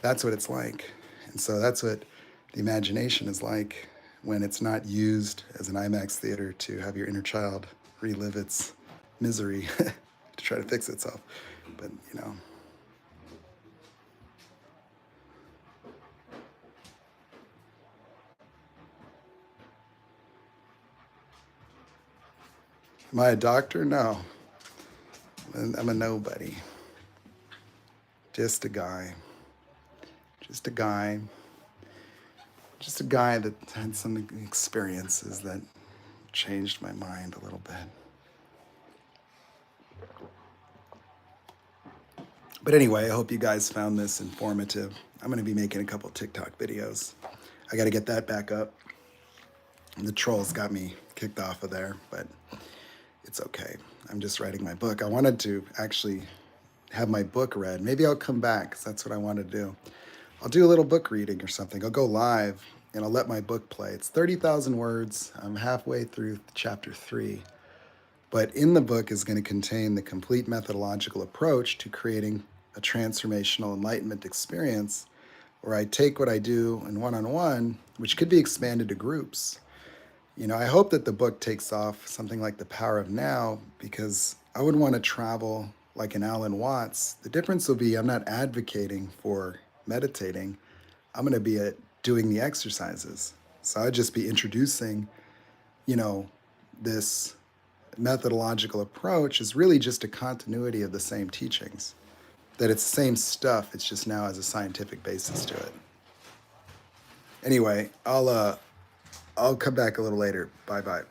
that's what it's like. And so that's what the imagination is like when it's not used as an IMAX theater to have your inner child relive its misery to try to fix itself. But, you know. Am I a doctor? No. I'm a nobody. Just a guy. Just a guy. Just a guy that had some experiences that changed my mind a little bit. But anyway, I hope you guys found this informative. I'm going to be making a couple TikTok videos. I got to get that back up. The trolls got me kicked off of there, but it's okay. I'm just writing my book. I wanted to actually have my book read. Maybe I'll come back because that's what I want to do. I'll do a little book reading or something. I'll go live and I'll let my book play. It's 30,000 words. I'm halfway through chapter 3. But in the book is going to contain the complete methodological approach to creating a transformational enlightenment experience where I take what I do in one-on-one, which could be expanded to groups. You know, I hope that the book takes off something like The Power of Now because I would want to travel like an Alan Watts. The difference will be I'm not advocating for meditating. I'm going to be doing the exercises. So I'd just be introducing, you know, this methodological approach is really just a continuity of the same teachings. That it's the same stuff, it's just now has a scientific basis to it. Anyway, I'll come back a little later. Bye-bye.